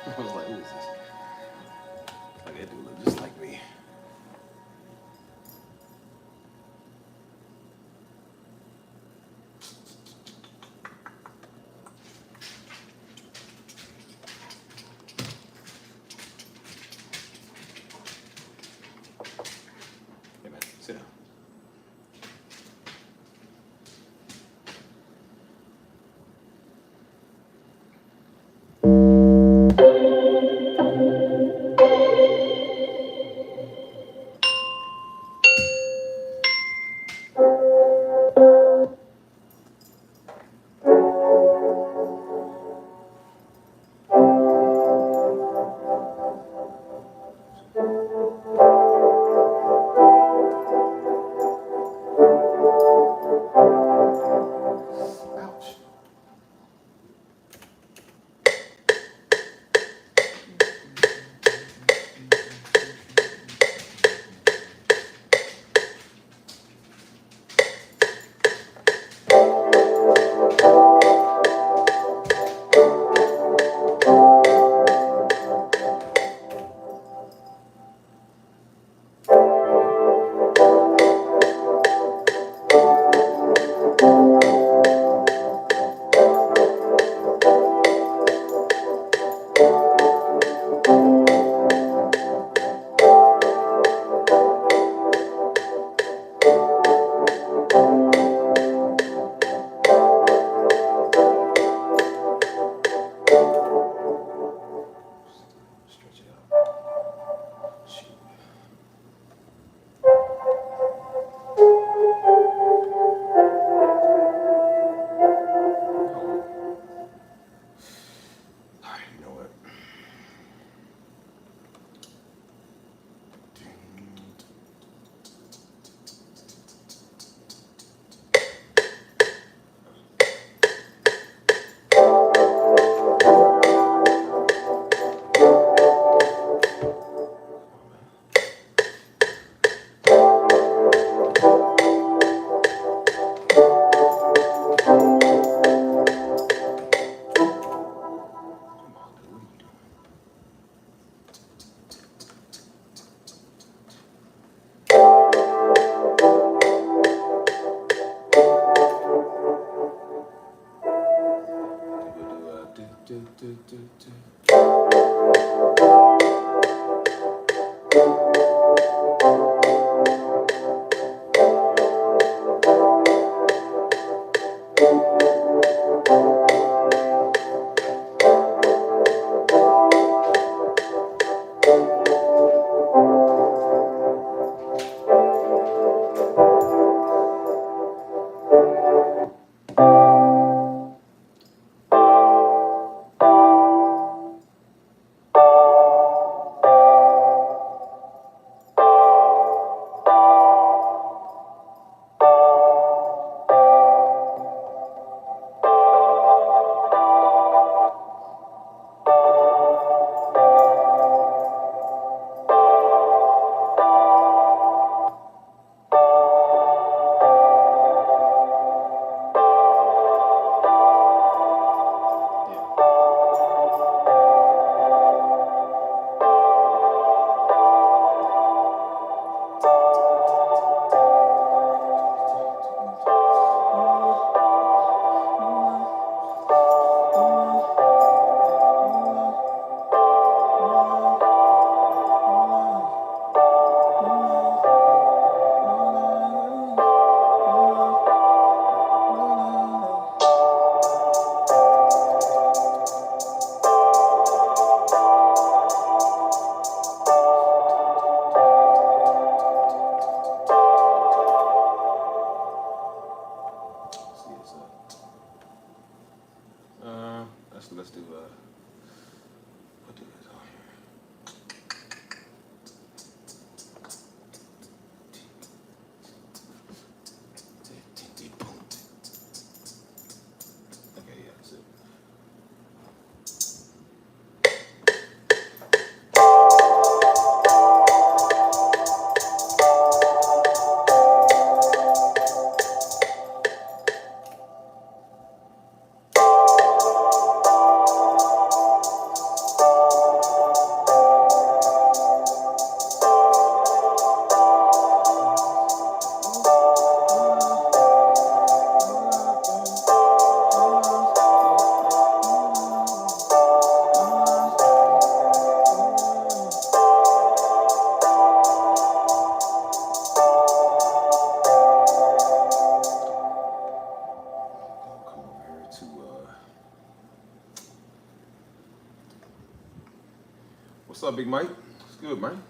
I was like, who is this? Like, that dude look just like me. Hey man, sit down. Ouch. Stretch it out. Shoot. All right, you know what? Come on, dude, what are you doing? We'll do let's do what do this on here? Okay, yeah, that's it. What's up, Big Mike? It's good, man.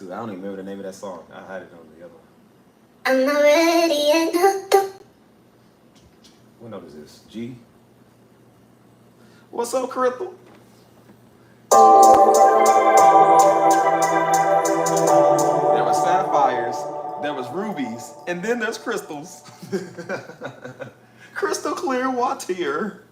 I don't even remember the name of that song. I had it on the other one. I'm not ready enough. What note is this? G? What's up, Crystal? There was sapphires, there was rubies, and then there's crystals. Crystal clear water.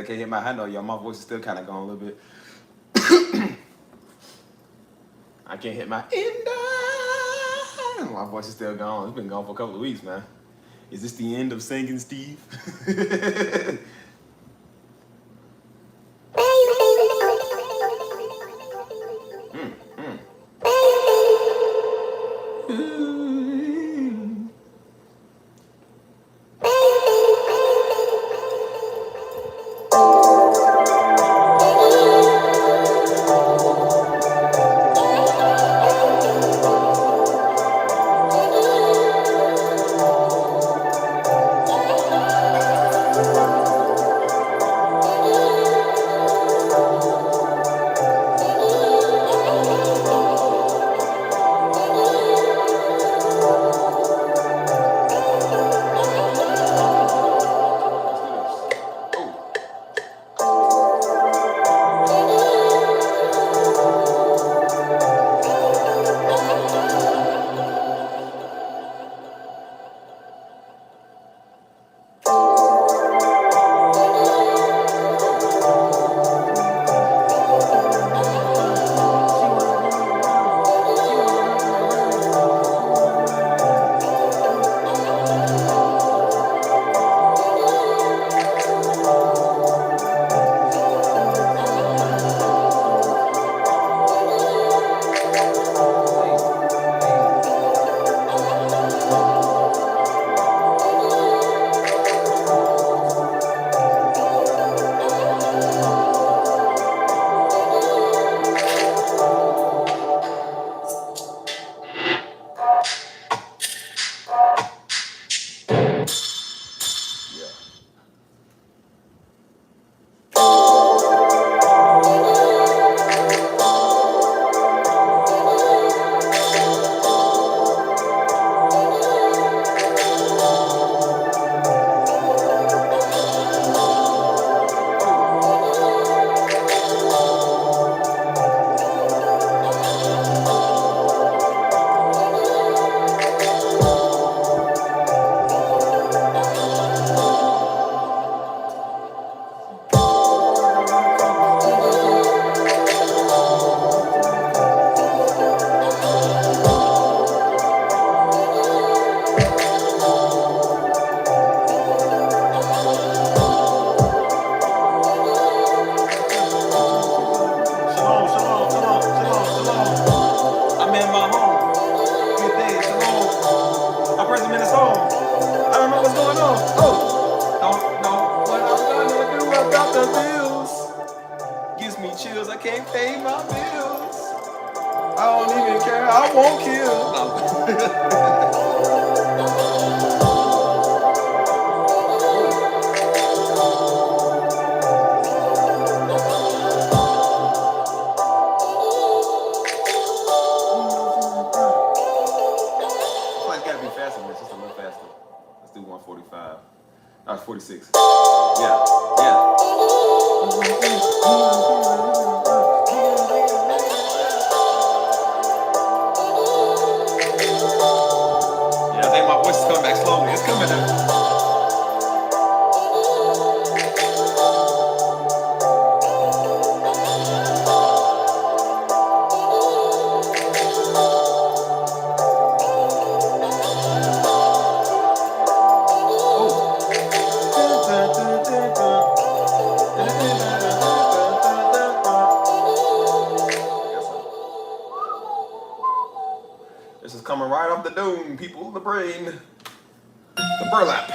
can't hit my high note, y'all. My voice is still kind of gone a little bit. I can't hit my end. My voice is still gone. It's been gone for a couple of weeks, man. Is this the end of singing, Steve? I can't pay my bills. I don't even care. I won't kill. I gotta be faster than this, just a little faster. Let's do 145. That's 46. Yeah, yeah. Yeah, I think my voice is coming back slowly. It's coming now. This is coming right off the dome, people. The brain. The burlap.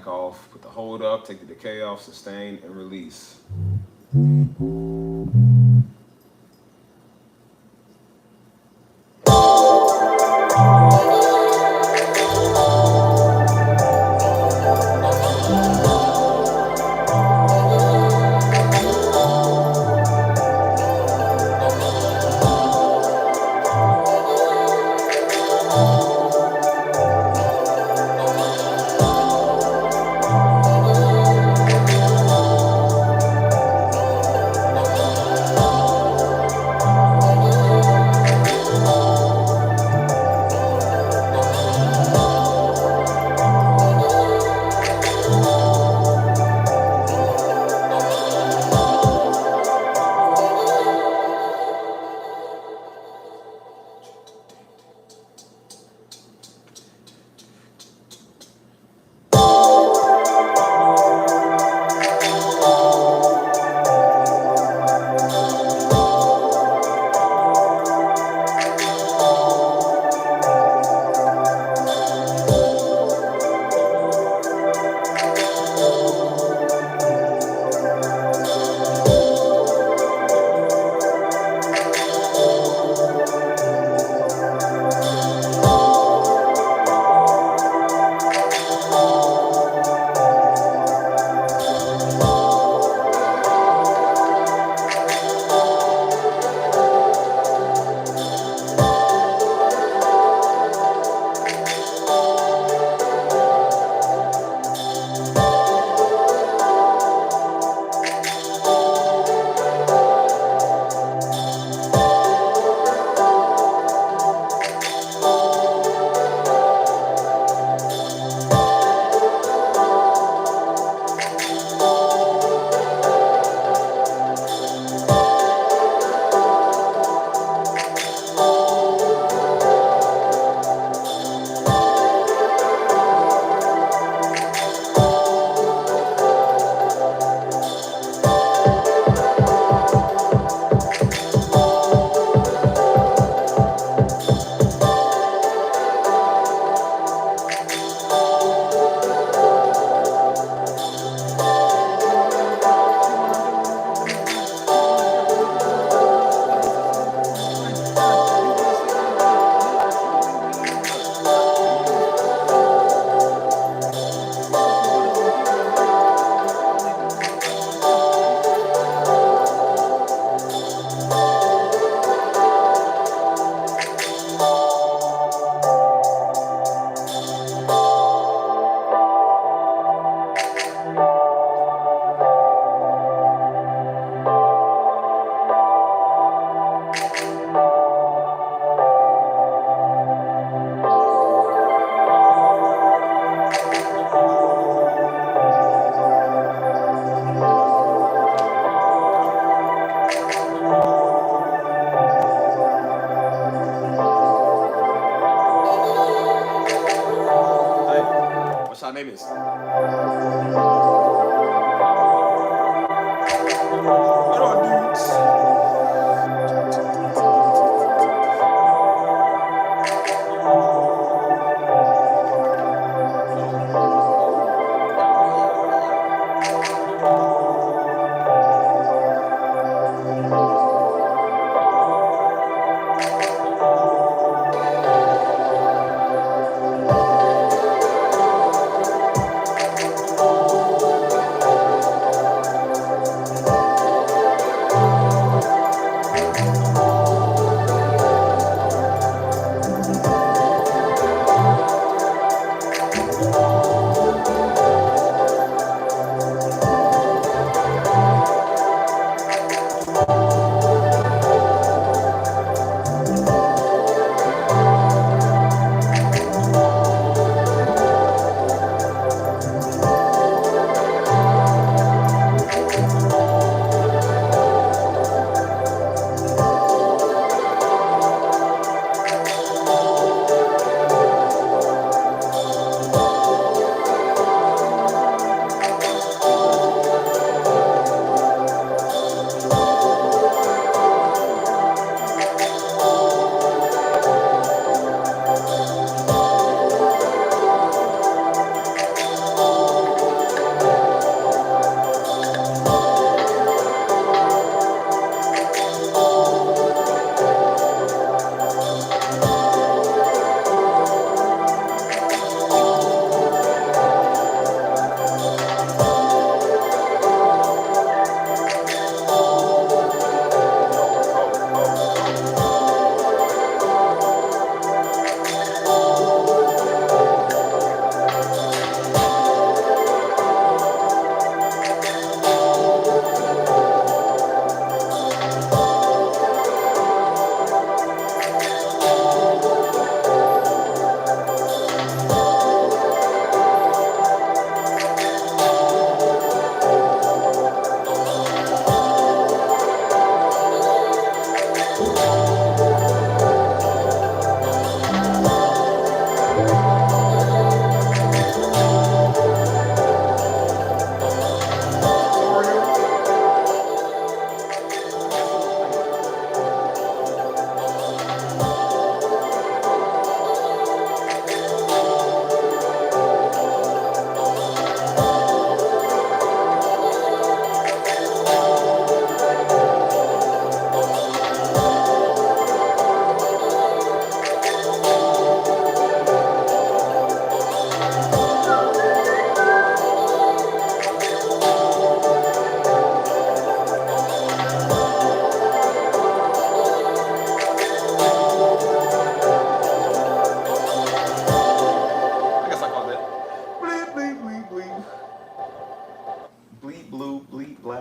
back off, put the hold up, take the decay off, sustain, and release.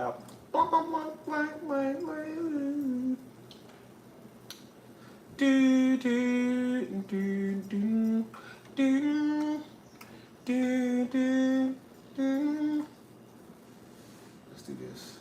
loud. Do, do, do, do, do, do, do, do. Let's do this.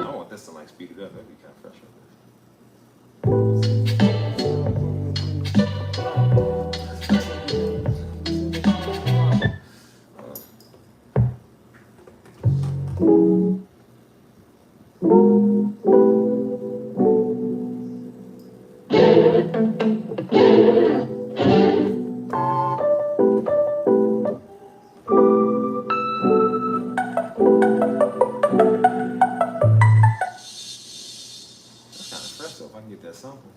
I want this to like speed it up. That'd be kind of fresh. That's kind of fresh though. If I can get that sample.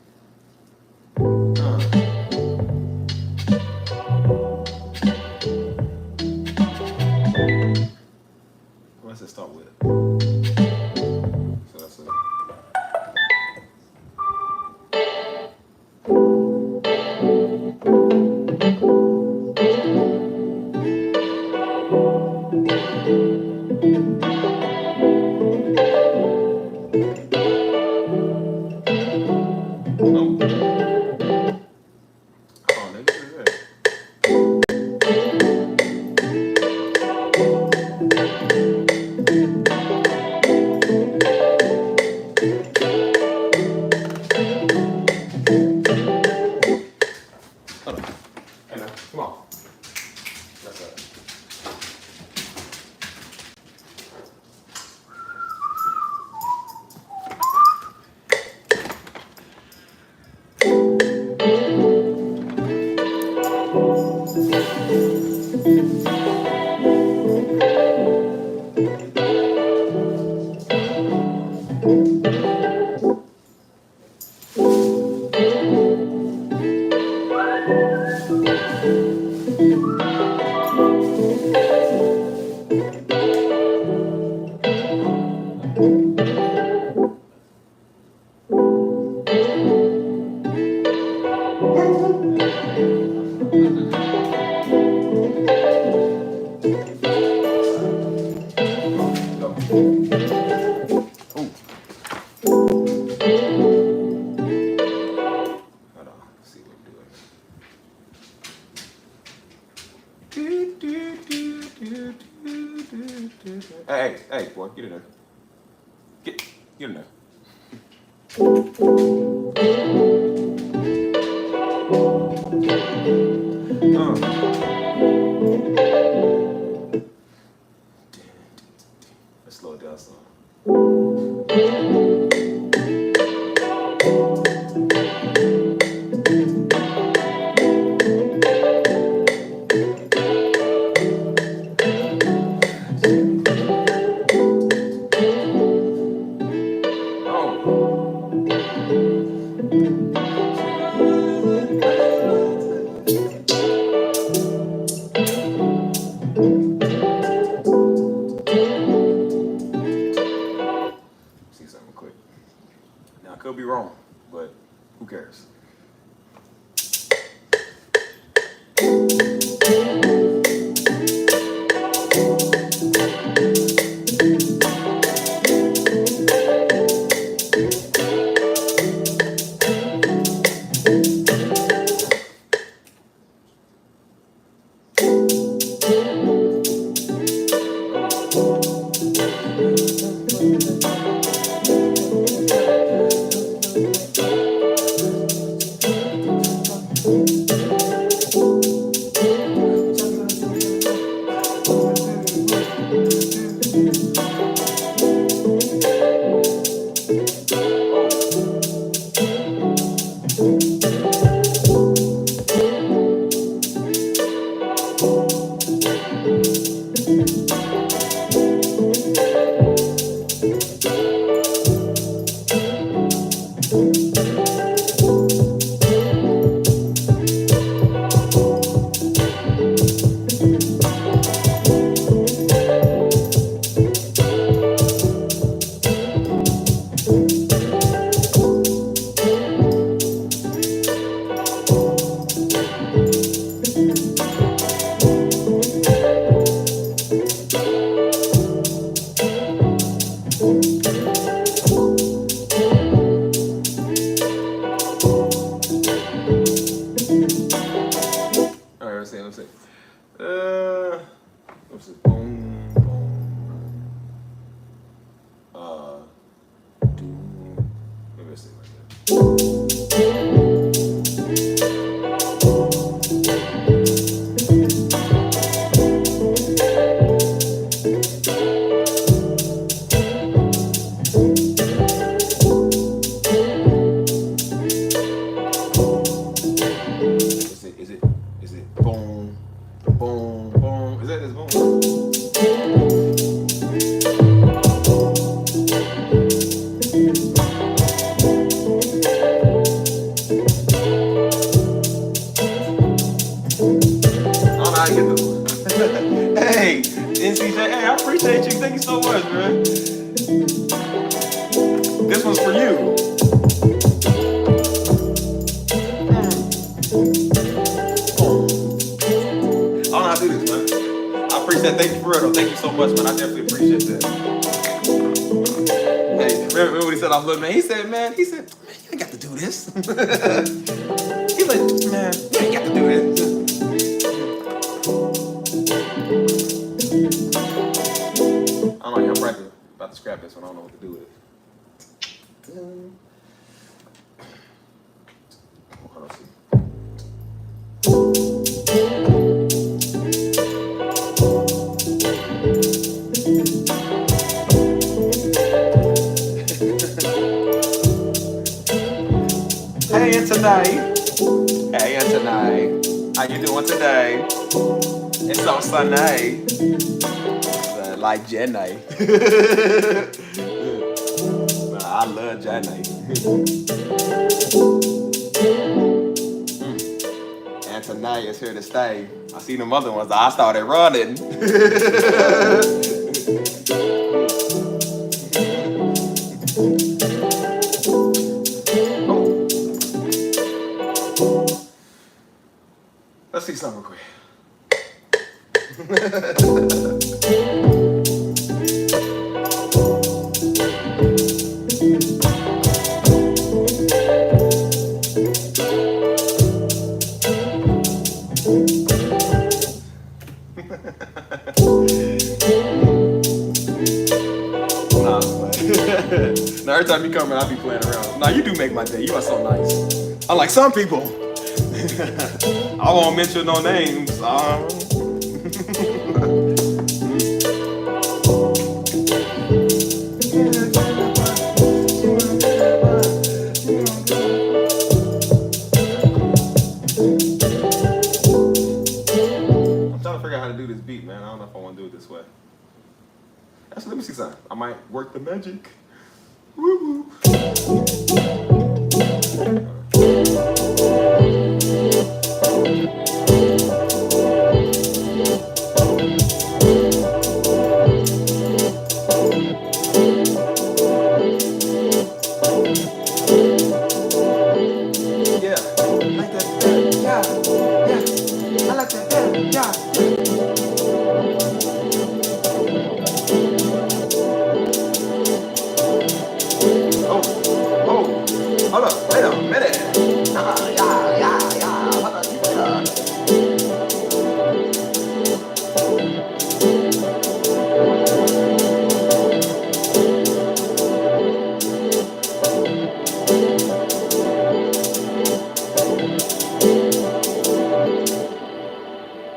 What does it start with? So that's it. Come on. That's it. Hey, boy, get in there. Get in there. Let's slow it down some. See something quick. Now I could be wrong, but who cares? Maybe I say it like that. Is it boom, boom, boom? Is that this boom? Hey, NCJ, hey, I appreciate you. Thank you so much, man. This one's for you. I don't know how to do this, man. I appreciate that. Thank you for real. Thank you so much, man. I definitely appreciate that. Hey, remember when he said I'm little man? He said, man, you ain't got to do this. He's like, man, you ain't got to do this. I don't know, I'm right about to scrap this one. I don't know what to do with it. Hold on, see. Hey, and tonight. Hey, and tonight. How you doing today? It's so sunny. Like Jenny. I love Jenny. And tonight is here to stay. I seen them other ones. I started running. Let's see something real quick. Now every time you come in, I be playing around. Now you do make my day. You are so nice. Unlike some people. I won't mention no names. I'm trying to figure out how to do this beat, man. I don't know if I want to do it this way. Actually, let me see something. I might work the magic. Woo-woo. Hold up, wait a minute. Hold up, wait up.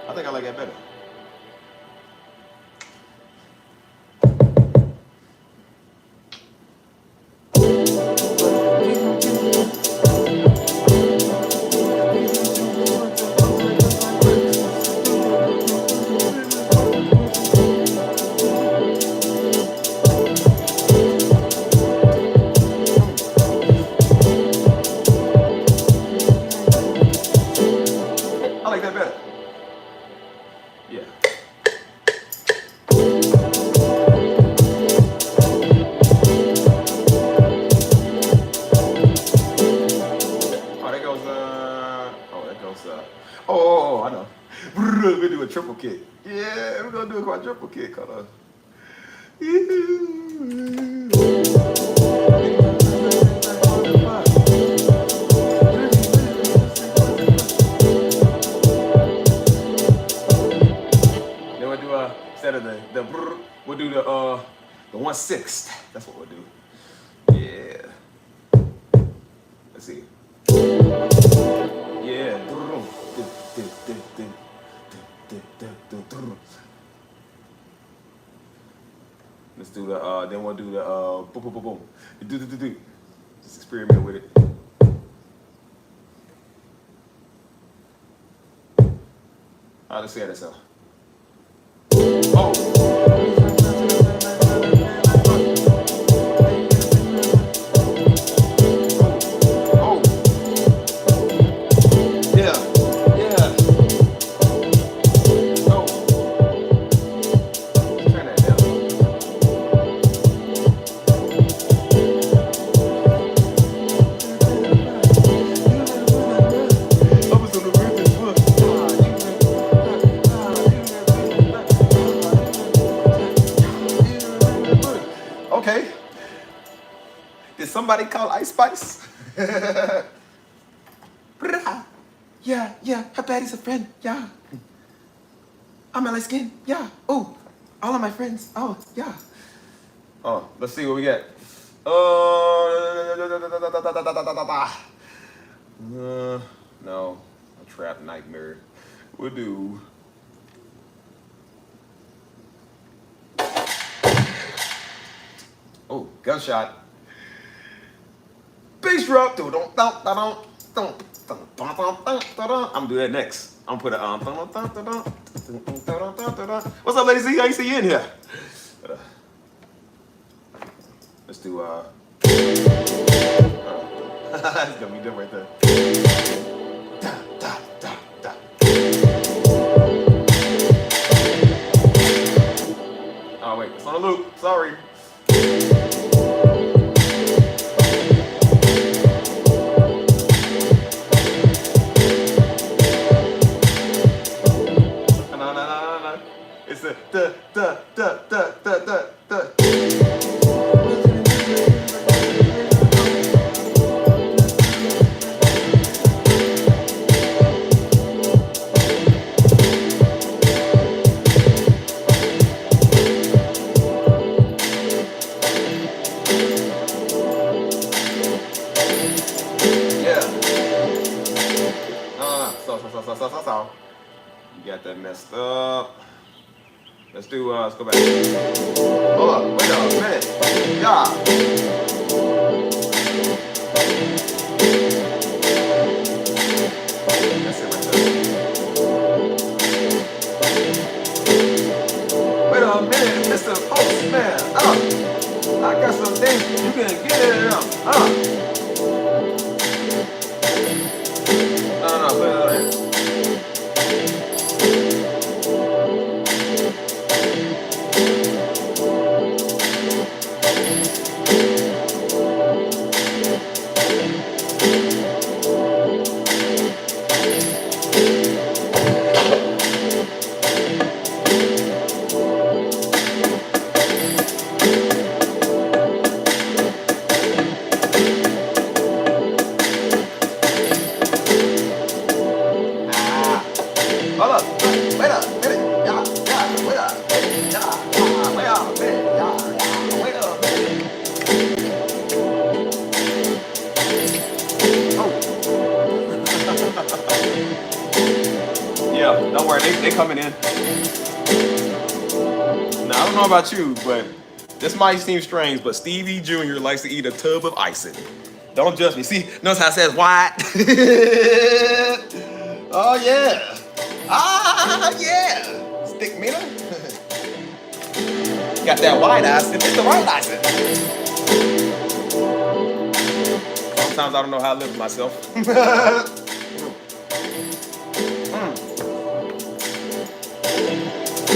I think I like that better. I like that better. Yeah. Oh, I know. We're doing a triple kick. Yeah, we're gonna do a quadruple kick. Hold on. Then we'll do a instead of the brr, we'll do the 1/6. That's what we'll do. Yeah. Let's see. Yeah. Let's do the then we'll do the boom boom boom boom. Do. Just experiment with it. Alright, let's see how that sounds. Oh. Okay. Did somebody call Ice Spice? Yeah, her baddie's a friend. Yeah. I'm light skin. Yeah. Oh, all of my friends. Oh, yeah. Oh, let's see what we get. No, a trap nightmare. We'll do. Oh, gunshot. Bass drop. I'm gonna do that next. I'm gonna put a What's up, Lady Z? I ain't see you in here. Let's do it's gonna be done right there. Oh wait, it's on a loop. Sorry. No. It's a da. So. You got that messed up. Let's do, let's go back. Hold up, wait a minute. Yeah. That's it right there. Wait a minute, Mr. Postman. I got some things you can get it up. No, put it on here. Don't worry, they coming in. Now, I don't know about you, but this might seem strange, but Stevie Jr. likes to eat a tub of icing. Don't judge me. See, notice how it says white? Oh, yeah. Yeah. Stick meter. Got that white icing. It's the right icing. Sometimes I don't know how I live with myself.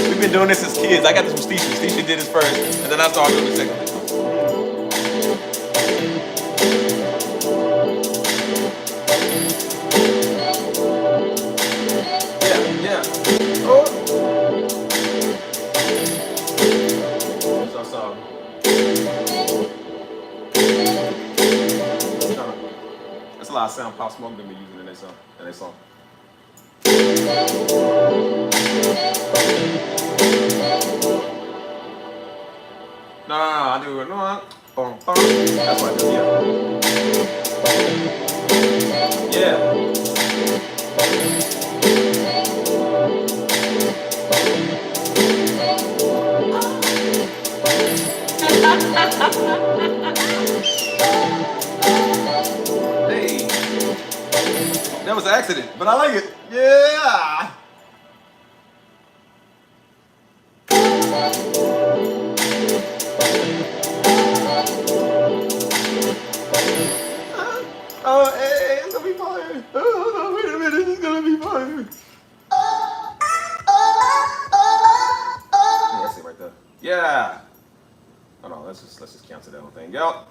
We've been doing this as kids. I got this from Stisha. Stisha did this first, and then I started doing the second one. Yeah. Oh. So. That's a lot of sound Pop Smoke gonna be using in their song. No, I do it. No, boom, boom. That's what I do. Yeah. Hey, that was an accident, but I like it. Yeah. Oh, hey, it's gonna be fire. Oh, wait a minute, it's gonna be fire. Yeah, that's it right there. Yeah. Hold on, let's just cancel that whole thing. Yo.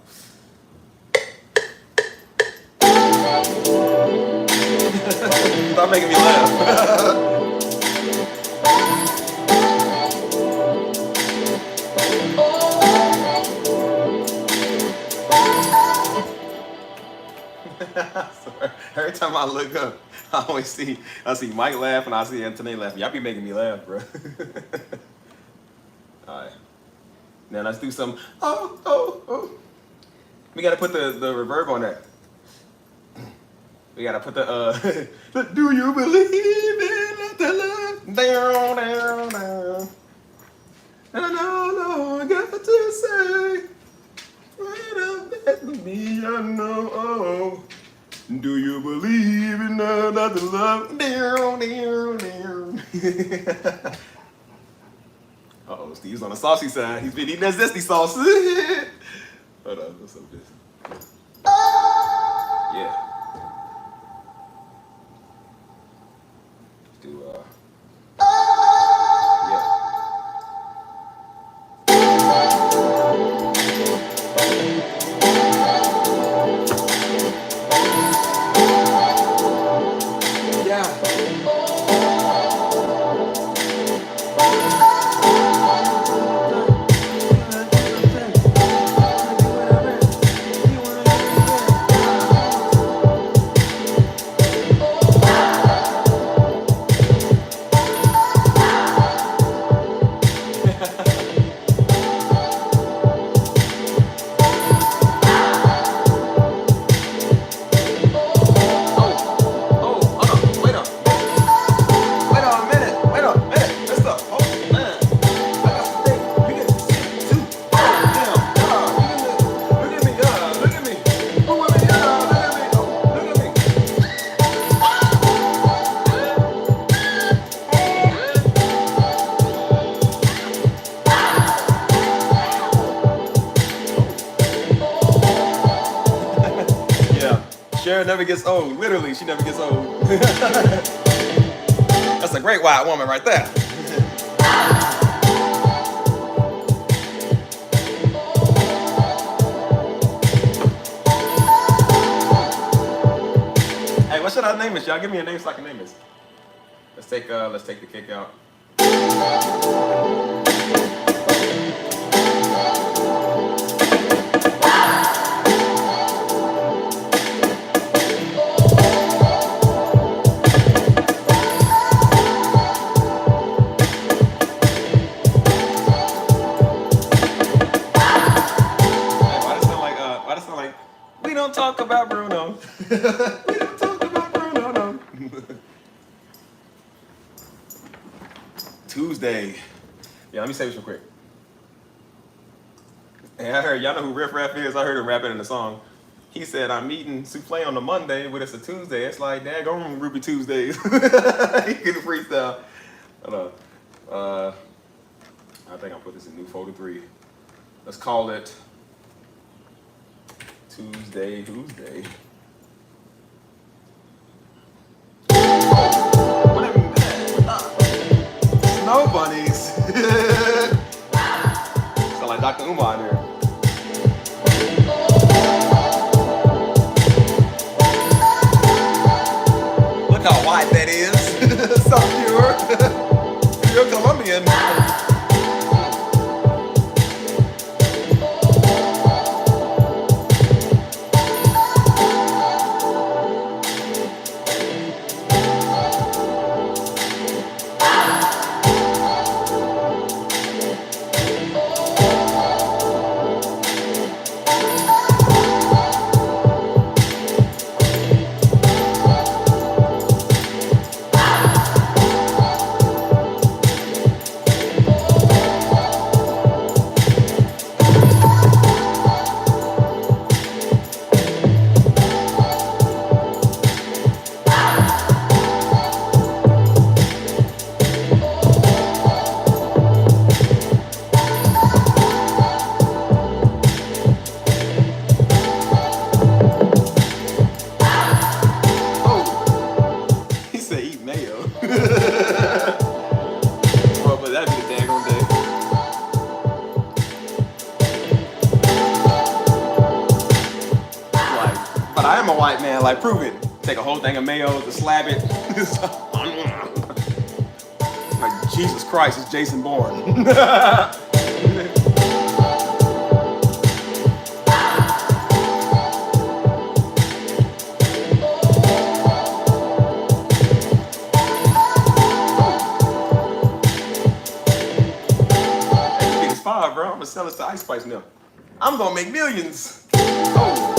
Stop making me laugh. Sorry. Every time I look up, I see Mike laugh and I see Anthony laughing. Y'all be making me laugh, bro. All right. Now let's do some. Oh. We gotta put the reverb on that. We gotta put the do you believe in the love? Down. And all I got to say, right up at me, I know. Oh, do you believe in the love? Down. Uh-oh, Steve's on the saucy side. He's been eating that zesty sauce. Hold on, what's up with this? Yeah. Let's do, yeah. Sharon never gets old. Literally, she never gets old. That's a great white woman right there. Hey, what should I name this? Y'all give me a name so I can name this. Let's take the kick out. Talk about Bruno. We don't talk about Bruno, no. Tuesday. Yeah, let me say this real quick. Hey, I heard, y'all know who Riff Raff is? I heard him rapping in the song. He said, I'm eating souffle on the Monday, but it's a Tuesday. It's like, daggone Ruby Tuesdays. He can freestyle. Hold on. I think I'll put this in new folder 3. Let's call it Tuesday. Snow bunnies. Sound like Dr. Umar in here. Look how white that is. So pure. Pure Colombian. I am a white man. Like, prove it. Take a whole thing of mayo, to slab it. Like, Jesus Christ, it's Jason Bourne. Bro, I'm gonna sell this to Ice Spice now. I'm gonna make millions. Oh.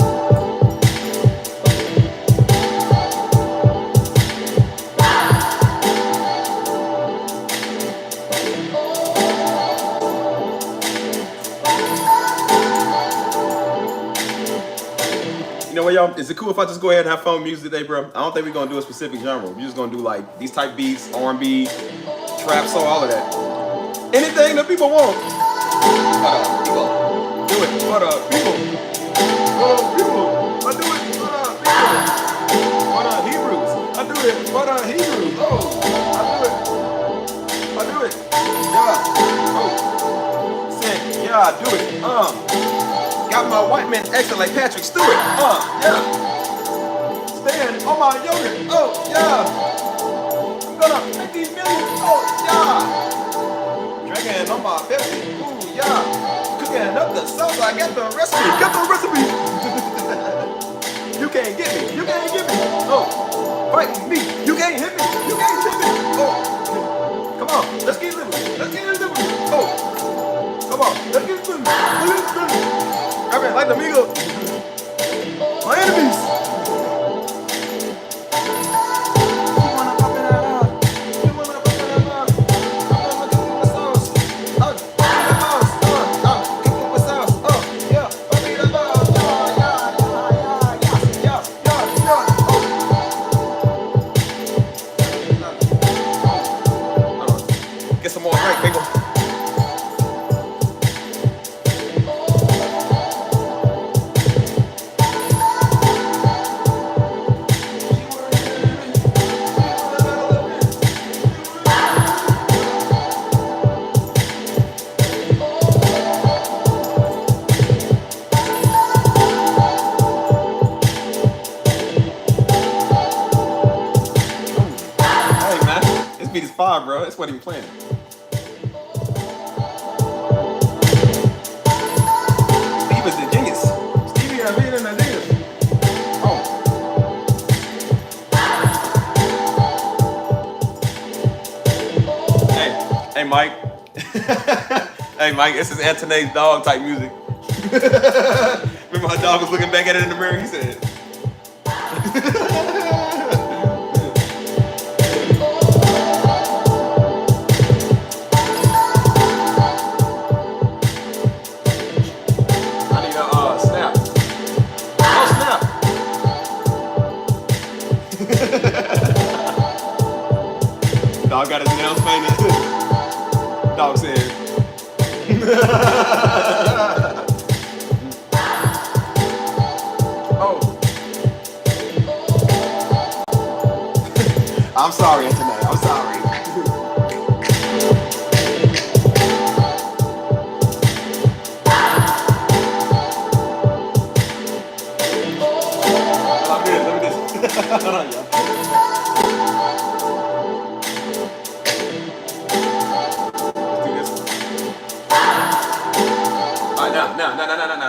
You know what, y'all? Is it cool if I just go ahead and have fun with music today, bro? I don't think we're gonna do a specific genre. We're just gonna do like these type beats, R&B, trap, soul, all of that. Anything that people want. People, do it. What up, people? What up, people? I do it. What up, people? What up, Hebrews? I do it. What up, Hebrews? Oh, I do it. I do it. Yeah. Oh. Sick. Yeah, I do it. Got my white man extra like Patrick Stewart. Yeah. Stand on my yogurt. Oh, yeah. I'm gonna make these millions. Oh, yeah. Drinking on my Pepsi. Yeah, cooking up the sauce. I got the recipe. Got the recipe. You can't get me. You can't get me. Oh, fighting me. You can't hit me. You can't hit me. Oh, come on. Let's get living. Let's get living. Oh, come on. Let's get living. Let's get living. All right, like the amigos. My enemies. Bro, that's what he was playing. Steve is a genius. Stevie and being a genius. Oh. Hey, Mike. Hey, Mike, this is Antone's dog type music. Remember my dog was looking back at it in the mirror? He said. Dog got his nails painted. Dog said. Oh. I'm sorry, Anthony. I'm sorry. Let me this. Hold on, y'all.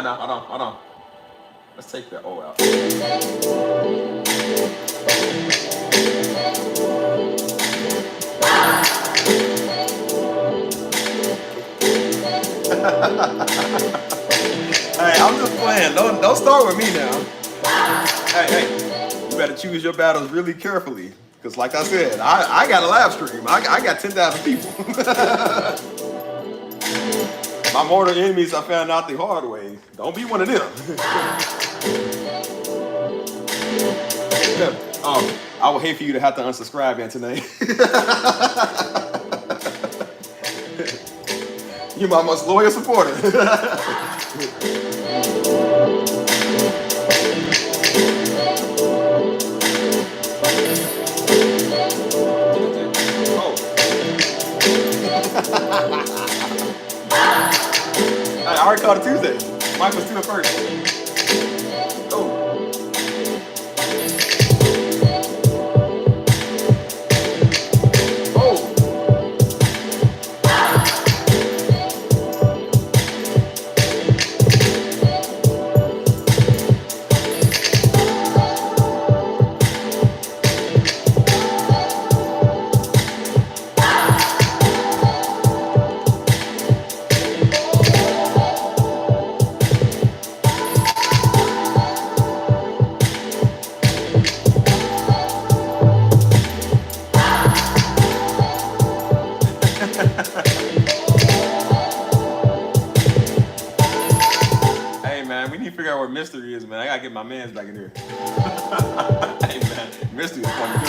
No. Hold on. Let's take that O out. Hey, I'm just playing. Don't start with me now. Hey, you better choose your battles really carefully. Because like I said, I got a live stream. I got 10,000 people. My mortal enemies, I found out the hard way. Don't be one of them. I would hate for you to have to unsubscribe, Anthony. You're my most loyal supporter. I already called it Tuesday. Mike was 2 at first. Oh. can't figure out where Mystery is, man. I gotta get my man's back in here. Hey, man, Mystery is funny too.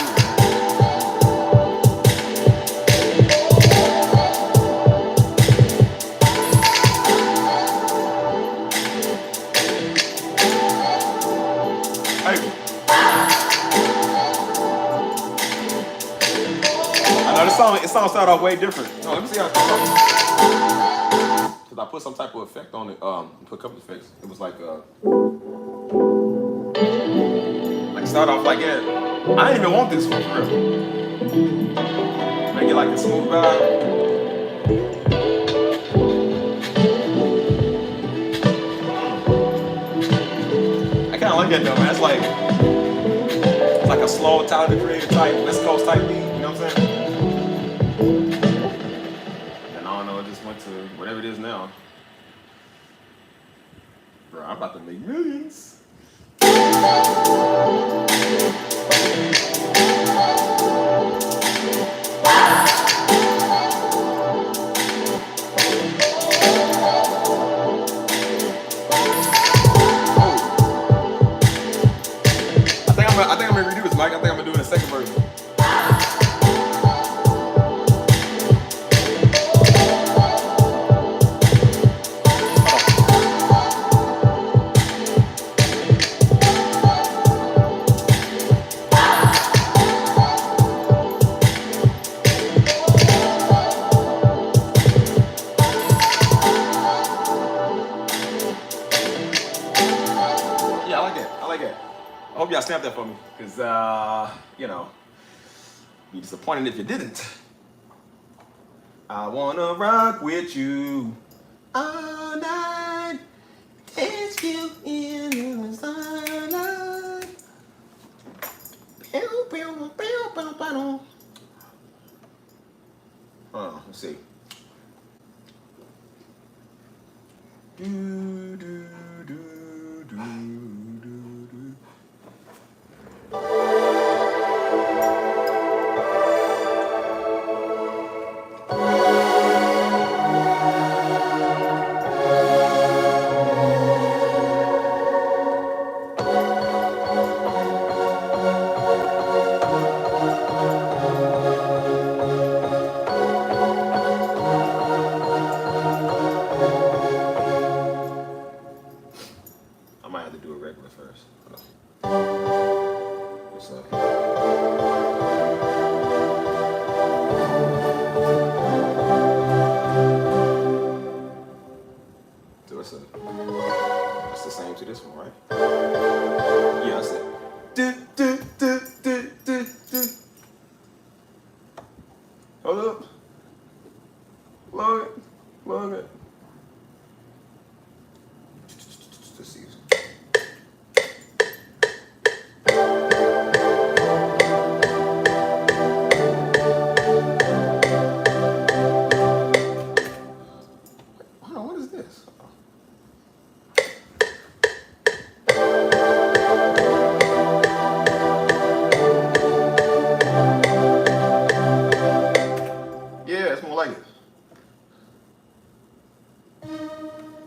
Hey, I know this song started off way different. No, let me see how it started. Cause I put some type of effect on it. Put a couple effects. It was like start off like that. I didn't even want this one for real. Make it like a smooth vibe. I kind of like that though, man. It's like a slow, Tyler the Creator type, West Coast type beat. You know what I'm saying? And I don't know. It just went to whatever it is now. Bro, I'm about to make millions. I think I'm gonna redo this, Mike. I think I'm gonna do it in a second version. Yeah, I like that. I like that. I hope y'all snap that for me, because, you know, be disappointed if you didn't. I wanna rock with you all night, dance you in the sunlight. Let's see. Do, do, do, do, do. I might have to do a regular first. What's up? So it's the same to this one, right? Yeah, that's it. Hold up. Log it. Let's see. Hold on, what is this? Yeah, it's more like it.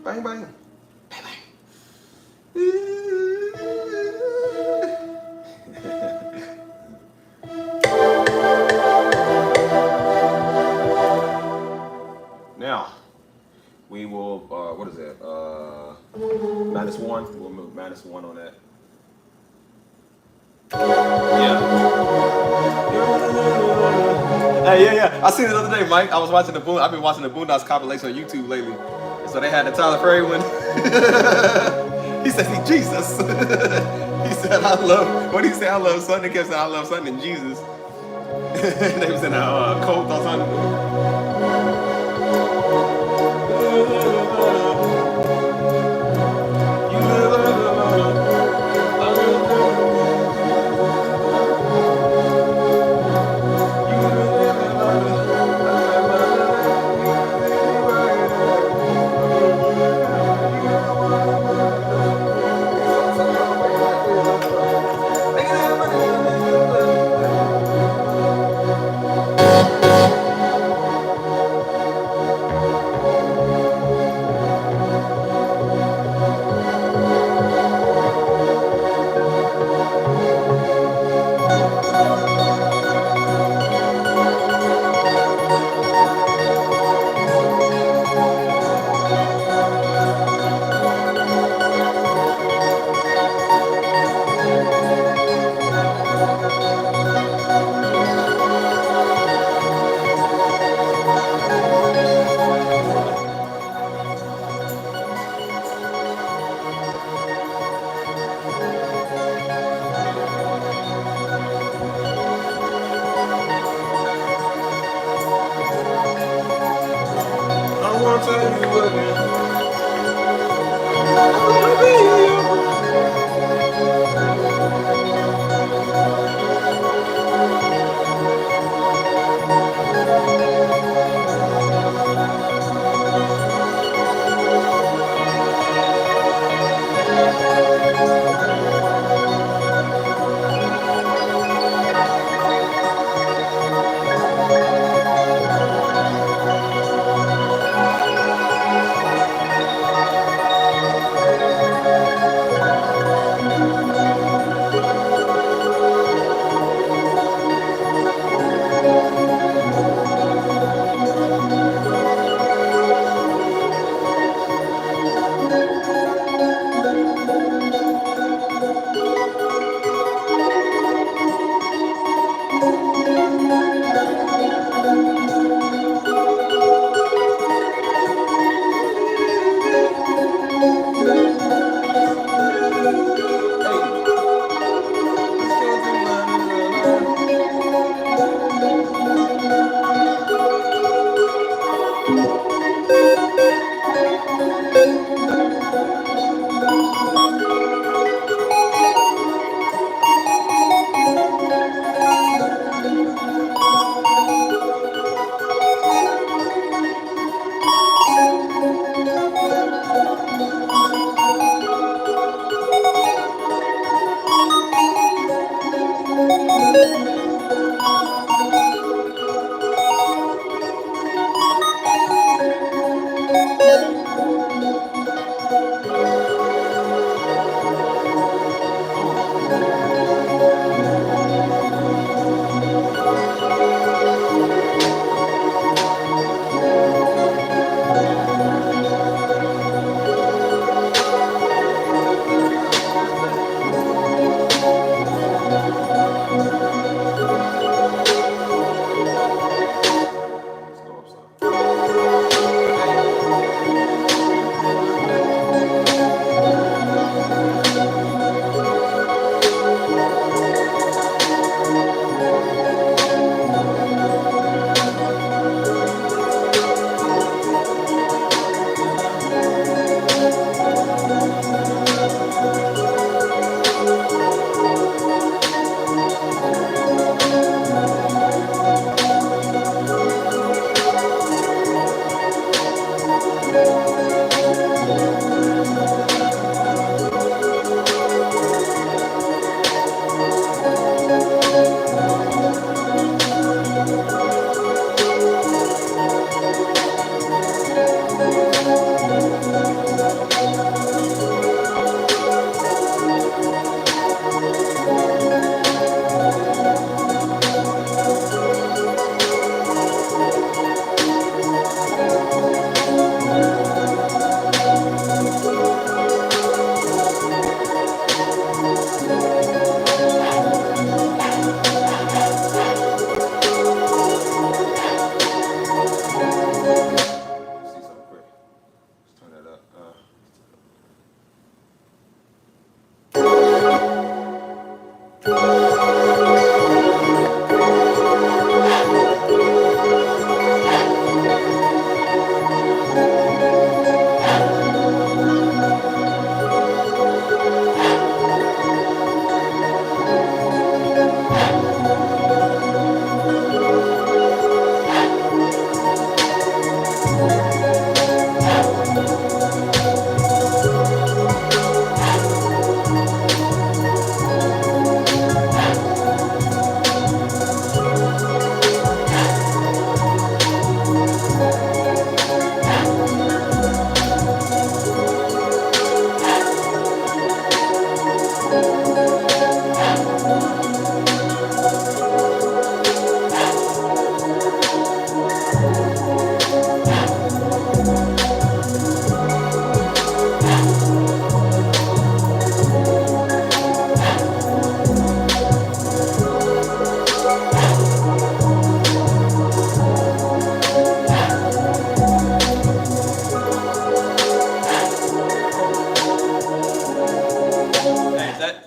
Bang, bang. Bang, bang. Now, we will, what is that? -1. We'll move -1 on that. Yeah. Hey, yeah. I seen it the other day, Mike. I've been watching the Boondocks compilation on YouTube lately. And so they had the Tyler Perry one. He said, "See Jesus." He said, "I love." What did he say? "I love something." He kept saying, "I love something in Jesus." They was in a cold thoughts on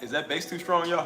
Is that bass too strong, y'all?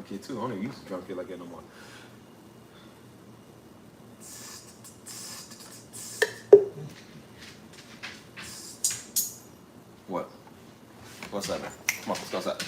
kit too. I don't even use the drum kit like that no more. What? What's up, man? Come on, let's go outside.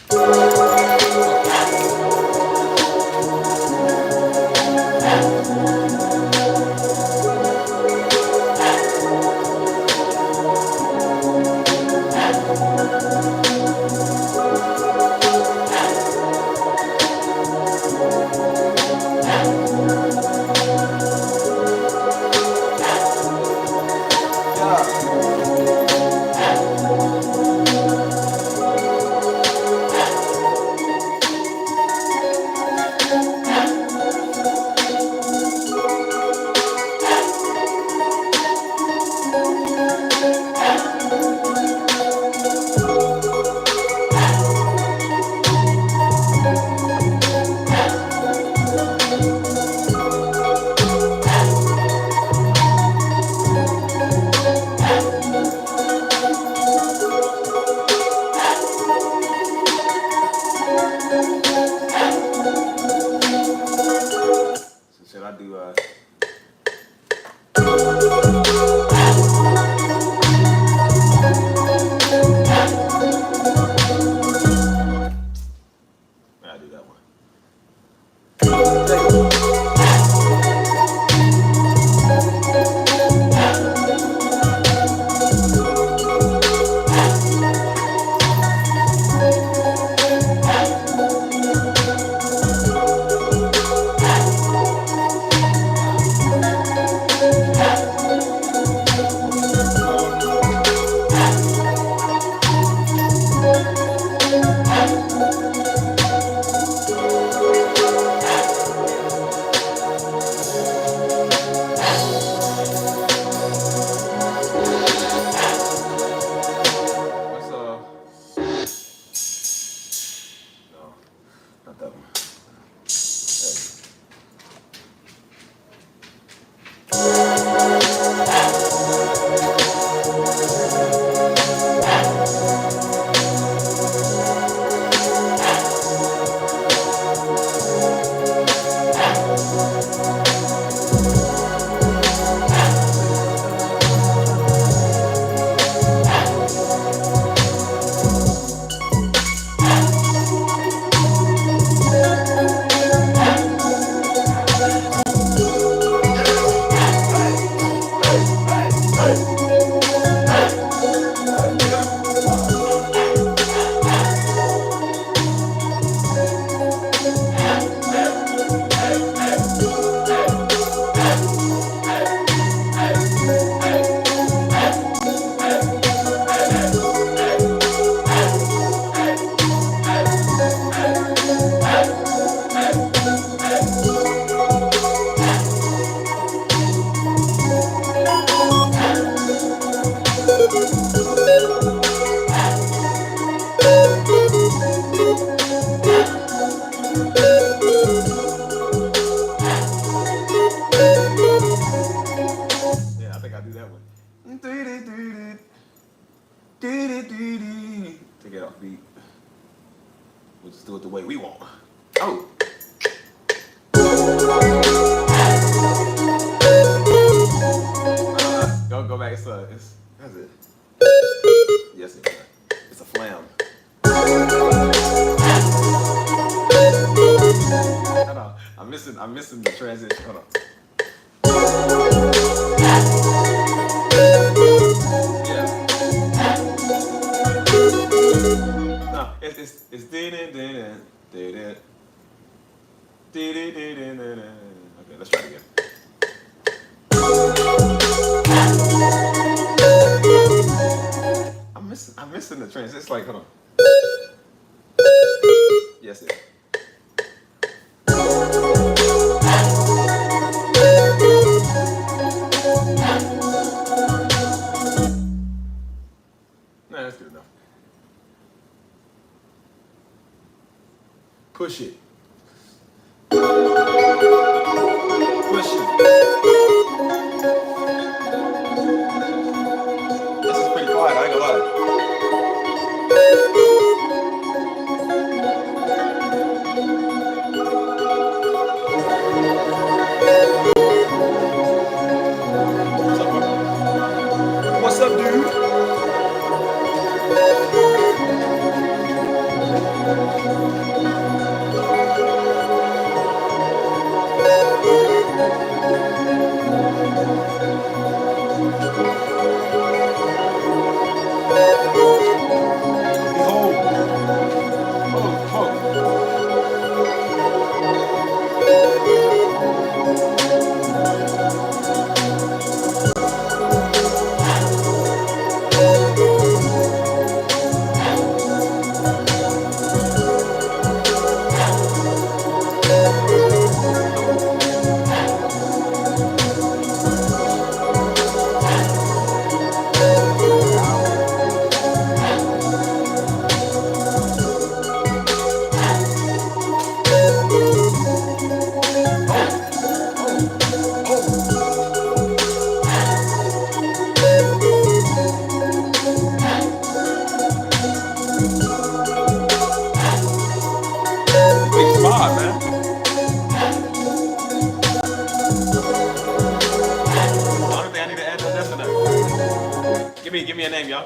Should I do I do that one. What's no, not that one. Yeah, I think I do that one. To get off beat. We'll just do it the way we want. Oh. Go back. It's that's it. Yes, it's a flam. Hold on. I'm missing the transition. Hold on. Yeah. No, it's did it. Okay, let's try it again. I'm missing the transition. It's like, hold on. Yes, it. Nah, that's good enough. Push it. Push it. This is pretty quiet, I ain't gonna lie. Give me a name, y'all.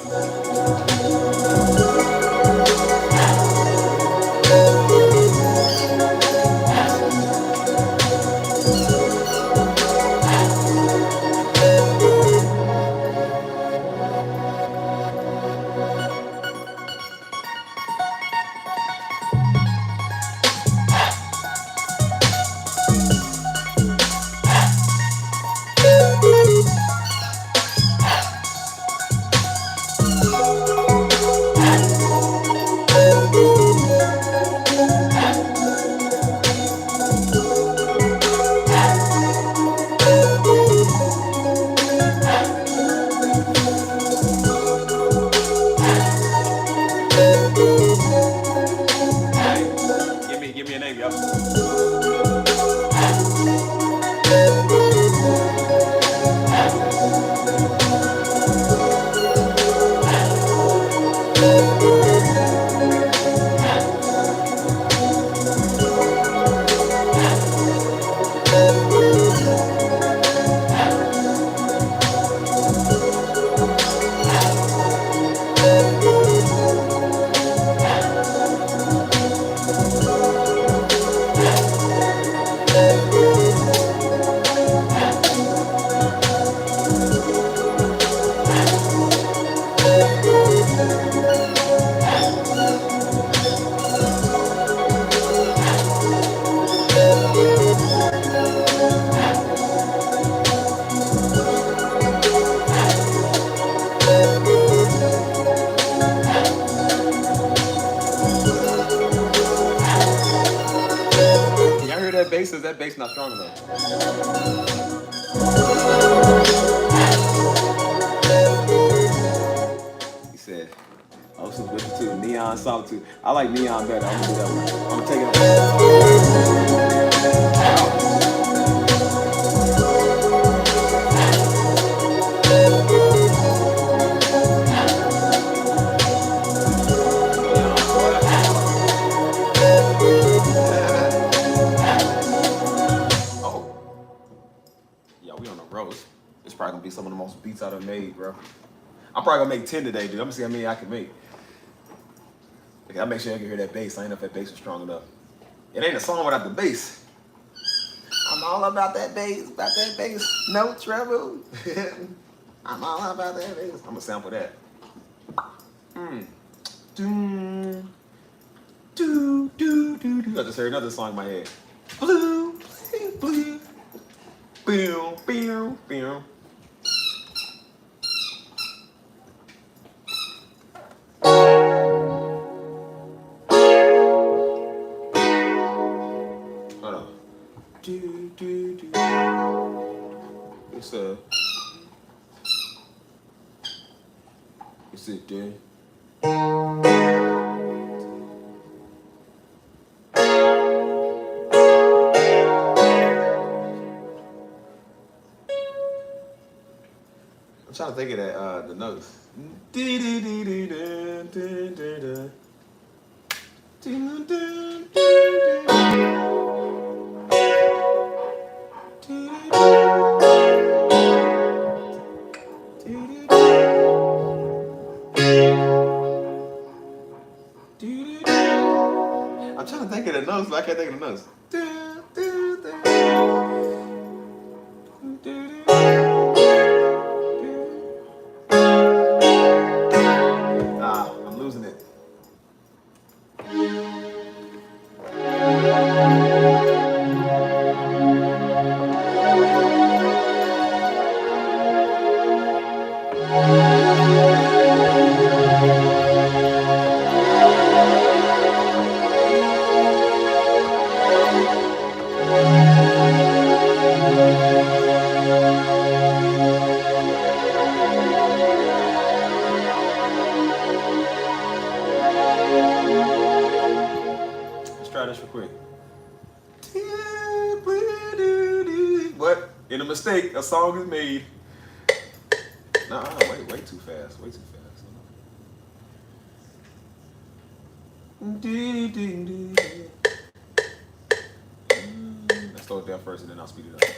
Give me a name, y'all. Y'all hear that bass? Is that bass not strong enough? He said, "Oh, so with too. Neon Solitude. I like Neon better. I'm gonna do that one. I'm gonna take it Oh. Yeah, we on the roast. It's probably gonna be some of the most beats I done made, bro. I'm probably gonna make 10 today, dude. I'm gonna see how many I can make. Okay, I'll make sure I can hear that bass. I ain't know if that bass is strong enough. It ain't a song without the bass. I'm all about that bass, no treble. I'm all about that bass. I'm gonna sample that. I just heard another song in my head. Blue, blue, blue, boom, boom. Hold on. It's it, dude. I'm trying to think of that the notes. I'm trying to think of the notes, but I can't think of the notes. I'm losing it. Try this real quick. But in a mistake, a song is made. Nah, way too fast. Way too fast. Let's slow it down first and then I'll speed it up.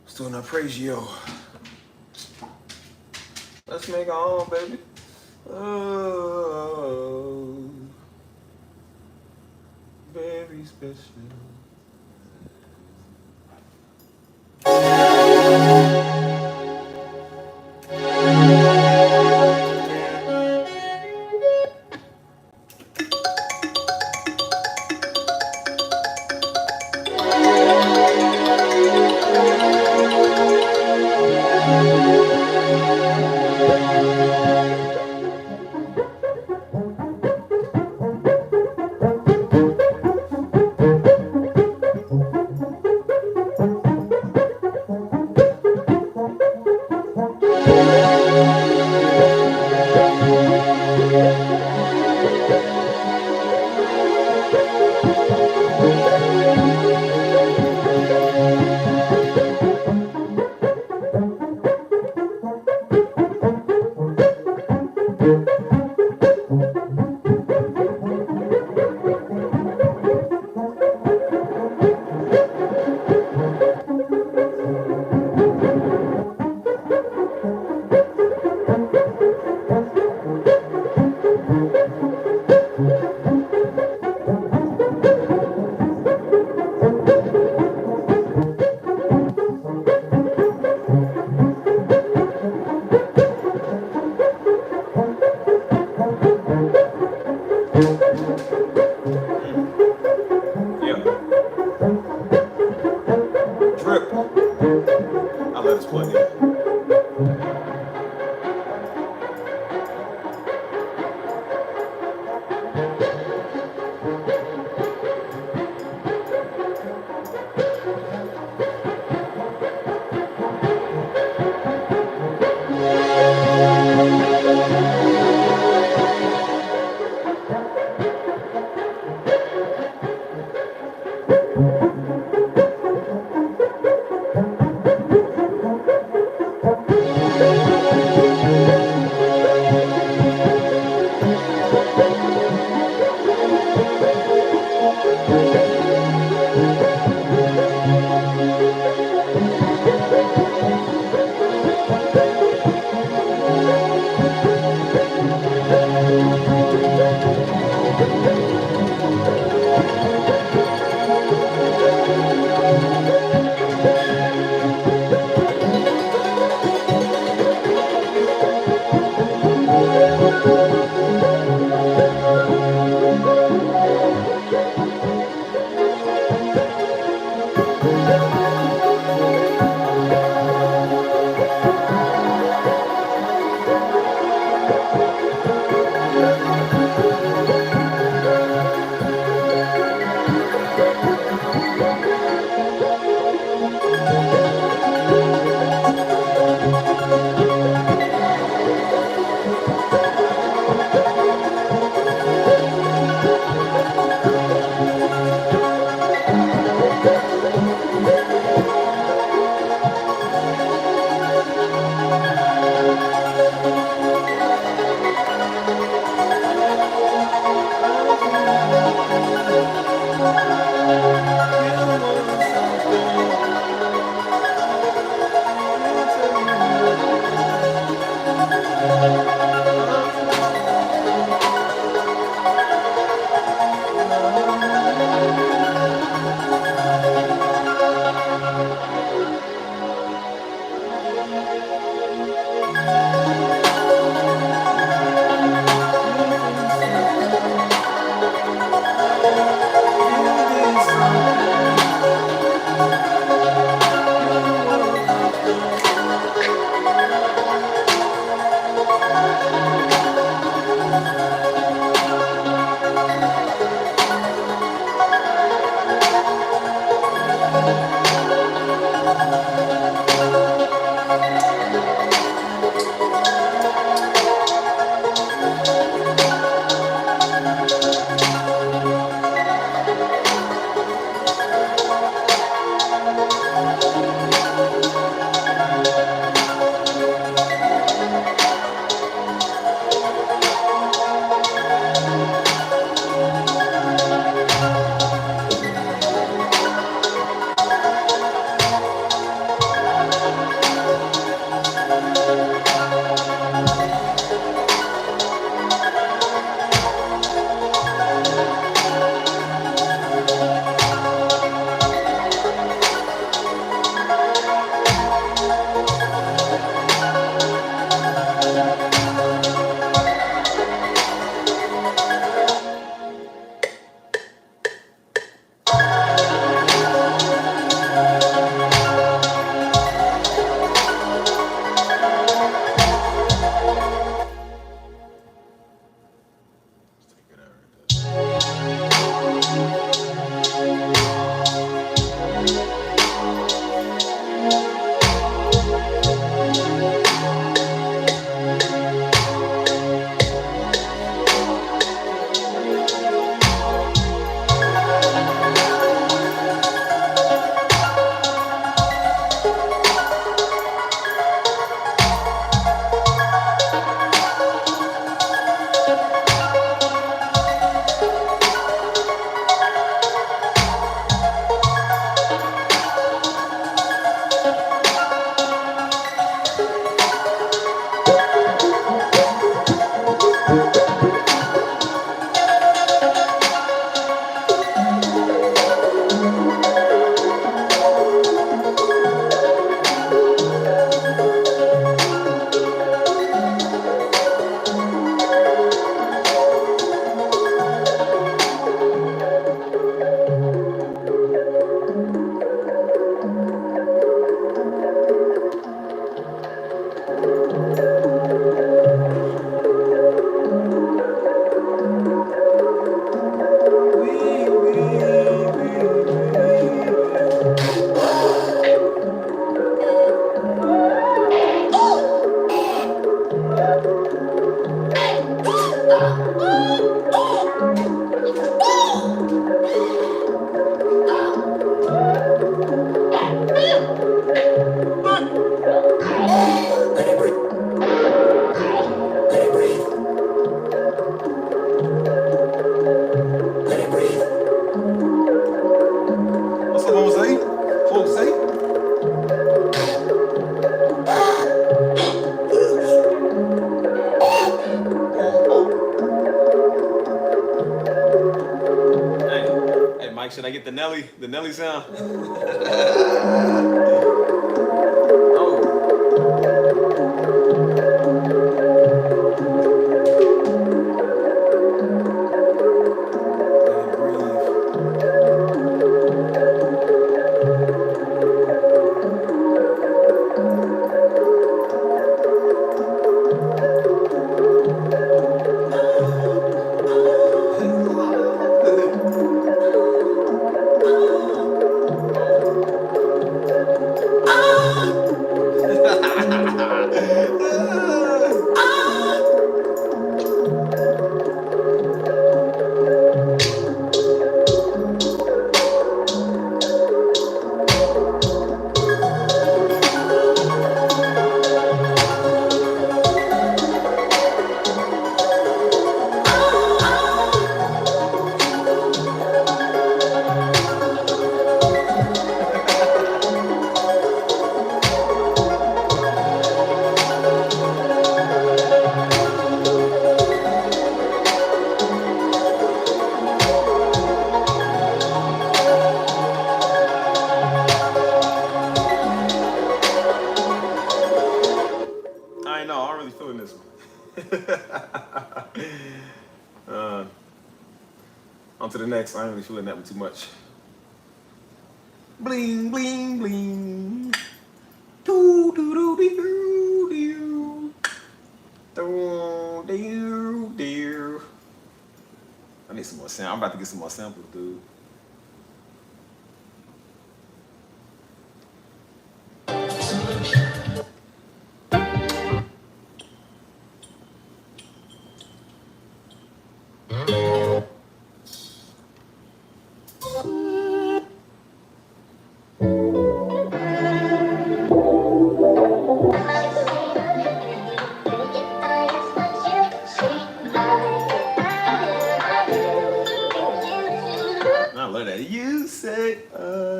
Still not praise yo. Let's make our own, baby. Oh, very special. Yeah. Drip. I'll let us plug in. What's up, Jose? Jose? Hey, Mike, should I get the Nelly sound? Oh. Let it breathe. I know, I'm really feeling this one. On to the next. I ain't really feeling that one too much. Bling, bling, bling. Doo, doo, doo, doo, doo. Doo, doo, doo. I need some more sound. I'm about to get some more samples, dude.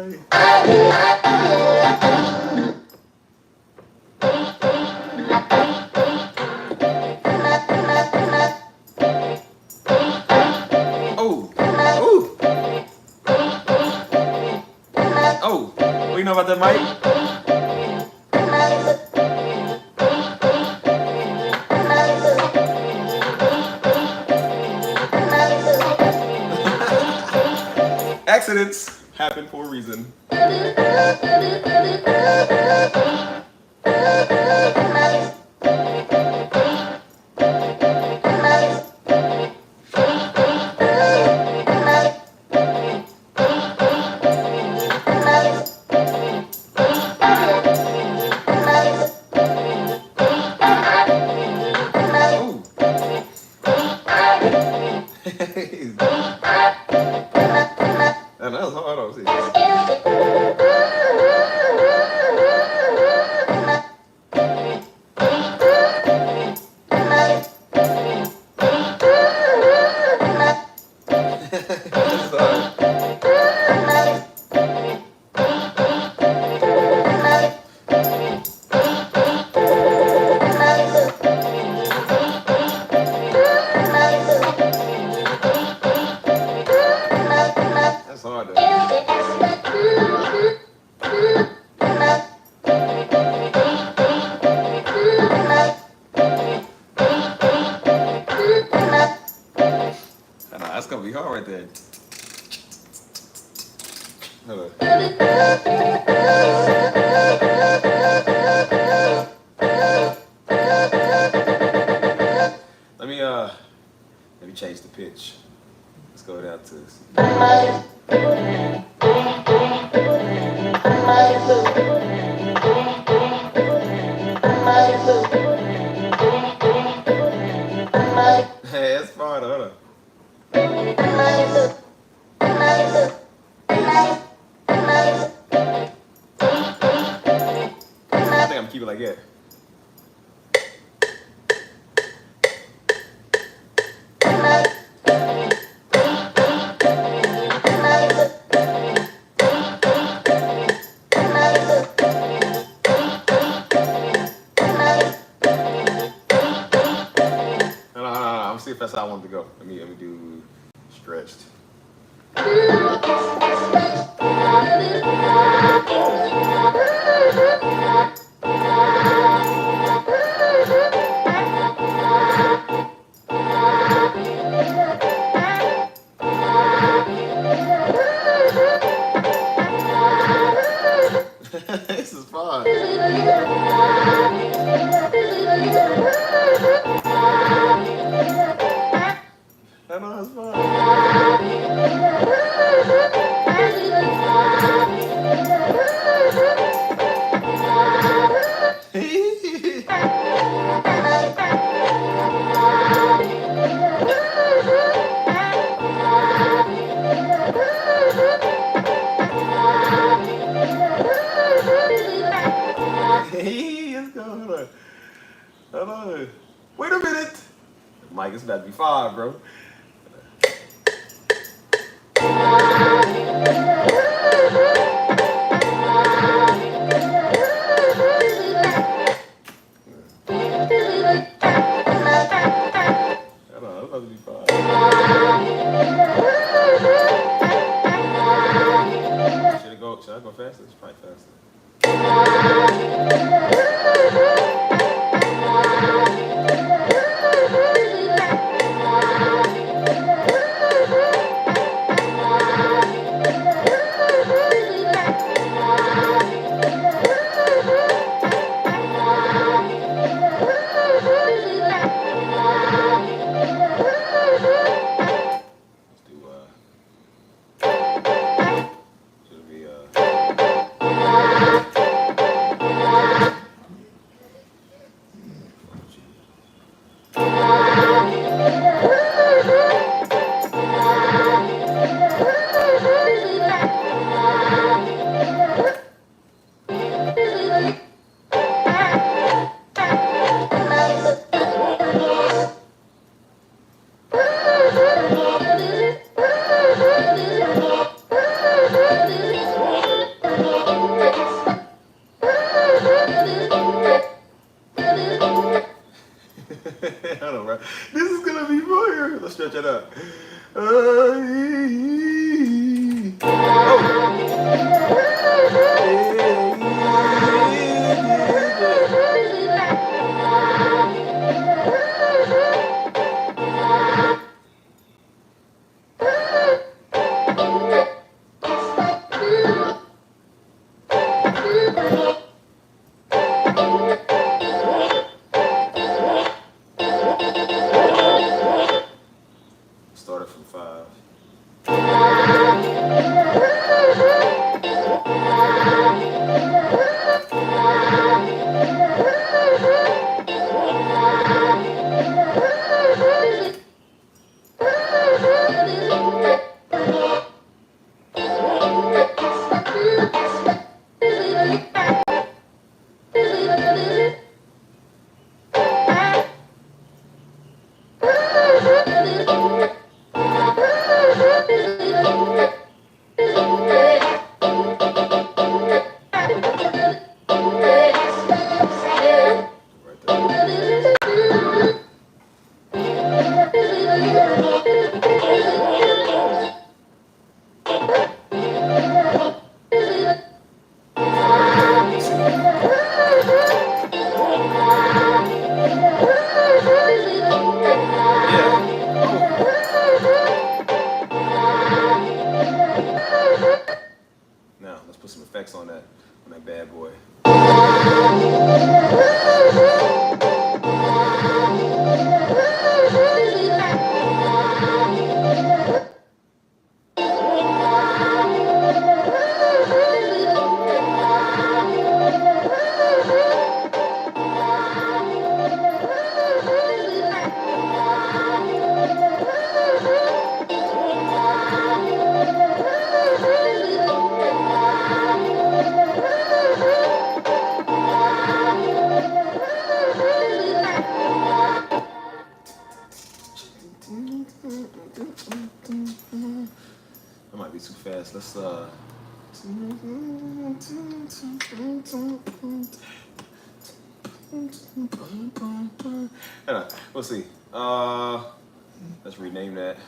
boy. Oh, oh, oh. What you know about that, Mike? Accidents happen for a reason. That was hard on see. That's hard though. That's gonna be hard right there. Hold on. Let me change the pitch. Let's go down to this. Hey, that's fine. Hold on. I think I'm keeping it like that. I'm see if that's how I want to go. Let me do stretched. This is fun. I know it's fun. Let's go. Hold on. Wait a minute. Mike, it's about to be 5, bro. Should I go faster? It's probably faster. On that bad boy. That might be too fast. Let's we'll see. Let's rename that.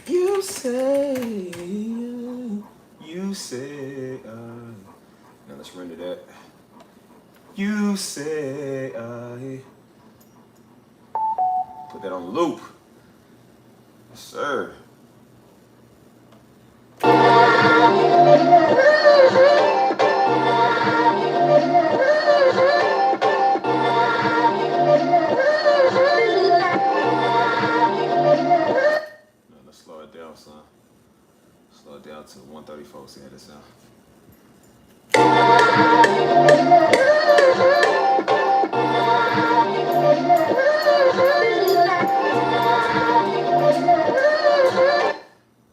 You say. Now let's render that. You say I. Put that on loop. Yes, sir. Let's slow it down, son. Slow it down to 134. See how this sound.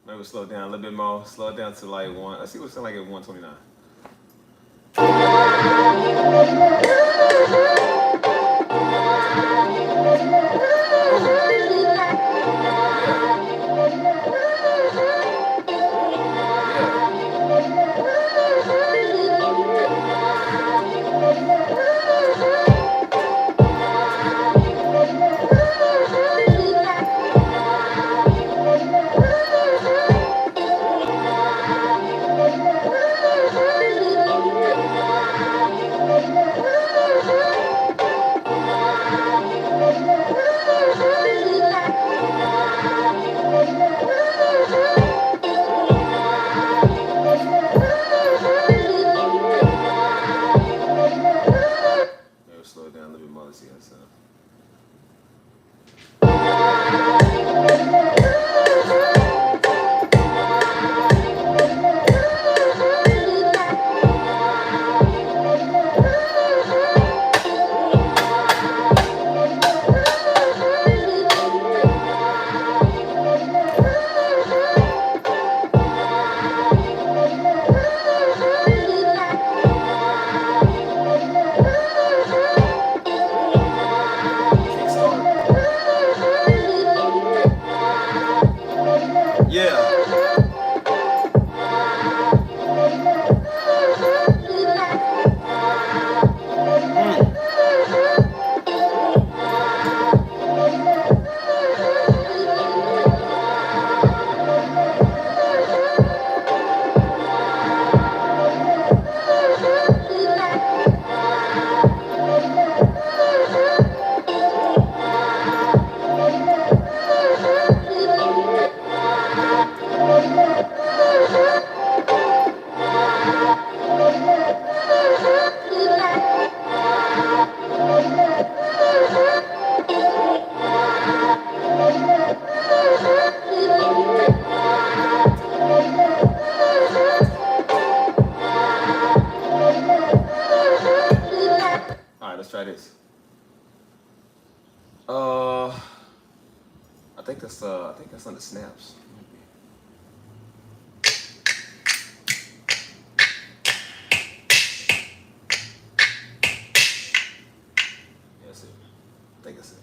Maybe slow it down a little bit more. Slow it down to like one. Let's see what it sounds like at 129. Slow it down a little bit more. Let's see how it sounds. Let's try this. I think that's on the snaps. Yeah, that's it. I think that's it.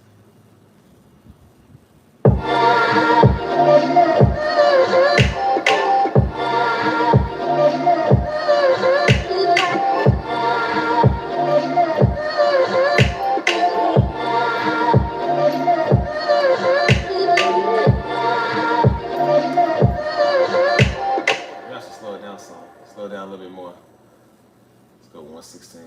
Slow down a little bit more. Let's go 116.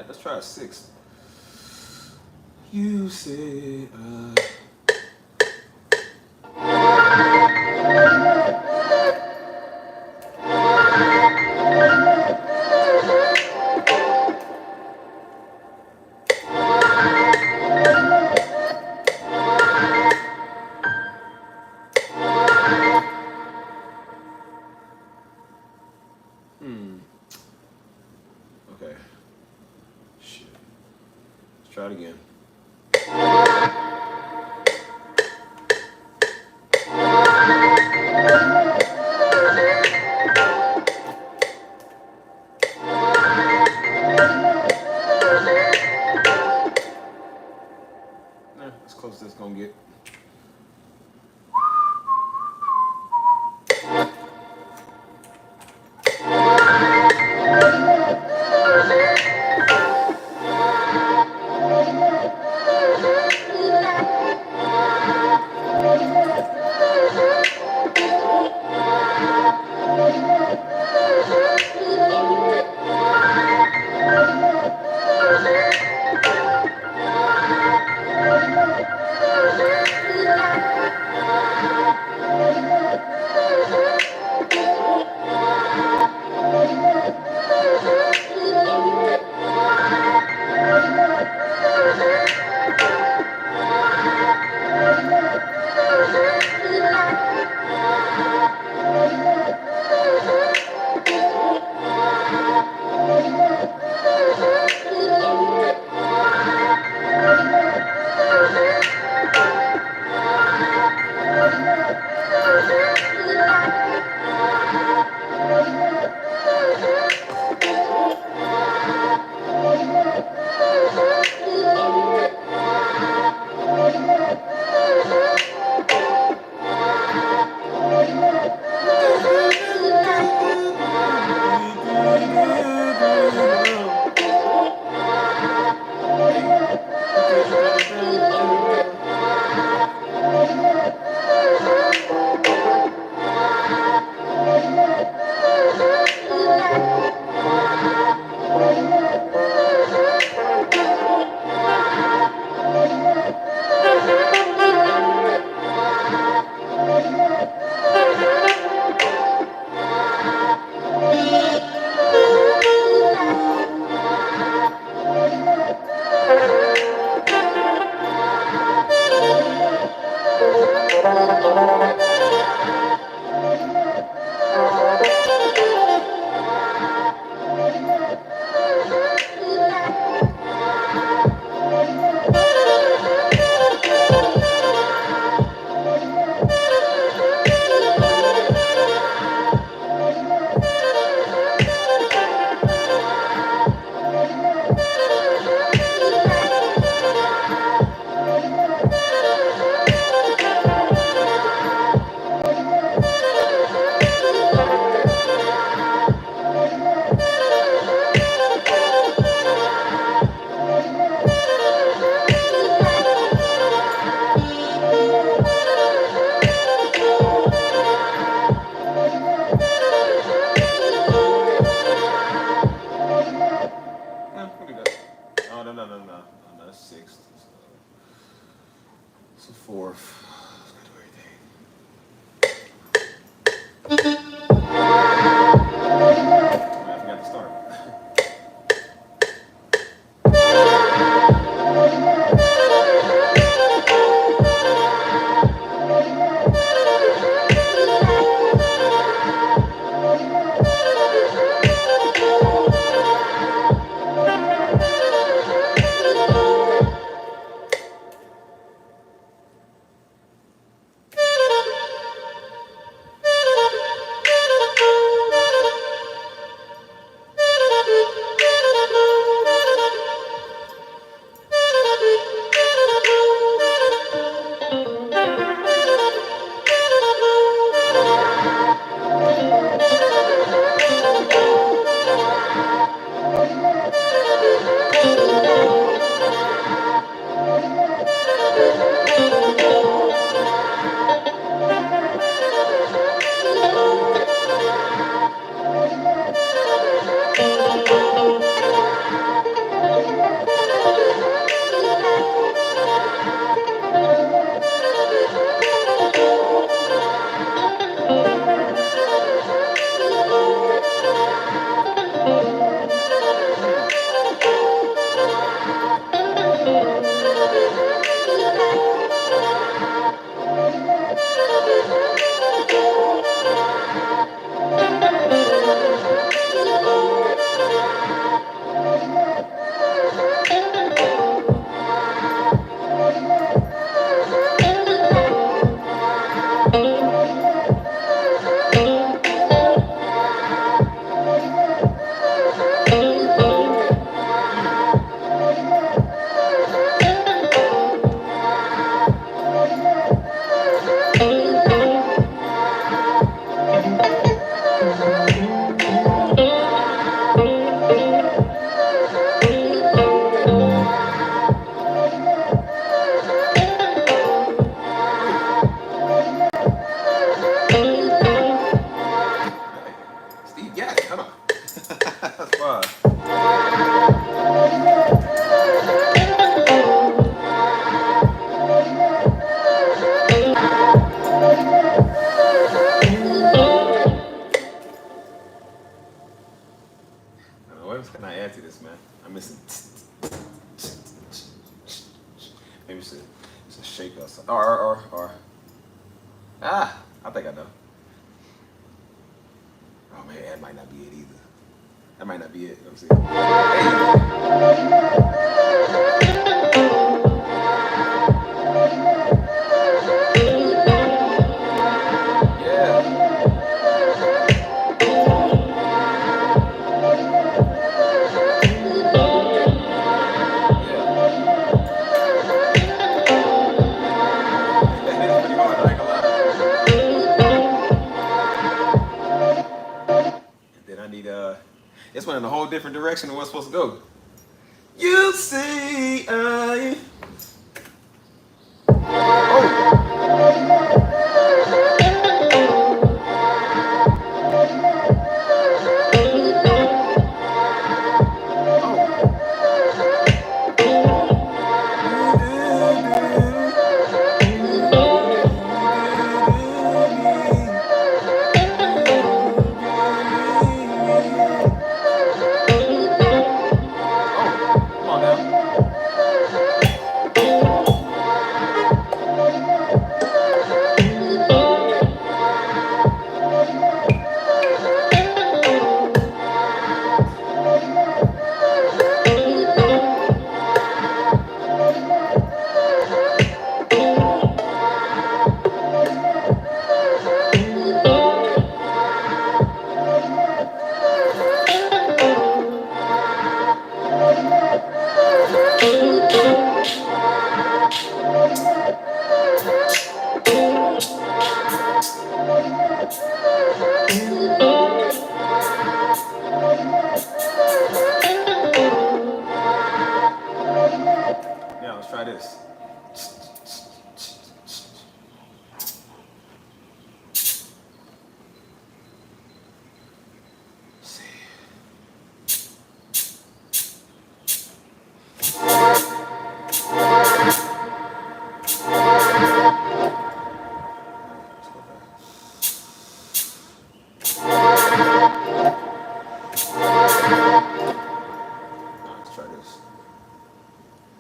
Let's try a 6. You say okay. Shit. Let's try it again. As close as it's gonna get. That's 6th. It's a 4th. Let's do everything. I forgot to start. Maybe it's a shake or something. Or. I think I know. Oh man, that might not be it either. That might not be it. Let me see. It's went in a whole different direction than what's supposed to go. You see, now let's try this.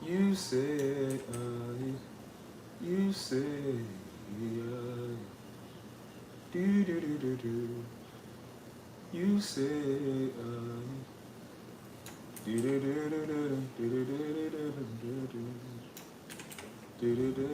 You said you said do do do do do. You said do do do do do do do do do do do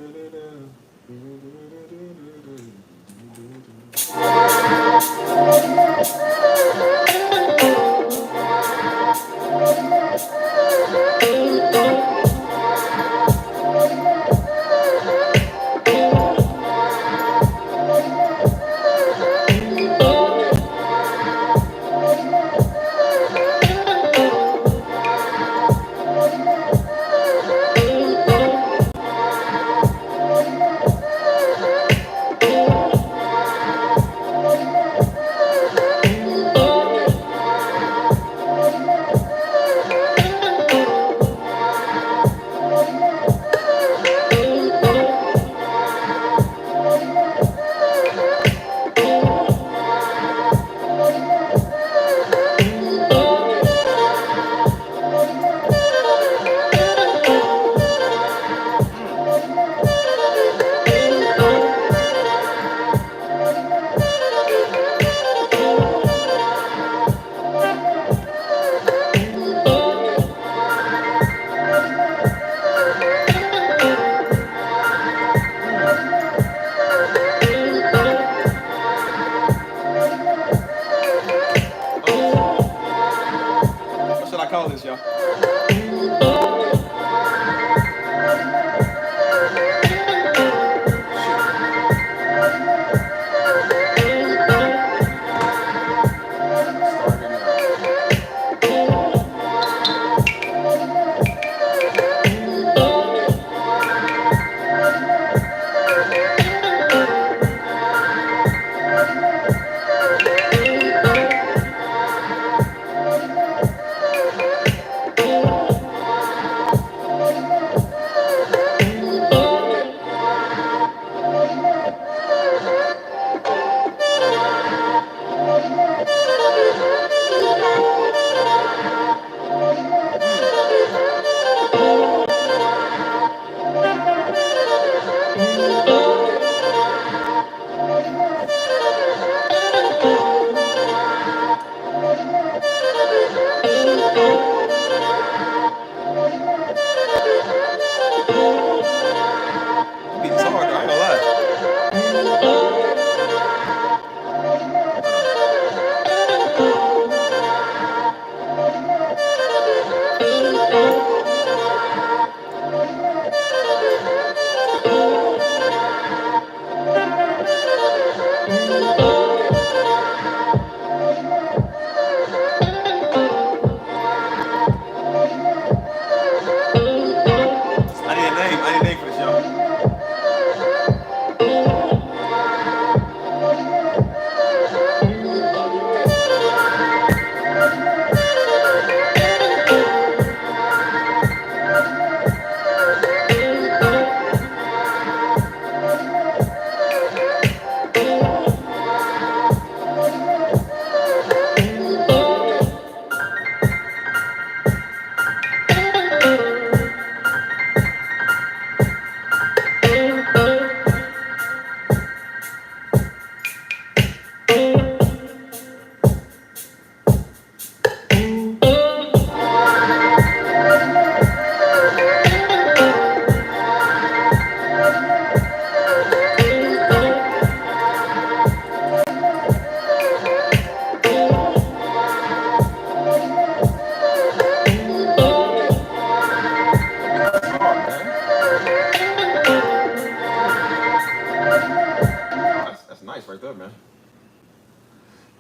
up, man.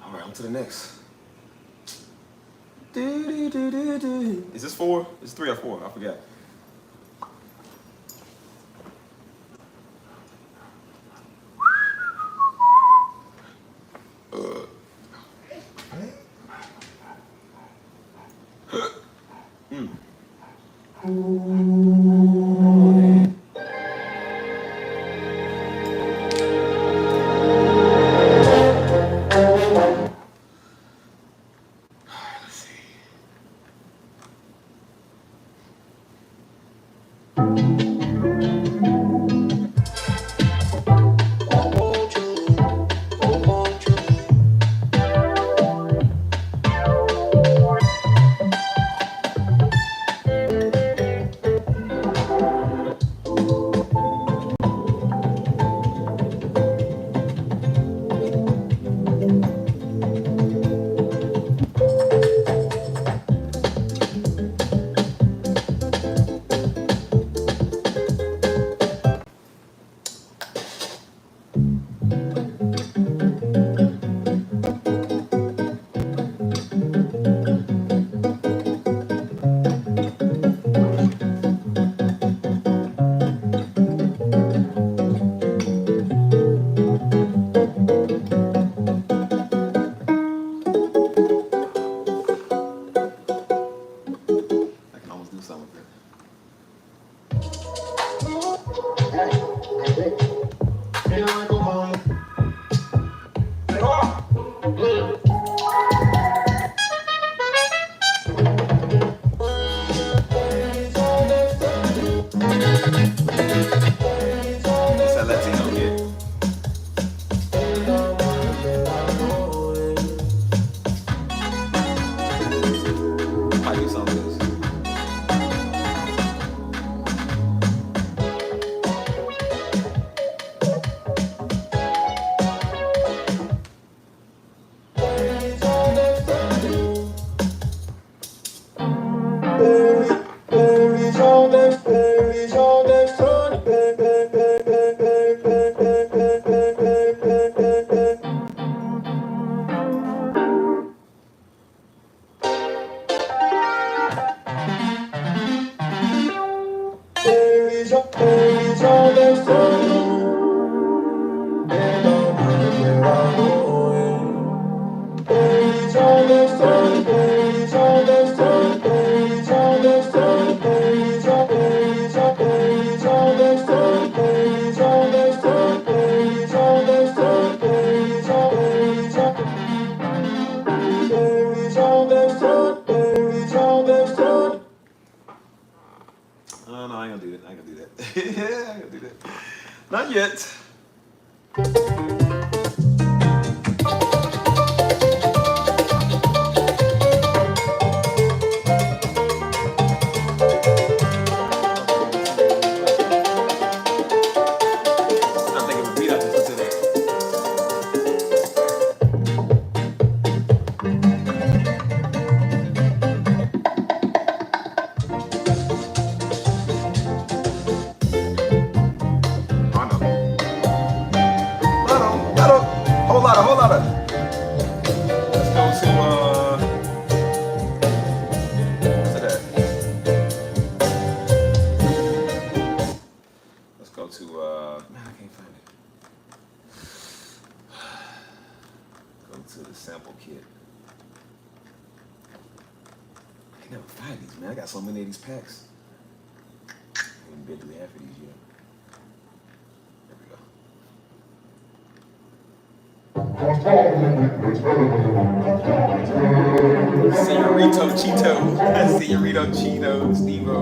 All right, on to the next. Is this 4? It's 3 or 4. I forgot. I can almost do something with it. It's that Latino kid. I do something with this. Oh, no, I ain't gonna do that. I ain't gonna do that. Yeah, I ain't gonna do that. Not yet. I'm thinking of a beat I just put to that. Whole lot of. Let's go to what's that? Let's go to man, I can't find it. Go to the sample kit. I can never find these, man. I got so many of these packs. I haven't been through half of these yet. Señorito Cheeto, Señorito Cheeto, Steve-O.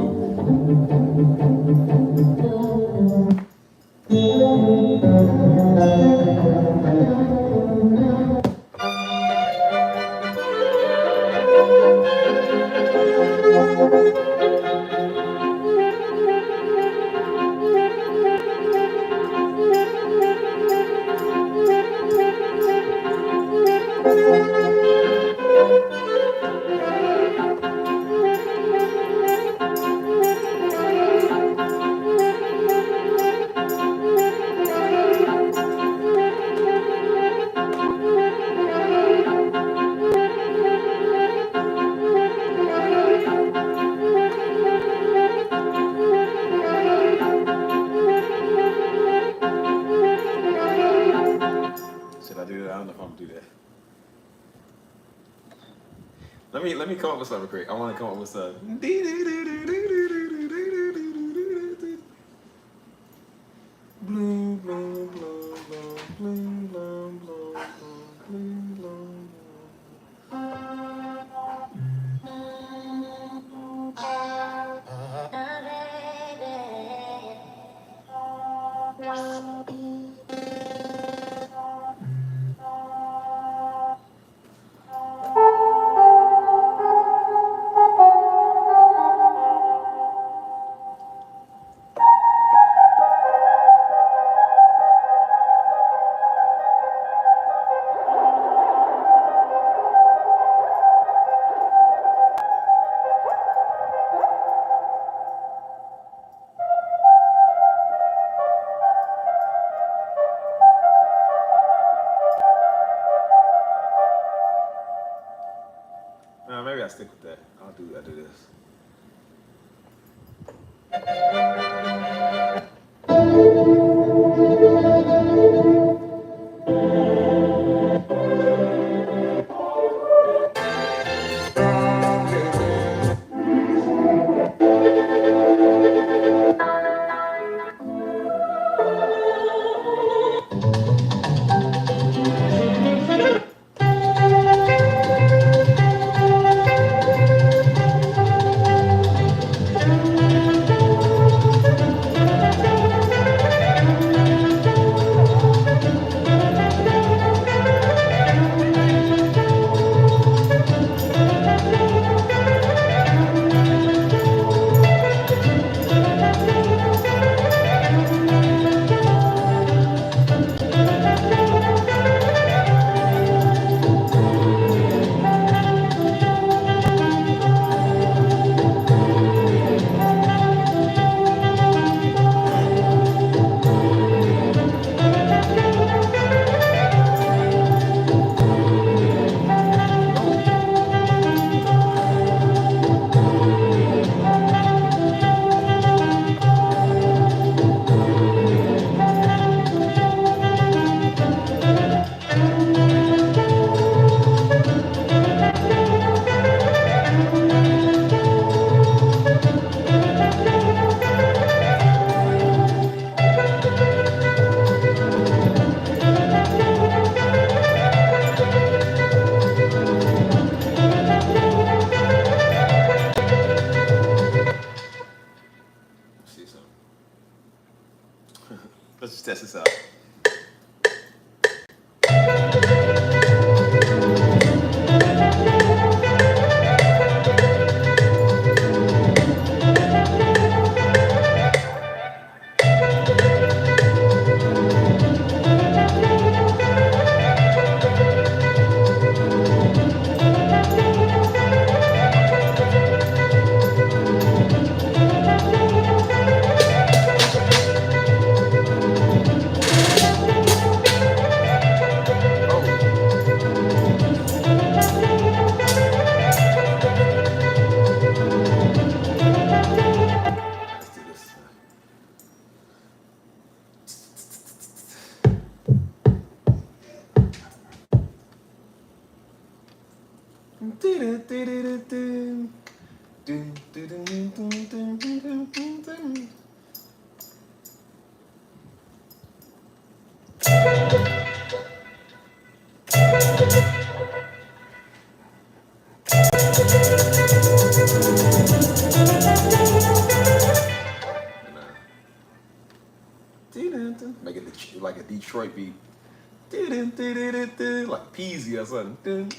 Let me come up with something quick. I want to come up with something. Bloom, bloom, bloom, bloom, bloom, bloom, bloom, bloom, bloom, maybe I'll stick with that. I'll do this. Let's just test this out. Make it like a Detroit beat. Like Peasy or something.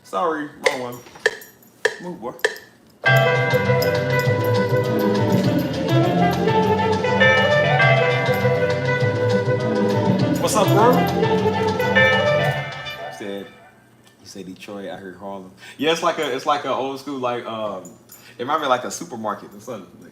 Sorry, wrong one. Move, boy. What's up, bro? You said Detroit. I heard Harlem. Yeah, it's like a old school it might be like a supermarket or something.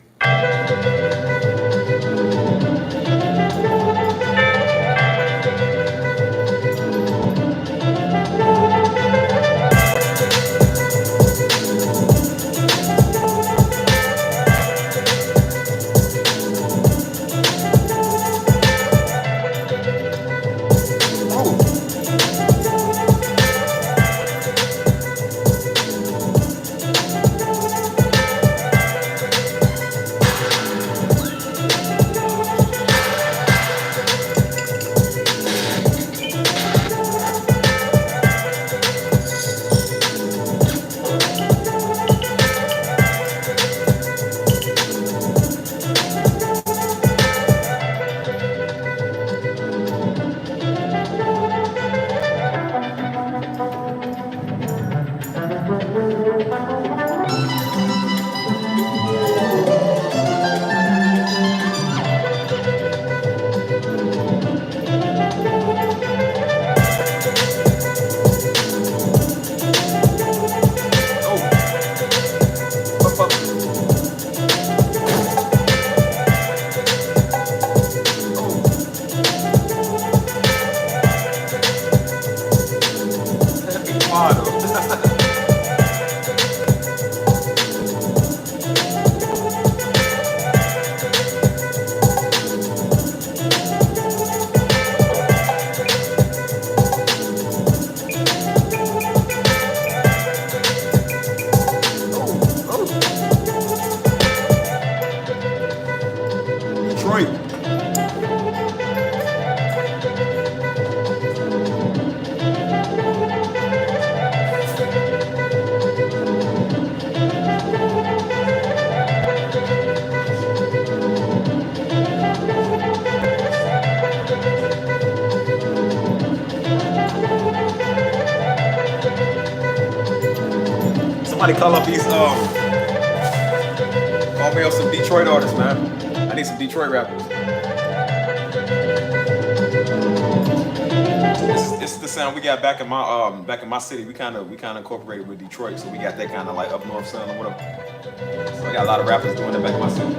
Somebody call up call me up some Detroit artists, man. I need some Detroit rappers. This is the sound we got back in my city. We kind of incorporated with Detroit, so we got that kind of like up north sound or whatever. So I got a lot of rappers doing that back in my city.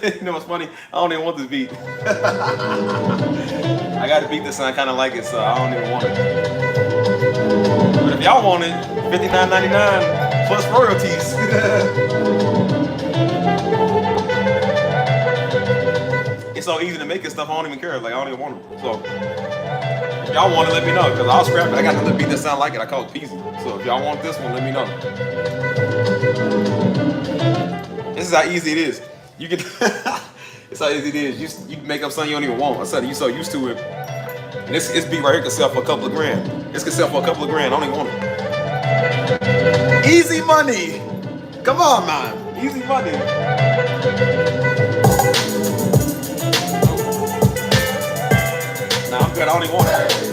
You know what's funny? I don't even want this beat. I got to beat this and I kind of like it, so I don't even want it. But if y'all want it, $59.99 plus royalties. It's so easy to make this stuff. I don't even care. Like I don't even want them. So if y'all want it, let me know, because I'll scrap it. I got another beat that sound like it. I call it Peasy. So if y'all want this one, let me know. This is how easy it is. You can. It's how easy it is. You make up something you don't even want. I said you so used to it. And This beat right here could sell for a couple of grand. This could sell for a couple of grand. I don't even want it. Easy money. Come on, man. Easy money. Nah, I'm good. I don't even want it.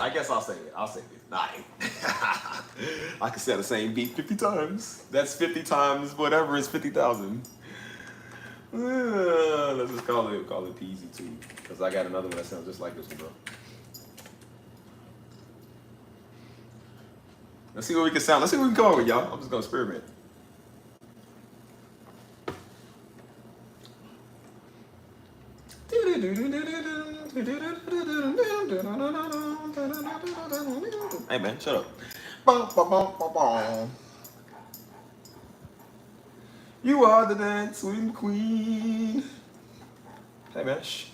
I guess I'll say it. I'll say it. Nah, I can say the same beat 50 times. That's 50 times whatever is 50,000. Let's just call it PZ2, because I got another one that sounds just like this one, bro. Let's see what we can sound. Let's see what we can come up with, y'all. I'm just gonna experiment. Hey man, shut up. You are the dancing queen. Hey man, shh.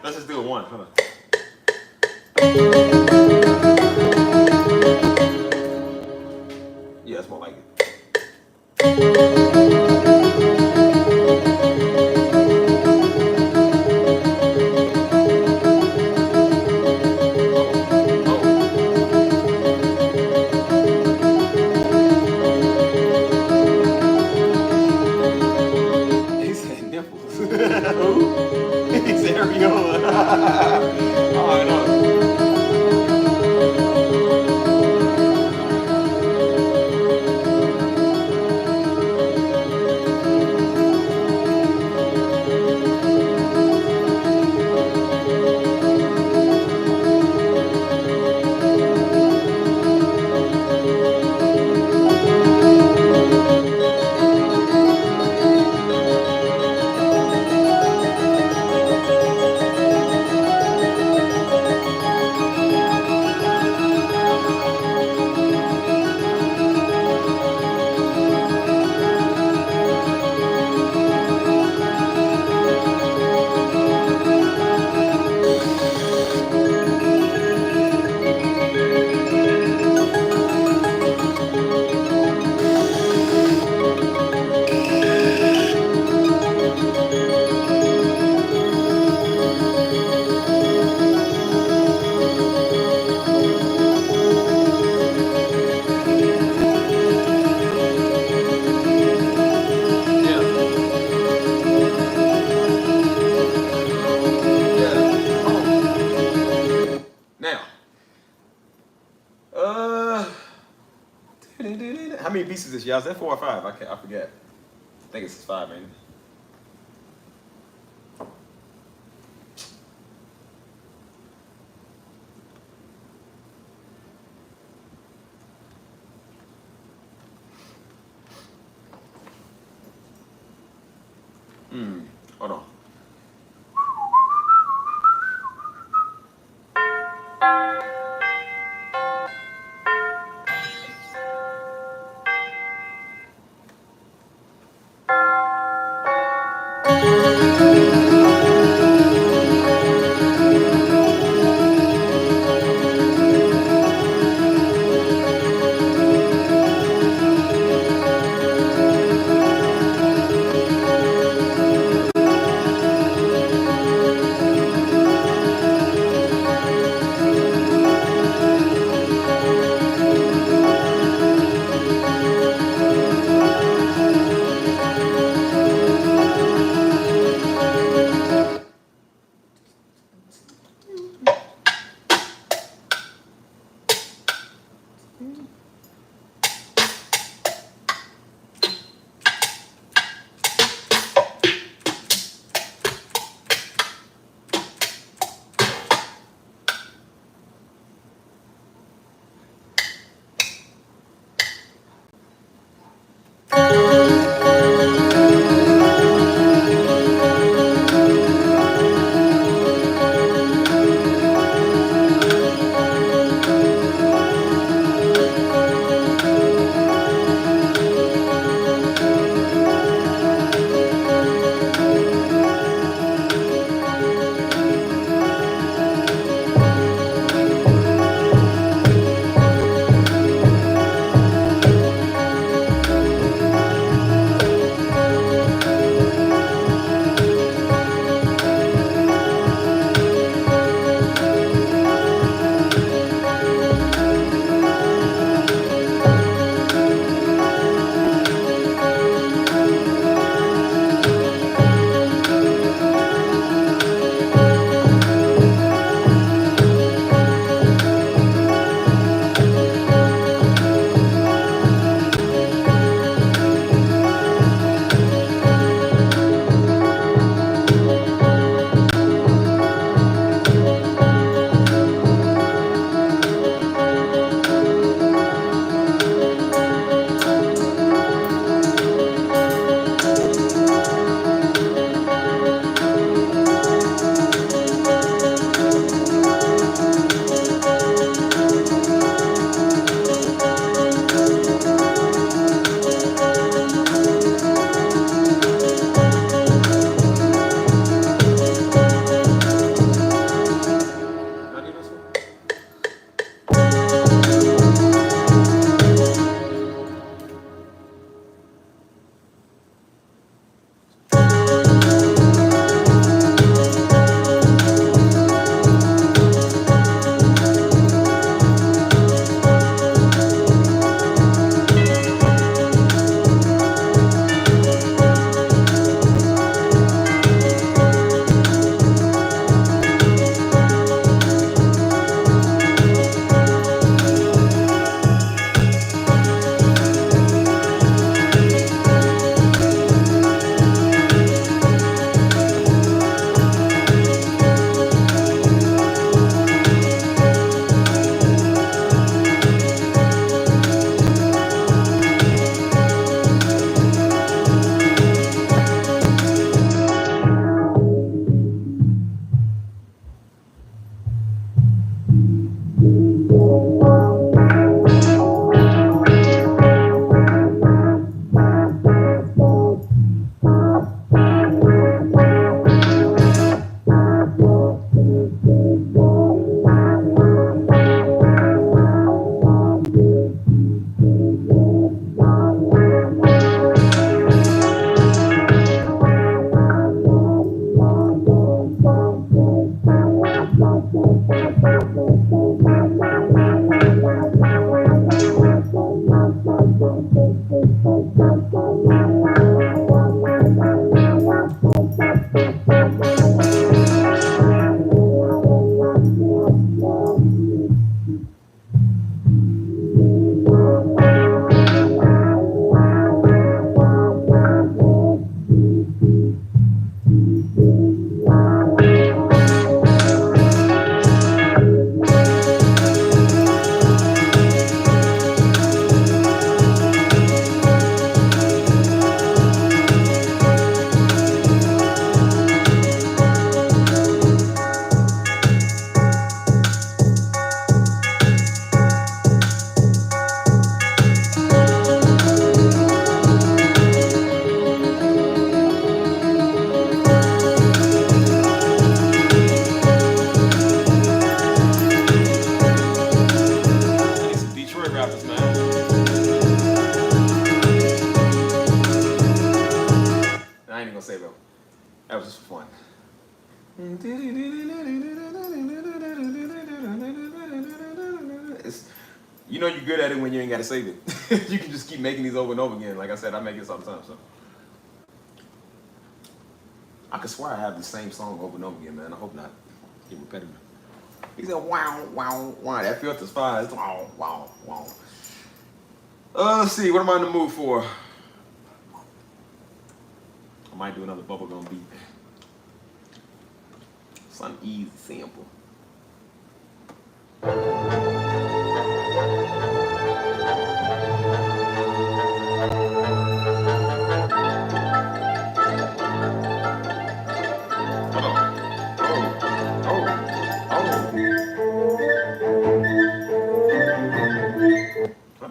Let's just do it one. Hold on. Yeah, that's more like it. He said nipples. Who? He said areola. Oh, no. How many beats is this, y'all? Is that 4 or 5? I forget. I think it's 5, man. Hold on. That was just for fun. You know you're good at it when you ain't got to save it. You can just keep making these over and over again. Like I said, I make this all the time. So I could swear I have the same song over and over again, man. I hope not. Get repetitive. He said, wow, wow, wow. That filter's fine. It's wow, wow, wow. Let's see. What am I in the mood for? I might do another bubblegum beat. Something easy, simple.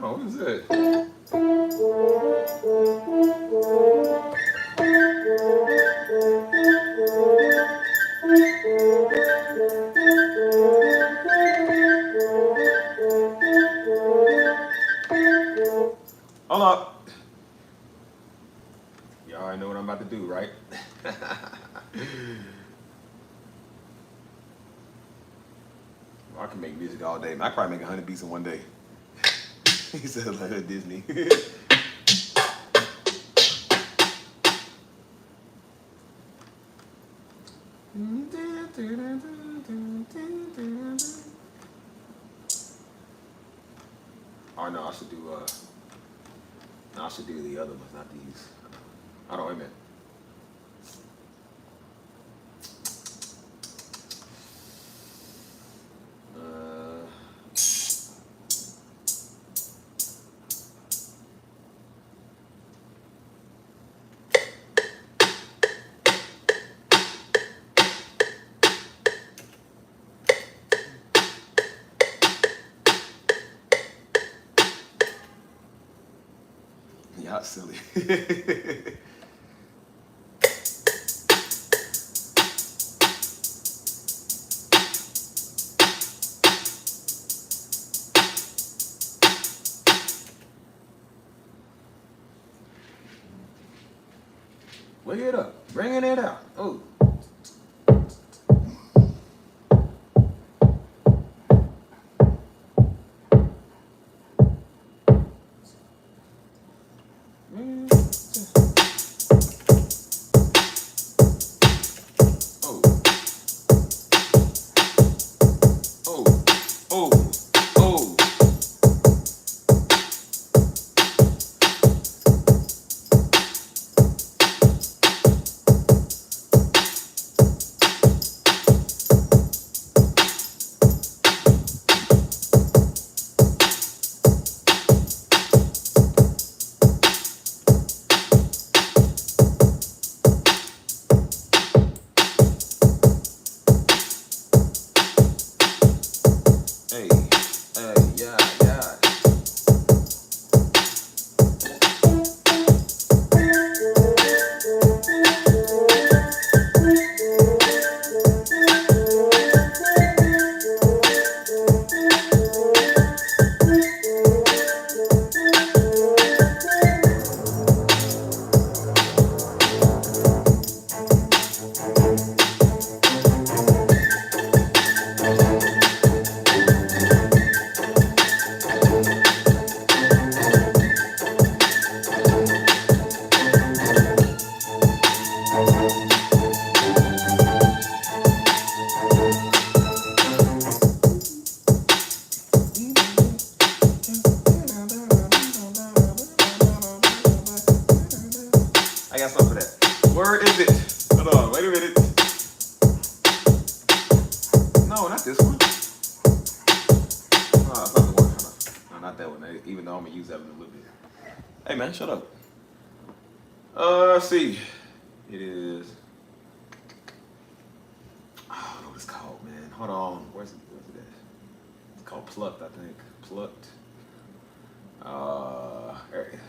What is it? Hold up. Y'all already know what I'm about to do, right? I can make music all day. I probably make 100 beats in one day. He said like a Disney. Oh no, I should do no, I should do the other ones, not these. I don't wait a minute. Y'all silly. Wake it up, bringing it out. Oh. Where is it? Hold on, wait a minute. No, not this one. No, that's not the one. Hold on. No, not that one. Even though I'm gonna use that one a little bit. Hey man, shut up. Let's see. It is. I don't know what it's called, man. Hold on. Where's it at? It's called Plucked, I think. Plucked. There it is.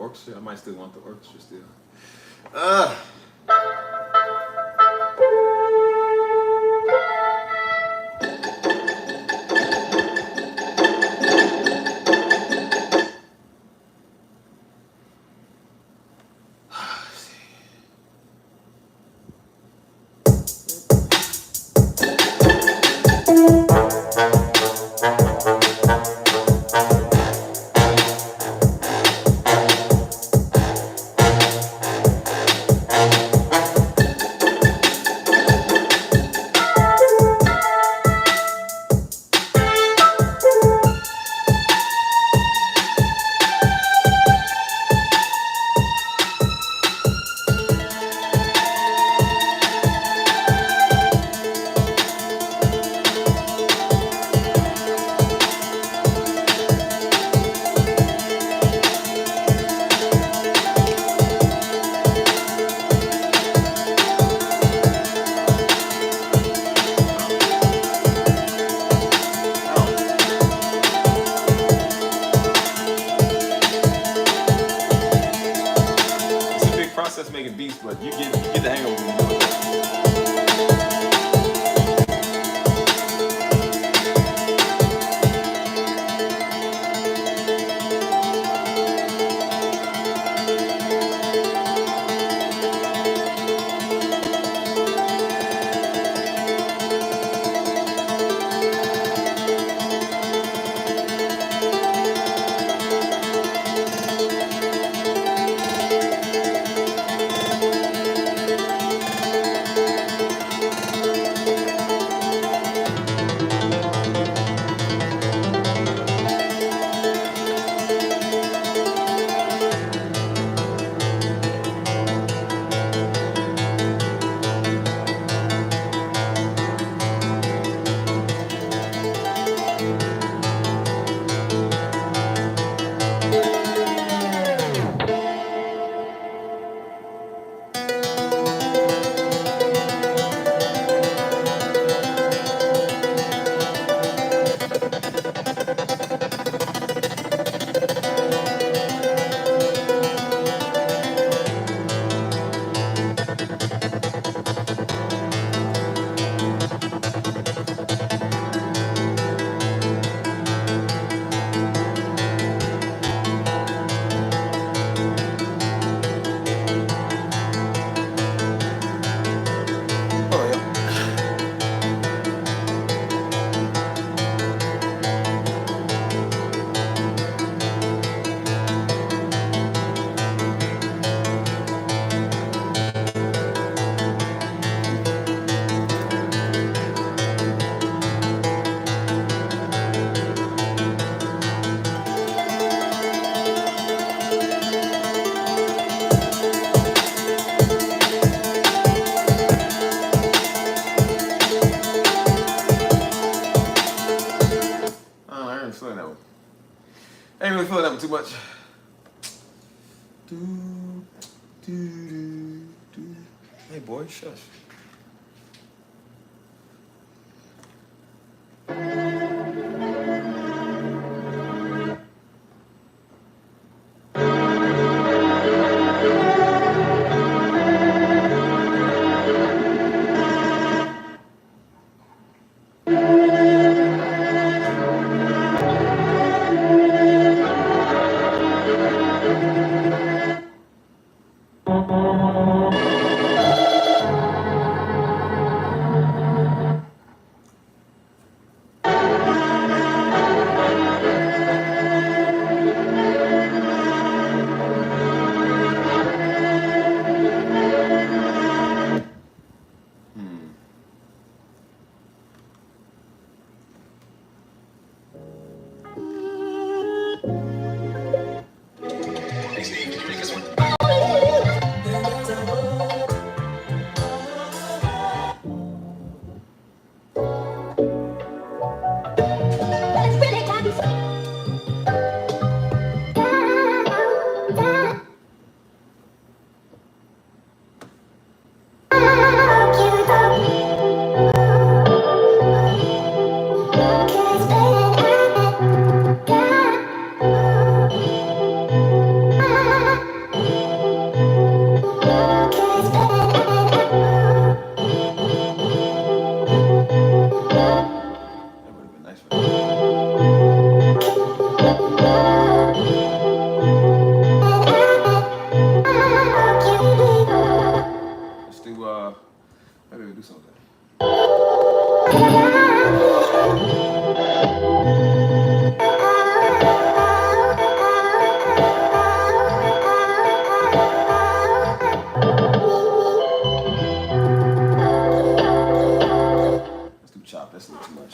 orchestra. I might still want the orchestra still. ain't feeling that one. I ain't really feeling that one too much. Hey boy, shush. Maybe do something. Let's do chop. That's a little too much.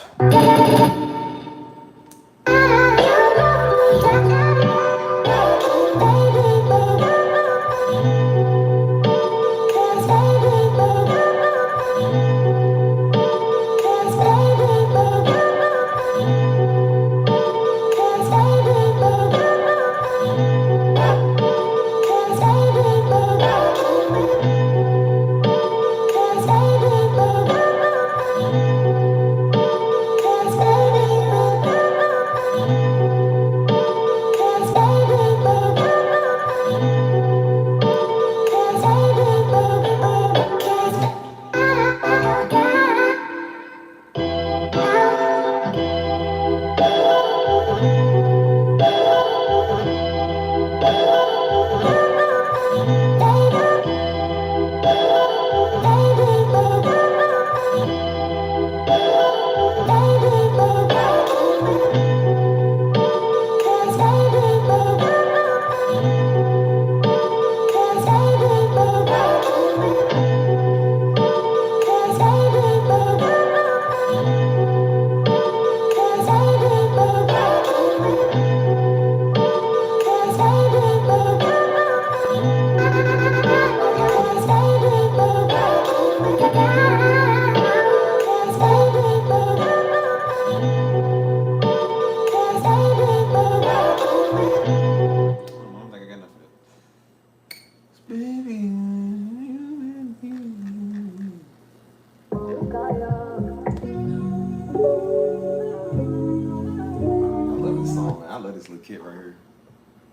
I love this little kid right here.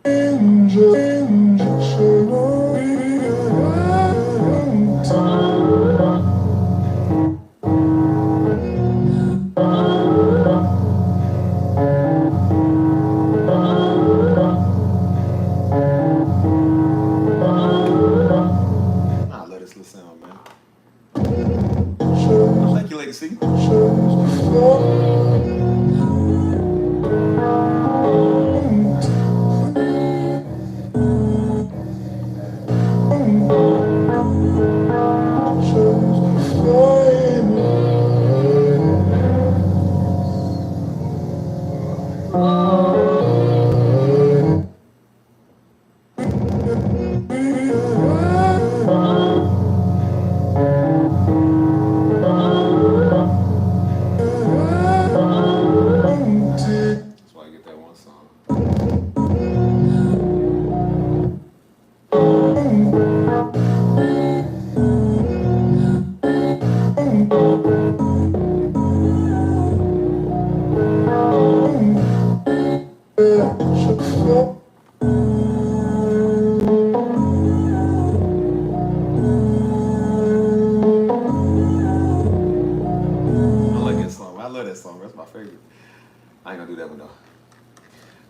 I love this little sound, man. Thank you, Legacy. like that song. I love that song. That's my favorite. I ain't gonna do that one though.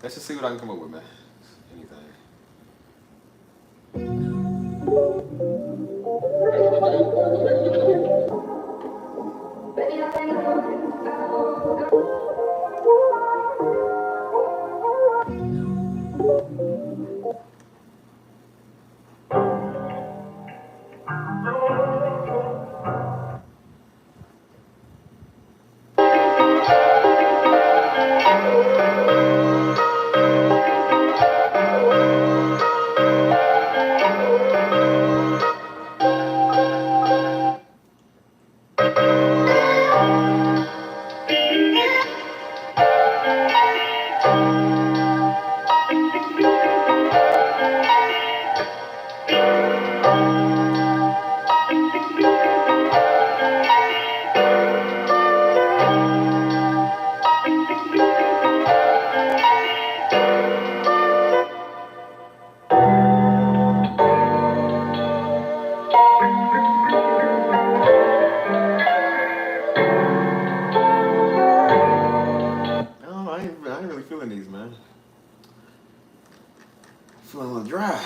Let's just see what I can come up with, man. Anything. I ain't really feeling these, man. Feeling a little dry.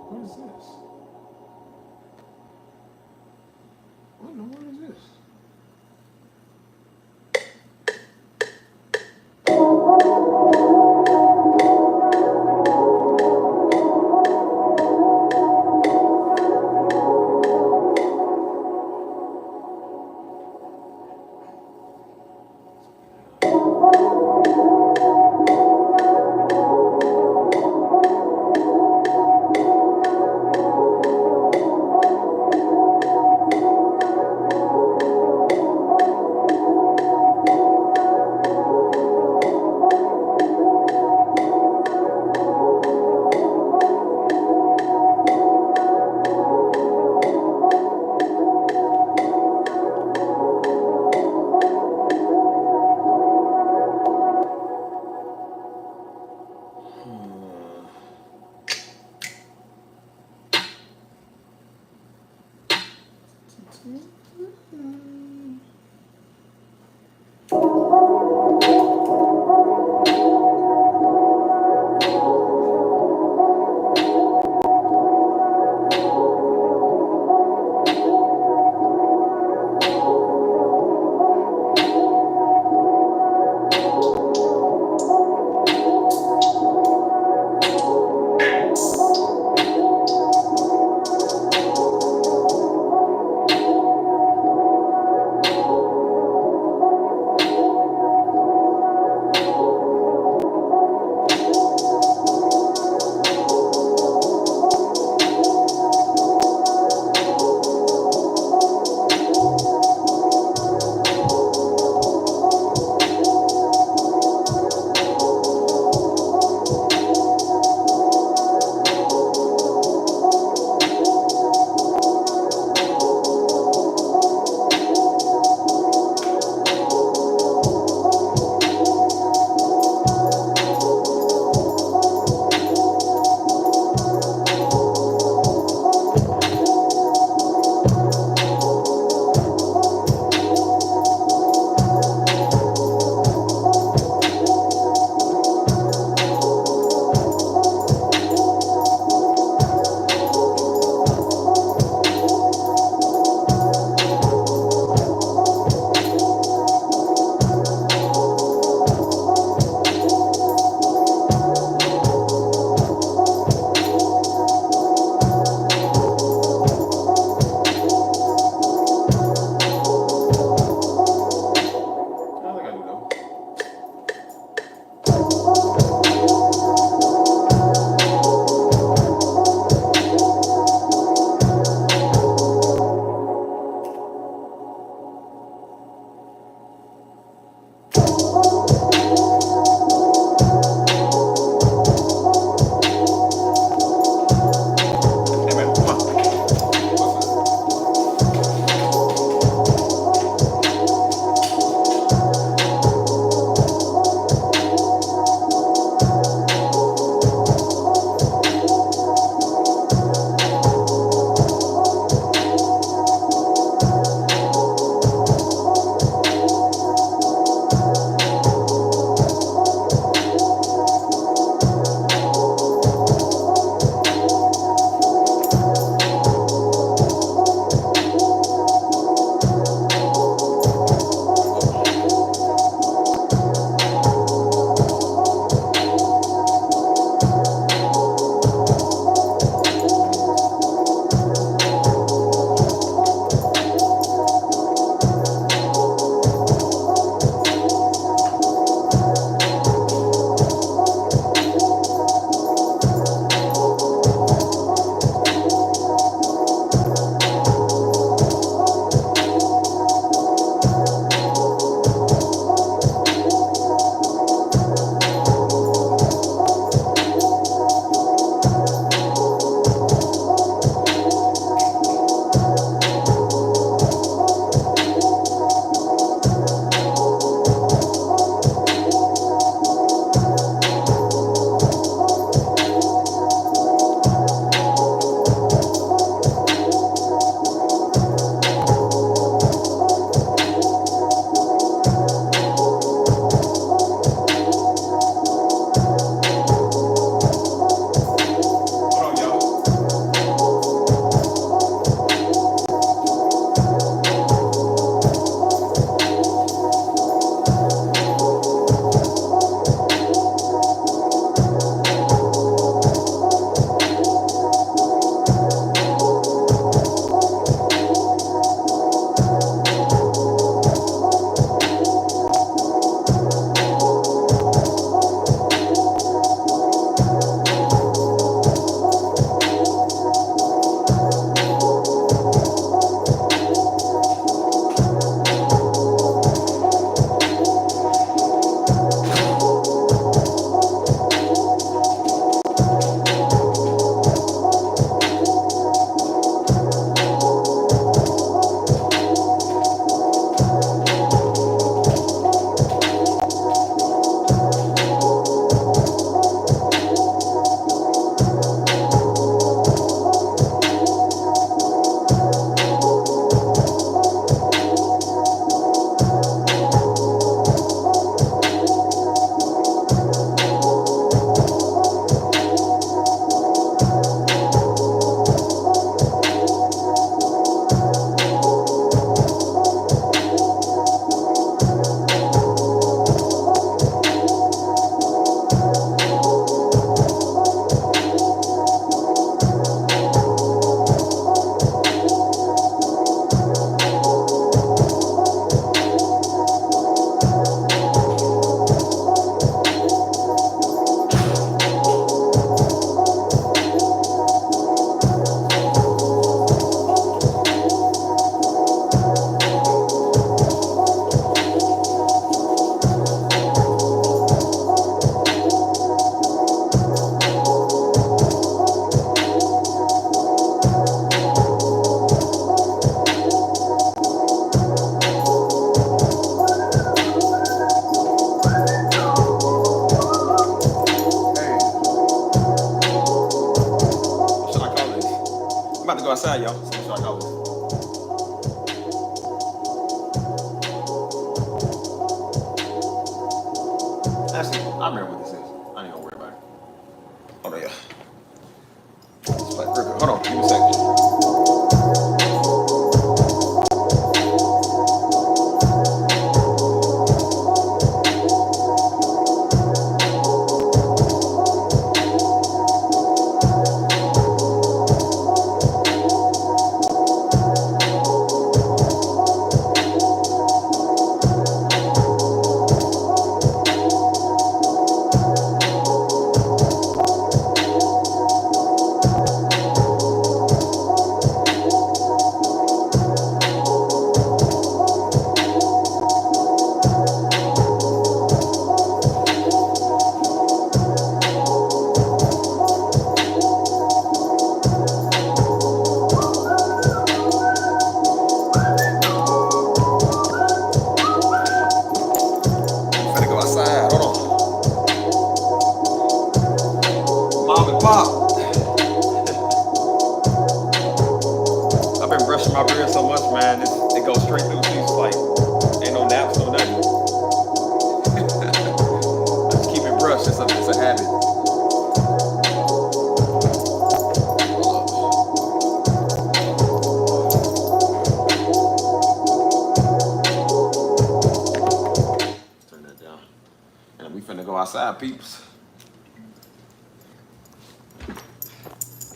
What is this? What in the world is this? about to go outside, y'all. So should I go? Actually, I remember what this is. I ain't gonna worry about it. Hold on, yeah. It's like, hold on, give me a second. My beard so much, man, it goes straight through teeth. Like, ain't no naps, no nothing. I just keep it brushed. It's a habit. Turn that down. And we finna go outside, peeps.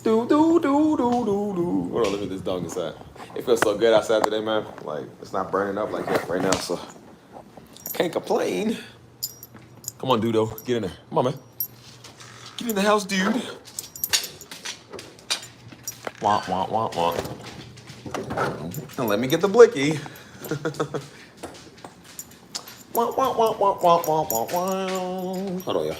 Do. Hold on, look at this dog inside. It feels so good outside today, man. Like, it's not burning up like that right now, so can't complain. Come on, Dudo. Get in there. Come on, man. Get in the house, dude. Wah. And let me get the blicky. Wah. Hold on, y'all.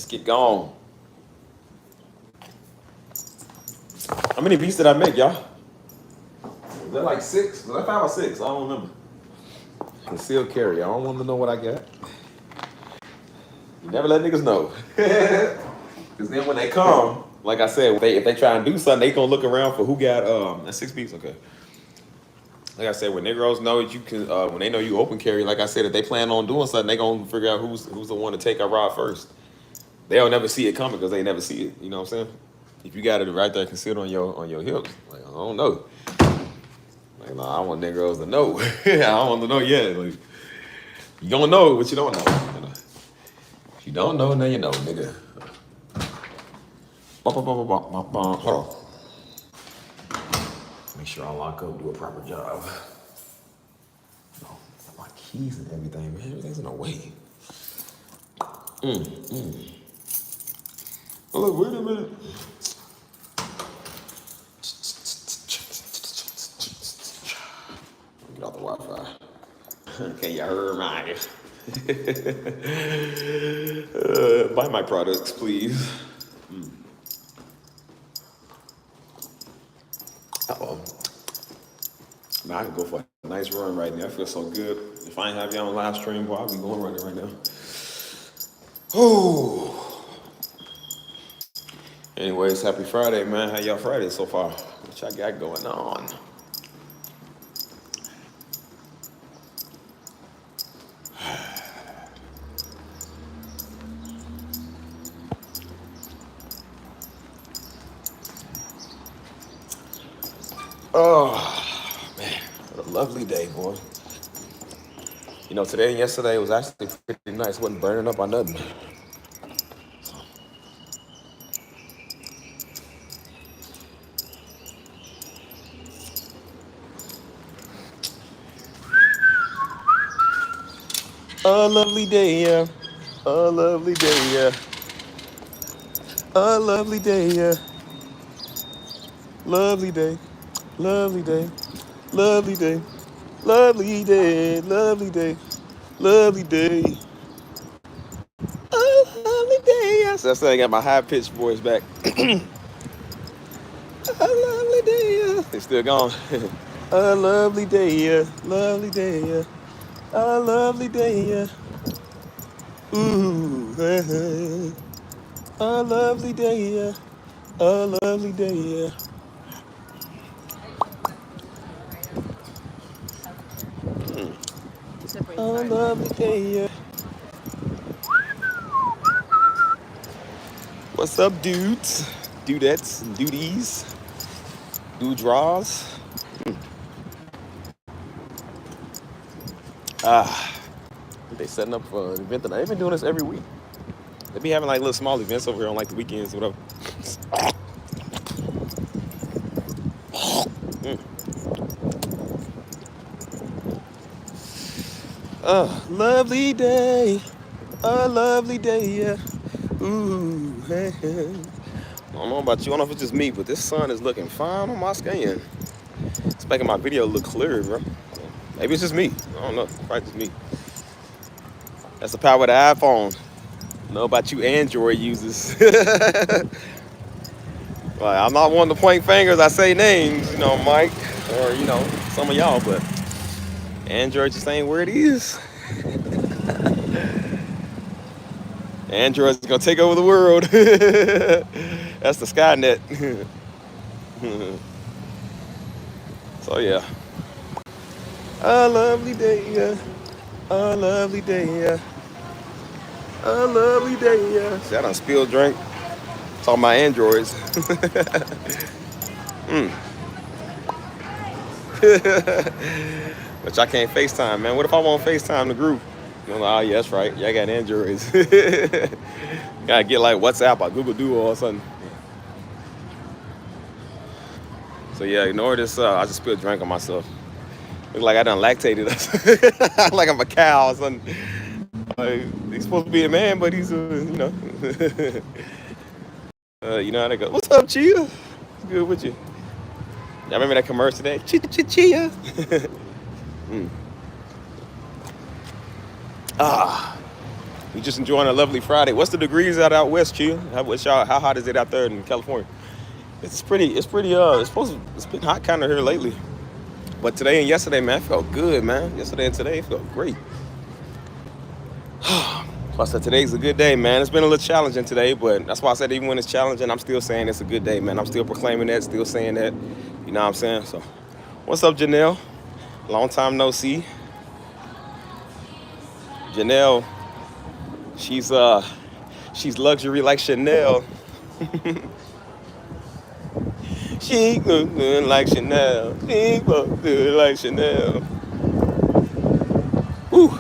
Get gone. How many beats did I make, y'all? Was that like 6? Was that 5 or 6? I don't remember. Concealed carry. I don't want to know what I got. You never let niggas know. Because then when they come, like I said, if they try and do something, they gonna look around for who got that's 6 beats. Okay. Like I said, when Negroes know that you can, when they know you open carry, like I said, if they plan on doing something, they gonna figure out who's the one to take a rod first. They'll never see it coming because they never see it. You know what I'm saying? If you got it right there concealed on your hips, like, I don't know. Like, no, I want niggas to know. I don't want to know yet. Like, you gonna know what you don't know. You know? If you don't know, now you know, nigga. Hold on. Make sure I lock up, do a proper job. No, my keys and everything, man. Everything's in the way. Oh, look, wait a minute. Get off the Wi-Fi. Okay, you heard my. Buy my products, please. Uh-oh. Now I can go for a nice run right now. I feel so good. If I ain't have you on live stream, boy, I'll be going running right now. Oh. Anyways, happy Friday, man. How y'all Friday so far? What y'all got going on? Oh, man. What a lovely day, boy. You know, today and yesterday was actually pretty nice. Wasn't burning up or nothing. A lovely day, yeah. A lovely day, yeah. A lovely day, yeah. Lovely day. Lovely day. Lovely day. Lovely day. Lovely day. Lovely day. A lovely day, yeah. So that's why I got my high pitched voice back. A lovely day, yeah. It's still gone. A lovely day, yeah. Lovely day, yeah. A lovely day, yeah. Ooh, a lovely day, yeah. A lovely day, yeah. A lovely day, yeah. What's up, dudes? Dudettes and duties. Dude-draws. They setting up for an event tonight. They've been doing this every week. They be having like little small events over here on like the weekends or whatever. Lovely day. A lovely day, yeah. Ooh, hey, hey. I don't know about you, I don't know if it's just me, but this sun is looking fine on my skin. It's making my video look clearer, bro. Maybe it's just me. I don't know. Probably just me. That's the power of the iPhone. I don't know about you Android users. Like, I'm not one to point fingers. I say names, you know, Mike, or, you know, some of y'all, but Android just ain't where it is. Android's gonna take over the world. That's the Skynet. So yeah. A lovely day, yeah. A lovely day, yeah. A lovely day, yeah. See, I done spilled drink. Talking about Androids. But y'all can't FaceTime, man. What if I want FaceTime the group? I'm like, oh, yeah, that's right. Y'all got Androids. Gotta get like WhatsApp or Google Duo or something. So yeah, ignore this. I just spilled drink on myself. Look like I done lactated. Like I'm a cow or something. Like, he's supposed to be a man, but he's you know. You know how they go. What's up, Chia? Good with you. Y'all remember that commercial today? Chia. We just enjoying a lovely Friday. What's the degrees out west, Chia? How hot is it out there in California? It's supposed to, it's been hot kind of here lately. But today and yesterday, man, it felt good, man. Yesterday and today, it felt great. So I said today's a good day, man. It's been a little challenging today, but that's why I said even when it's challenging, I'm still saying it's a good day, man. I'm still proclaiming that, still saying that. You know what I'm saying? So, what's up, Janelle? Long time no see. Janelle, she's luxury like Chanel. She look good like Chanel. She look good like Chanel. Woo.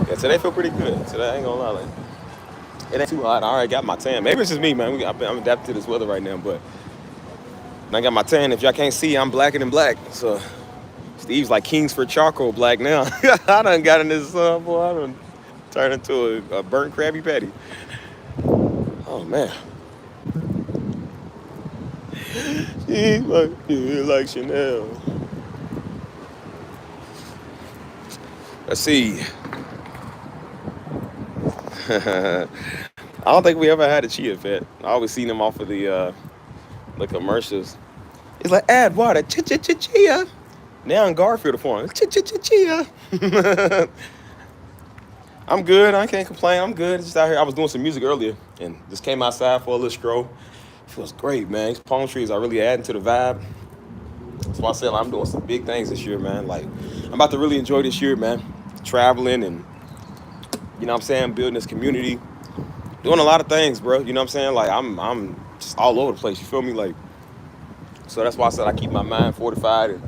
Yeah, today feel pretty good. Today I ain't gonna lie, like, it ain't too hot. I already got my tan. Maybe it's just me, man. I'm adapted to this weather right now, but I got my tan. If y'all can't see, I'm blacker than black. So Steve's like Kingsford charcoal black now. I done got in this sun, boy. I done turned into a burnt Krabby Patty. Oh man. She like Chanel. Let's see. I don't think we ever had a Chia Fat. I always seen them off of the commercials. It's like, add water, chia. Now in Garfield form, chia. I'm good. I can't complain. I'm good. Just out here. I was doing some music earlier and just came outside for a little stroll. Feels great, man. These palm trees are really adding to the vibe. That's why I said I'm doing some big things this year, man. Like, I'm about to really enjoy this year, man. Traveling and, you know what I'm saying, building this community. Doing a lot of things, bro. You know what I'm saying? Like, I'm just all over the place. You feel me? Like, so that's why I said I keep my mind fortified and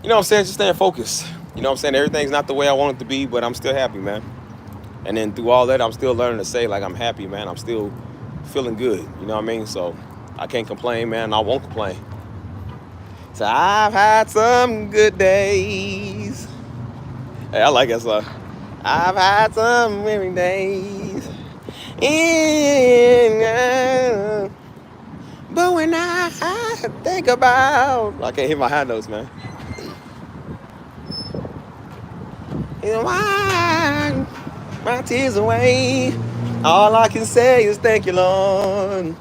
you know what I'm saying, just staying focused. You know what I'm saying? Everything's not the way I want it to be, but I'm still happy, man. And then through all that, I'm still learning to say, like, I'm happy, man. I'm still feeling good. You know what I mean? So I can't complain, man. I won't complain. So I've had some good days. Hey, I like that song. I've had some weary days. But when I think about, I can't hit my high notes, man. You know, why my tears away. All I can say is thank you, Lord.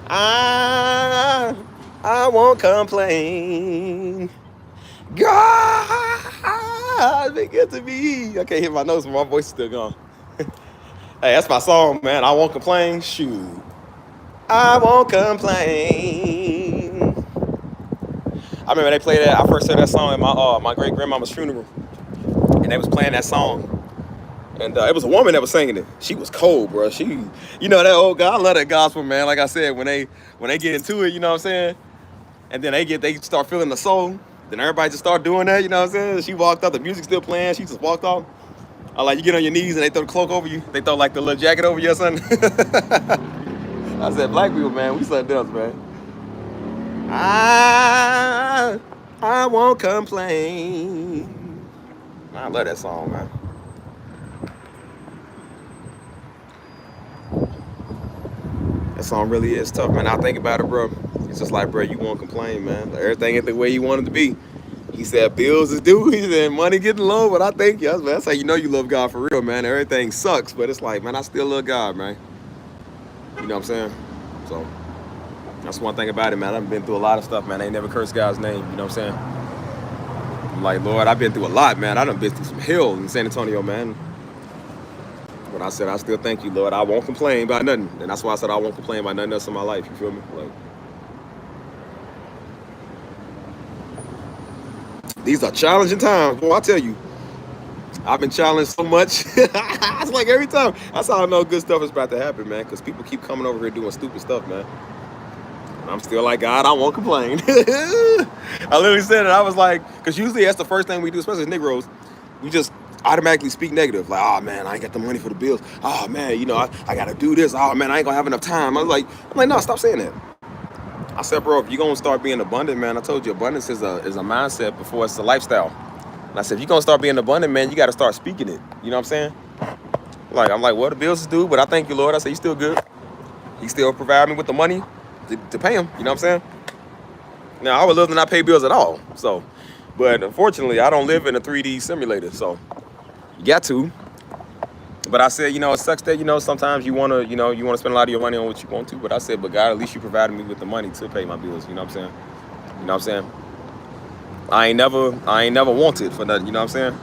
I I won't complain. God, been good to me. I can't hit my notes, but my voice is still gone. Hey, that's my song, man. I won't complain. Shoot, I won't complain. I remember they played that. I first heard that song at my great grandmama's funeral, and they was playing that song. And it was a woman that was singing it. She was cold, bro. You know that old God. I love that gospel, man. Like I said, when they get into it, you know what I'm saying. And then they start feeling the soul. Then everybody just start doing that, you know what I'm saying. She walked out, the music still playing. She just walked off. I like you get on your knees and they throw the cloak over you. They throw like the little jacket over you or something. I said, black people, man, we something else, man. I won't complain. I love that song, man. That song really is tough, man. I think about it, bro. It's just like, bro, you won't complain, man. Like, everything ain't the way you want it to be. He said bills is due. He said money getting low, but I thank you. That's how you know you love God for real, man. Everything sucks, but it's like, man, I still love God, man. You know what I'm saying? So that's one thing about it, man. I've been through a lot of stuff, man. I ain't never cursed God's name. You know what I'm saying? I'm like, Lord, I've been through a lot, man. I done been through some hell in San Antonio, man. But I said, I still thank you, Lord. I won't complain about nothing. And that's why I said I won't complain about nothing else in my life. You feel me? Like, these are challenging times, boy. I tell you, I've been challenged so much. It's like every time. That's how I know good stuff is about to happen, man. Because people keep coming over here doing stupid stuff, man. And I'm still like, God, I won't complain. I literally said it. I was like, because usually that's the first thing we do, especially as Negroes. We just automatically speak negative. Like, oh, man, I ain't got the money for the bills. Oh, man, you know, I got to do this. Oh, man, I ain't going to have enough time. I'm like, no, stop saying that. I said, bro, if you're going to start being abundant, man, I told you abundance is a mindset before it's a lifestyle. And I said, if you're going to start being abundant, man, you got to start speaking it. You know what I'm saying? Like, I'm like, well, the bills is due, but I thank you, Lord. I said, you still good. He still provide me with the money to pay him. You know what I'm saying? Now, I would love to not pay bills at all. So, but unfortunately, I don't live in a 3D simulator. So, you got to. But I said, you know, it sucks that, you know, sometimes you want to spend a lot of your money on what you want to. But I said, but God, at least you provided me with the money to pay my bills. You know what I'm saying? You know what I'm saying? I ain't never wanted for nothing. You know what I'm saying?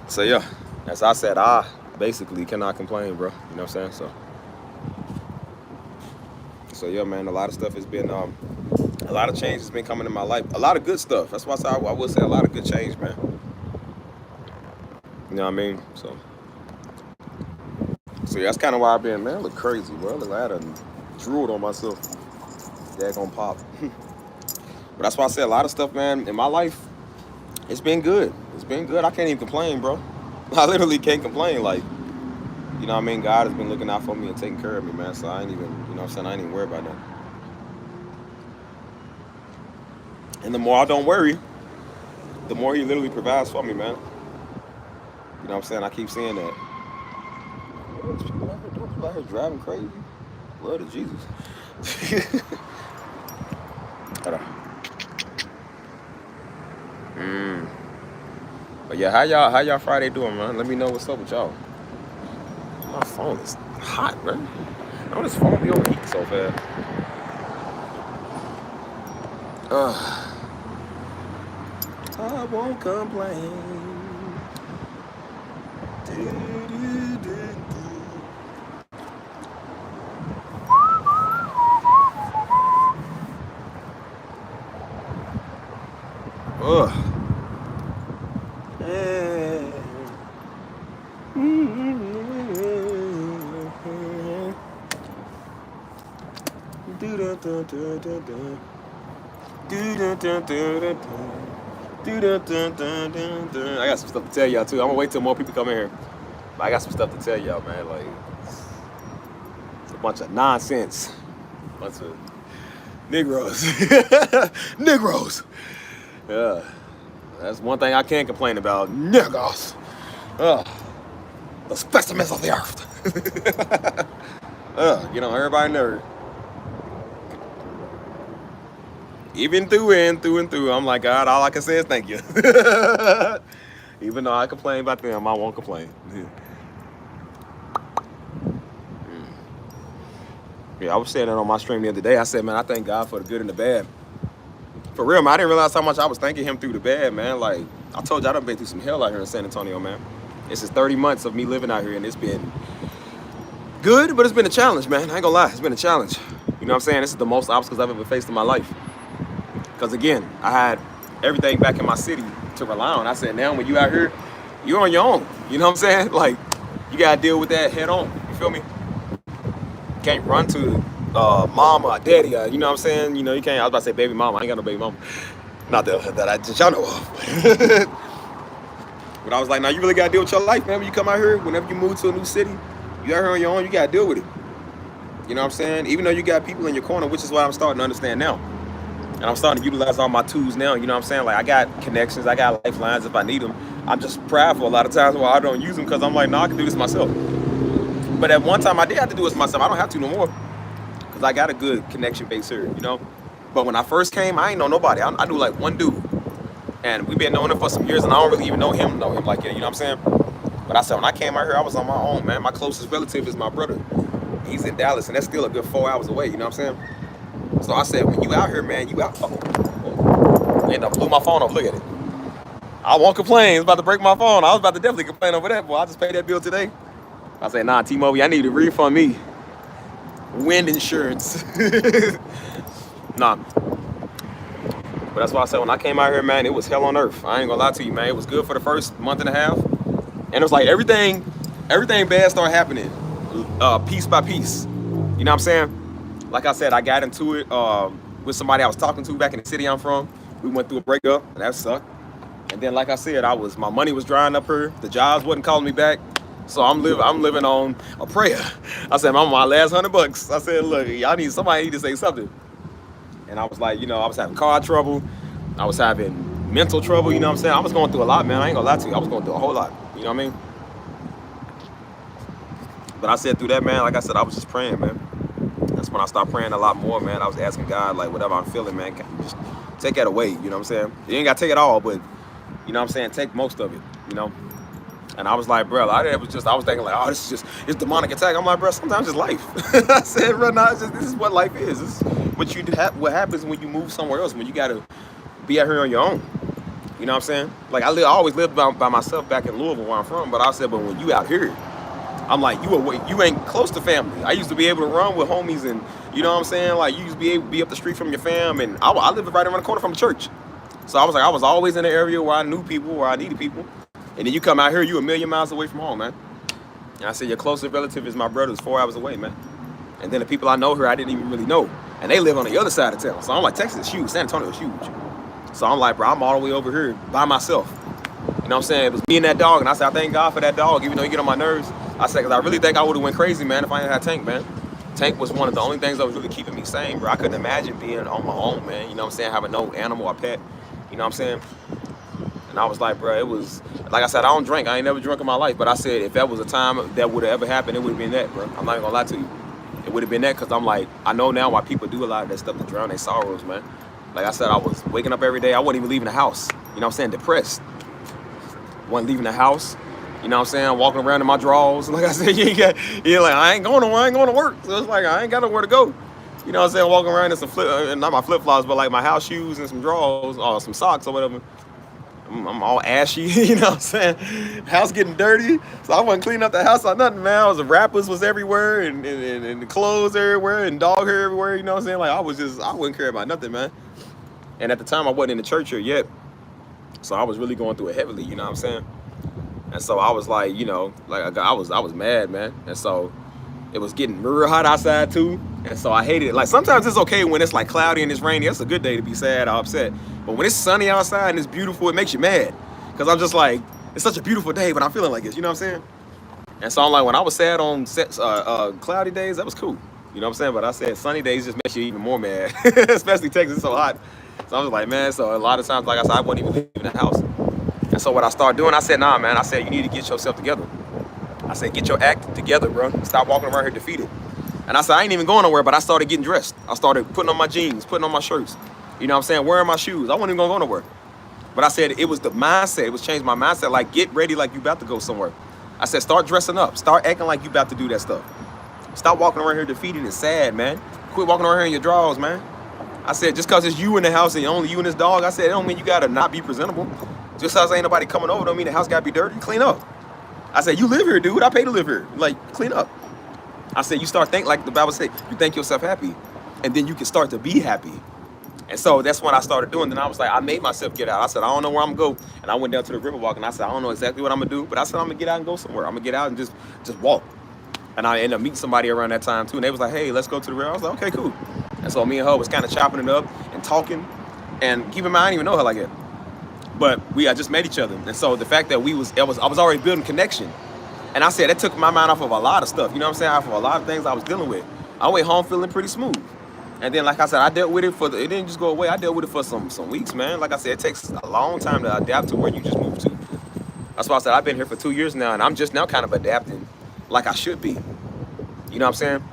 So yeah, as I said, I basically cannot complain, bro. You know what I'm saying? So yeah, man, a lot of stuff has been, a lot of change has been coming in my life. A lot of good stuff. That's why I would say a lot of good change, man. You know what I mean? So yeah, that's kind of why I've been, man. I look crazy, bro. I look like I done drooled on myself. Daggone pop. But that's why I say a lot of stuff, man, in my life, it's been good. It's been good. I can't even complain, bro. I literally can't complain. Like, you know what I mean? God has been looking out for me and taking care of me, man. So I ain't even, you know what I'm saying? I ain't even worried about that. And the more I don't worry, the more he literally provides for me, man. You know what I'm saying? I keep saying that. What is people out here doing? People out here driving crazy. Blood of Jesus. Hold on. But yeah, how y'all Friday doing, man? Let me know what's up with y'all. My phone is hot, man. I this phone be overheating so fast. I won't complain. I got some stuff to tell y'all too. I'm gonna wait till more people come in here. But I got some stuff to tell y'all, man. Like, it's a bunch of nonsense. Bunch of Negroes. Negroes. Yeah. That's one thing I can't complain about. Negroes. The specimens of the earth. Everybody nerd. Even through and through, I'm like, God, all I can say is thank you. Even though I complain about them, I won't complain. Yeah, I was saying that on my stream the other day. I said, man, I thank God for the good and the bad. For real, man, I didn't realize how much I was thanking him through the bad, man. Like, I told you, I done been through some hell out here in San Antonio, man. This is 30 months of me living out here, and it's been good, but it's been a challenge, man. I ain't gonna lie, it's been a challenge. You know what I'm saying? This is the most obstacles I've ever faced in my life. Because, again, I had everything back in my city to rely on. I said, now when you out here, you're on your own. You know what I'm saying? Like, you gotta deal with that head on. You feel me? Can't run to mama or daddy, you know what I'm saying? You know, you can't. I was about to say baby mama. I ain't got no baby mama. Not that I just y'all know of. But I was like, now you really gotta deal with your life, man. When you come out here, whenever you move to a new city, you out here on your own, you gotta deal with it. You know what I'm saying? Even though you got people in your corner, which is what I'm starting to understand now. And I'm starting to utilize all my tools now, you know what I'm saying? Like, I got connections, I got lifelines if I need them. I'm just prideful a lot of times why I don't use them, because I'm like, no, I can do this myself. But at one time I did have to do this myself. I don't have to no more, because I got a good connection base here, you know? But when I first came, I ain't know nobody. I knew like one dude. And we've been knowing him for some years, and I don't really even know him like that, you know what I'm saying? But I said, when I came out here, I was on my own, man. My closest relative is my brother. He's in Dallas, and that's still a good 4 hours away, you know what I'm saying? So I said, when you out here, man, you out. And I blew my phone off. Look at it. I won't complain. It's about to break my phone. I was about to definitely complain over that, boy. I just paid that bill today. I said, nah, T-Mobile, I need to refund me. Wind insurance. Nah. But that's why I said, when I came out here, man, it was hell on earth. I ain't gonna lie to you, man. It was good for the first month and a half. And it was like everything bad started happening piece by piece. You know what I'm saying? Like I said, I got into it with somebody I was talking to back in the city I'm from. We went through a breakup, and that sucked. And then, like I said, my money was drying up here. The jobs wasn't calling me back. So I'm living on a prayer. I said, I'm on my last $100. I said, look, somebody need to say something. And I was like, I was having car trouble. I was having mental trouble, you know what I'm saying? I was going through a lot, man. I ain't gonna lie to you. I was going through a whole lot, you know what I mean? But I said through that, man, like I said, I was just praying, man. That's when I started praying a lot more, man. I was asking God, like, whatever I'm feeling, man, can you just take that away, you know what I'm saying? You ain't got to take it all, but, you know what I'm saying, take most of it, you know? And I was like, bro, I was thinking, like, oh, it's demonic attack. I'm like, bro, sometimes it's life. I said, bro, no, this is what life is. This is what happens when you move somewhere else, when you got to be out here on your own. You know what I'm saying? Like, I always lived by myself back in Louisville, where I'm from, but I said, but when you out here, I'm like, you ain't close to family. I used to be able to run with homies, and you know what I'm saying? Like, you used to be able to be up the street from your fam, and I lived right around the corner from the church. So I was like, I was always in the area where I knew people, where I needed people. And then you come out here, you a million miles away from home, man. And I said, your closest relative is my brother's 4 hours away, man. And then the people I know here, I didn't even really know. And they live on the other side of town. So I'm like, Texas is huge. San Antonio is huge. So I'm like, bro, I'm all the way over here by myself. You know what I'm saying? It was me and that dog. And I said, I thank God for that dog, even though you get on my nerves. I said, because I really think I would have went crazy, man, if I didn't have Tank, man. Tank was one of the only things that was really keeping me sane, bro. I couldn't imagine being on my own, man. You know what I'm saying? Having no animal or pet. You know what I'm saying? And I was like, bro, it was, like I said, I don't drink. I ain't never drunk in my life. But I said, if that was a time that would have ever happened, it would have been that, bro. I'm not even gonna lie to you. It would have been that, because I'm like, I know now why people do a lot of that stuff to drown their sorrows, man. Like I said, I was waking up every day. I wasn't even leaving the house. You know what I'm saying? Depressed. Wasn't leaving the house. You know what I'm saying? Walking around in my drawers. Like I said, you're like, I ain't going to work. So it's like, I ain't got nowhere to go. You know what I'm saying? Walking around in some not my flip-flops, but like my house shoes and some drawers, or some socks or whatever. I'm all ashy, you know what I'm saying? House getting dirty, so I wasn't cleaning up the house or nothing, man. The wrappers was everywhere, and the clothes everywhere, and dog hair everywhere, you know what I'm saying? Like, I wouldn't care about nothing, man. And at the time, I wasn't in the church here yet, so I was really going through it heavily, you know what I'm saying? And so I was like, I was mad, man. And so it was getting real hot outside too. And so I hated it. Like sometimes it's okay when it's like cloudy and it's rainy. That's a good day to be sad or upset. But when it's sunny outside and it's beautiful, it makes you mad. Cause I'm just like, it's such a beautiful day, but I'm feeling like this. You know what I'm saying? And so I'm like, when I was sad on cloudy days, that was cool. You know what I'm saying? But I said sunny days just makes you even more mad, especially Texas is so hot. So I was like, man. So a lot of times, like I said, I wasn't even leaving the house. And so what I started doing, I said, nah, man. I said, you need to get yourself together. I said, get your act together, bro. Stop walking around here defeated. And I said, I ain't even going nowhere, but I started getting dressed. I started putting on my jeans, putting on my shirts. You know what I'm saying? Wearing my shoes. I wasn't even gonna go nowhere. But I said, it was the mindset. It was changing my mindset. Like, get ready like you about to go somewhere. I said, start dressing up. Start acting like you about to do that stuff. Stop walking around here defeated and sad, man. Quit walking around here in your drawers, man. I said, just because it's you in the house and only you and this dog, I said, it don't mean you got to not be presentable. Just because ain't nobody coming over don't mean the house got to be dirty. Clean up. I said, you live here, dude. I pay to live here. Like, clean up. I said, you start think like the Bible said, you think yourself happy. And then you can start to be happy. And so that's what I started doing. Then I was like, I made myself get out. I said, I don't know where I'm going to go. And I went down to the river walk and I said, I don't know exactly what I'm going to do. But I said, I'm going to get out and go somewhere. I'm going to get out and just walk. And I ended up meeting somebody around that time too. And they was like, hey, let's go to the river. I was like, okay, cool. And so me and her was kind of chopping it up and talking. And keep in mind, I didn't even know her like that. But I just met each other. And so the fact that I was already building connection. And I said, that took my mind off of a lot of stuff. You know what I'm saying? Off of a lot of things I was dealing with. I went home feeling pretty smooth. And then, like I said, I dealt with it it didn't just go away. I dealt with it for some weeks, man. Like I said, it takes a long time to adapt to where you just moved to. That's why I said I've been here for 2 years now, and I'm just now kind of adapting like I should be. You know what I'm saying?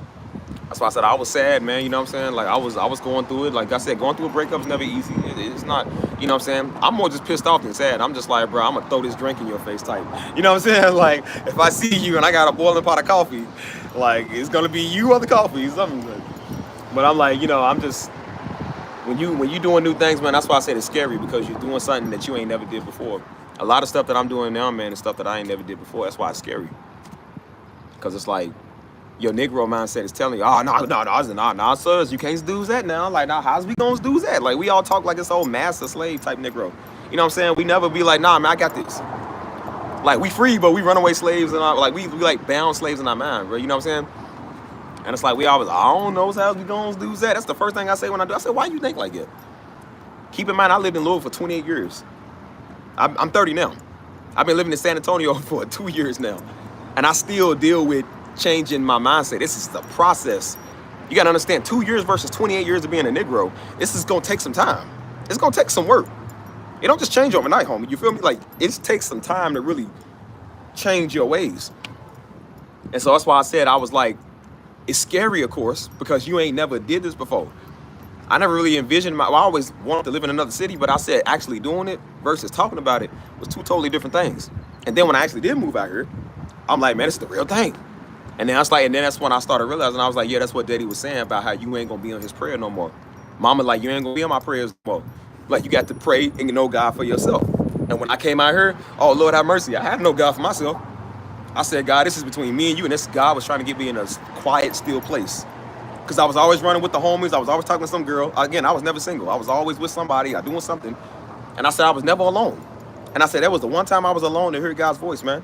That's why I said I was sad, man. You know what I'm saying? Like I was going through it. Like I said, going through a breakup is never easy. It's not, you know what I'm saying? I'm more just pissed off than sad. I'm just like, bro, I'm gonna throw this drink in your face type. You know what I'm saying? Like if I see you and I got a boiling pot of coffee, like it's gonna be you or the coffee, something like. But I'm like, you know, I'm just when you doing new things, man. That's why I said it's scary because you're doing something that you ain't never did before. A lot of stuff that I'm doing now, man, is stuff that I ain't never did before. That's why it's scary. Because it's like your Negro mindset is telling you, oh, no, sirs, you can't do that now. Like, nah, how's we gonna do that? Like, we all talk like this old master slave type Negro. You know what I'm saying? We never be like, nah, man, I got this. Like, we free, but we runaway slaves and like we like bound slaves in our mind, bro. You know what I'm saying? And it's like we always, I don't know how we gonna do that. That's the first thing I say when I do. I say, why you think like that? Keep in mind, I lived in Louisville for 28 years. I'm 30 now. I've been living in San Antonio for 2 years now. And I still deal with changing my mindset. This is the process. You gotta understand, 2 years versus 28 years of being a Negro, this is gonna take some time. It's gonna take some work. It don't just change overnight, homie. You feel me? Like, it takes some time to really change your ways. And so that's why I said, I was like, it's scary, of course, because you ain't never did this before. I never really envisioned I always wanted to live in another city, but I said actually doing it versus talking about it was two totally different things. And then when I actually did move out here, I'm like, man, it's the real thing. And then that's when I started realizing, I was like, yeah, that's what Daddy was saying about how you ain't gonna be on his prayer no more. Mama, like, you ain't gonna be on my prayers no more. Like, you got to pray and know God for yourself. And when I came out here, oh, Lord have mercy, I had no God for myself. I said, God, this is between me and you, and this God was trying to get me in a quiet, still place. Because I was always running with the homies. I was always talking to some girl. Again, I was never single. I was always with somebody, doing something. And I said I was never alone. And I said that was the one time I was alone to hear God's voice, man.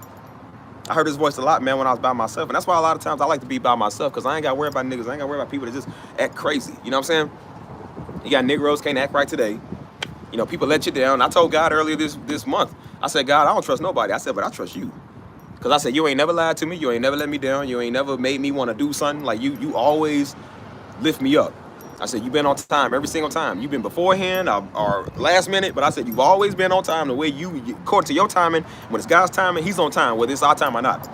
I heard his voice a lot, man, when I was by myself. And that's why a lot of times I like to be by myself, because I ain't got to worry about niggas. I ain't got to worry about people that just act crazy. You know what I'm saying? You got Negroes can't act right today. You know, people let you down. I told God earlier this month, I said, God, I don't trust nobody. I said, but I trust you. Because I said, you ain't never lied to me. You ain't never let me down. You ain't never made me want to do something. Like, you always lift me up. I said, you've been on time every single time. You've been beforehand or last minute, but I said, you've always been on time the way you according to your timing. When it's God's timing, he's on time, whether it's our time or not.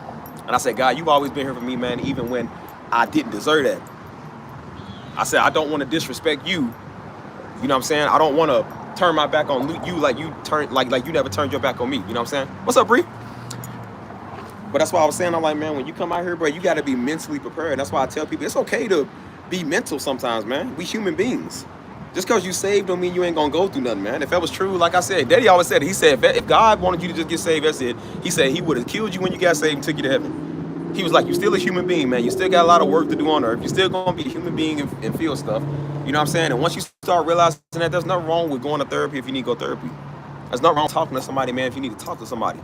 And I said, God, you've always been here for me, man, even when I didn't deserve that. I said, I don't want to disrespect you. You know what I'm saying? I don't want to turn my back on you like you never turned your back on me. You know what I'm saying? What's up, Bree? But that's why I was saying, I'm like, man, when you come out here, bro, you got to be mentally prepared. That's why I tell people it's okay to be mental sometimes, man. We human beings. Just because you saved don't mean you ain't going to go through nothing, man. If that was true, like I said, Daddy always said it. He said, if God wanted you to just get saved, that's it. He said he would have killed you when you got saved and took you to heaven. He was like, you're still a human being, man. You still got a lot of work to do on earth. You're still going to be a human being and feel stuff. You know what I'm saying? And once you start realizing that, there's nothing wrong with going to therapy if you need to go to therapy. There's nothing wrong with talking to somebody, man, if you need to talk to somebody.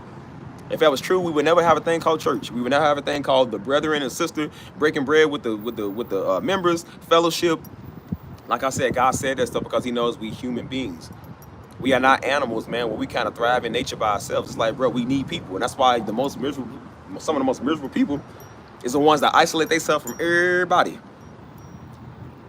If that was true, we would never have a thing called church. We would never have a thing called the brethren and sister breaking bread with the members, fellowship. Like I said, God said that stuff because He knows we human beings. We are not animals, man. Where we kind of thrive in nature by ourselves. It's like, bro, we need people, and that's why some of the most miserable people, is the ones that isolate themselves from everybody.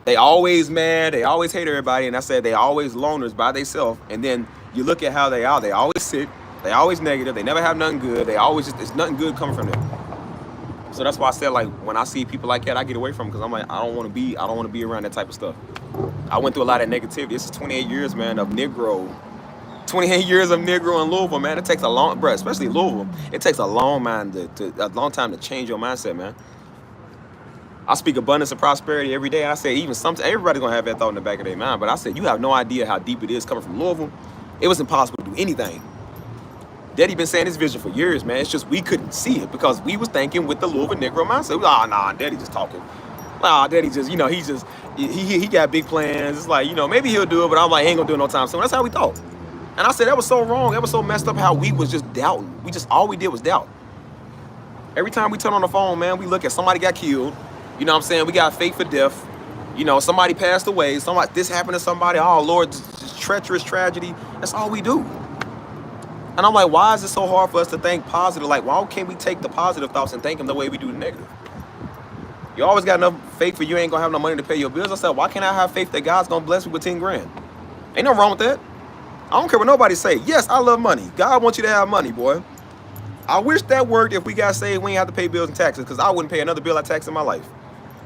They always mad. They always hate everybody, and I said they always loners by themselves. And then you look at how they are. They always sick. They always negative. They never have nothing good. They always just, it's nothing good coming from them. So that's why I said, like, when I see people like that, I get away from them because I'm like, I don't want to be around that type of stuff. I went through a lot of negativity. This is 28 years, man, of Negro. 28 years of Negro in Louisville, man. It takes a long, bro, especially Louisville. It takes a long time to change your mindset, man. I speak abundance and prosperity every day. I say even sometimes everybody's gonna have that thought in the back of their mind. But I said, you have no idea how deep it is coming from Louisville. It was impossible to do anything. Daddy been saying this vision for years, man. It's just we couldn't see it because we was thinking with the Louisville Negro mindset. Oh, nah, Daddy just talking. Nah, Daddy just, he got big plans. It's like, maybe he'll do it, but I'm like, he ain't gonna do it no time soon. That's how we thought. And I said, that was so wrong. That was so messed up how we was just doubting. All we did was doubt. Every time we turn on the phone, man, we look at somebody got killed. You know what I'm saying? We got faith for death. Somebody passed away. This happened to somebody. Oh, Lord, treacherous tragedy. That's all we do. And I'm like, why is it so hard for us to think positive? Like, why can't we take the positive thoughts and think them the way we do the negative? You always got enough faith for you ain't gonna have no money to pay your bills. I said, why can't I have faith that God's gonna bless me with 10 grand? Ain't nothing wrong with that. I don't care what nobody say. Yes, I love money. God wants you to have money, boy. I wish that worked if we got saved, we ain't have to pay bills and taxes, because I wouldn't pay another bill I tax in my life.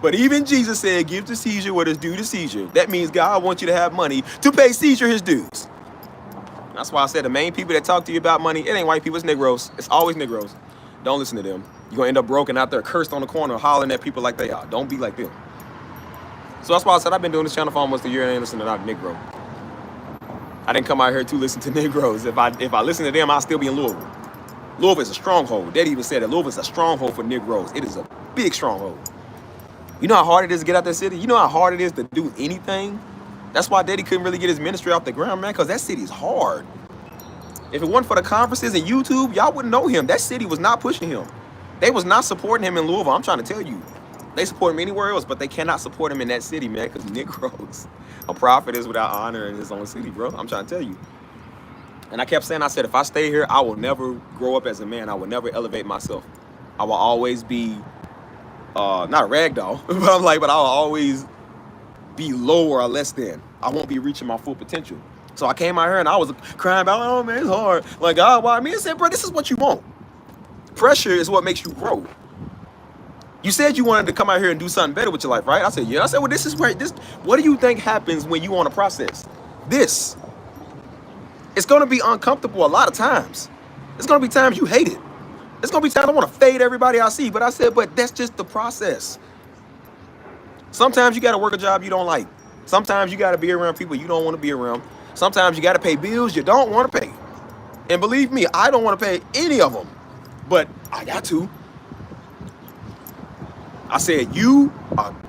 But even Jesus said, give to Caesar what is due to Caesar. That means God wants you to have money to pay Caesar his dues. That's why I said the main people that talk to you about money, it ain't white people, it's Negroes. It's always Negroes. Don't listen to them. You're going to end up broken out there, cursed on the corner, hollering at people like they are. Don't be like them. So that's why I said I've been doing this channel for almost a year and I ain't listening to not Negro. I didn't come out here to listen to Negroes. If I listen to them, I'll still be in Louisville. Louisville is a stronghold. Daddy even said that Louisville is a stronghold for Negroes. It is a big stronghold. You know how hard it is to get out that city? You know how hard it is to do anything? That's why Daddy couldn't really get his ministry off the ground, man, because that city is hard. If it wasn't for the conferences and YouTube, y'all wouldn't know him. That city was not pushing him. They was not supporting him in Louisville. I'm trying to tell you. They support him anywhere else, but they cannot support him in that city, man, because Negroes. A prophet is without honor in his own city, bro. I'm trying to tell you. And I kept saying, I said, if I stay here, I will never grow up as a man. I will never elevate myself. I will always be, not a ragdoll, but I will always be lower or less than. I won't be reaching my full potential. So I came out here and I was crying about, oh man, it's hard. Like, God, why me? I said, bro, this is what you want. Pressure is what makes you grow. You said you wanted to come out here and do something better with your life, right? I said, yeah. I said, well, this is where what do you think happens when you want to process this? It's going to be uncomfortable a lot of times. It's going to be times you hate it. It's going to be times I want to fade everybody I see. But I said, but that's just the process. Sometimes you got to work a job you don't like. Sometimes you got to be around people you don't want to be around. Sometimes you got to pay bills you don't want to pay. And believe me, I don't want to pay any of them. But I got to. I said,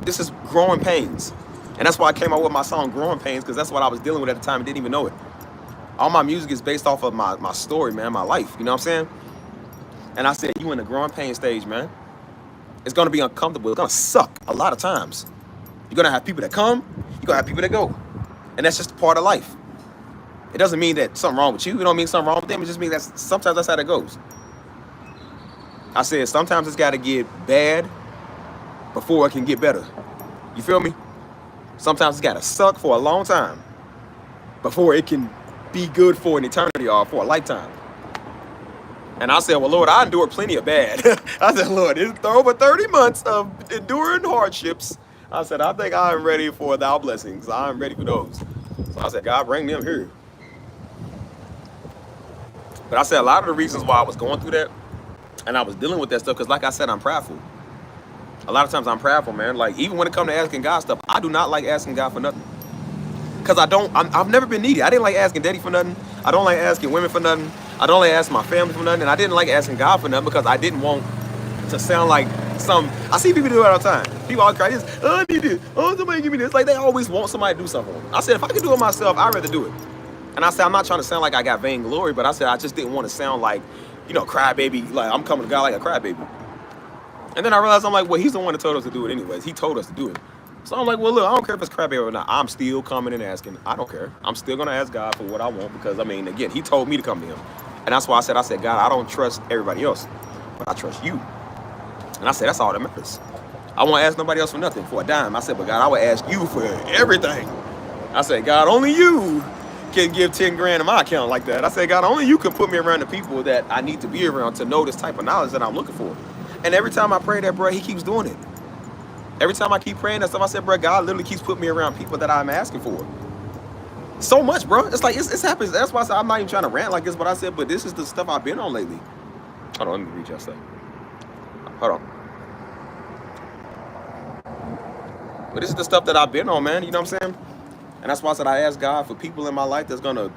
this is growing pains. And that's why I came out with my song, Growing Pains, because that's what I was dealing with at the time and didn't even know it. All my music is based off of my story, man, my life. You know what I'm saying? And I said, you in the growing pain stage, man. It's going to be uncomfortable. It's going to suck a lot of times. You're going to have people that come. You're going to have people that go. And that's just a part of life. It doesn't mean that something wrong with you. It don't mean something wrong with them. It just means that sometimes that's how that goes. I said, sometimes it's got to get bad before it can get better. You feel me? Sometimes it's got to suck for a long time before it can be good for an eternity or for a lifetime. And I said, well, Lord, I endured plenty of bad. I said, Lord, it's over 30 months of enduring hardships. I said, I think I'm ready for thou blessings. I'm ready for those. So I said, God, bring them here. But I said a lot of the reasons why I was going through that and I was dealing with that stuff, because like I said, I'm prideful. A lot of times I'm prideful, man. Like, even when it comes to asking God stuff, I do not like asking God for nothing. Because I've never been needy. I didn't like asking Daddy for nothing. I don't like asking women for nothing. I don't like asking my family for nothing. And I didn't like asking God for nothing because I didn't want to sound like I see people do it all the time. People always cry, oh, I need this. Oh, somebody give me this. Like, they always want somebody to do something for them. I said, if I could do it myself, I'd rather do it. And I said, I'm not trying to sound like I got vainglory, but I said, I just didn't want to sound like crybaby. Like, I'm coming to God like a crybaby. And then I realized, I'm like, well, he's the one that told us to do it anyways. He told us to do it. So I'm like, well, look, I don't care if it's crybaby or not. I'm still coming and asking. I don't care. I'm still going to ask God for what I want because, I mean, again, he told me to come to him. And that's why I said, God, I don't trust everybody else, but I trust you. And I said, that's all that matters. I won't ask nobody else for nothing, for a dime. I said, but God, I would ask you for everything. I said, God, only you can give 10 grand in my account like that. I said, God, only you can put me around the people that I need to be around to know this type of knowledge that I'm looking for. And every time I pray that, bro, he keeps doing it. Every time I keep praying that stuff, I said, bro, God literally keeps putting me around people that I'm asking for. So much, bro. It's like, it's happens. That's why I said, I'm not even trying to rant like this, but I said, but this is the stuff I've been on lately. Hold on, let me read y'all stuff. Hold on. But this is the stuff that I've been on, man. You know what I'm saying? And that's why I said I asked God for people in my life that's gonna,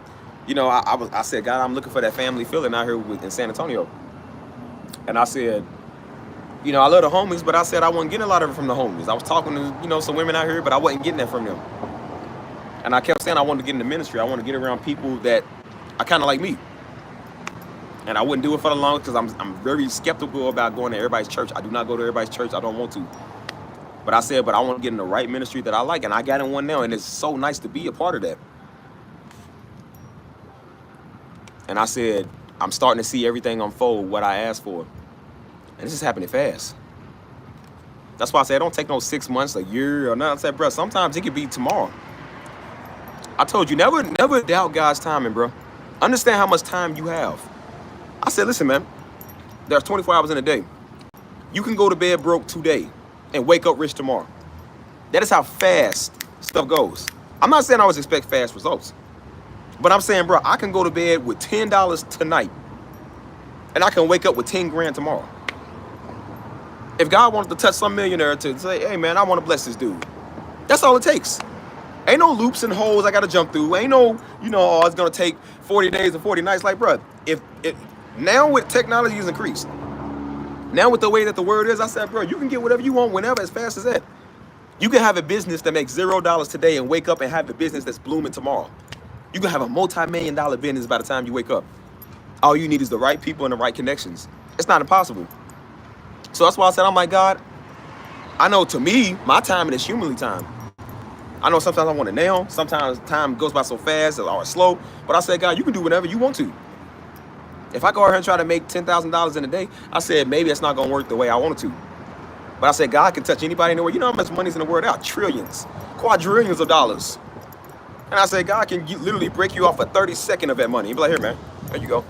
I said, God, I'm looking for that family feeling out here in San Antonio. And I said, I love the homies, but I said I wasn't getting a lot of it from the homies. I was talking to, some women out here, but I wasn't getting that from them. And I kept saying I wanted to get in the ministry. I want to get around people that are kind of like me. And I wouldn't do it for the long because I'm very skeptical about going to everybody's church. I do not go to everybody's church. I don't want to. But I said, but I want to get in the right ministry that I like. And I got in one now, and it's so nice to be a part of that. And I said, I'm starting to see everything unfold, what I asked for. And this is happening fast. That's why I said, it don't take no 6 months, a year, or nothing. I said, bro, sometimes it could be tomorrow. I told you, never doubt God's timing, bro. Understand how much time you have. I said, listen, man, there's 24 hours in a day. You can go to bed broke today and wake up rich tomorrow. That is how fast stuff goes. I'm not saying I always expect fast results, but I'm saying, bro, I can go to bed with $10 tonight and I can wake up with 10 grand tomorrow. If God wanted to touch some millionaire to say, hey, man, I want to bless this dude, that's all it takes. Ain't no loops and holes I got to jump through. Ain't no, oh, it's going to take 40 days and 40 nights. Like, bro, now with technology is increased, now with the way that the word is, I said, bro, you can get whatever you want whenever as fast as that. You can have a business that makes $0 today and wake up and have a business that's blooming tomorrow. You can have a multi-million-dollar business by the time you wake up. All you need is the right people and the right connections. It's not impossible. So that's why I said, I'm like, God, I know to me, my timing is humanly time. I know sometimes I want it now. Sometimes time goes by so fast or slow. But I said, God, you can do whatever you want to. If I go out here and try to make $10,000 in a day, I said, maybe it's not going to work the way I wanted to. But I said, God can touch anybody in the world. You know how much money's in the world? There are trillions, quadrillions of dollars. And I said, God can literally break you off for 30 seconds of that money. He'd be like, here, man, there you go.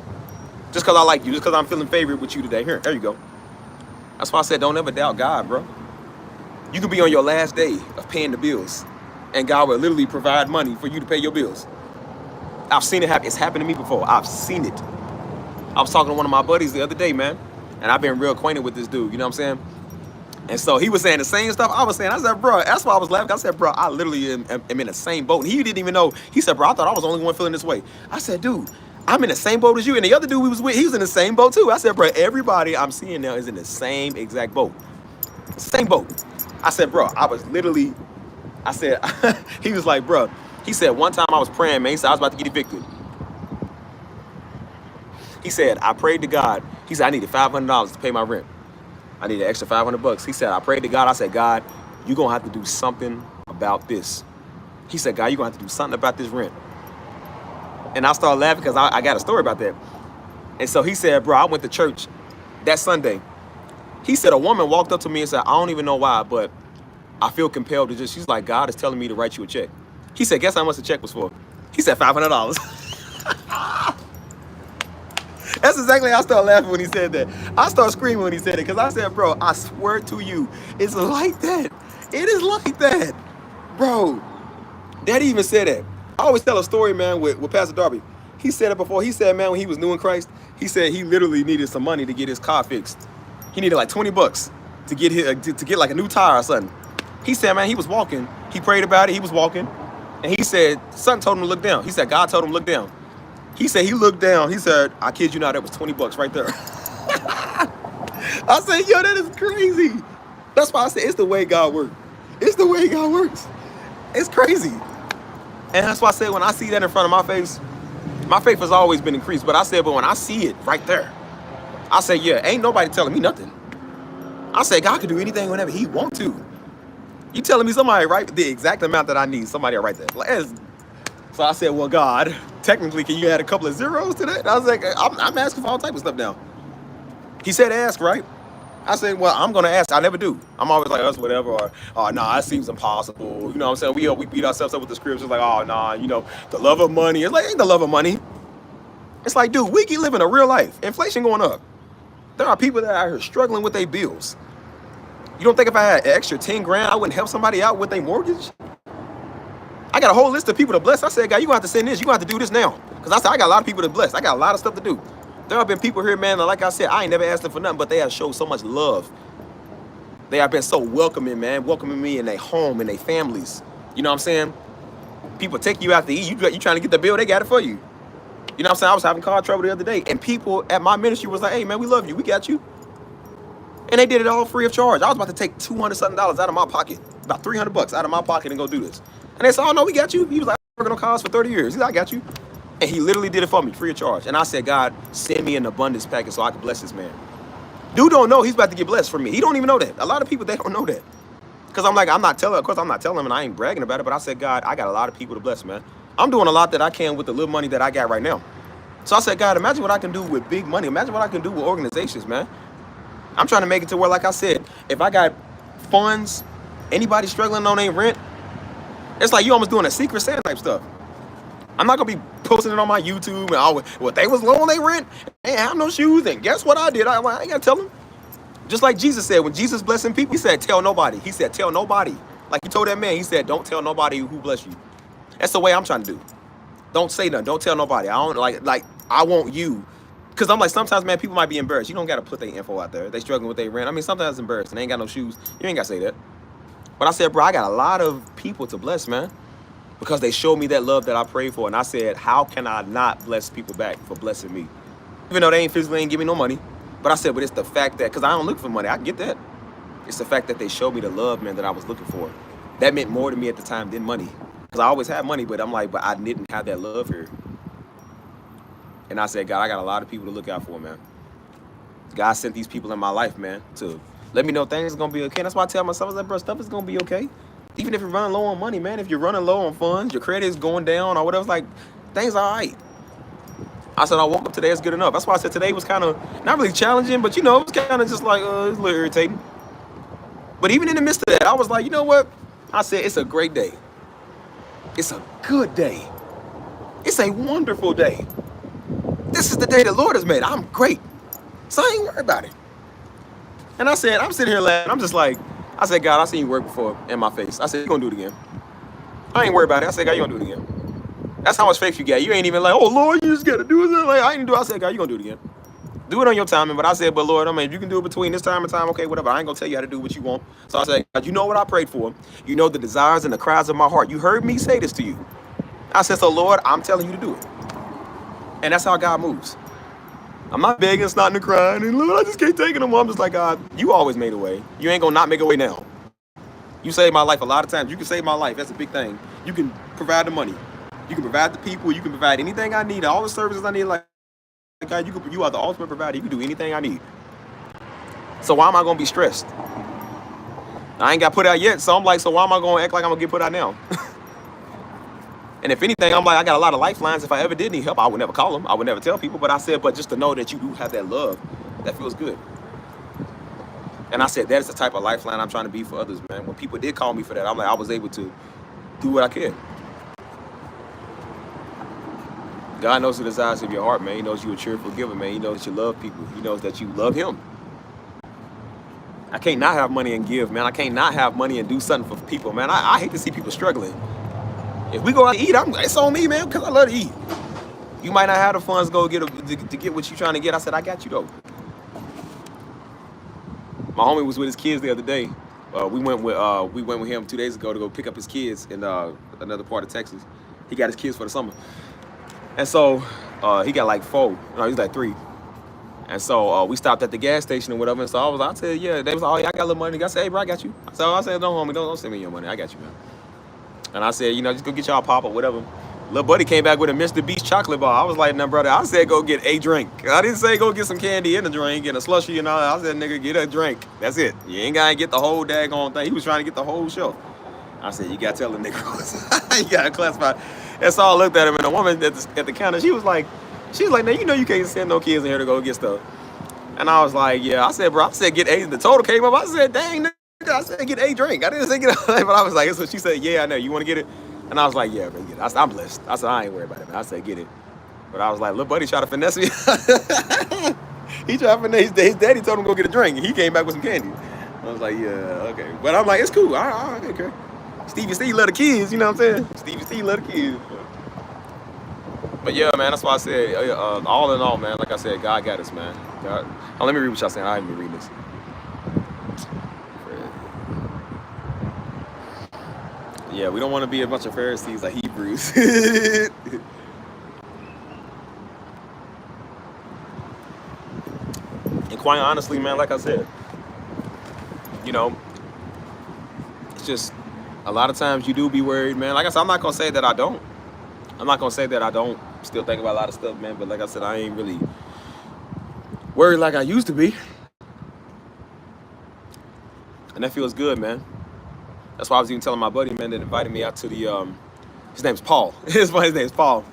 Just because I like you, just because I'm feeling favored with you today. Here, there you go. That's why I said, don't ever doubt God, bro. You can be on your last day of paying the bills, and God will literally provide money for you to pay your bills. I've seen it happen. It's happened to me before. I've seen it. I was talking to one of my buddies the other day, man, and I've been real acquainted with this dude, you know what I'm saying? And so he was saying the same stuff I was saying. I said, bro, that's why I was laughing. I said, bro, I literally am in the same boat. And he didn't even know. He said, bro, I thought I was the only one feeling this way. I said, dude, I'm in the same boat as you. And the other dude we was with, he was in the same boat too. I said, bro, everybody I'm seeing now is in the same exact boat. Same boat. I said, bro, I said, he was like, bro, he said, one time I was praying, man. He said, I was about to get evicted. He said, I prayed to God. He said, I needed $500 to pay my rent. I need an extra $500. He said, I prayed to God. I said, God, you're going to have to do something about this. He said, God, you're going to have to do something about this rent. And I started laughing because I got a story about that. And so he said, bro, I went to church that Sunday. He said, a woman walked up to me and said, I don't even know why, but I feel compelled to just, she's like, God is telling me to write you a check. He said, guess how much the check was for? He said, $500. That's exactly how I started laughing when he said that. I started screaming when he said it because I said, bro, I swear to you, it's like that. It is like that. Bro, Daddy even said that. I always tell a story, man, with Pastor Darby. He said it before. He said, man, when he was new in Christ, he said he literally needed some money to get his car fixed. He needed like $20 to get to get like a new tire or something. He said, man, he was walking. He prayed about it. He was walking. And he said, something told him to look down. He said, God told him to look down. He said he looked down. He said, I kid you not, that was $20 right there. I said, yo, that is crazy. That's why I said it's the way God works. It's the way God works. It's crazy. And that's why I said when I see that in front of my faith has always been increased. But I said, but when I see it right there, I said, yeah, ain't nobody telling me nothing. I said, God can do anything whenever he want to. You telling me somebody write the exact amount that I need, somebody will write that. So I said, well, God, technically, can you add a couple of zeros to that? I was like, I'm asking for all type of stuff now. He said ask, right? I said, well, I'm going to ask. I never do. I'm always like, us, whatever, or nah, that seems impossible. You know what I'm saying? We beat ourselves up with the scriptures like, oh, nah, you know, the love of money. It's like, ain't the love of money. It's like, dude, we keep living a real life. Inflation going up. There are people that are out here struggling with their bills. You don't think if I had an extra 10 grand, I wouldn't help somebody out with their mortgage? I got a whole list of people to bless. I said, God, you're going to have to send this. You're going to have to do this now. Because I said, I got a lot of people to bless. I got a lot of stuff to do. There have been people here, man, that, like I said, I ain't never asked them for nothing, but they have showed so much love. They have been so welcoming, man, welcoming me in their home and their families. You know what I'm saying? People take you out to eat. You trying to get the bill, they got it for you. You know what I'm saying? I was having car trouble the other day, and people at my ministry was like, hey, man, we love you. We got you. And they did it all free of charge. I was about to take $200-something out of my pocket, about $300 out of my pocket and go do this. And they said, oh, no, we got you. He was like, I'm working on cars for 30 years. He's like, I got you. And he literally did it for me, free of charge. And I said, God, send me an abundance package so I can bless this man. Dude don't know he's about to get blessed from me. He don't even know that. A lot of people, they don't know that. Because I'm like, I'm not telling him, and I ain't bragging about it. But I said, God, I got a lot of people to bless, man. I'm doing a lot that I can with the little money that I got right now. So I said, God, imagine what I can do with big money. Imagine what I can do with organizations, man. I'm trying to make it to where, like I said, if I got funds, anybody struggling on their rent, it's like you almost doing a Secret Santa type stuff. I'm not going to be posting it on my YouTube and all, well, they was low on their rent, they ain't have no shoes, and guess what I did? I ain't got to tell them. Just like Jesus said, when Jesus blessing people, he said, tell nobody. He said, tell nobody. Like he told that man, he said, don't tell nobody who bless you. That's the way I'm trying to do. Don't say nothing. Don't tell nobody. I don't like I want you. Because I'm like, sometimes, man, people might be embarrassed. You don't got to put their info out there. They struggling with their rent. I mean, sometimes it's embarrassing. They ain't got no shoes. You ain't got to say that. But I said, bro, I got a lot of people to bless, man. Because they showed me that love that I prayed for. And I said, how can I not bless people back for blessing me? Even though they ain't physically ain't give me no money. But I said, but it's the fact that, because I don't look for money. I get that. It's the fact that they showed me the love, man, that I was looking for. That meant more to me at the time than money. Because I always had money, but I'm like, but I didn't have that love here. And I said, God, I got a lot of people to look out for, man. God sent these people in my life, man, to let me know things are going to be okay. That's why I tell myself, I was like, bro, stuff is going to be okay. Even if you're running low on money, man, if you're running low on funds, your credit is going down or whatever, it's like, things are all right. I said, I woke up today, it's good enough. That's why I said today was kind of, not really challenging, but, you know, it was kind of just like, it's a little irritating. But even in the midst of that, I was like, you know what? I said, it's a great day. It's a good day. It's a wonderful day. This is the day the Lord has made. I'm great. So I ain't worried about it. And I said, I'm sitting here laughing. I'm just like, I said, God, I seen you work before in my face. I said, you're going to do it again. I ain't worried about it. I said, God, you're going to do it again. That's how much faith you got. You ain't even like, oh, Lord, you just got to do it. Like, I ain't do it. I said, God, you're going to do it again. Do it on your timing. But I said, but Lord, I mean, if you can do it between this time and time, okay, whatever. I ain't going to tell you how to do what you want. So I said, God, you know what I prayed for. You know the desires and the cries of my heart. You heard me say this to you. I said, so Lord, I'm telling you to do it. And that's how God moves. I'm not begging, snotting, and crying, and Lord, I just can't take it no more. I'm just like, God, you always made a way. You ain't gonna not make a way now. You saved my life a lot of times. You can save my life. That's a big thing. You can provide the money. You can provide the people. You can provide anything I need, all the services I need. Like God, you are the ultimate provider. You can do anything I need. So why am I gonna be stressed? I ain't got put out yet, so I'm like, so why am I gonna act like I'm gonna get put out now? And if anything, I'm like, I got a lot of lifelines. If I ever did need help, I would never call them. I would never tell people. But I said, but just to know that you do have that love, that feels good. And I said, that is the type of lifeline I'm trying to be for others, man. When people did call me for that, I'm like, I was able to do what I could. God knows the desires of your heart, man. He knows you're a cheerful giver, man. He knows that you love people. He knows that you love him. I can't not have money and give, man. I can't not have money and do something for people, man. I hate to see people struggling. If we go out to eat, it's on me, man, because I love to eat. You might not have the funds to get what you're trying to get. I said, I got you, though. My homie was with his kids the other day. We went with him 2 days ago to go pick up his kids in another part of Texas. He got his kids for the summer. And so he got like 4. No, he's like 3. And so we stopped at the gas station or whatever. And so I said, yeah. They was like, oh, yeah, I got a little money. I said, hey, bro, I got you. So I said, no, homie, don't send me your money. I got you, man. And I said, you know, just go get y'all pop or whatever. Little buddy came back with a Mr. Beast chocolate bar. I was like, nah, brother, I said go get a drink. I didn't say go get some candy and a drink and a slushie and all that. I said, nigga, get a drink. That's it. You ain't gotta get the whole daggone thing. He was trying to get the whole shelf. I said, you gotta tell the nigga. You gotta classify. And so I looked at him, and the woman at the counter, she was like, now you know you can't send no kids in here to go get stuff. And I was like, yeah. I said, bro, I said get a. The total came up. I said, dang, nigga. I said get a drink. I didn't say get a. But I was like, so she said, yeah, I know. You want to get it? And I was like, yeah, bro, get it. I said, I'm blessed. I said, I ain't worried about it, man. I said, get it. But I was like, little buddy tried to finesse me. He tried to finesse. His daddy told him to go get a drink, and he came back with some candy. I was like, yeah, okay. But I'm like, it's cool. I don't care. Stevie C love the kids, you know what I'm saying? Stevie C love the kids. But yeah, man, that's why I said, all in all, man, like I said, God got us, man. God. Oh, let me read what y'all saying. I haven't been reading this. Yeah, we don't want to be a bunch of Pharisees like Hebrews. And quite honestly, man, like I said, you know, it's just a lot of times you do be worried, man. Like I said, I'm not going to say that I don't. I'm not going to say that I don't still think about a lot of stuff, man. But like I said, I ain't really worried like I used to be. And that feels good, man. That's why I was even telling my buddy, man, that invited me out to the, his name's Paul. His name's Paul.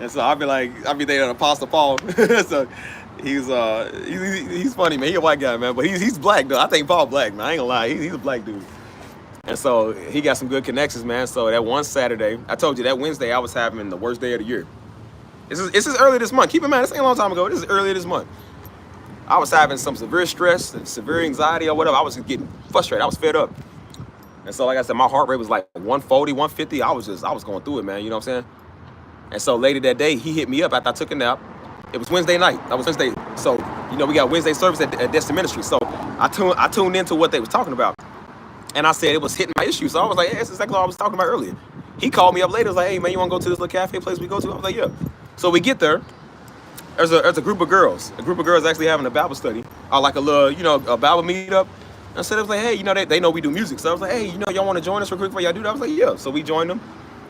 And so I'll be thinking of Apostle Paul. So he's funny, man. He a white guy, man. But he's black, though. I think Paul black, man. I ain't gonna lie. He's a black dude. And so he got some good connections, man. So that one Saturday, I told you that Wednesday I was having the worst day of the year. This is early this month. Keep in mind, this ain't a long time ago. This is earlier this month. I was having some severe stress and severe anxiety or whatever. I was getting frustrated. I was fed up. And so, like I said, my heart rate was like 140, 150. I was going through it, man. You know what I'm saying? And so later that day, he hit me up after I took a nap. It was Wednesday night. That was Wednesday. So, you know, we got Wednesday service at Destiny Ministry. So I tuned into what they was talking about. And I said it was hitting my issue. So I was like, hey, that's exactly what I was talking about earlier. He called me up later. Was like, hey, man, you want to go to this little cafe place we go to? I was like, yeah. So we get there. There's a group of girls. A group of girls actually having a Bible study. Or like a little, you know, a Bible meetup. And so they was like, hey, you know, they know we do music. So I was like, hey, you know, y'all want to join us real quick before y'all do that? I was like, yeah. So we joined them.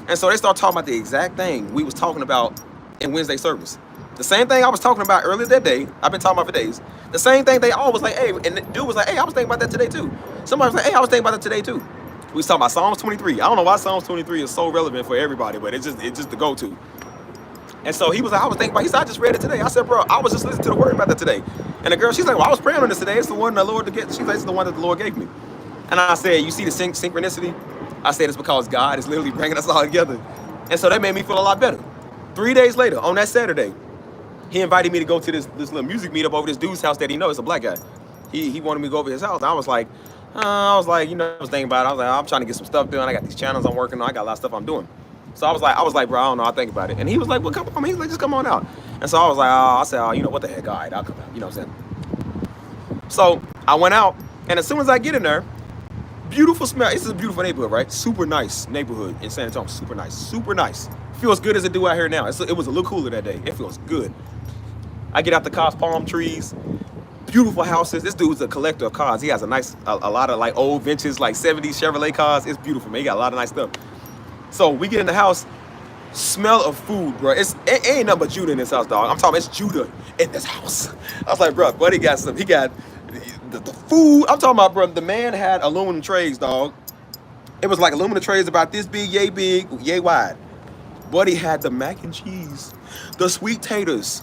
And so they started talking about the exact thing we was talking about in Wednesday service. The same thing I was talking about earlier that day. I've been talking about for days. The same thing they all was like, hey, and the dude was like, hey, I was thinking about that today too. Somebody was like, hey, I was thinking about that today too. We was talking about Psalms 23. I don't know why Psalms 23 is so relevant for everybody, but it's just the go-to. And so he was like, I was thinking about, he said, I just read it today. I said, bro, I was just listening to the word about that today. And the girl, she's like, well, I was praying on this today. It's the one the Lord to get. She's like, it's the one that the Lord gave me. And I said, you see the synchronicity? I said, it's because God is literally bringing us all together. And so that made me feel a lot better. 3 days later, on that Saturday, he invited me to go to this little music meetup over this dude's house that he knows. It's a black guy. He wanted me to go over his house. And I was like, you know, I was thinking about it. I was like, I'm trying to get some stuff done. I got these channels I'm working on. I got a lot of stuff I'm doing. So I was like, bro, I don't know. I think about it. And he was like, well, come on. He's like, just come on out. And so I was like, I said, you know, what the heck? All right, I'll come out. You know what I'm saying? So I went out, and as soon as I get in there, beautiful smell. This is a beautiful neighborhood, right? Super nice neighborhood in San Antonio. Super nice. Super nice. Feels good as it do out here now. It was a little cooler that day. It feels good. I get out the cars, palm trees, beautiful houses. This dude's a collector of cars. He has a lot of like old vintage, like 70s Chevrolet cars. It's beautiful, man. He got a lot of nice stuff. So we get in the house, smell of food, bro. It ain't nothing but Judah in this house, dog. I'm talking, it's Judah in this house. I was like, bro, buddy got some. He got the food. I'm talking about, bro, the man had aluminum trays, dog. It was like aluminum trays about this big, yay wide. Buddy had the mac and cheese, the sweet taters.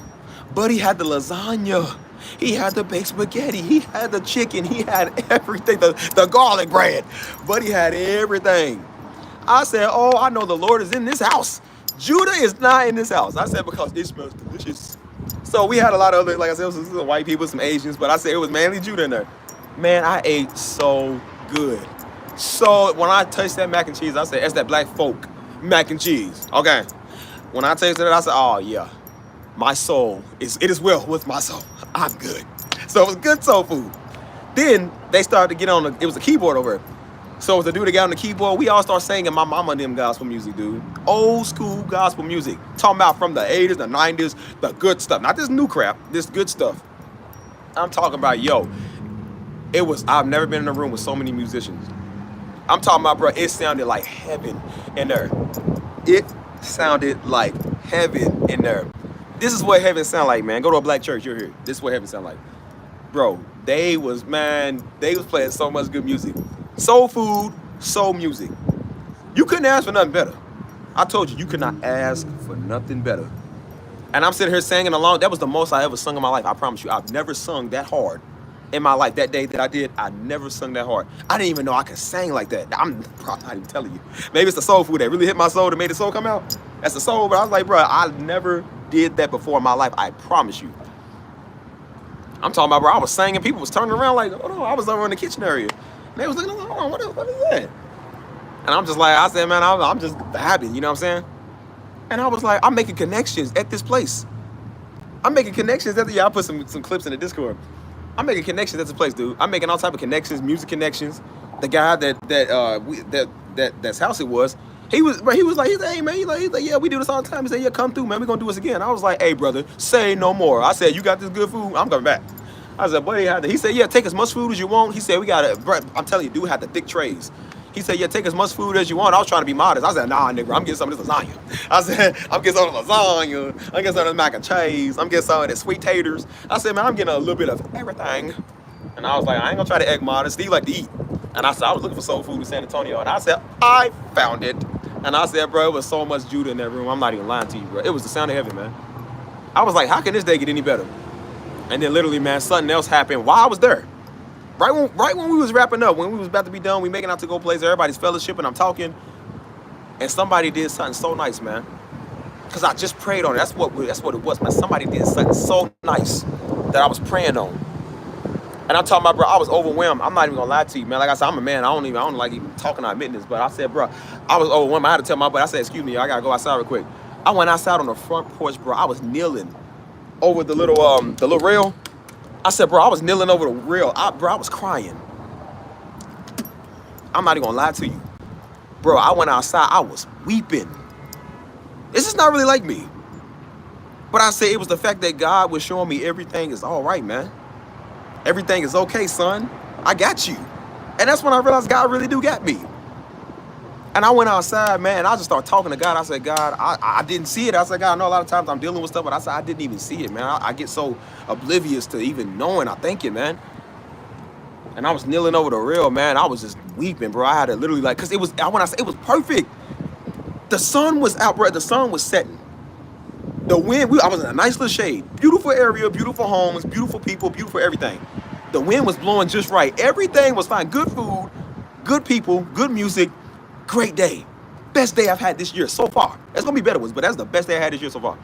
Buddy had the lasagna. He had the baked spaghetti. He had the chicken. He had everything, the garlic bread. Buddy had everything. I said, oh, I know the Lord is in this house. Judah is not in this house. I said, because it smells delicious. So we had a lot of other, like I said, it was some white people, some Asians, but I said it was mainly Judah in there. Man, I ate so good. So when I touched that mac and cheese, I said, it's that black folk mac and cheese. Okay. When I tasted it, I said, oh, yeah. My soul, it is well with my soul. I'm good. So it was good soul food. Then they started to get on it was a keyboard over it. So it was the dude that got on the keyboard. We all start singing my mama and them gospel music, dude. Old school gospel music. Talking about from the 80s, the 90s, the good stuff. Not this new crap, this good stuff. I'm talking about, I've never been in a room with so many musicians. I'm talking about, bro, it sounded like heaven in there. It sounded like heaven in there. This is what heaven sound like, man. Go to a black church, you're here. This is what heaven sound like. Bro, they was playing so much good music. Soul food, soul music. You couldn't ask for nothing better. I told you, you could not ask for nothing better. And I'm sitting here singing along. That was the most I ever sung in my life. I promise you, I've never sung that hard in my life. That day that I did, I never sung that hard. I didn't even know I could sing like that. I'm probably not even telling you. Maybe it's the soul food that really hit my soul that made the soul come out. That's the soul. But I was like, bro, I never did that before in my life. I promise you. I'm talking about, bro, I was singing. People was turning around like, oh no, I was over in the kitchen area. And they was looking, hold on, what is that? And I'm just like, I said, man, I'm just vibing, you know what I'm saying? And I was like, I'm making connections at this place. I'm making connections at the, yeah, I put some clips in the Discord. I'm making connections at this place, dude. I'm making all type of connections, music connections. The guy that's house it was, he was like, he said, hey man, he's like, yeah, we do this all the time. He said, yeah, come through, man, we're gonna do this again. I was like, hey brother, say no more. I said, you got this good food, I'm coming back. I said, boy, he said, yeah, take as much food as you want. He said, we got it, bro, I'm telling you, dude had the thick trays. He said, yeah, take as much food as you want. I was trying to be modest. I said, nah, nigga, I'm getting some of this lasagna. I said, I'm getting some of the lasagna. I'm getting some of this mac and cheese. I'm getting some of the sweet taters. I said, man, I'm getting a little bit of everything. And I was like, I ain't gonna try to act modest. He like to eat. And I said, I was looking for soul food in San Antonio. And I said, I found it. And I said, bro, it was so much Judah in that room. I'm not even lying to you, bro. It was the sound of heaven, man. I was like, how can this day get any better? And then literally, man, something else happened while I was there. Right when we was wrapping up, when we was about to be done, we making out to go plays, everybody's fellowship, and I'm talking, and somebody did something so nice, man. Cause I just prayed on it. That's what it was, man. Somebody did something so nice that I was praying on. And I'm talking about, bro, I was overwhelmed. I'm not even gonna lie to you, man. Like I said, I'm a man. I don't like even talking or admitting this, but I said, bro, I was overwhelmed. I had to tell my buddy, I said, excuse me, I gotta go outside real quick. I went outside on the front porch, bro. I was kneeling over the little rail. I said, bro, I was kneeling over the rail. Bro, I was crying. I'm not even gonna lie to you. Bro, I went outside, I was weeping. This is not really like me. But I said it was the fact that God was showing me everything is all right, man. Everything is okay, son. I got you. And that's when I realized God really do got me. And I went outside, man, and I just started talking to God. I said, God, I didn't see it. I said, God, I know a lot of times I'm dealing with stuff, but I said, I didn't even see it, man. I get so oblivious to even knowing. I thank you, man. And I was kneeling over the rail, man. I was just weeping, bro. I had to literally like, because it was, when I said it was perfect. The sun was out, bro. The sun was setting. The wind, I was in a nice little shade. Beautiful area, beautiful homes, beautiful people, beautiful everything. The wind was blowing just right. Everything was fine. Good food, good people, good music. Great day. Best day I've had this year so far. There's gonna be better ones, but that's the best day I had this year so far.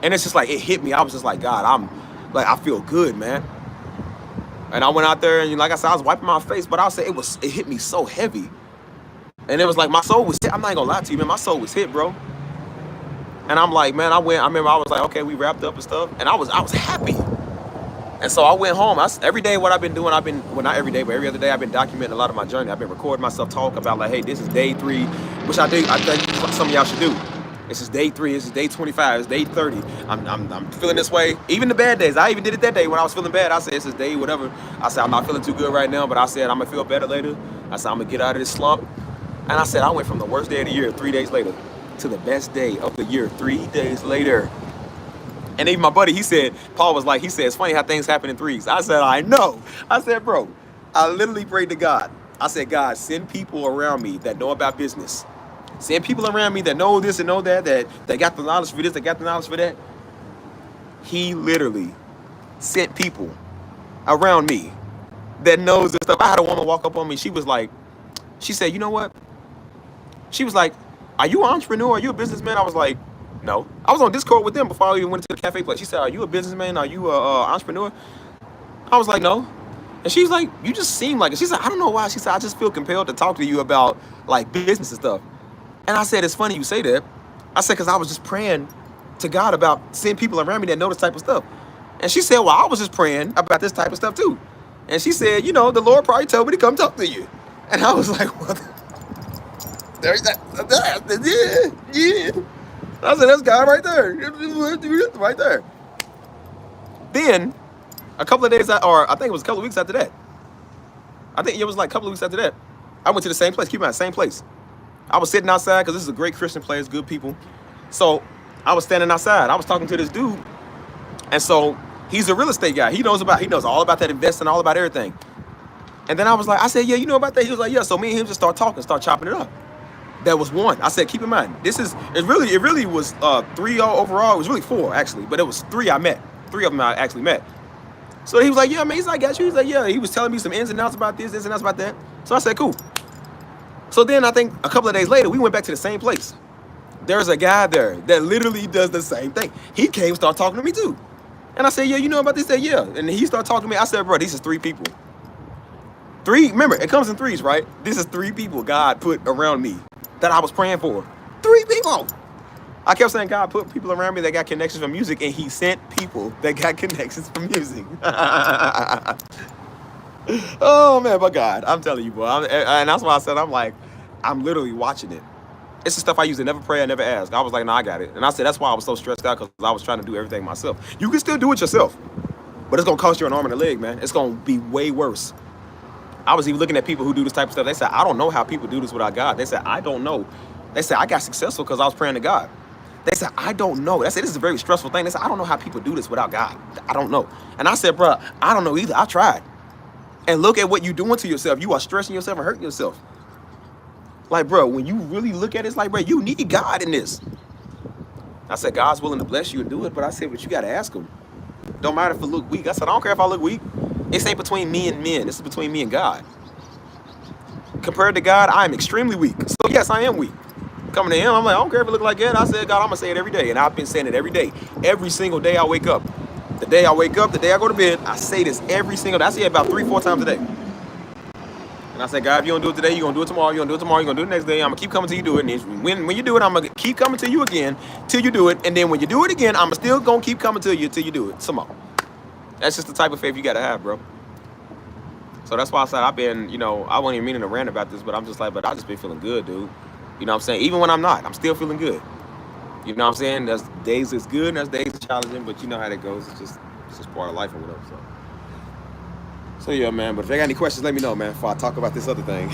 And it's just like, it hit me. I was just like, God, I feel good, man. And I went out there and like I said, I was wiping my face, but I'll say it hit me so heavy. And it was like my soul was hit. I'm not gonna lie to you, man. My soul was hit, bro. And I'm like, man, I remember I was like, okay, we wrapped up and stuff. And I was happy. And so I went home. Every day what I've been doing, well, not every day, but every other day I've been documenting a lot of my journey. I've been recording myself talk about like, hey, this is day 3, which I think some of y'all should do. This is day 3, this is day 25, it's day 30. I'm feeling this way. Even the bad days, I even did it that day when I was feeling bad. I said, this is day whatever. I said, I'm not feeling too good right now, but I said, I'm gonna feel better later. I said, I'm gonna get out of this slump. And I said, I went from the worst day of the year 3 days later to the best day of the year 3 days later. And even my buddy, Paul was like, it's funny how things happen in threes. I said, I know. I said, bro, I literally prayed to God. I said, God, send people around me that know about business. Send people around me that know this and know that got the knowledge for this, that got the knowledge for that. He literally sent people around me that knows this stuff. I had a woman walk up on me. She said, you know what? She was like, are you an entrepreneur? Are you a businessman? I was like, no. I was on Discord with them before I even went to the cafe place. She said, are you a businessman? Are you a entrepreneur? I was like, no. And she's like, you just seem like it. She said, I don't know why. She said, I just feel compelled to talk to you about like business and stuff. And I said, it's funny you say that. I said, because I was just praying to God about seeing people around me that know this type of stuff. And she said, well, I was just praying about this type of stuff too. And she said, you know, the Lord probably told me to come talk to you. And I was like, what? There's that. Yeah. I said, that's God right there. Right there. Then, a couple of days, or I think it was a couple of weeks after that. I think it was like a couple of weeks after that. I went to the same place. Keep in mind, same place. I was sitting outside because this is a great Christian place, good people. So I was standing outside. I was talking to this dude, and so he's a real estate guy. He knows all about that investing, all about everything. And then I said, yeah, you know about that? He was like, yeah. So me and him just start talking, start chopping it up. That was one. I said, keep in mind, it really was 3 overall. It was really 4 actually, but it was 3 I met. 3 of them I actually met. So he was like, yeah, man, I got you. He's like, yeah. He was telling me some ins and outs about this, ins and outs about that. So I said, cool. So then I think a couple of days later, we went back to the same place. There's a guy there that literally does the same thing. He came, started talking to me too. And I said, yeah, you know about this? He said, yeah. And he started talking to me. I said, bro, these is 3 people. 3, remember, it comes in 3s, right? This is 3 people God put around me that I was praying for. 3 people. I kept saying God put people around me that got connections from music, and he sent people that got connections from music. Oh, man, but God, I'm telling you, boy. And that's why I said, I'm literally watching it. It's the stuff I used to never pray, I never ask. I was like, no, I got it. And I said, that's why I was so stressed out, because I was trying to do everything myself. You can still do it yourself, but it's going to cost you an arm and a leg, man. It's going to be way worse. I was even looking at people who do this type of stuff. They said, I don't know how people do this without God. They said, I don't know. They said, I got successful because I was praying to God. They said, I don't know. They said, this is a very stressful thing. They said, I don't know how people do this without God. I don't know. And I said, bro, I don't know either. I tried. And look at what you're doing to yourself. You are stressing yourself and hurting yourself. Like, bro, when you really look at it, it's like, bro, you need God in this. I said, God's willing to bless you and do it. But I said, but you got to ask him. Don't matter if I look weak. I said, I don't care if I look weak. This ain't between me and men. This is between me and God. Compared to God, I am extremely weak. So yes, I am weak. Coming to him, I'm like, I don't care if it look like that. I said, God, I'm going to say it every day. And I've been saying it every day. Every single day I wake up. The day I wake up, the day I go to bed, I say this every single day. I say it about 3-4 times a day. And I said, God, if you don't do it today, you're going to do it tomorrow. You're going to do it tomorrow. You're going to do it the next day. I'm going to keep coming till you do it. And when you do it, I'm going to keep coming to you again till you do it. And then when you do it again, I'm still going to keep coming to you till you do it some more. That's just the type of faith you got to have, bro. So that's why I said I've been, I wasn't even meaning to rant about this, but I'm just like, but I just been feeling good, dude. You know what I'm saying? Even when I'm not, I'm still feeling good. You know what I'm saying? There's days it's good and there's days it's challenging, but you know how that goes. It's just part of life or whatever. So yeah, man. But if they got any questions, let me know, man, before I talk about this other thing.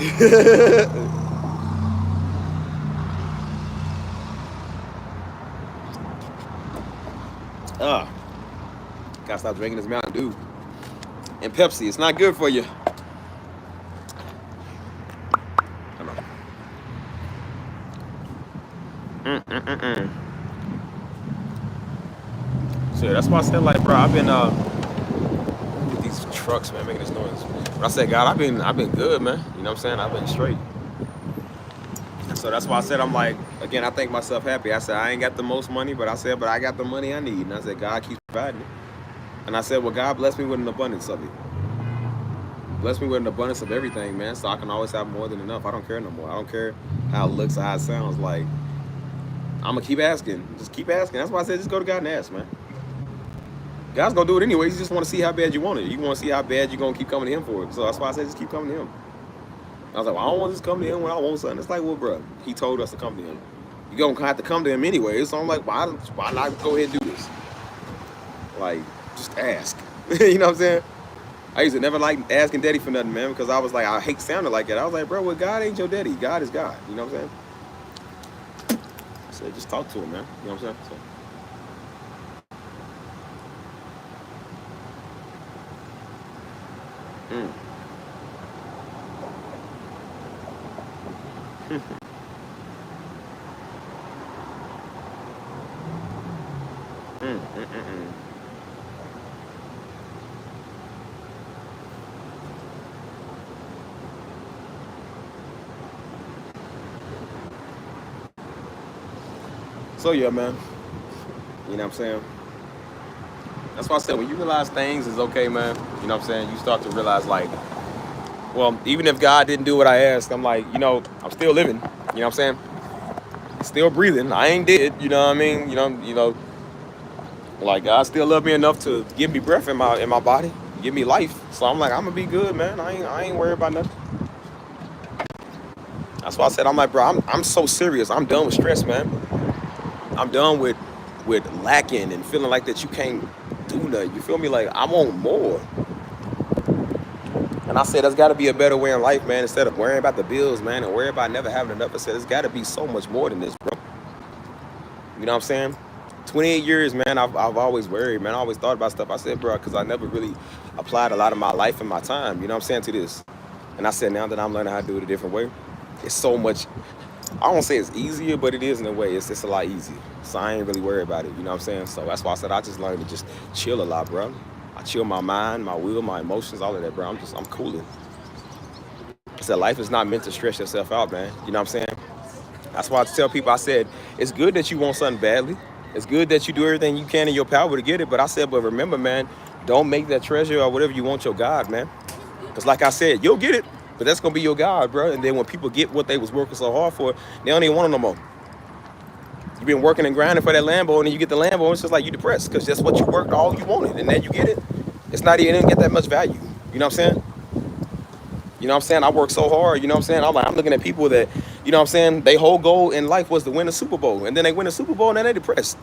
Gotta stop drinking this Mountain Dew and Pepsi. It's not good for you. So yeah, that's why I said, like, bro, I've been with these trucks, man, making this noise. But I said, God, I've been good, man. You know what I'm saying? I've been straight. So that's why I said, I'm like, again, I think myself happy. I said, I ain't got the most money, but I got the money I need. And I said, God keeps providing it. And I said, well, God bless me with an abundance of it. Bless me with an abundance of everything, man, so I can always have more than enough. I don't care no more. I don't care how it looks or how it sounds. Like, I'm going to keep asking. Just keep asking. That's why I said, just go to God and ask, man. God's going to do it anyways. You just want to see how bad you want it. You want to see how bad you're going to keep coming to him for it. So that's why I said, just keep coming to him. I was like, well, I don't want to just come to him when I want something. It's like, well, bro, he told us to come to him. You're going to have to come to him anyways. So I'm like, why not go ahead and do this? Like, just ask. You know what I'm saying? I used to never like asking daddy for nothing, man, because I was like, I hate sounding like that. I was like, bro, well, God ain't your daddy. God is God. You know what I'm saying? So just talk to him, man. You know what I'm saying? So yeah, man. You know what I'm saying? That's why I said, when you realize things is okay, man, you know what I'm saying? You start to realize, like, well, even if God didn't do what I asked, I'm like, I'm still living. You know what I'm saying? Still breathing. I ain't dead. You know what I mean? You know, like, God still love me enough to give me breath in my body, give me life. So I'm like, I'm gonna be good, man. I ain't worried about nothing. That's why I said, I'm like, bro, I'm so serious. I'm done with stress, man. I'm done with lacking and feeling like that you can't do nothing. You feel me? Like, I want more. And I said, there's got to be a better way in life, man, instead of worrying about the bills, man, and worrying about never having enough. I said, there's got to be so much more than this, bro. You know what I'm saying? 28 years, man, I've always worried, man. I always thought about stuff. I said, bro, because I never really applied a lot of my life and my time, you know what I'm saying, to this. And I said, now that I'm learning how to do it a different way, it's so much, I won't say it's easier, but it is in a way. It's a lot easier. So I ain't really worried about it, you know what I'm saying? So that's why I said I just learned to just chill a lot, bro. I chill my mind, my will, my emotions, all of that, bro. I'm cooling. I said life is not meant to stress yourself out, man. You know what I'm saying? That's why I tell people, I said, it's good that you want something badly. It's good that you do everything you can in your power to get it. But I said, but remember, man, don't make that treasure or whatever you want your God, man. Because like I said, you'll get it, but that's going to be your God, bro. And then when people get what they was working so hard for, they don't even want it no more. You've been working and grinding for that Lambo, and then you get the Lambo, and it's just like you depressed because that's what you worked all you wanted. And then you get it. It's not even get that much value. You know what I'm saying? You know what I'm saying? I work so hard, you know what I'm saying? I'm looking at people that, you know what I'm saying, their whole goal in life was to win a Super Bowl. And then they win a Super Bowl and then they're depressed.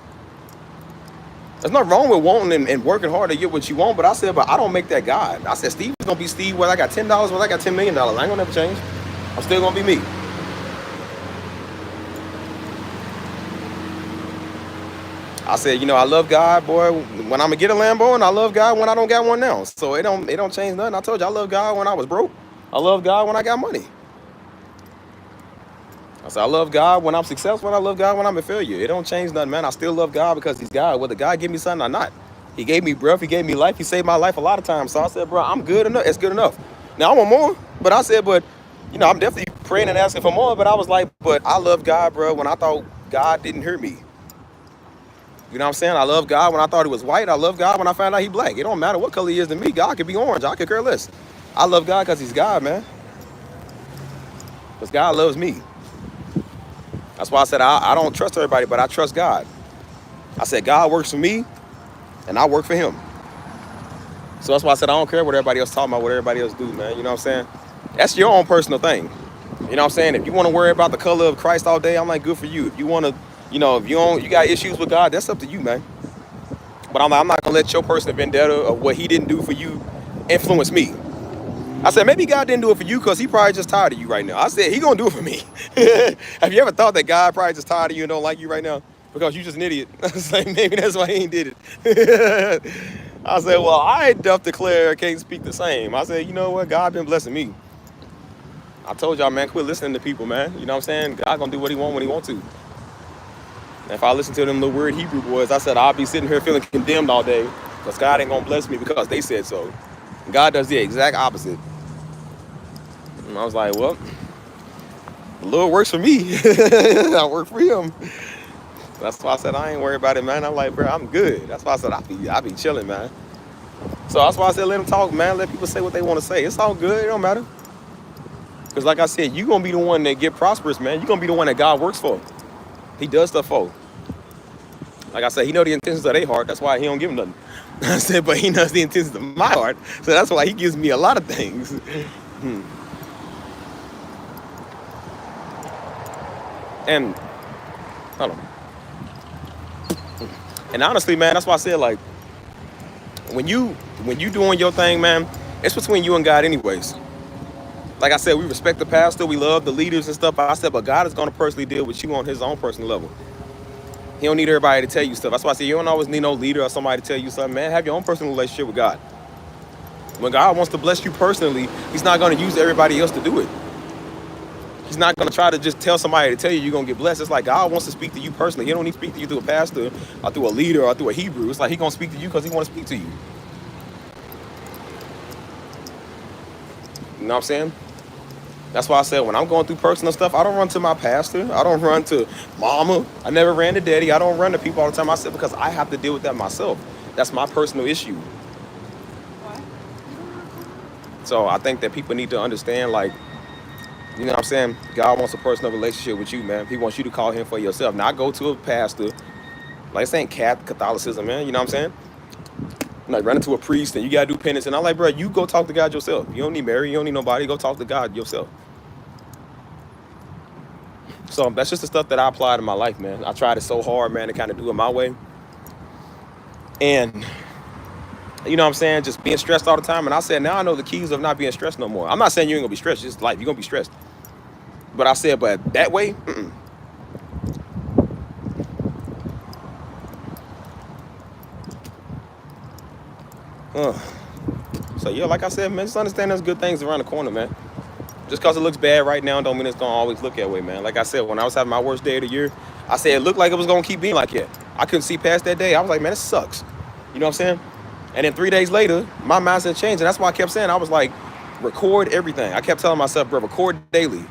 There's nothing wrong with wanting and working hard to get what you want, but I said, but I don't make that God. I said, Steve is going to be Steve, whether I got $10, whether I got $10 million. I ain't going to never change. I'm still going to be me. I said, you know, I love God, boy, when I'm going to get a Lambo, and I love God when I don't got one now. So it don't change nothing. I told you, I love God when I was broke. I love God when I got money. I said, I love God when I'm successful, and I love God when I'm a failure. It don't change nothing, man. I still love God because he's God, whether God give me something or not. He gave me breath. He gave me life. He saved my life a lot of times. So I said, bro, I'm good enough. It's good enough. Now, I want more. But I said, but, you know, I'm definitely praying and asking for more. But I was like, but I love God, bro, when I thought God didn't hear me. You know what I'm saying? I love God when I thought he was white. I love God when I found out he black. It don't matter what color he is to me. God could be orange. I could care less. I love God because he's God, man. Because God loves me. That's why I said I don't trust everybody, but I trust God. I said God works for me, and I work for him. So that's why I said I don't care what everybody else talking about, what everybody else do, man. You know what I'm saying? That's your own personal thing. You know what I'm saying? If you want to worry about the color of Christ all day, I'm like, good for you. If you want to, you know, if you got issues with God, that's up to you, man. But I'm not going to let your personal vendetta of what he didn't do for you influence me. I said, maybe God didn't do it for you because he probably just tired of you right now. I said, he going to do it for me. Have you ever thought that God probably just tired of you and don't like you right now? Because you just an idiot. I was like, maybe that's why he ain't did it. I said, well, I doth declare I can't speak the same. I said, you know what? God been blessing me. I told y'all, man, quit listening to people, man. You know what I'm saying? God going to do what he want when he want to. And if I listen to them little weird Hebrew boys, I said, I'll be sitting here feeling condemned all day because God ain't going to bless me because they said so. God does the exact opposite. And I was like, well, the Lord works for me. I work for him. That's why I said I ain't worried about it, man. I'm like, bro, I'm good. That's why I said I be chilling, man. So that's why I said let them talk, man. Let people say what they want to say. It's all good. It don't matter. Because like I said, you're going to be the one that get prosperous, man. You're going to be the one that God works for. He does stuff for. Like I said, he know the intentions of their heart. That's why he don't give them nothing. I said, but he knows the intentions of my heart. So that's why he gives me a lot of things. And, hold on. And honestly, man, that's why I said, like, when you doing your thing, man, it's between you and God anyways. Like I said, we respect the pastor, we love the leaders and stuff. I said, but God is going to personally deal with you on his own personal level. He don't need everybody to tell you stuff. That's why I said, you don't always need no leader or somebody to tell you something, man. Have your own personal relationship with God. When God wants to bless you personally, he's not going to use everybody else to do it. He's not going to try to just tell somebody to tell you you're going to get blessed. It's like God wants to speak to you personally. He don't need to speak to you through a pastor or through a leader or through a Hebrew. It's like he's going to speak to you because he wants to speak to you. You know what I'm saying? That's why I said when I'm going through personal stuff, I don't run to my pastor. I don't run to mama. I never ran to daddy. I don't run to people all the time. I said because I have to deal with that myself. That's my personal issue. So I think that people need to understand, like, you know what I'm saying? God wants a personal relationship with you, man. He wants you to call him for yourself. Now, I go to a pastor. Like, this ain't Catholicism, man. You know what I'm saying? I'm like running to a priest and you got to do penance. And I'm like, bro, you go talk to God yourself. You don't need Mary. You don't need nobody. Go talk to God yourself. So that's just the stuff that I applied in my life, man. I tried it so hard, man, to kind of do it my way. And you know what I'm saying, just being stressed all the time. And I said, now I know the keys of not being stressed no more. I'm not saying you ain't gonna be stressed, it's just life, you're gonna be stressed. But I said, but that way, So yeah, like I said, man, just understand there's good things around the corner, man. Just because it looks bad right now don't mean it's gonna always look that way, man. Like I said, when I was having my worst day of the year, I said it looked like it was gonna keep being like that. I couldn't see past that day. I was like, man, this sucks. You know what I'm saying? And then 3 days later, my mindset changed. And that's why I kept saying, I was like, record everything. I kept telling myself, bro, record daily.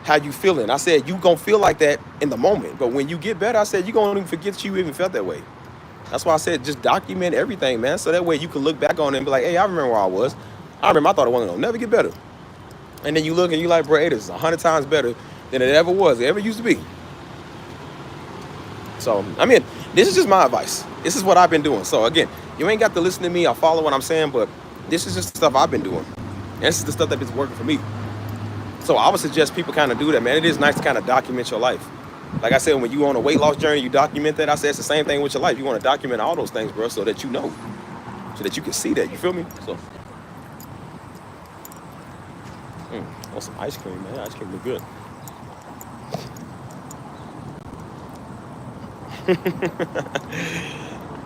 How you feeling? I said, you gonna feel like that in the moment. But when you get better, I said, you gonna even forget you even felt that way. That's why I said, just document everything, man. So that way you can look back on it and be like, hey, I remember where I was. I remember I thought it wasn't gonna never get better. And then you look and you like, bro, it is 100 times better than it ever was, it ever used to be. So, I mean, this is just my advice. This is what I've been doing. So again, you ain't got to listen to me or follow what I'm saying, but this is just the stuff I've been doing. And this is the stuff that's working for me. So I would suggest people kind of do that, man. It is nice to kind of document your life. Like I said, when you on a weight loss journey, you document that. I said it's the same thing with your life. You want to document all those things, bro, so that you know, so that you can see that. You feel me? So, want some ice cream, man. Ice cream look good.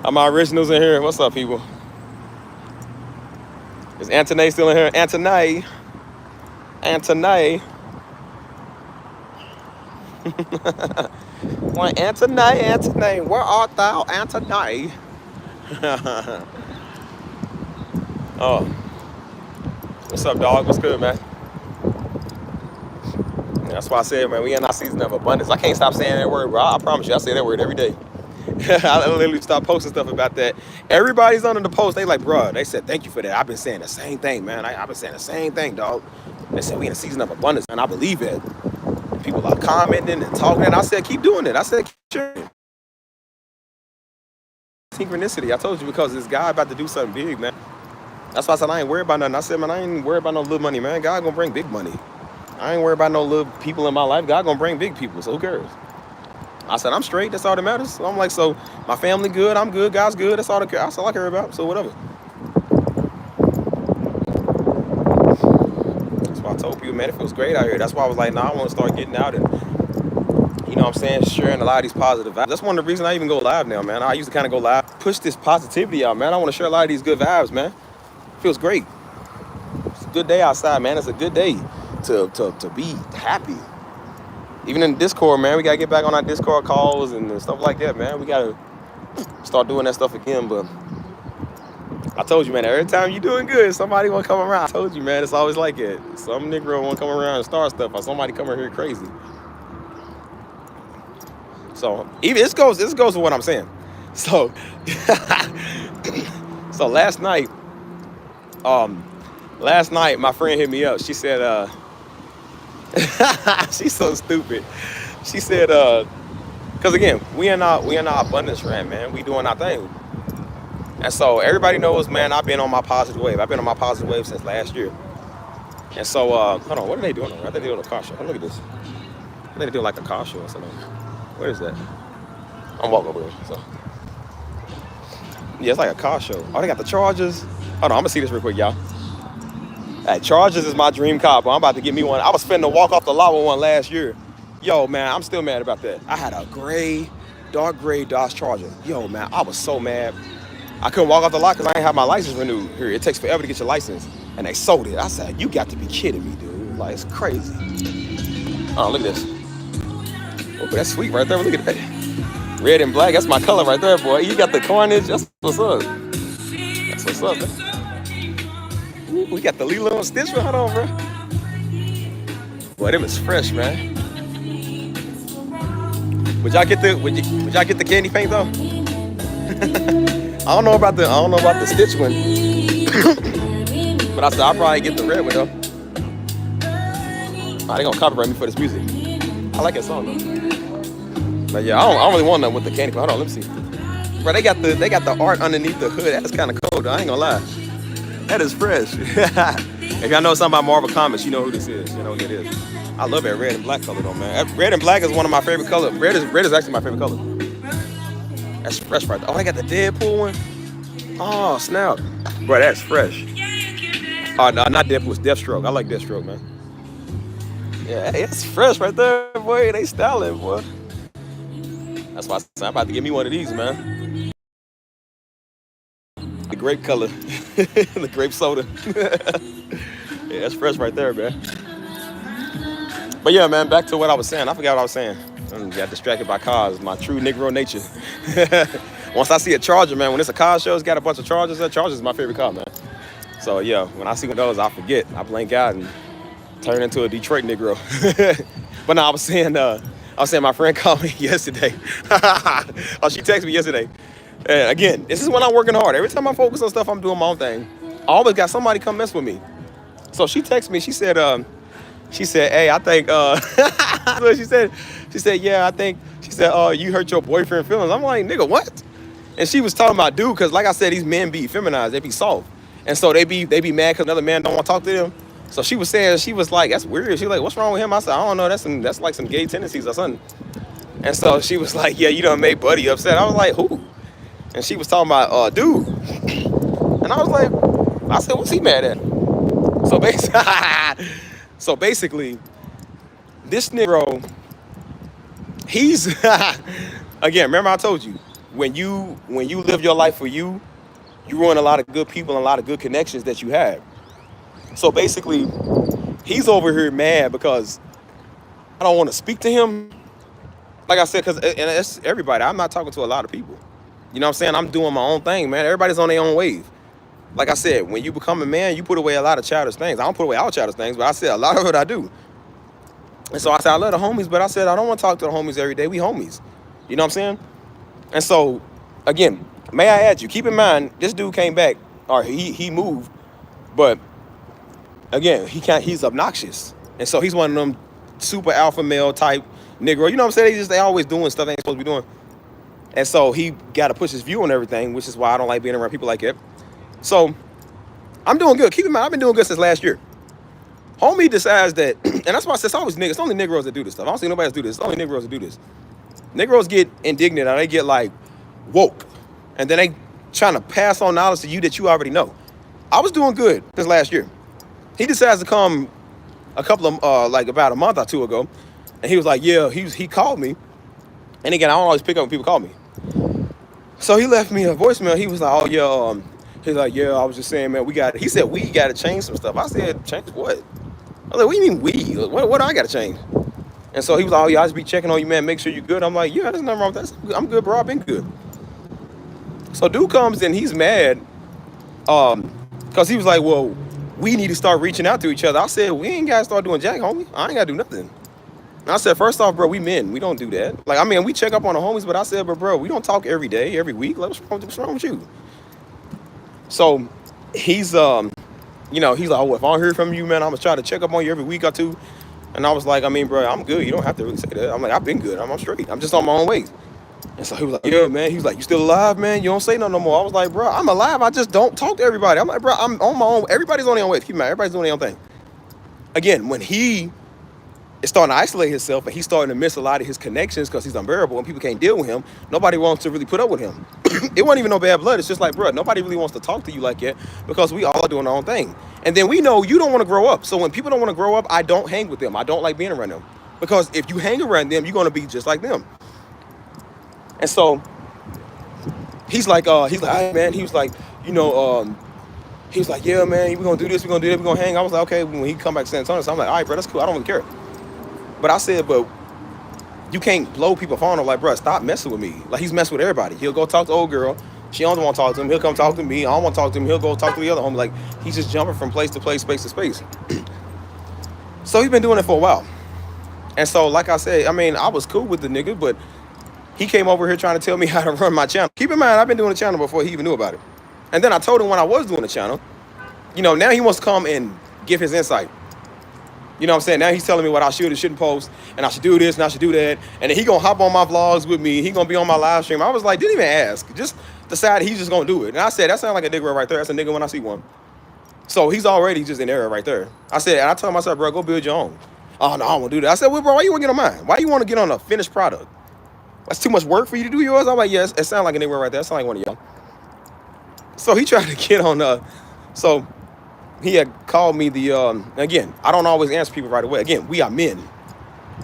Are my originals in here? What's up, people? Is Antoine still in here? Antoine. Well, Antoine, where art thou, Antoine? Oh, what's up, dog? What's good, man? That's why I said, man, we in our season of abundance. I can't stop saying that word, bro. I promise you, I say that word every day. I literally start posting stuff about that. Everybody's under the post. They like, bro, they said, thank you for that. I've been saying the same thing, man. I've been saying the same thing, dog. They said, we in a season of abundance, and I believe it. People are commenting and talking, and I said, keep doing it. I said, keep sharing. Synchronicity. I told you, because this guy about to do something big, man. That's why I said, I ain't worried about nothing. I said, man, I ain't worried about no little money, man. God gonna bring big money. I ain't worried about no little people in my life. God gonna bring big people, so who cares? I said, I'm straight. That's all that matters. So I'm like, so my family good. I'm good. God's good. That's all I care about. So whatever. That's why I told people, man, it feels great out here. That's why I was like, nah, I want to start getting out and, you know what I'm saying, sharing a lot of these positive vibes. That's one of the reasons I even go live now, man. I used to kind of go live, push this positivity out, man. I want to share a lot of these good vibes, man. It feels great. It's a good day outside, man. It's a good day to be happy. Even in Discord, man, we got to get back on our Discord calls and stuff like that, man. We got to start doing that stuff again. But I told you, man, every time you doing good, somebody want to come around. I told you, man, it's always like it. Some nigga want to come around and start stuff, or somebody come here crazy. So even this goes with what I'm saying. So, so last night, my friend hit me up. She said, she's so stupid. She said, because again, we in our abundance rant, man. We doing our thing. And so everybody knows, man, I've been on my positive wave. I've been on my positive wave since last year. And so, hold on, what are they doing? I think they're doing a car show. Look at this. I think they're doing like a car show or something. What is that? I'm walking over here, so. Yeah, it's like a car show. Oh, they got the Chargers. Hold on, I'm gonna see this real quick, y'all. Hey, Chargers is my dream car, but I'm about to get me one. I was finna walk off the lot with one last year. Yo, man, I'm still mad about that. I had a dark gray Dodge Charger. Yo, man, I was so mad. I couldn't walk off the lot because I ain't have my license renewed here. It takes forever to get your license. And they sold it. I said, you got to be kidding me, dude. Like, it's crazy. Oh, look at this. Oh, that's sweet right there. Look at that. Red and black. That's my color right there, boy. You got the carnage. That's what's up. That's what's up, man. Ooh, we got the Lilo and Stitch. Hold on, bro. Boy, them is fresh, man. Would y'all get the candy paint though? I don't know about the Stitch one. But I said I'll probably get the red one though. Oh, they gonna copyright me for this music. I like that song though. But yeah, I don't really want nothing with the candy paint. Hold on, let me see. Bro, they got the art underneath the hood. That's kind of cool though. I ain't gonna lie. That is fresh. If y'all know something about Marvel Comics, you know who this is. You know who it is. I love that red and black color though, man. Red and black is one of my favorite colors. Red is actually my favorite color. That's fresh right there. Oh, they got the Deadpool one. Oh, snap. Bro, that's fresh. Oh, no, not Deathloop, it's Deathstroke. I like Deathstroke, man. Yeah, hey, it's fresh right there, boy. They styling, boy. That's why I'm about to give me one of these, man. The grape color, the grape soda. Yeah, that's fresh right there, man. But yeah, man, back to what I was saying. I forgot what I was saying. I got distracted by cars, my true Negro nature. Once I see a Charger, man, when it's a car show, it's got a bunch of Chargers. That Charger is my favorite car, man. So yeah, when I see one of those, I forget. I blank out and turn into a Detroit Negro. But no, I was saying my friend called me yesterday. Oh, she texted me yesterday. And again, this is when I'm working hard. Every time I focus on stuff, I'm doing my own thing. I always got somebody come mess with me. So she texted me. She said, hey, I think, so she said, yeah, I think, she said, you hurt your boyfriend feelings. I'm like, nigga, what? And she was talking about dude, because like I said, these men be feminized, they be soft. And so they be mad because another man don't want to talk to them. So she was saying, she was like, that's weird. She was like, what's wrong with him? I said, I don't know, that's like some gay tendencies or something. And so she was like, yeah, you done made Buddy upset. I was like, who? And she was talking about, dude. And I was like, I said, what's he mad at? So basically, this Negro, he's, again, remember I told you, when you live your life for you, you ruin a lot of good people and a lot of good connections that you have. So basically, he's over here mad because I don't want to speak to him. Like I said, and it's everybody. I'm not talking to a lot of people. You know what I'm saying? I'm doing my own thing, man. Everybody's on their own wave. Like I said, when you become a man, you put away a lot of childish things. I don't put away all childish things, but I said a lot of it I do. And so I said, I love the homies, but I said, I don't want to talk to the homies every day. We homies. You know what I'm saying? And so, again, may I add you, keep in mind, this dude came back, or he moved, but again, he's obnoxious. And so he's one of them super alpha male type Negro. You know what I'm saying? They always doing stuff they ain't supposed to be doing. And so he got to push his view on everything, which is why I don't like being around people like that. So I'm doing good. Keep in mind, I've been doing good since last year. Homie decides that, and that's why I said it's always niggas. It's only Negroes that do this stuff. I don't see nobody else do this. It's only Negroes that do this. Negroes get indignant and they get like woke. And then they trying to pass on knowledge to you that you already know. I was doing good this last year. He decides to come a couple of, like about a month or two ago. And he was like, yeah, he called me. And again, I don't always pick up when people call me. So he left me a voicemail. He was like, oh yeah, he's like, yeah, I was just saying, man, he said, we got to change some stuff. I said, change what? I was like, what do you mean we? What do I got to change? And so he was like, oh yeah, I just be checking on you, man, make sure you're good. I'm like, yeah, there's nothing wrong with that. I'm good, bro, I've been good. So dude comes and he's mad because he was like, well, we need to start reaching out to each other. I said, we ain't got to start doing jack, homie. I ain't got to do nothing. And I said, first off, bro, we men. We don't do that. Like, I mean, we check up on the homies, but I said, but bro, we don't talk every day, every week. Like, what's wrong with you? So he's, he's like, oh, well, if I don't hear from you, man, I'm going to try to check up on you every week or two. And I was like, I mean, bro, I'm good. You don't have to really say that. I'm like, I've been good. I'm straight. I'm just on my own way. And so he was like, yeah, man. He was like, you still alive, man? You don't say nothing no more. I was like, bro, I'm alive. I just don't talk to everybody. I'm like, bro, I'm on my own. Everybody's on their own way. Keep in mind, everybody's doing their own thing. Again, when he is starting to isolate himself and he's starting to miss a lot of his connections because he's unbearable and people can't deal with him, nobody wants to really put up with him. It wasn't even no bad blood. It's just like, bro, nobody really wants to talk to you like that because we all are doing our own thing. And then we know you don't want to grow up. So when people don't want to grow up, I don't hang with them. I don't like being around them. Because if you hang around them, you're going to be just like them. And so he's like, hey, man, he was like, he was like, yeah, man, we're going to do this, we're going to do that, we're going to hang. I was like, okay, when he come back to San Antonio, so I'm like, all right, bro, that's cool. I don't really care. But I said, but you can't blow people phone up like, bro, stop messing with me. Like, he's messing with everybody. He'll go talk to old girl. She don't want to talk to him. He'll come talk to me. I don't want to talk to him. He'll go talk to the other homie. Like, he's just jumping from place to place, space to space. So he's been doing it for a while. And so, like I said, I mean, I was cool with the nigga, but he came over here trying to tell me how to run my channel. Keep in mind, I've been doing the channel before he even knew about it. And then I told him when I was doing the channel, now he wants to come and give his insight. You know what I'm saying? Now he's telling me what I should and shouldn't post, and I should do this and I should do that. And then he gonna hop on my vlogs with me. He gonna be on my live stream. I was like, didn't even ask. Just decided he's just gonna do it. And I said, that sounds like a nigga right there. That's a nigga when I see one. So he's already just in error right there. I said, and I told myself, bro, go build your own. Oh, no, I don't want to do that. I said, well, bro, why you want to get on mine? Why you want to get on a finished product? That's too much work for you to do yours? I'm like, yes, it sounds like a nigga right there. It sounds like one of y'all. So he tried to get on so he had called me again, I don't always answer people right away. Again, we are men.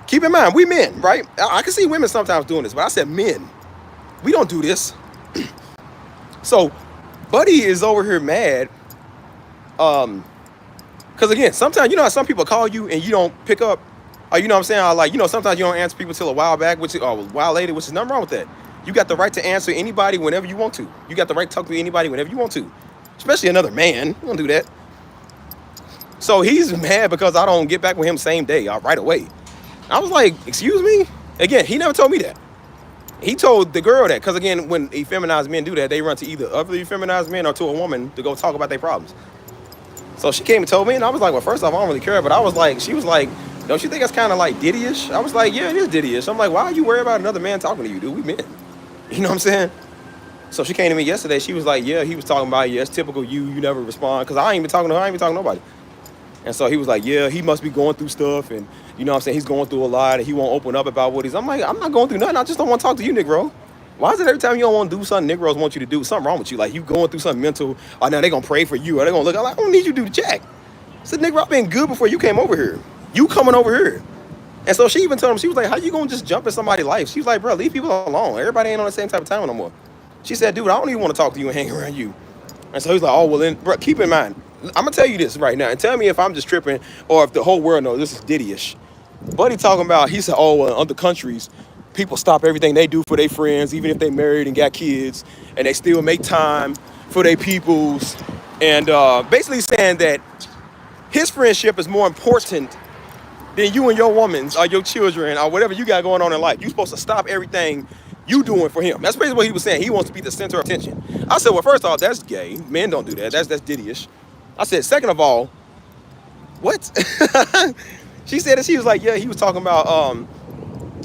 Keep in mind, we men, right? I can see women sometimes doing this, but I said men. We don't do this. So Buddy is over here mad. Because again, sometimes, you know how some people call you and you don't pick up, or you know what I'm saying? Like, you know, sometimes you don't answer people till a while back, or a while later, which is nothing wrong with that. You got the right to answer anybody whenever you want to. You got the right to talk to anybody whenever you want to, especially another man. You don't do that. So he's mad because I don't get back with him same day, right away. I was like, excuse me? Again, he never told me that. He told the girl that, because again, when effeminized men do that, they run to either other effeminized men or to a woman to go talk about their problems. So she came and told me, and I was like, well, first off, I don't really care. But I was like, she was like, don't you think that's kind of like Diddy-ish? I was like, yeah, it is Diddy-ish. I'm like, why are you worried about another man talking to you, dude? We men. You know what I'm saying? So she came to me yesterday. She was like, yeah, he was talking about, yeah, it's typical you never respond. Because I ain't even talking to her. I ain't even talking to nobody. And so he was like, yeah, he must be going through stuff. And you know what I'm saying? He's going through a lot. And he won't open up about what he's. I'm like, I'm not going through nothing. I just don't want to talk to you, Negro. Why is it every time you don't want to do something, Negroes want you to do something wrong with you? Like you going through something mental. Or now they going to pray for you. Or they going to look. I'm like, I don't need you to do jack. I said, Negro, I've been good before you came over here. You coming over here. And so she even told him, she was like, how you going to just jump in somebody's life? She was like, bro, leave people alone. Everybody ain't on the same type of time no more. She said, dude, I don't even want to talk to you and hang around you. And so he's like, oh, well, then, bro, keep in mind, I'm going to tell you this right now and tell me if I'm just tripping or if the whole world knows this is Diddy-ish. Buddy talking about, he said, oh, in other countries, people stop everything they do for their friends, even if they married and got kids, and they still make time for their peoples. And basically saying that his friendship is more important than you and your woman's or your children or whatever you got going on in life. You're supposed to stop everything you doing for him. That's basically what he was saying. He wants to be the center of attention. I said, well, first off, that's gay. Men don't do that. That's Diddy-ish. I said, second of all, what? She said that she was like, yeah, he was talking about,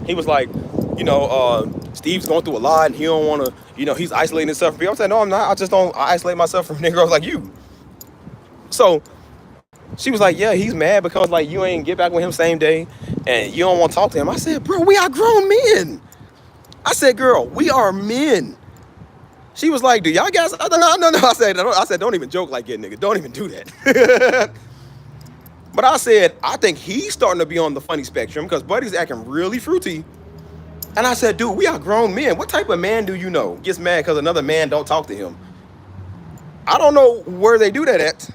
he was like, you know, Steve's going through a lot and he don't want to, you know, he's isolating himself from people. I said, no, I'm not. I just don't isolate myself from Negroes like you. So she was like, yeah, he's mad because like you ain't get back with him same day and you don't want to talk to him. I said, bro, we are grown men. I said, girl, we are men. She was like, do y'all guys? No. I said, don't even joke like that, nigga. Don't even do that. But I said, I think he's starting to be on the funny spectrum because Buddy's acting really fruity. And I said, dude, we are grown men. What type of man do you know gets mad because another man don't talk to him? I don't know where they do that at.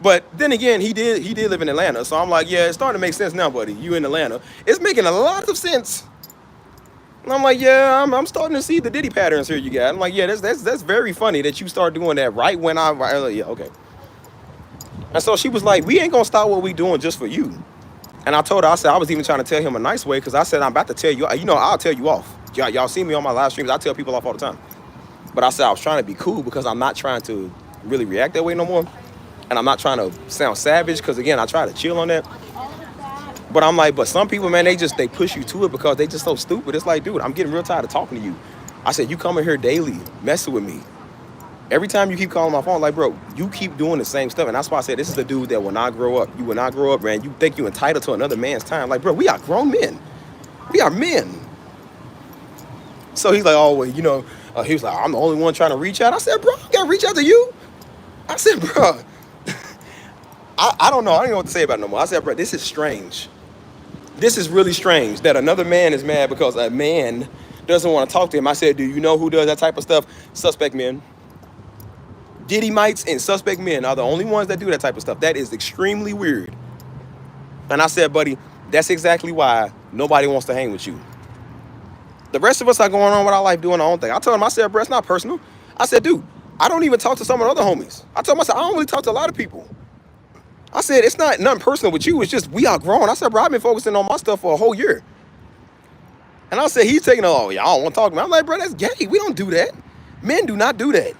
But then again, he did live in Atlanta. So I'm like, yeah, it's starting to make sense now, buddy. You in Atlanta. It's making a lot of sense. And I'm like, yeah, I'm starting to see the Diddy patterns here you got. I'm like, yeah, that's very funny that you start doing that right when yeah, okay. And so she was like, we ain't gonna stop what we doing just for you. And I told her, I said, I was even trying to tell him a nice way because I said, I'm about to tell you, you know, I'll tell you off. Y'all see me on my live streams, I tell people off all the time. But I said I was trying to be cool because I'm not trying to really react that way no more. And I'm not trying to sound savage because, again, I try to chill on that. But I'm like, but some people, man, they push you to it because they just so stupid. It's like, dude, I'm getting real tired of talking to you. I said, you come in here daily, messing with me. Every time you keep calling my phone, like, bro, you keep doing the same stuff. And that's why I said, this is the dude that will not grow up. You will not grow up, man. You think you're entitled to another man's time. Like, bro, we are grown men. We are men. So he's like, oh, well, you know, he was like, I'm the only one trying to reach out. I said, bro, I got to reach out to you. I said, bro, I don't know. I don't know what to say about it no more. I said, bro, this is strange. This is really strange that another man is mad because a man doesn't want to talk to him. I said, do you know who does that type of stuff? Suspect men. Diddy-mites and suspect men are the only ones that do that type of stuff. That is extremely weird. And I said, buddy, that's exactly why nobody wants to hang with you. The rest of us are going on with our life doing our own thing. I told him, I said, bro, it's not personal. I said, dude, I don't even talk to some of the other homies. I told him, I said, I don't really talk to a lot of people. I said, it's not nothing personal with you. It's just we are grown. I said, bro, I've been focusing on my stuff for a whole year. And I said, he's taking, oh, yeah, I don't want to talk to me. I'm like, bro, that's gay. We don't do that. Men do not do that.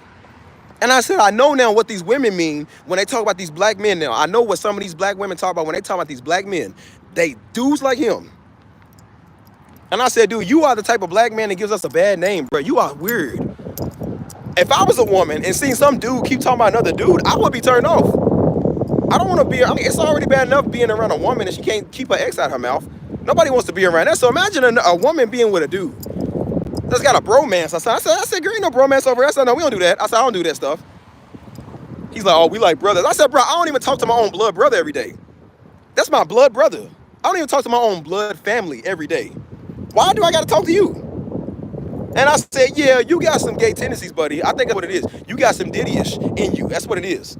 And I said, I know now what these women mean when they talk about these black men now. I know what some of these black women talk about when they talk about these black men. They dudes like him. And I said, dude, you are the type of black man that gives us a bad name, bro. You are weird. If I was a woman and seen some dude keep talking about another dude, I would be turned off. I don't want to be, I mean, it's already bad enough being around a woman and she can't keep her ex out of her mouth. Nobody wants to be around that. So imagine a woman being with a dude that's got a bromance. I said, girl, ain't no bromance over here. I said, no, we don't do that. I said, I don't do that stuff. He's like, oh, we like brothers. I said, bro, I don't even talk to my own blood brother every day. That's my blood brother. I don't even talk to my own blood family every day. Why do I got to talk to you? And I said, yeah, you got some gay tendencies, buddy. I think that's what it is. You got some Diddy-ish in you. That's what it is.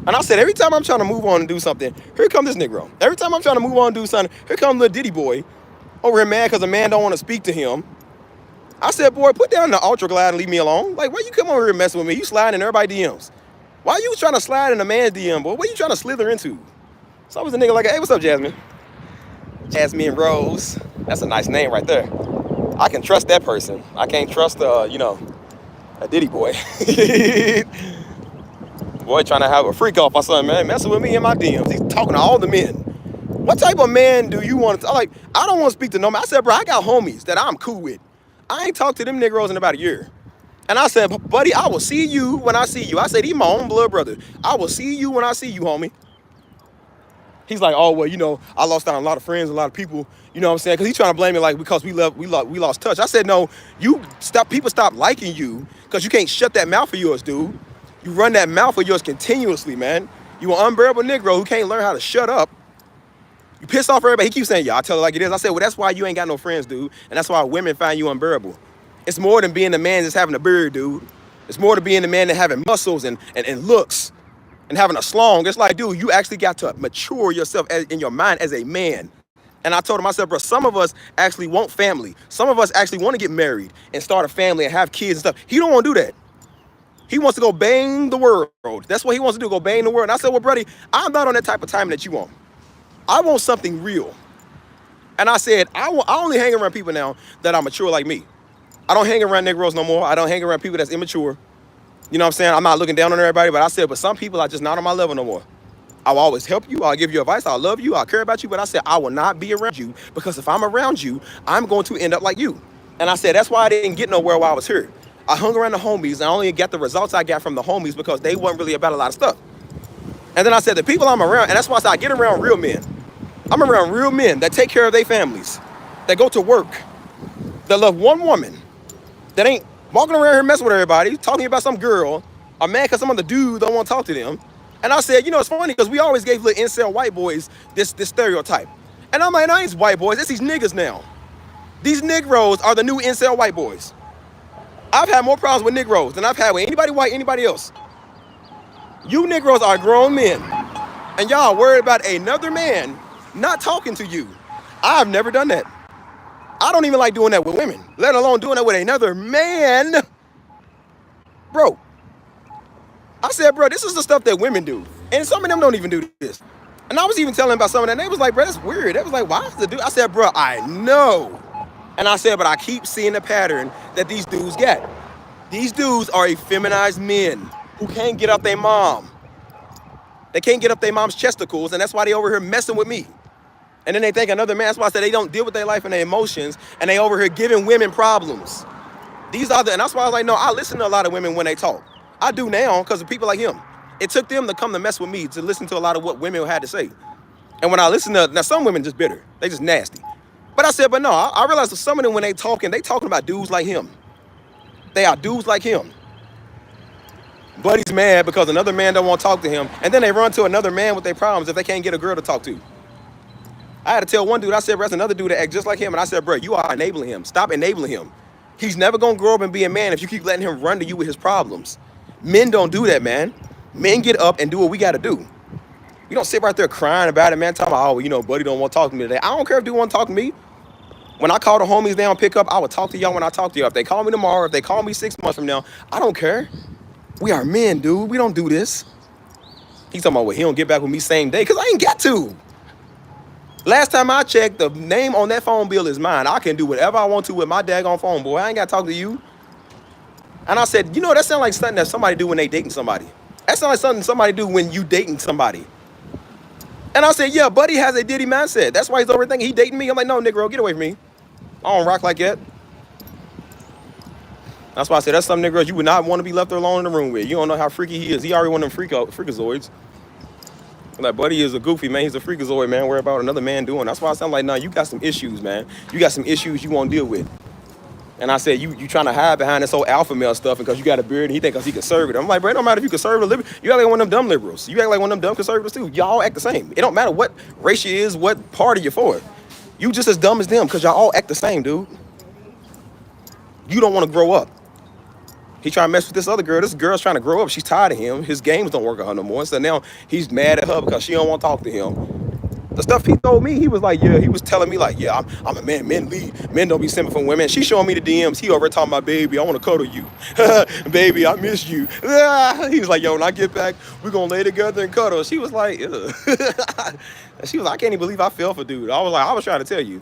And I said, every time I'm trying to move on and do something, here comes this Negro. Every time I'm trying to move on and do something, here comes little Diddy boy over here mad because a man don't want to speak to him. I said, boy, put down the Ultra Glide and leave me alone. Like, why you come over here messing with me? You sliding in everybody's DMs. Why you trying to slide in a man's DM, boy? What you trying to slither into? So I was a nigga like, hey, what's up, Jasmine? Jasmine Rose. That's a nice name right there. I can trust that person. I can't trust, you know, a Diddy boy. Boy trying to have a freak off or something, man. Messing with me in my DMs. He's talking to all the men. What type of man do you want to, like, I don't want to speak to no man. I said, bro, I got homies that I'm cool with. I ain't talked to them Negroes in about a year. And I said, buddy, I will see you when I see you. I said, he's my own blood brother. I will see you when I see you, homie. He's like, oh, well, you know, I lost out on a lot of friends, a lot of people, you know what I'm saying? Because he's trying to blame me like because we lost touch. I said, no, people stop liking you because you can't shut that mouth of yours, dude. You run that mouth of yours continuously, man. You an unbearable Negro who can't learn how to shut up. You piss off everybody. He keeps saying, yeah, I tell it like it is. I said, well, that's why you ain't got no friends, dude. And that's why women find you unbearable. It's more than being the man that's having a beard, dude. It's more than being the man that having muscles and looks and having a slong. It's like, dude, you actually got to mature yourself in your mind as a man. And I told him, I said, bro, some of us actually want family. Some of us actually want to get married and start a family and have kids and stuff. He don't want to do that. He wants to go bang the world. That's what he wants to do, go bang the world. And I said, well, buddy, I'm not on that type of time that you want. I want something real. And I said, I only hang around people now that are mature like me. I don't hang around Negroes no more. I don't hang around people that's immature. You know what I'm saying? I'm not looking down on everybody, but I said, but some people are just not on my level no more. I'll always help you. I'll give you advice. I'll love you. I'll care about you. But I said, I will not be around you because if I'm around you, I'm going to end up like you. And I said, that's why I didn't get nowhere while I was here. I hung around the homies and I only got the results I got from the homies because they wasn't really about a lot of stuff. And then I said, the people I'm around, and that's why I said, I get around real men. I'm around real men that take care of their families, that go to work, that love one woman, that ain't walking around here messing with everybody, talking about some girl, or mad because some other dude don't want to talk to them. And I said, you know, it's funny because we always gave little incel white boys this stereotype. And I'm like, no, it's white boys, it's these niggas now. These Negroes are the new incel white boys. I've had more problems with Negroes than I've had with anybody white, anybody else. You Negroes are grown men, and y'all worried about another man not talking to you. I've never done that. I don't even like doing that with women, let alone doing that with another man. Bro, I said, bro, this is the stuff that women do. And some of them don't even do this. And I was even telling them about some of that. And they was like, bro, that's weird. They was like, why is the dude? I said, bro, I know. And I said, but I keep seeing the pattern that these dudes get. These dudes are effeminized men who can't get up their mom. They can't get up their mom's chesticles, and that's why they over here messing with me. And then they think another man, that's why I said they don't deal with their life and their emotions, and they over here giving women problems. These are the, and that's why I was like, no, I listen to a lot of women when they talk. I do now because of people like him. It took them to come to mess with me to listen to a lot of what women had to say. And when I listen to, now some women just bitter. They just nasty. But I said, but no, I realized that some of them when they talking about dudes like him. They are dudes like him. Buddy's mad because another man don't want to talk to him. And then they run to another man with their problems if they can't get a girl to talk to. I had to tell one dude, I said, bro, that's another dude that act just like him. And I said, bro, you are enabling him. Stop enabling him. He's never going to grow up and be a man if you keep letting him run to you with his problems. Men don't do that, man. Men get up and do what we got to do. You don't sit right there crying about it, man, talking about, oh, you know, buddy don't want to talk to me today. I don't care if dude want to talk to me. When I call the homies down, pick up, I will talk to y'all when I talk to y'all. If they call me tomorrow, if they call me 6 months from now, I don't care. We are men, dude. We don't do this. He's talking about, well, he don't get back with me same day, because I ain't got to. Last time I checked, the name on that phone bill is mine. I can do whatever I want to with my daggone phone, boy. I ain't got to talk to you. And I said, you know, that sounds like something that somebody do when they dating somebody. That sounds like something somebody do when you dating somebody. And I said, yeah, buddy has a Diddy mindset. That's why he's overthinking. He dating me. I'm like, no, Negro, get away from me. I don't rock like that. That's why I said that's some niggas you would not want to be left alone in the room with. You don't know how freaky he is. He already one of them freakazoids. Like, buddy is a goofy, man. He's a freakazoid, man. Worry about another man doing. That's why I sound like, nah, you got some issues, man. You got some issues you won't deal with. And I said, you trying to hide behind this whole alpha male stuff because you got a beard and he think because he conservative. I'm like, bro, it don't matter if you conservative or liberal. You act like one of them dumb liberals. You act like one of them dumb conservatives too. Y'all act the same. It don't matter what race you is, what party you're for. You just as dumb as them because y'all all act the same, dude. You don't want to grow up. He trying to mess with this other girl. This girl's trying to grow up. She's tired of him. His games don't work on her no more. So now he's mad at her because she don't want to talk to him. The stuff he told me, he was like, yeah, he was telling me like, yeah, I'm a man, men lead. Men don't be simping for women. She showing me the DMs. He over talking about, baby, I want to cuddle you. Baby, I miss you. He was like, yo, when I get back, we're going to lay together and cuddle. She was like, ugh. She was like, I can't even believe I fell for dude. I was like, I was trying to tell you.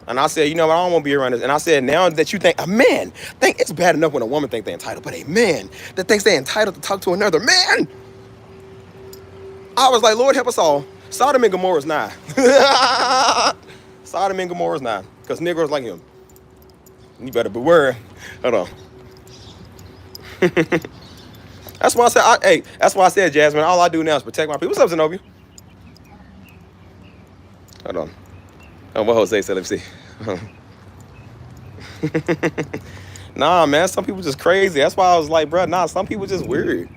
And I said, you know what, I don't want to be around this. And I said, now that you think, a man, think it's bad enough when a woman thinks they're entitled, but a man that thinks they're entitled to talk to another man. I was like, Lord help us all. Sodom and Gomorrah's nigh. Sodom and Gomorrah's nigh. Because Negroes like him. You better beware. Hold on. That's why I said, hey, that's why I said, Jasmine, all I do now is protect my people. What's up, Zenobia? Hold on. Oh, what Jose said, let me see. Nah, man, some people just crazy. That's why I was like, bro, nah, some people just weird.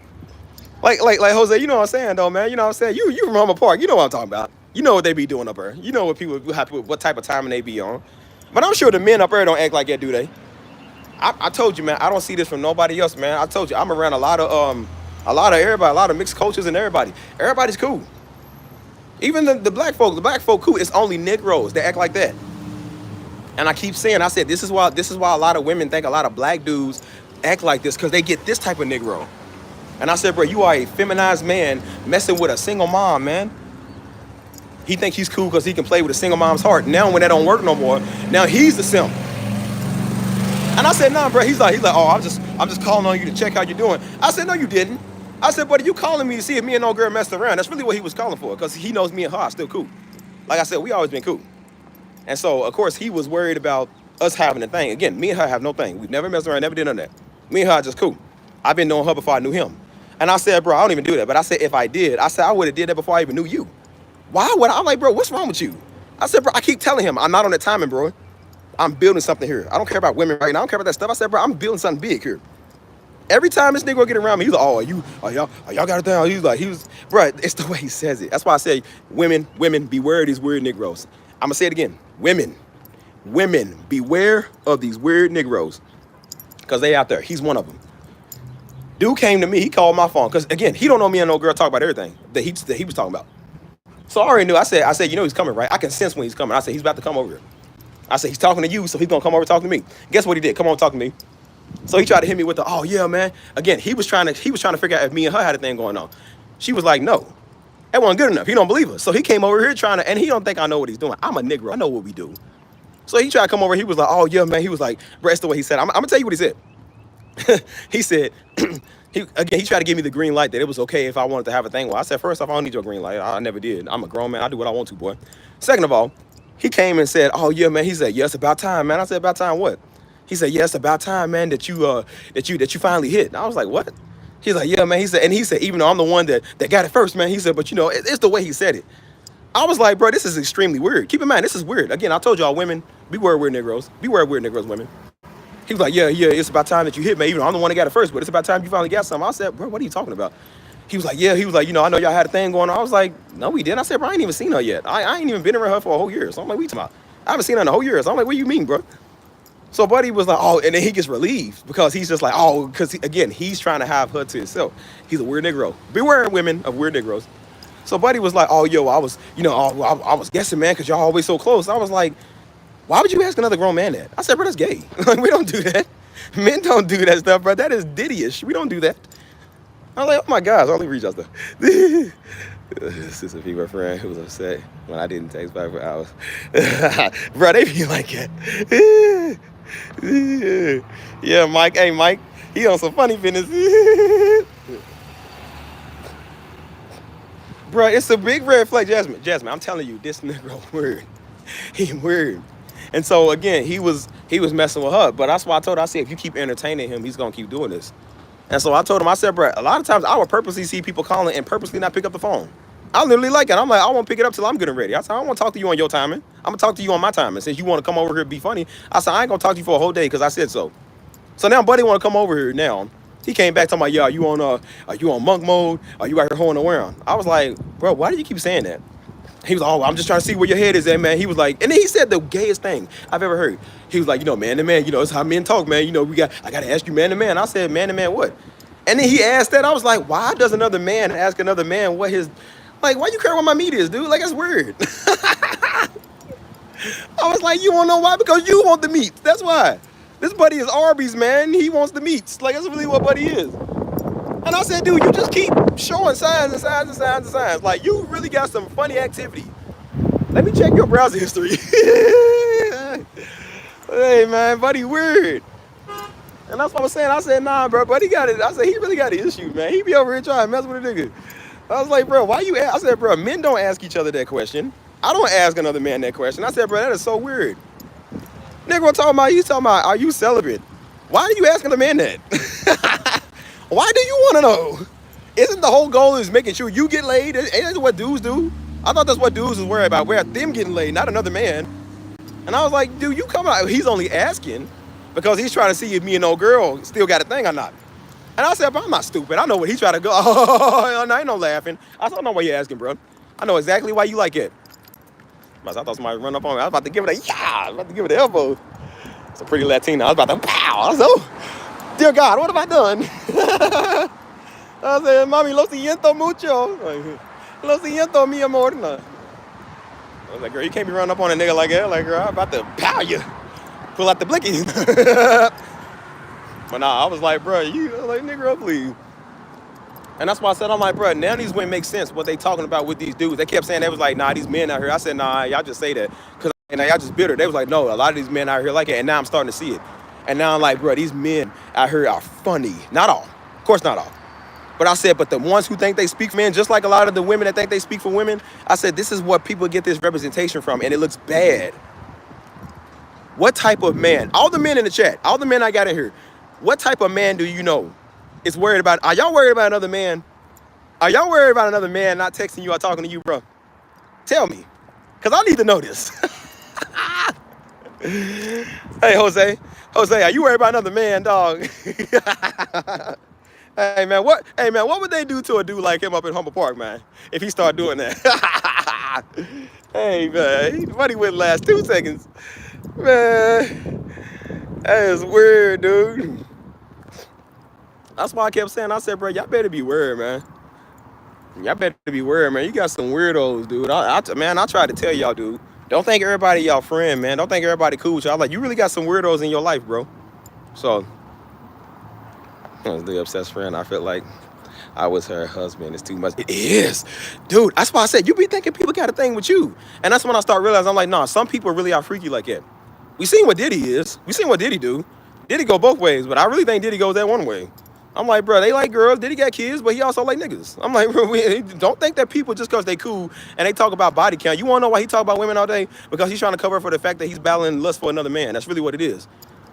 Like Jose, you know what I'm saying though, man. You know what I'm saying? You from Hummer Park, you know what I'm talking about. You know what they be doing up there. You know what people what type of timing they be on. But I'm sure the men up there don't act like that, do they? I told you, man, I don't see this from nobody else, man. I told you, I'm around a lot of everybody, a lot of mixed cultures and everybody. Everybody's cool. Even the black folk cool. It's only Negroes that act like that. And I keep saying, I said, this is why a lot of women think a lot of black dudes act like this, because they get this type of Negro. And I said, bro, you are a feminized man messing with a single mom, man. He think he's cool because he can play with a single mom's heart. Now when that don't work no more, now he's the simp. And I said, nah, bro. He's like, oh, I'm just calling on you to check how you're doing. I said, no, you didn't. I said, buddy, you calling me to see if me and no girl messed around. That's really what he was calling for, because he knows me and her are still cool. Like I said, we always been cool. And so, of course, he was worried about us having a thing. Again, me and her have no thing. We've never messed around, never did none of that. Me and her are just cool. I've been knowing her before I knew him. And I said, bro, I don't even do that. But I said, if I did, I would have did that before I even knew you. Why would I? I'm like, bro, what's wrong with you? I said, bro, I keep telling him, I'm not on that timing, bro. I'm building something here. I don't care about women right now. I don't care about that stuff. I said, bro, I'm building something big here. Every time this nigga get around me, he's like, oh, y'all got it down. Bro, it's the way he says it. That's why I say, women, beware of these weird Negroes. I'm gonna say it again. Women, beware of these weird Negroes. Because they out there. He's one of them. Dude came to me, he called my phone. Because again, he don't know me and no girl talk about everything that he was talking about. So I already knew. I said, you know he's coming, right? I can sense when he's coming. I said, he's about to come over here. I said, he's talking to you, so he's gonna come over and talk to me. Guess what he did? Come on, talk to me. So he tried to hit me with the, oh yeah, man. Again, he was trying to figure out if me and her had a thing going on. She was like, no, that wasn't good enough. He don't believe us. So he came over here and he don't think I know what he's doing. I'm a Negro. I know what we do. So he tried to come over. He was like, oh yeah, man. He was like, bro, that's the way he said. I'm gonna tell you what he said. He said, he tried to give me the green light that it was okay if I wanted to have a thing. Well, I said, first off, I don't need your green light. I never did. I'm a grown man. I do what I want to, boy. Second of all, he came and said, oh yeah, man. He said, yeah, it's about time, man. I said, about time what? He said, yeah, it's about time, man, that you finally hit. And I was like, what? He's like, yeah, man. He said, even though I'm the one that got it first, man. He said, but you know, it's the way he said it. I was like, bro, this is extremely weird. Keep in mind, this is weird. Again, I told y'all, women, beware weird Negroes. Beware weird Negroes, women. He was like, yeah, it's about time that you hit me. Even though I'm the one that got it first, but it's about time you finally got something. I said, bro, what are you talking about? He was like, you know, I know y'all had a thing going on. I was like, no, we didn't. I said, bro, I ain't even seen her yet. I ain't even been around her for a whole year. So I'm like, what you talking about? I haven't seen her in a whole year. So I'm like, what do you mean, bro? So buddy was like, oh, and then he gets relieved because he's just like, oh, because again, he's trying to have her to himself. He's a weird Negro. Beware women of weird Negroes. So buddy was like, oh, yo, I was guessing, man, because y'all always so close. I was like, why would you ask another grown man that? I said, bro, that's gay. Like, we don't do that. Men don't do that stuff, bro. That is Diddy-ish. We don't do that. I was like, oh my gosh, I'll read y'all stuff. This is a female friend who was upset when I didn't text back for hours. Bro, they be like that. Yeah, Mike. Hey, Mike. He on some funny business. Bro, it's a big red flag. Jasmine, I'm telling you, this Negro weird. He weird. And so, again, he was messing with her. But that's why I told her, I said, if you keep entertaining him, he's going to keep doing this. And so I told him, I said, bro, a lot of times I would purposely see people calling and purposely not pick up the phone. I literally like it. I'm like, I won't pick it up till I'm good and ready. I said, I don't want to talk to you on your timing. I'm gonna talk to you on my timing. Since you want to come over here and be funny, I said I ain't gonna talk to you for a whole day because I said so. So now Buddy want to come over here now. He came back talking about, yeah, are you on monk mode? Are you out here hoeing around? I was like, bro, why do you keep saying that? He was like, oh, I'm just trying to see where your head is at, man. He was like, and then he said the gayest thing I've ever heard. He was like, man to man, it's how men talk, man. I gotta ask you man to man. I said, man to man, what? And then he asked that. I was like, why does another man ask another man what his, like, why you care what my meat is, dude? Like, that's weird. I was like, you wanna know why? Because you want the meat. That's why. This Buddy is Arby's, man. He wants the meats. Like, that's really what Buddy is. And I said, dude, you just keep showing signs and signs and signs and signs. Like, you really got some funny activity. Let me check your browser history. Hey, man, Buddy weird. And that's what I was saying. I said, nah, bro, Buddy got it. I said, he really got an issue, man. He be over here trying to mess with a nigga. I was like, bro, why you ask? I said, bro, men don't ask each other that question. I don't ask another man that question. I said, bro, that is so weird. Nigga, he's talking about, are you celibate? Why are you asking a man that? Why do you want to know? Isn't the whole goal is making sure you get laid? Ain't that what dudes do? I thought that's what dudes was worried about. We're them getting laid, not another man. And I was like, dude, you come out. He's only asking because he's trying to see if me and old girl still got a thing or not. And I said, bro, I'm not stupid. I know what he's trying to go. Oh, no, ain't no laughing. I said, I know why you're asking, bro. I know exactly why you like it. I thought somebody would run up on me. I was about to give it I was about to give it an elbow. It's a pretty Latina. I was about to pow. I was like, oh, dear God, what have I done? I said, mami, lo siento mucho. Lo siento, mi amor. No. I was like, girl, you can't be running up on a nigga like that. Like, girl, I'm about to pow you. Pull out the blicky. But nah, I was like, bro, like, nigga, please. And that's why I said, I'm like, bro, now these women make sense what they talking about with these dudes. They kept saying, they was like, nah, these men out here. I said, nah, y'all just say that. Because y'all just bitter. They was like, no, a lot of these men out here like it. And now I'm starting to see it. And now I'm like, bro, these men out here are funny. Not all. Of course, not all. But I said, but the ones who think they speak for men, just like a lot of the women that think they speak for women, I said, this is what people get this representation from. And it looks bad. What type of man? All the men in the chat, all the men I got in here, what type of man do you know is worried about? Are y'all worried about another man? Are y'all worried about another man not texting you or talking to you, bro? Tell me. Because I need to know this. Hey, Jose, are you worried about another man, dog? Hey man, what would they do to a dude like him up in Humboldt Park, man? If he started doing that. Hey man, Buddy wouldn't last 2 seconds. Man, that is weird, dude. That's why I kept saying, I said, bro, y'all better be worried, man. Y'all better be worried, man. You got some weirdos, dude. Man, I tried to tell y'all, dude. Don't think everybody y'all friend, man. Don't think everybody cool with y'all. Like, you really got some weirdos in your life, bro. So, as the obsessed friend, I felt like I was her husband. It's too much. It is. Dude, that's why I said, you be thinking people got a thing with you. And that's when I start realizing, I'm like, nah, some people really are freaky like that. We seen what Diddy is. We seen what Diddy do. Diddy go both ways, but I really think Diddy goes that one way. I'm like, bro, they like girls. Diddy got kids, but he also like niggas. I'm like, bro, don't think that people just because they cool and they talk about body count. You want to know why he talk about women all day? Because he's trying to cover for the fact that he's battling lust for another man. That's really what it is.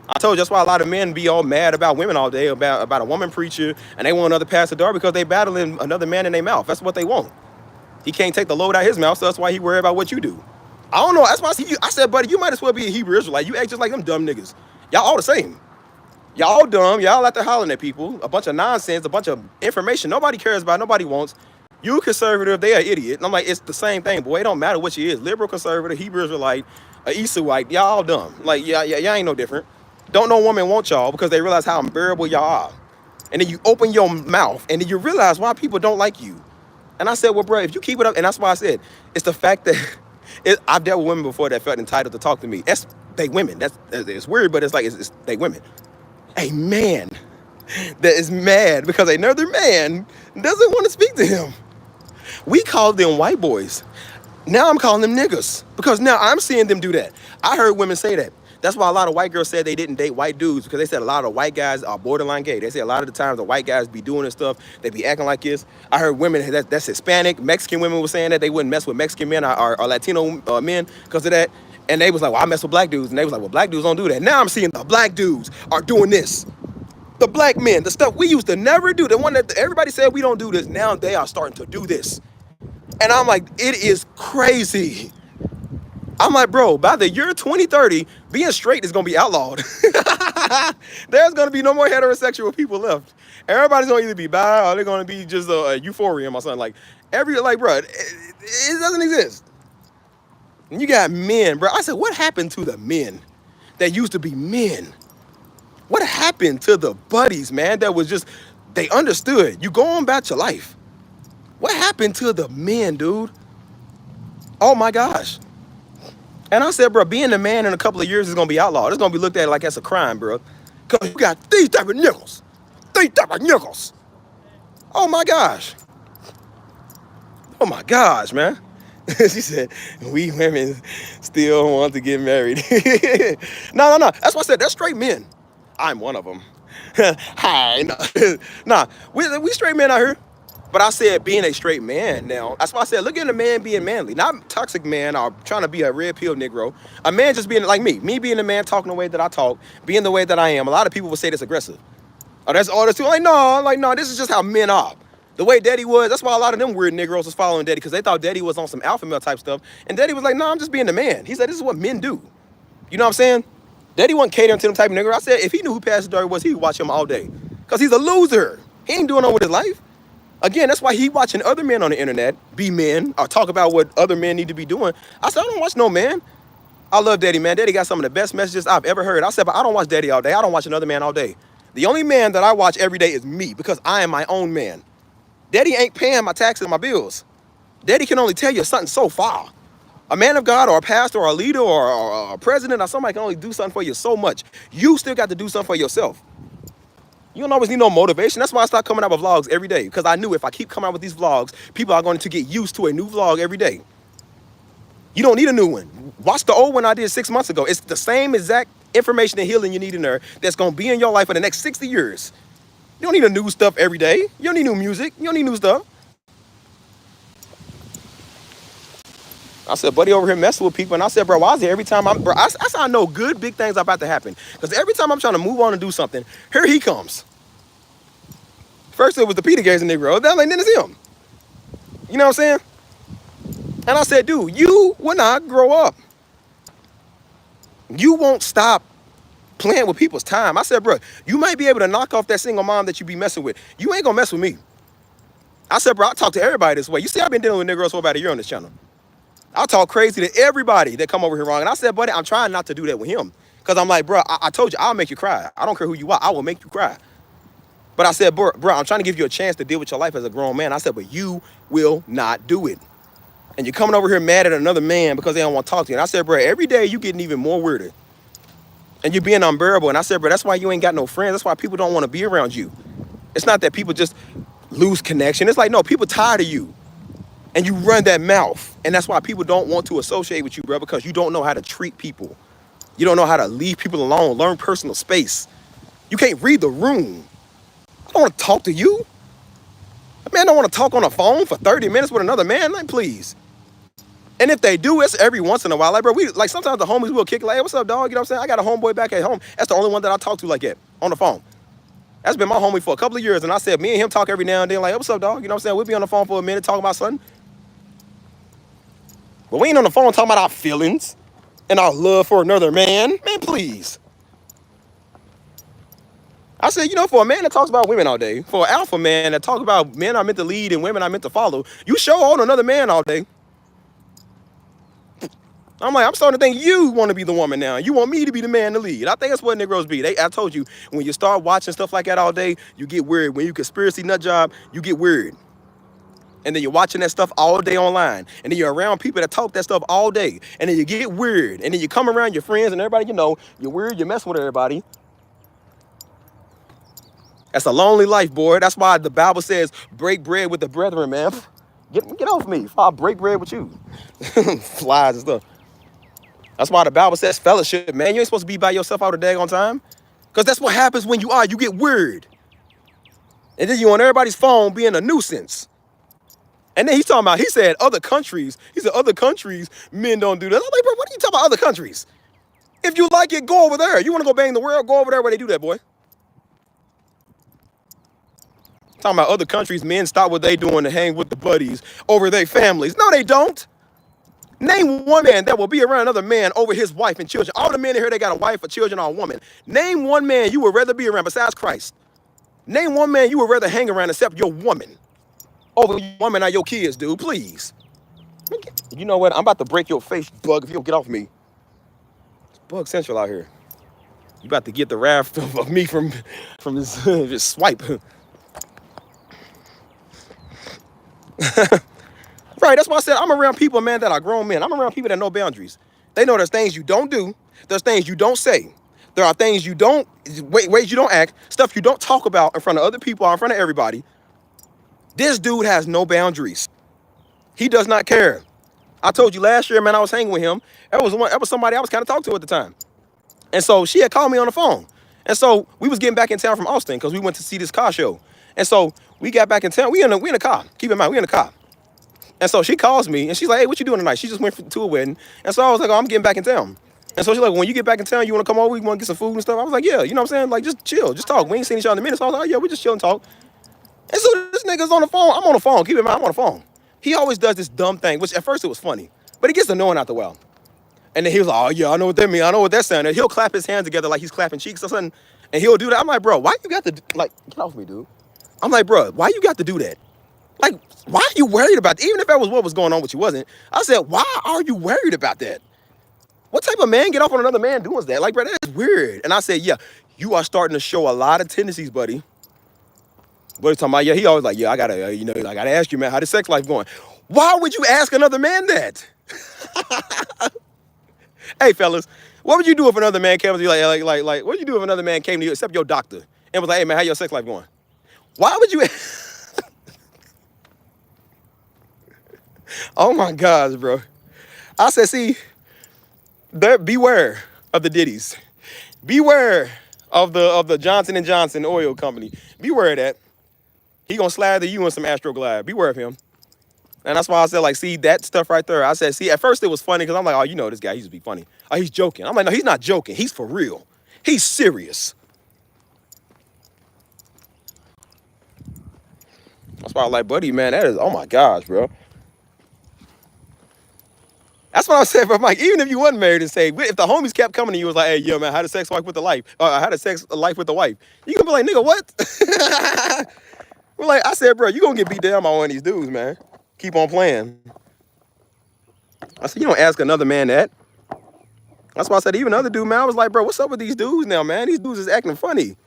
I told you that's why a lot of men be all mad about women all day, about a woman preacher, and they want another pastor door because they battling another man in their mouth. That's what they want. He can't take the load out of his mouth, so that's why he worried about what you do. I don't know. That's why I said, buddy, you might as well be a Hebrew Israelite. You act just like them dumb niggas. Y'all all the same. Y'all all dumb. Y'all out there hollering at people. A bunch of nonsense, a bunch of information nobody cares about, nobody wants. You conservative, they are idiot. And I'm like, it's the same thing, boy. It don't matter what you is. Liberal, conservative, Hebrew Israelite, Esauite. Y'all all dumb. Like, y'all ain't no different. Don't no woman want y'all because they realize how unbearable y'all are. And then you open your mouth and then you realize why people don't like you. And I said, well, bro, if you keep it up, and that's why I said, it's the fact that I've dealt with women before that felt entitled to talk to me. They women. It's weird, but it's like, it's they women. A man that is mad because another man doesn't want to speak to him. We call them white boys. Now I'm calling them niggas because now I'm seeing them do that. I heard women say that. That's why a lot of white girls said they didn't date white dudes because they said a lot of white guys are borderline gay. They said a lot of the times the white guys be doing this stuff, they be acting like this. I heard women that's Hispanic, Mexican women were saying that they wouldn't mess with Mexican men or Latino men because of that. And they was like, well, I mess with black dudes. And they was like, well, black dudes don't do that. Now I'm seeing the black dudes are doing this. The black men, the stuff we used to never do, the one that everybody said we don't do this, now they are starting to do this. And I'm like, it is crazy. I'm like, bro, by the year 2030, being straight is gonna be outlawed. There's gonna be no more heterosexual people left. Everybody's gonna either be bi or they're gonna be just a euphorium or something. Like, bro, it doesn't exist. And you got men, bro. I said, what happened to the men that used to be men? What happened to the buddies, man, that was just, they understood. You go on about your life. What happened to the men, dude? Oh my gosh. And I said, bro, being a man in a couple of years is gonna be outlawed. It's gonna be looked at like that's a crime, bro. Cause you got these type of niggas. These type of niggas. Oh my gosh. Oh my gosh, man. She said, we women still want to get married. No. That's why I said, that's straight men. I'm one of them. Hi. Nah, we straight men out here. But I said being a straight man now. That's why I said look at a man being manly. Not toxic man or trying to be a red pill Negro. A man just being like me. Me being a man talking the way that I talk. Being the way that I am. A lot of people would say that's aggressive. Oh, that's all that's too. No, this is just how men are. The way Daddy was, that's why a lot of them weird Negroes was following Daddy, because they thought Daddy was on some alpha male type stuff. And Daddy was like, no, I'm just being the man. He said, this is what men do. You know what I'm saying? Daddy wasn't catering to them type of nigga. I said, if he knew who Pastor Dory was, he would watch him all day. Because he's a loser. He ain't doing nothing with his life. Again, that's why he watching other men on the internet be men or talk about what other men need to be doing. I said, I don't watch no man. I love Daddy, man. Daddy got some of the best messages I've ever heard. I said, but I don't watch Daddy all day. I don't watch another man all day. The only man that I watch every day is me, because I am my own man. Daddy ain't paying my taxes and my bills. Daddy can only tell you something so far. A man of God or a pastor or a leader or a president or somebody can only do something for you so much. You still got to do something for yourself. You don't always need no motivation. That's why I start coming out with vlogs every day, because I knew if I keep coming out with these vlogs, people are going to get used to a new vlog every day. You don't need a new one. Watch the old one I did 6 months ago. It's the same exact information and healing you need in there that's going to be in your life for the next 60 years. You don't need a new stuff every day. You don't need new music. You don't need new stuff. I said, buddy over here messing with people. And I said, bro, why is it every time I said, I know good big things are about to happen. Because every time I'm trying to move on and do something, here he comes. First it was the Peter Gazing Negro. Then it's him. You know what I'm saying? And I said, dude, you will not grow up. You won't stop playing with people's time. I said, bro, you might be able to knock off that single mom that you be messing with. You ain't gonna mess with me. I said, bro, I talk to everybody this way. You see, I've been dealing with Negroes for about a year on this channel. I talk crazy to everybody that come over here wrong. And I said, buddy, I'm trying not to do that with him. Because I'm like, bro, I told you, I'll make you cry. I don't care who you are. I will make you cry. But I said, bro, I'm trying to give you a chance to deal with your life as a grown man. I said, but you will not do it. And you're coming over here mad at another man because they don't want to talk to you. And I said, bro, every day you're getting even more weirder. And you're being unbearable. And I said, bro, that's why you ain't got no friends. That's why people don't want to be around you. It's not that people just lose connection. It's like, no, people tired of you. And you run that mouth. And that's why people don't want to associate with you, bro, because you don't know how to treat people. You don't know how to leave people alone, learn personal space. You can't read the room. I don't want to talk to you. A man don't want to talk on a phone for 30 minutes with another man. Like, please. And if they do, it's every once in a while. Like, bro, sometimes the homies will kick, like, hey, what's up, dog? You know what I'm saying? I got a homeboy back at home. That's the only one that I talk to like that, on the phone. That's been my homie for a couple of years. And I said, me and him talk every now and then, like, hey, what's up, dog? You know what I'm saying? We'll be on the phone for a minute talking about something. But we ain't on the phone talking about our feelings and our love for another man. Man, please. I said, you know, for a man that talks about women all day, for an alpha man that talks about men are meant to lead and women are meant to follow, you show on another man all day. I'm like, I'm starting to think you want to be the woman now. You want me to be the man to lead. I think that's what Negroes be. I told you, when you start watching stuff like that all day, you get weird. When you conspiracy nut job, you get weird. And then you're watching that stuff all day online. And then you're around people that talk that stuff all day. And then you get weird. And then you come around your friends and everybody you know, you're weird, you're messing with everybody. That's a lonely life, boy. That's why the Bible says, break bread with the brethren, man. Get off me. I'll break bread with you. Flies and stuff. That's why the Bible says fellowship, man. You ain't supposed to be by yourself all the daggone time. Because that's what happens when you get weird. And then you on everybody's phone being a nuisance. And then he's talking about, he said other countries, men don't do that. I'm like, bro, what are you talking about other countries? If you like it, go over there. You want to go bang the world, go over there where they do that, boy. Talking about other countries, men stop what they doing to hang with the buddies over their families. No, they don't. Name one man that will be around another man over his wife and children. All the men in here, they got a wife, a children, or a woman. Name one man you would rather be around besides Christ. Name one man you would rather hang around except your woman over your woman or your kids, dude. Please. You know what? I'm about to break your face, bug, if you don't get off me. It's bug central out here. You about to get the wrath of me from this swipe. Right, that's why I said I'm around people, man, that are grown men. I'm around people that know boundaries. They know there's things you don't do. There's things you don't say. There are things you don't, ways you don't act, stuff you don't talk about in front of other people or in front of everybody. This dude has no boundaries. He does not care. I told you last year, man, I was hanging with him. That was somebody I was kind of talking to at the time. And so she had called me on the phone. And so we was getting back in town from Austin because we went to see this car show. And so we got back in town. We in a car. Keep in mind, we in a car. And so she calls me and she's like, hey, what you doing tonight? She just went to a wedding. And so I was like, oh, I'm getting back in town. And so she's like, when you get back in town, you want to come over? We want to get some food and stuff? I was like, yeah, you know what I'm saying? Like, just chill, just talk. We ain't seen each other in a minute. So I was like, oh, yeah, we just chill and talk. And so this nigga's on the phone. I'm on the phone. Keep in mind, I'm on the phone. He always does this dumb thing, which at first it was funny, but it gets annoying after a while. And then he was like, oh, yeah, I know what that means. I know what that sound is. He'll clap his hands together like he's clapping cheeks or something. And he'll do that. I'm like, bro, why you got to, like, get off me, dude. I'm like, bro, why you got to do that? Like, why are you worried about that? Even if that was what was going on, which you wasn't. I said, why are you worried about that? What type of man get off on another man doing that? Like, bro, that is weird. And I said, yeah, you are starting to show a lot of tendencies, buddy. Buddy's talking about, yeah, he always like, yeah, I gotta, I gotta ask you, man, how the sex life going? Why would you ask another man that? Hey, fellas, what would you do if another man came to you like, what would you do if another man came to you, except your doctor, and was like, hey, man, how your sex life going? Why would you? Oh my gosh, bro. I said, see, beware of the Diddies. Beware of the Johnson & Johnson oil company. Beware of that. He gonna slather you in some Astroglide. Beware of him. And that's why I said, like, see, that stuff right there. I said, see, at first it was funny because I'm like, oh, you know this guy, he used to be funny. Oh, he's joking. I'm like, no, he's not joking. He's for real. He's serious. That's why I like, buddy, man, that is, oh my gosh, bro. That's what I said, but Mike, even if you wasn't married and say, if the homies kept coming to you, was like, hey, yo, man, how the sex life with the life? How the sex life with the wife? You gonna be like, nigga, what? We're like, I said, bro, you gonna get beat down by one of these dudes, man. Keep on playing. I said, you don't ask another man that. That's why I said, even another dude, man, I was like, bro, what's up with these dudes now, man? These dudes is acting funny.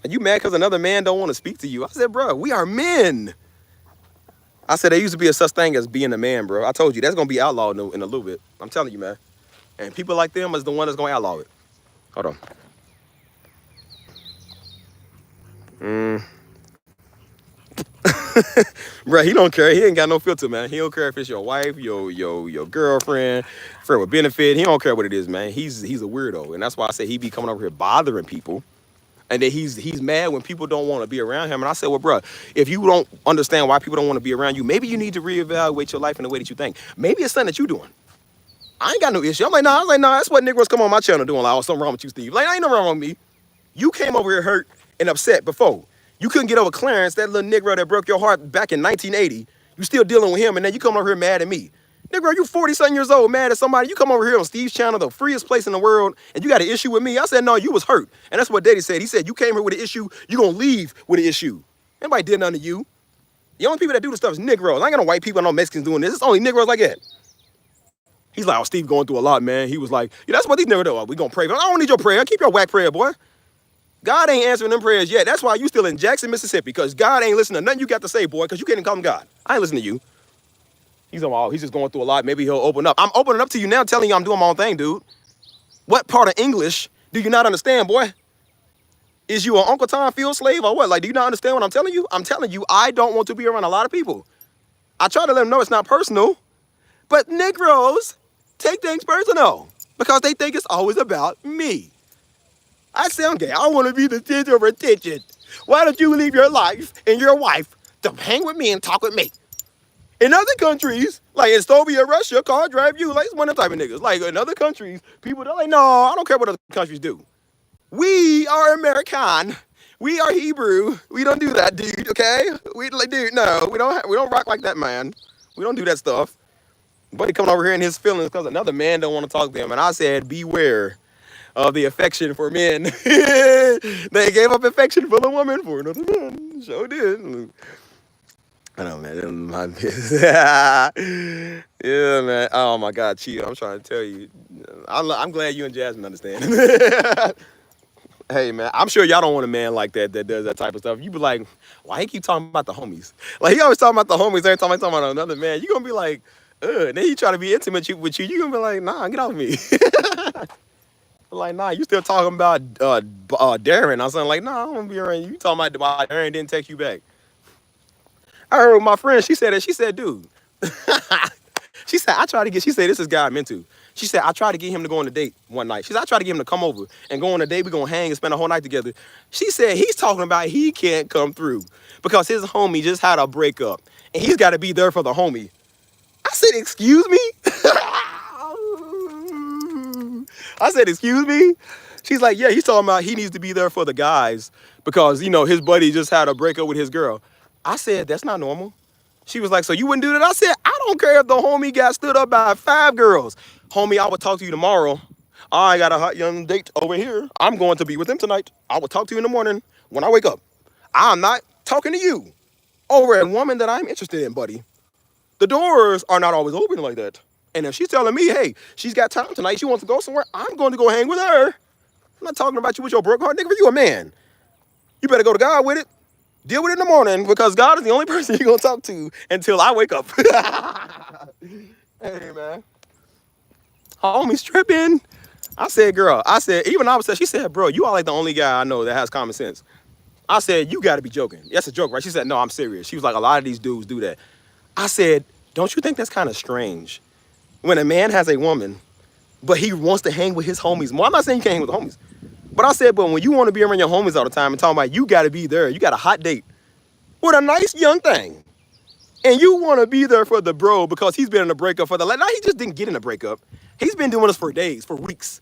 Are you mad because another man don't want to speak to you? I said, bro, we are men. I said, there used to be a such thing as being a man, bro. I told you, that's going to be outlawed in a little bit. I'm telling you, man. And people like them is the one that's going to outlaw it. Hold on. Bro, he don't care. He ain't got no filter, man. He don't care if it's your wife, your girlfriend, friend with benefit. He don't care what it is, man. He's a weirdo. And that's why I say he be coming over here bothering people. And then he's mad when people don't want to be around him. And I said, well, bro, if you don't understand why people don't want to be around you, maybe you need to reevaluate your life in the way that you think. Maybe it's something that you're doing. I ain't got no issue. I'm like, nah, that's what niggas come on my channel doing. Like, oh, something wrong with you, Steve. Like, ain't no wrong with me. You came over here hurt and upset before. You couldn't get over Clarence, that little Negro that broke your heart back in 1980. You still dealing with him, and then you come over here mad at me. Negro, you 40-something years old, mad at somebody. You come over here on Steve's channel, the freest place in the world, and you got an issue with me. I said, no, you was hurt. And that's what Daddy said. He said, you came here with an issue, you gonna leave with an issue. Anybody did nothing to you. The only people that do this stuff is Negroes. I ain't got no white people, no Mexicans doing this. It's only Negroes like that. He's like, oh, Steve going through a lot, man. He was like, yeah, that's what these Negroes do. Oh, we gonna pray. I don't need your prayer. Keep your whack prayer, boy. God ain't answering them prayers yet. That's why you still in Jackson, Mississippi, because God ain't listening to nothing you got to say, boy, because you can't even call him God. I ain't listening to you. He's just going through a lot. Maybe he'll open up. I'm opening up to you now, telling you I'm doing my own thing, dude. What part of English do you not understand, boy? Is you an Uncle Tom field slave or what? Like, do you not understand what I'm telling you? I'm telling you, I don't want to be around a lot of people. I try to let them know it's not personal, but Negroes take things personal because they think it's always about me. I sound gay. I want to be the center of attention. Why don't you leave your life and your wife to hang with me and talk with me? In other countries, like in Soviet Russia, car drive you. Like, it's one of them type of niggas. Like, in other countries, people, they're like, no, I don't care what other countries do. We are American. We are Hebrew. We don't do that, dude. Okay? We like, dude. No, we don't rock like that, man. We don't do that stuff. Buddy coming over here in his feelings because another man don't want to talk to him, and I said, beware of the affection for men. They gave up affection for the woman for another man. Sure did. I know, man. My business. Yeah, man. Oh my God, Chia. I'm trying to tell you. I'm glad you and Jasmine understand. Hey, man. I'm sure y'all don't want a man like that does that type of stuff. You be like, why he keep talking about the homies? Like he always talking about the homies every time I talking about another man. You gonna be like, ugh. Then he try to be intimate with you. You gonna be like, nah, get off me. Like, nah, you still talking about Darren or something. Like, nah, I don't want to be around you. You talking about Darren didn't text you back. I heard my friend, she said that. She said, dude. She said, she said, this is guy I'm into. She said, I tried to get him to go on a date one night. She said, I tried to get him to come over and go on a date. We're going to hang and spend a whole night together. She said, he's talking about he can't come through because his homie just had a breakup and he's got to be there for the homie. I said, excuse me? I said, excuse me? She's like, yeah, he's talking about he needs to be there for the guys because, you know, his buddy just had a breakup with his girl. I said, that's not normal. She was like, so you wouldn't do that? I said, I don't care if the homie got stood up by 5 girls. Homie, I will talk to you tomorrow. I got a hot young date over here. I'm going to be with him tonight. I will talk to you in the morning when I wake up. I'm not talking to you over a woman that I'm interested in, buddy. The doors are not always open like that. And if she's telling me, hey, she's got time tonight, she wants to go somewhere, I'm going to go hang with her. I'm not talking about you with your broke heart, nigga. You a man. You better go to God with it. Deal with it in the morning because God is the only person you're going to talk to until I wake up. Hey, man. Homie's tripping. I said, girl, even I was saying, she said, bro, you are like the only guy I know that has common sense. I said, you got to be joking. That's a joke, right? She said, no, I'm serious. She was like, a lot of these dudes do that. I said, don't you think that's kind of strange? When a man has a woman, but he wants to hang with his homies more. I'm not saying you can't hang with the homies. But I said, but when you want to be around your homies all the time and talking about you got to be there, you got a hot date with a nice young thing, and you want to be there for the bro because he's been in a breakup for the last. Now he just didn't get in a breakup. He's been doing this for days, for weeks,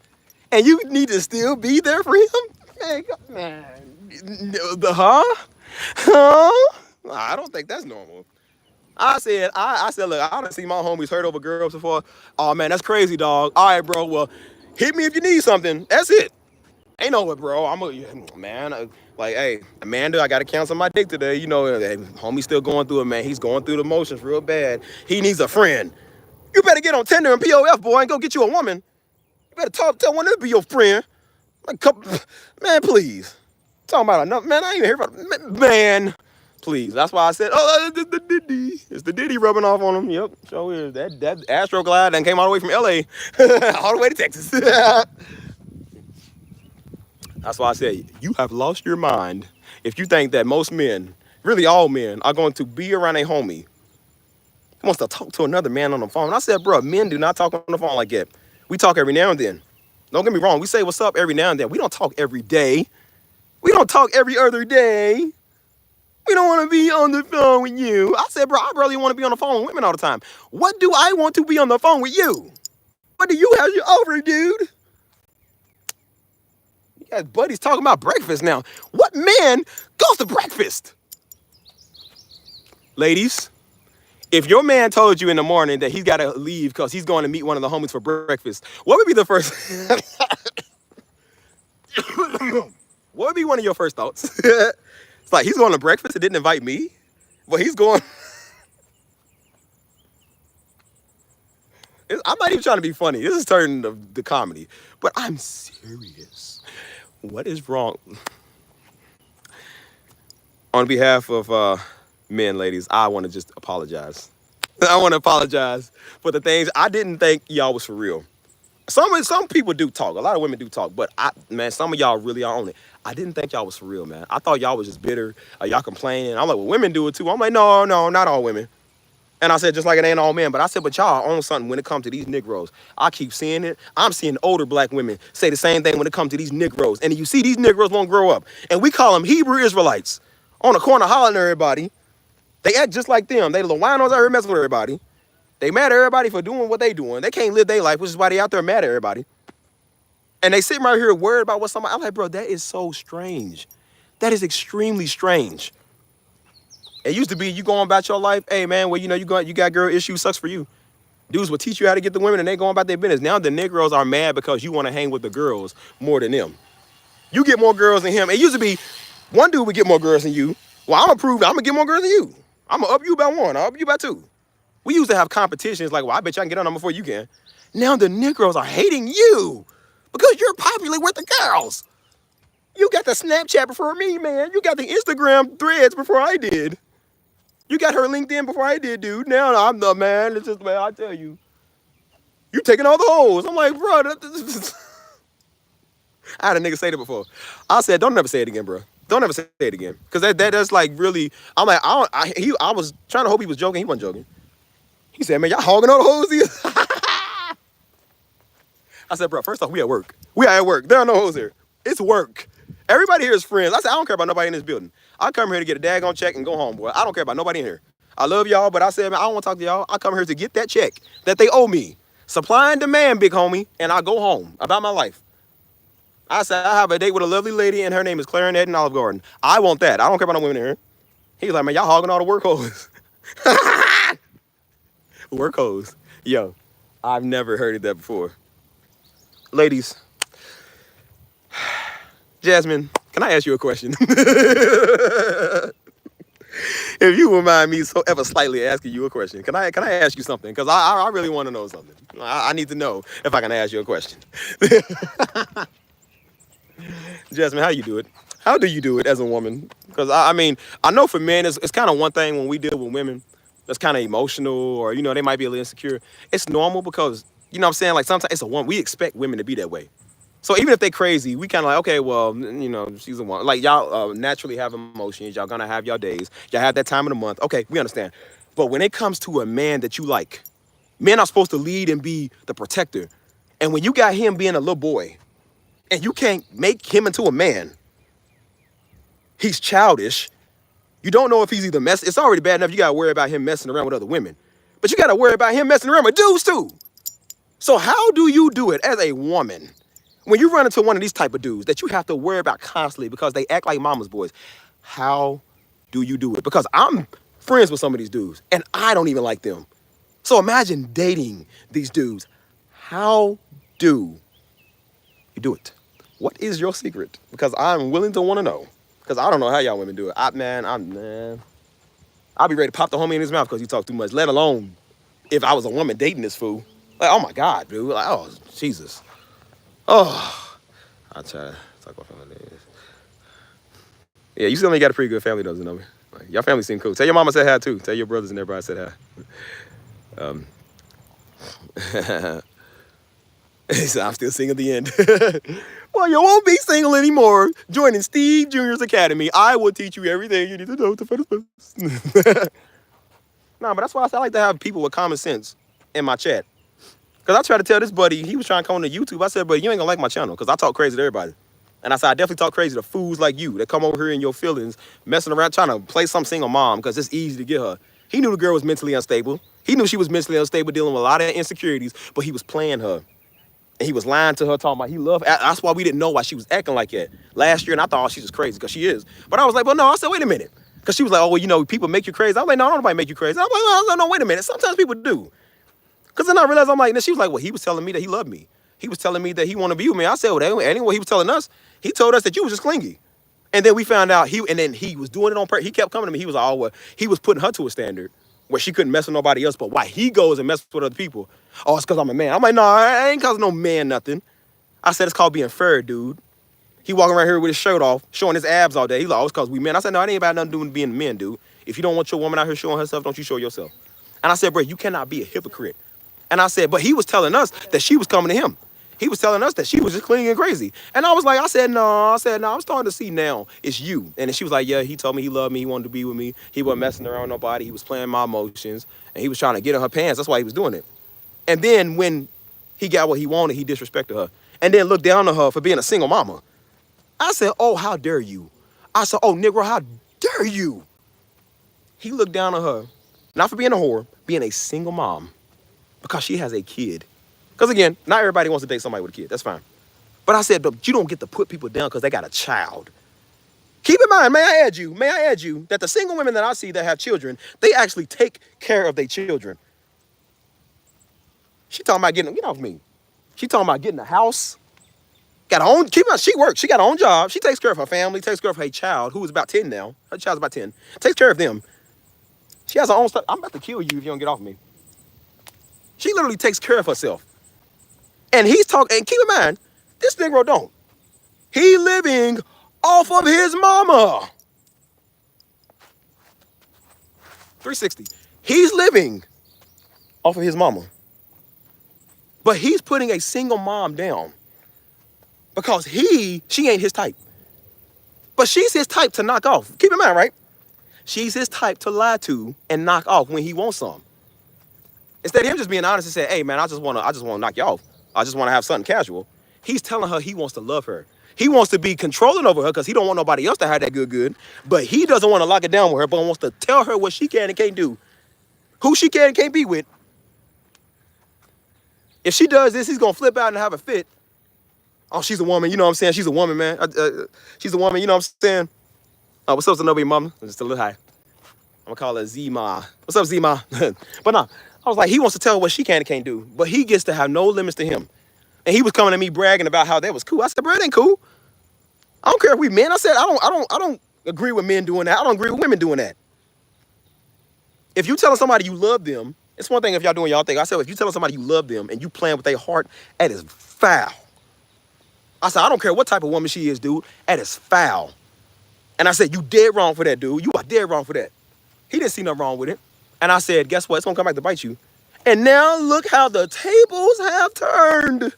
and you need to still be there for him. Hey, man, I don't think that's normal. I said, look, I done seen my homies hurt over girls before. Oh man, that's crazy, dog. All right, bro. Well, hit me if you need something. That's it. Ain't no what, bro. Like, hey, Amanda, I got to cancel my date today. You know, hey, homie's still going through it, man. He's going through the motions real bad. He needs a friend. You better get on Tinder and POF, boy, and go get you a woman. You better tell one to be your friend. Like, man, please. Talking about enough, man. I ain't even hear about it. Man, please. That's why I said, oh, the Diddy. It's the Diddy rubbing off on him. Yep, sure is. That Astro Glide that came all the way from LA, all the way to Texas. That's why I said, you have lost your mind if you think that most men, really all men, are going to be around a homie who wants to talk to another man on the phone. I said, bro, men do not talk on the phone like that. We talk every now and then. Don't get me wrong. We say what's up every now and then. We don't talk every day. We don't talk every other day. We don't want to be on the phone with you. I said, bro, I really want to be on the phone with women all the time. What do I want to be on the phone with you? What do you have you over, dude? Yeah, buddy's talking about breakfast now. What man goes to breakfast? Ladies, if your man told you in the morning that he's got to leave because he's going to meet one of the homies for breakfast, what would be the first? What would be one of your first thoughts? It's like he's going to breakfast and didn't invite me, but he's going. I'm not even trying to be funny. This is turning the comedy, but I'm serious. What is wrong? On behalf of men, ladies, I want to just apologize. I want to apologize for the things I didn't think y'all was for real. Some people do talk. A lot of women do talk, but man, some of y'all really are on it. I didn't think y'all was for real, man. I thought y'all was just bitter. Y'all complaining. I'm like, well, women do it too. I'm like, no, not all women. And I said, just like it ain't all men. But I said, but y'all are on something when it comes to these Negroes. I keep seeing it. I'm seeing older black women say the same thing when it comes to these Negroes. And you see these Negroes won't grow up. And we call them Hebrew Israelites. On the corner hollering at everybody. They act just like them. They the winos out here messing with everybody. They mad at everybody for doing what they doing. They can't live their life, which is why they out there mad at everybody. And they sitting right here worried about what somebody. I'm like, bro, that is so strange. That is extremely strange. It used to be you going about your life, hey man, well, you got girl issues, sucks for you. Dudes will teach you how to get the women and they going about their business. Now the Negroes are mad because you want to hang with the girls more than them. You get more girls than him. It used to be one dude would get more girls than you. Well, I'm gonna get more girls than you. I'm gonna up you by one, I'll up you by two. We used to have competitions like, well, I bet you I can get on them before you can. Now the Negroes are hating you because you're popular with the girls. You got the Snapchat before me, man. You got the Instagram threads before I did. You got her LinkedIn before I did, dude. Now I'm the man. It's just, man, I tell you. You taking all the hoes. I'm like, bro. I had a nigga say that before. I said, don't never say it again, bro. Don't ever say it again. Because that's like really, I'm like, I was trying to hope he was joking. He wasn't joking. He said, man, y'all hogging all the hoes here. I said, bro, first off, we at work. We are at work. There are no hoes here. It's work. Everybody here is friends. I said, I don't care about nobody in this building. I come here to get a daggone check and go home, boy. I don't care about nobody in here. I love y'all, but I said, man, I don't want to talk to y'all. I come here to get that check that they owe me. Supply and demand, big homie, and I go home about my life. I said, I have a date with a lovely lady, and her name is Clarinet and Olive Garden. I want that. I don't care about no women in here. He's like, man, y'all hogging all the work hoes. Work hoes. Yo, I've never heard of that before. Ladies, Jasmine, can I ask you a question? If you wouldn't mind me so ever slightly asking you a question, can I ask you something? Because I really want to know something. I need to know if I can ask you a question. Jasmine, how you do it? How do you do it as a woman? Because I mean, I know for men, it's kind of one thing when we deal with women that's kind of emotional or, they might be a little insecure. It's normal because, you know what I'm saying? Like sometimes we expect women to be that way. So even if they crazy, we kind of like, okay, well, she's a woman. Like y'all naturally have emotions. Y'all gonna have y'all days. Y'all have that time of the month. Okay, we understand. But when it comes to a man that you like, men are supposed to lead and be the protector. And when you got him being a little boy and you can't make him into a man, he's childish. You don't know if he's either messing. It's already bad enough you gotta worry about him messing around with other women. But you gotta worry about him messing around with dudes too. So how do you do it as a woman? When you run into one of these type of dudes that you have to worry about constantly because they act like mama's boys, how do you do it? Because I'm friends with some of these dudes and I don't even like them. So imagine dating these dudes. How do you do it? What is your secret? Because I'm willing to want to know. Because I don't know how y'all women do it. I'll be ready to pop the homie in his mouth because he talk too much, let alone if I was a woman dating this fool. Like, oh my God, dude. Like, oh, Jesus. Oh, I try to talk about family. Yeah, you still ain't got a pretty good family, though, Zenobia. Like, your family seem cool. Tell your mama I said hi, too. Tell your brothers and everybody I said hi. He said, I'm still single at the end. Well, you won't be single anymore. Joining Steve Jr.'s Academy. I will teach you everything you need to know to find a spouse. Nah, but that's why I like to have people with common sense in my chat. Because I tried to tell this buddy, he was trying to come on to YouTube. I said, but you ain't gonna like my channel because I talk crazy to everybody. And I said, I definitely talk crazy to fools like you that come over here in your feelings, messing around, trying to play some single mom because it's easy to get her. He knew the girl was mentally unstable. He knew she was mentally unstable, dealing with a lot of insecurities, but he was playing her. And he was lying to her, talking about he loved. That's why we didn't know why she was acting like that last year. And I thought, oh, she's just crazy because she is. But I was like, well, no. I said, wait a minute. Because she was like, oh, well, people make you crazy. I was like, no, nobody make you crazy. I'm like, well, no, wait a minute. Sometimes people do. Because then I realized, I'm like, and she was like, well, he was telling me that he loved me. He was telling me that he wanted to be with me. I said, well, anyway, he was telling us. He told us that you was just clingy. And then we found out he was doing it on purpose. He kept coming to me. He was like, oh, well, he was putting her to a standard where she couldn't mess with nobody else. But why he goes and messes with other people? Oh, it's because I'm a man. I'm like, no, I ain't because no man nothing. I said, it's called being fair, dude. He walking around here with his shirt off, showing his abs all day. He's like, oh, it's because we men. I said, no, it ain't about nothing to do with being men, dude. If you don't want your woman out here showing herself, don't you show yourself. And I said, bro, you cannot be a hypocrite. And I said, but he was telling us that she was coming to him. He was telling us that she was just clingy and crazy. And I said, no, I'm starting to see now it's you. And then she was like, yeah, he told me he loved me. He wanted to be with me. He wasn't messing around with nobody. He was playing my emotions. And he was trying to get in her pants. That's why he was doing it. And then when he got what he wanted, he disrespected her. And then looked down on her for being a single mama. I said, oh, how dare you? I said, oh, Negro, how dare you? He looked down on her, not for being a whore, being a single mom. Because she has a kid. Because again, not everybody wants to date somebody with a kid. That's fine. But I said, but you don't get to put people down because they got a child. Keep in mind, may I add you that the single women that I see that have children, they actually take care of their children. She talking about get off me. She talking about getting a house. Got her own, keep in mind, she works. She got her own job. She takes care of her family, takes care of her child, who is about 10 now. Her child's about 10. Takes care of them. She has her own stuff. I'm about to kill you if you don't get off me. She literally takes care of herself. And he's talking, and keep in mind, this Negro don't. He living off of his mama. 360. He's living off of his mama. But he's putting a single mom down. Because she ain't his type. But she's his type to knock off. Keep in mind, right? She's his type to lie to and knock off when he wants some. Instead of him just being honest and saying, hey man, I just wanna knock you off. I just wanna have something casual. He's telling her he wants to love her. He wants to be controlling over her because he don't want nobody else to have that good. But he doesn't want to lock it down with her, but wants to tell her what she can and can't do. Who she can and can't be with. If she does this, he's gonna flip out and have a fit. Oh, she's a woman, you know what I'm saying? She's a woman, man. She's a woman, you know what I'm saying? What's up, Zenobia mama? Just a little high. I'm gonna call her Z-Ma. What's up, Z-Ma? But no, I was like, he wants to tell her what she can and can't do, but he gets to have no limits to him. And he was coming to me bragging about how that was cool. I said, bro, it ain't cool. I don't care if we men. I said, I don't agree with men doing that. I don't agree with women doing that. If you telling somebody you love them, it's one thing if y'all doing y'all thing. I said, if you telling somebody you love them and you playing with their heart, that is foul. I said, I don't care what type of woman she is, dude. That is foul. And I said, you dead wrong for that, dude. You are dead wrong for that. He didn't see nothing wrong with it. And I said, guess what? It's gonna come back to bite you. And now look how the tables have turned.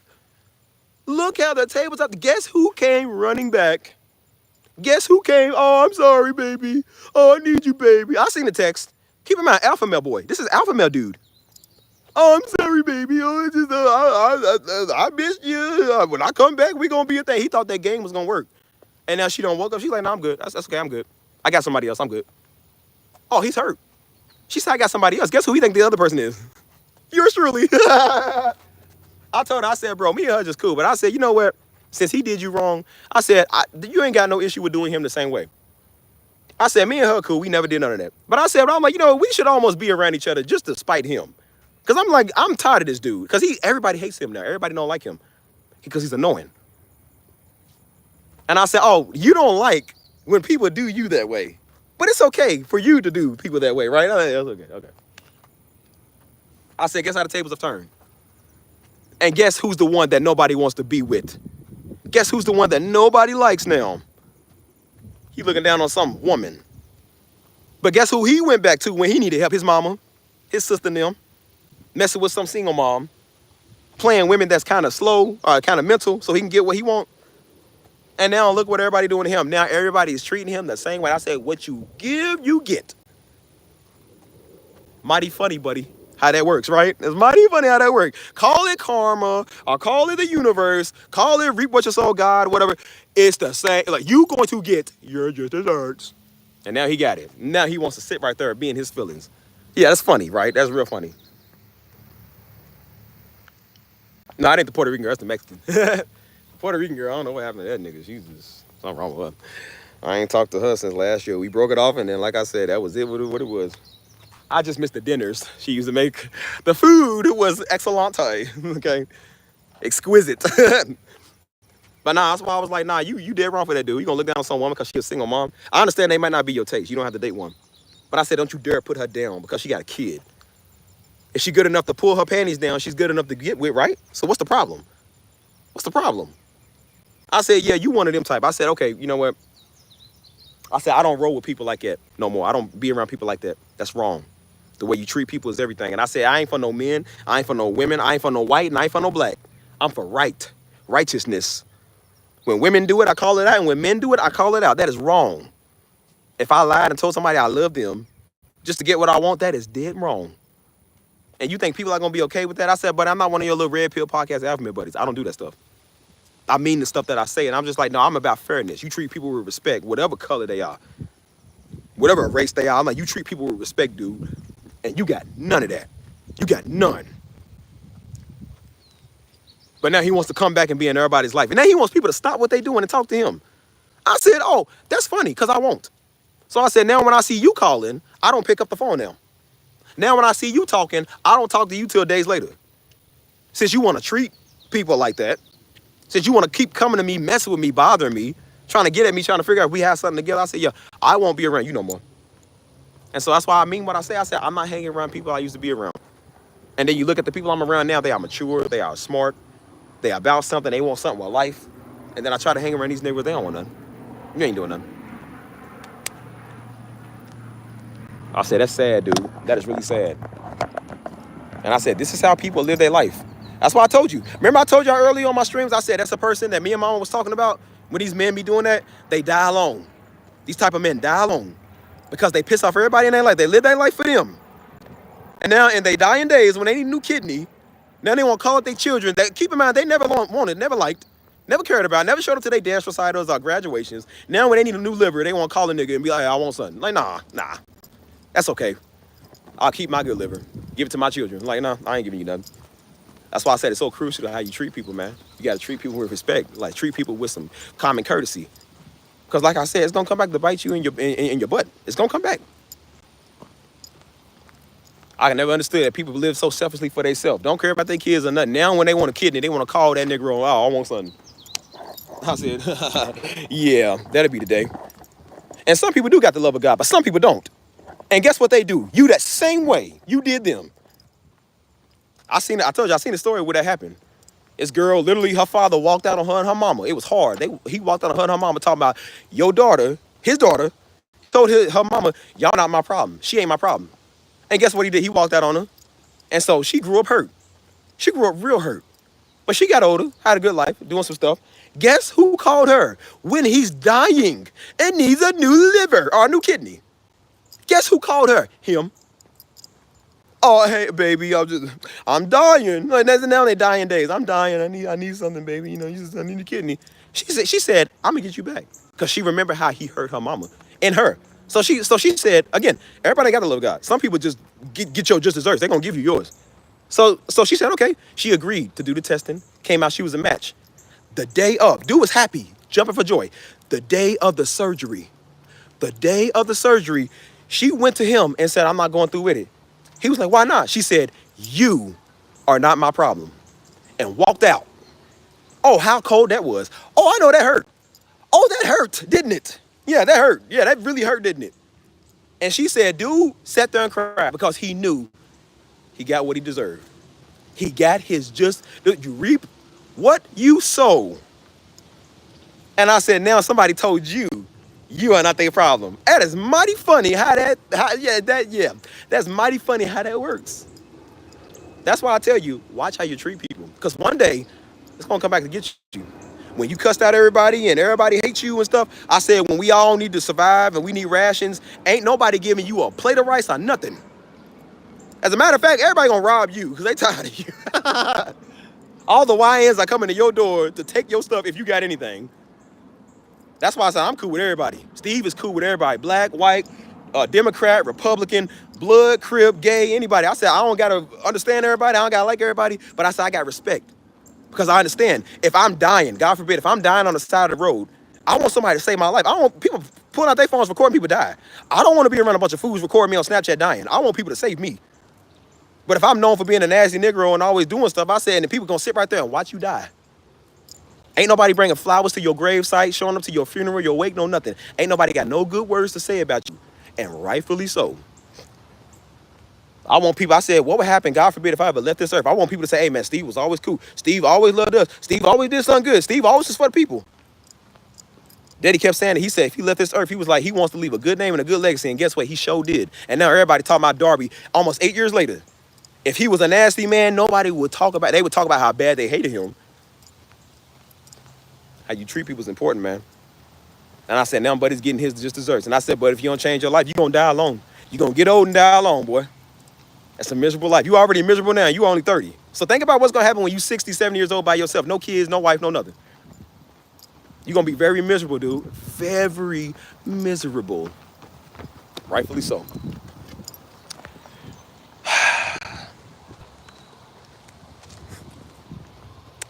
Look how the tables have. Guess who came running back? Guess who came? Oh, I'm sorry, baby. Oh, I need you, baby. I seen the text. Keep in mind, alpha male boy. This is alpha male dude. Oh, I'm sorry, baby. Oh, it's just, I missed you. When I come back, we gonna be a thing. He thought that game was gonna work. And now she don't woke up. She's like, no, I'm good. That's okay, I'm good. I got somebody else, I'm good. Oh, he's hurt. She said, I got somebody else. Guess who he think the other person is? Yours truly. I told her, I said, bro, me and her just cool. But I said, you know what? Since he did you wrong, I said, you ain't got no issue with doing him the same way. I said, me and her cool. We never did none of that. But I said, I'm like, you know, we should almost be around each other just to spite him. Because I'm like, I'm tired of this dude. Because everybody hates him now. Everybody don't like him. Because he's annoying. And I said, oh, you don't like when people do you that way. But it's okay for you to do people that way, right? That's okay. I said, guess how the tables have turned? And guess who's the one that nobody wants to be with? Guess who's the one that nobody likes now? He looking down on some woman. But guess who he went back to when he needed help? His mama, his sister and them. Messing with some single mom. Playing women that's kind of slow, kind of mental, so he can get what he want. And now look what everybody doing to him. Now everybody is treating him the same way. I said, what you give, you get. Mighty funny, buddy, how that works, right? It's mighty funny how that works. Call it karma, or call it the universe, call it reap what you sow, God, whatever. It's the same. Like, you going to get your just desserts. And now he got it. Now he wants to sit right there and be in his feelings. Yeah, that's funny, right? That's real funny. No, I ain't the Puerto Rican girl. That's the Mexican. Puerto Rican girl, I don't know what happened to that nigga. She's just something wrong with her. I ain't talked to her since last year. We broke it off, and then, like I said, that was it. What it was. I just missed the dinners she used to make. The food was excellente. Okay, exquisite. But nah, that's why I was like, nah, you dead wrong for that dude. You gonna look down on some woman because she a single mom. I understand they might not be your taste. You don't have to date one. But I said, don't you dare put her down because she got a kid. If she good enough to pull her panties down, she's good enough to get with, right? So what's the problem? What's the problem? I said, yeah, you one of them type. I said, okay, you know what? I said, I don't roll with people like that no more. I don't be around people like that. That's wrong. The way you treat people is everything. And I said, I ain't for no men. I ain't for no women. I ain't for no white, and I ain't for no black. I'm for righteousness. When women do it, I call it out. And when men do it, I call it out. That is wrong. If I lied and told somebody I love them just to get what I want, that is dead wrong. And you think people are going to be okay with that? I said, but I'm not one of your little red pill podcast alphabet buddies. I don't do that stuff. I mean the stuff that I say. And I'm just like, no, I'm about fairness. You treat people with respect, whatever color they are, whatever race they are. I'm like, you treat people with respect, dude. And you got none of that. You got none. But now he wants to come back and be in everybody's life. And now he wants people to stop what they doing and talk to him. I said, oh, that's funny, because I won't. So I said, now when I see you calling, I don't pick up the phone now. Now when I see you talking, I don't talk to you till days later. Since you want to treat people like that, since you want to keep coming to me, messing with me, bothering me, trying to get at me, trying to figure out if we have something together, I said, yeah, I won't be around you no more. And so that's why I mean what I say. I said, I'm not hanging around people I used to be around. And then you look at the people I'm around now, they are mature, they are smart, they are about something, they want something with life. And then I try to hang around these niggas, they don't want nothing. You ain't doing nothing. I said, that's sad, dude. That is really sad. And I said, this is how people live their life. That's why I told you. Remember I told y'all earlier on my streams, I said, that's a person that me and mama was talking about. When these men be doing that, they die alone. These type of men die alone. Because they piss off everybody in their life. They live their life for them. And now, and they die in days when they need a new kidney. Now they want to call up their children. That, keep in mind, they never wanted, never liked, never cared about, never showed up to their dance recitals or graduations. Now when they need a new liver, they want to call a nigga and be like, hey, I want something. Like, nah. That's okay. I'll keep my good liver. Give it to my children. Like, nah, I ain't giving you nothing. That's why I said it's so crucial to how you treat people, man. You got to treat people with respect. Like, treat people with some common courtesy. Because like I said, it's going to come back to bite you in your butt. It's going to come back. I never understood that people live so selfishly for themselves. Don't care about their kids or nothing. Now when they want a kidney, they want to call that nigga on, oh, I want something. I said, yeah, that'll be the day. And some people do got the love of God, but some people don't. And guess what they do? You that same way you did them. I told you, I seen the story where that happened. This girl, literally, her father walked out on her and her mama. It was hard. He walked out on her and her mama talking about your daughter, his daughter, told her mama, y'all not my problem. She ain't my problem. And guess what he did? He walked out on her. And so she grew up hurt. She grew up real hurt. But she got older, had a good life, doing some stuff. Guess who called her when he's dying and needs a new liver or a new kidney? Guess who called her? Him. Oh, hey, baby, I'm dying. Like, now they dying days. I'm dying. I need something, baby. You know, I need a kidney. She said, I'm gonna get you back. Because she remembered how he hurt her mama and her. So she said, again, everybody got to love God. Some people just get your just desserts. They're gonna give you yours. So she said, okay. She agreed to do the testing. Came out, she was a match. The day of, dude was happy, jumping for joy. The day of the surgery, she went to him and said, I'm not going through with it. He was like, why not? She said, you are not my problem. And walked out. Oh, how cold that was. Oh, I know that hurt. Oh, that hurt, didn't it? Yeah, that hurt. Yeah, that really hurt, didn't it? And she said, dude sat there and cried because he knew he got what he deserved. He got his you reap what you sow. And I said, now somebody told you, you are not their problem. That is mighty funny that's mighty funny how that works. That's why I tell you, watch how you treat people. Because one day, it's going to come back to get you. When you cussed out everybody and everybody hates you and stuff, I said when we all need to survive and we need rations, ain't nobody giving you a plate of rice or nothing. As a matter of fact, everybody going to rob you because they tired of you. All the YNs are coming to your door to take your stuff if you got anything. That's why I said I'm cool with everybody. Steve is cool with everybody. Black, white, Democrat, Republican, blood, crib, gay, anybody. I said I don't got to understand everybody. I don't got to like everybody. But I said I got respect. Because I understand if I'm dying, God forbid, if I'm dying on the side of the road, I want somebody to save my life. I don't want people pulling out their phones recording people die. I don't want to be around a bunch of fools recording me on Snapchat dying. I want people to save me. But if I'm known for being a nasty Negro and always doing stuff, I said, and the people going to sit right there and watch you die. Ain't nobody bringing flowers to your gravesite, showing up to your funeral, your wake, no nothing. Ain't nobody got no good words to say about you. And rightfully so. I want people, I said, what would happen, God forbid, if I ever left this earth? I want people to say, hey, man, Steve was always cool. Steve always loved us. Steve always did something good. Steve always was for the people. Daddy kept saying it. He said if he left this earth, he was like, he wants to leave a good name and a good legacy. And guess what? He sure did. And now everybody talking about Darby almost 8 years later. If he was a nasty man, nobody would talk about, they would talk about how bad they hated him. How you treat people is important, man. And I said, now buddy's getting his just desserts. And I said, but if you don't change your life, you're going to die alone. You're going to get old and die alone, boy. That's a miserable life. You already miserable now. You only 30. So think about what's going to happen when you 60, 70 years old by yourself. No kids, no wife, no nothing. You're going to be very miserable, dude. Very miserable. Rightfully so.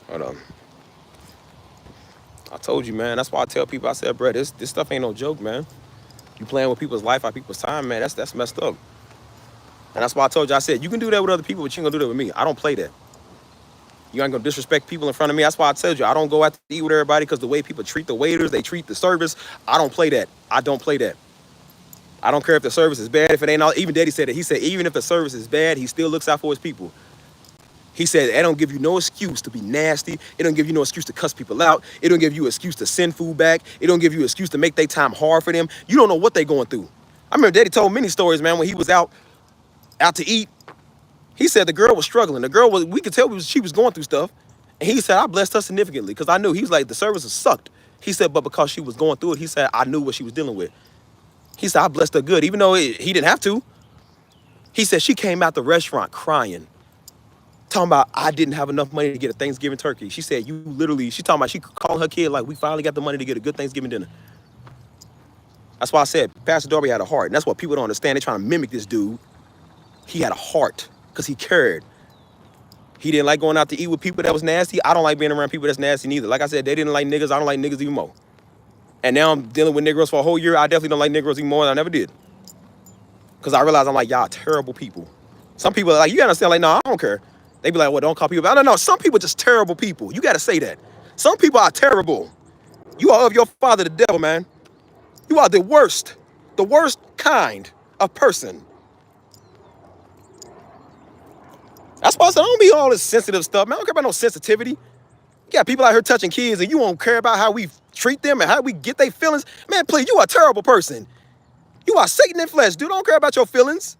Hold on. Told you, man. That's why I tell people, I said, bro, this stuff ain't no joke, man. You playing with people's life, people's time, man. That's messed up. And that's why I told you, I said, you can do that with other people, but you ain't gonna do that with me. I don't play that. You ain't gonna disrespect people in front of me. That's why I told you, I don't go out to eat with everybody because the way people treat the waiters, they treat the service. I don't play that. I don't play that. I don't care if the service is bad, if it ain't all. Even Daddy said it. He said, even if the service is bad, he still looks out for his people. He said, it don't give you no excuse to be nasty. It don't give you no excuse to cuss people out. It don't give you an excuse to send food back. It don't give you an excuse to make their time hard for them. You don't know what they going through. I remember Daddy told many stories, man, when he was out to eat. He said the girl was struggling. The girl was, we could tell she was going through stuff. And he said, I blessed her significantly because I knew. He was like, the services sucked. He said, but because she was going through it, he said, I knew what she was dealing with. He said, I blessed her good, even though he didn't have to. He said she came out the restaurant crying, talking about, I didn't have enough money to get a Thanksgiving turkey. She said, you literally, she talking about, she calling her kid like, we finally got the money to get a good Thanksgiving dinner. That's why I said Pastor Darby had a heart. And that's what people don't understand. They're trying to mimic this dude. He had a heart because he cared. He didn't like going out to eat with people that was nasty. I don't like being around people that's nasty neither. Like I said, they didn't like niggas. I don't like niggas even more. And now I'm dealing with Negroes for a whole year. I definitely don't like Negroes even more than I never did. Because I realize I'm like, y'all terrible people. Some people are like, you gotta understand, like, no, I don't care. They be like, well, don't call people. I don't know. Some people just terrible people. You gotta say that. Some people are terrible. You are of your father, the devil, man. You are the worst kind of person. That's why I said, I don't be all this sensitive stuff, man. I don't care about no sensitivity. You got people out here touching kids and you won't care about how we treat them and how we get their feelings. Man, please, you are a terrible person. You are Satan in flesh, dude. I don't care about your feelings.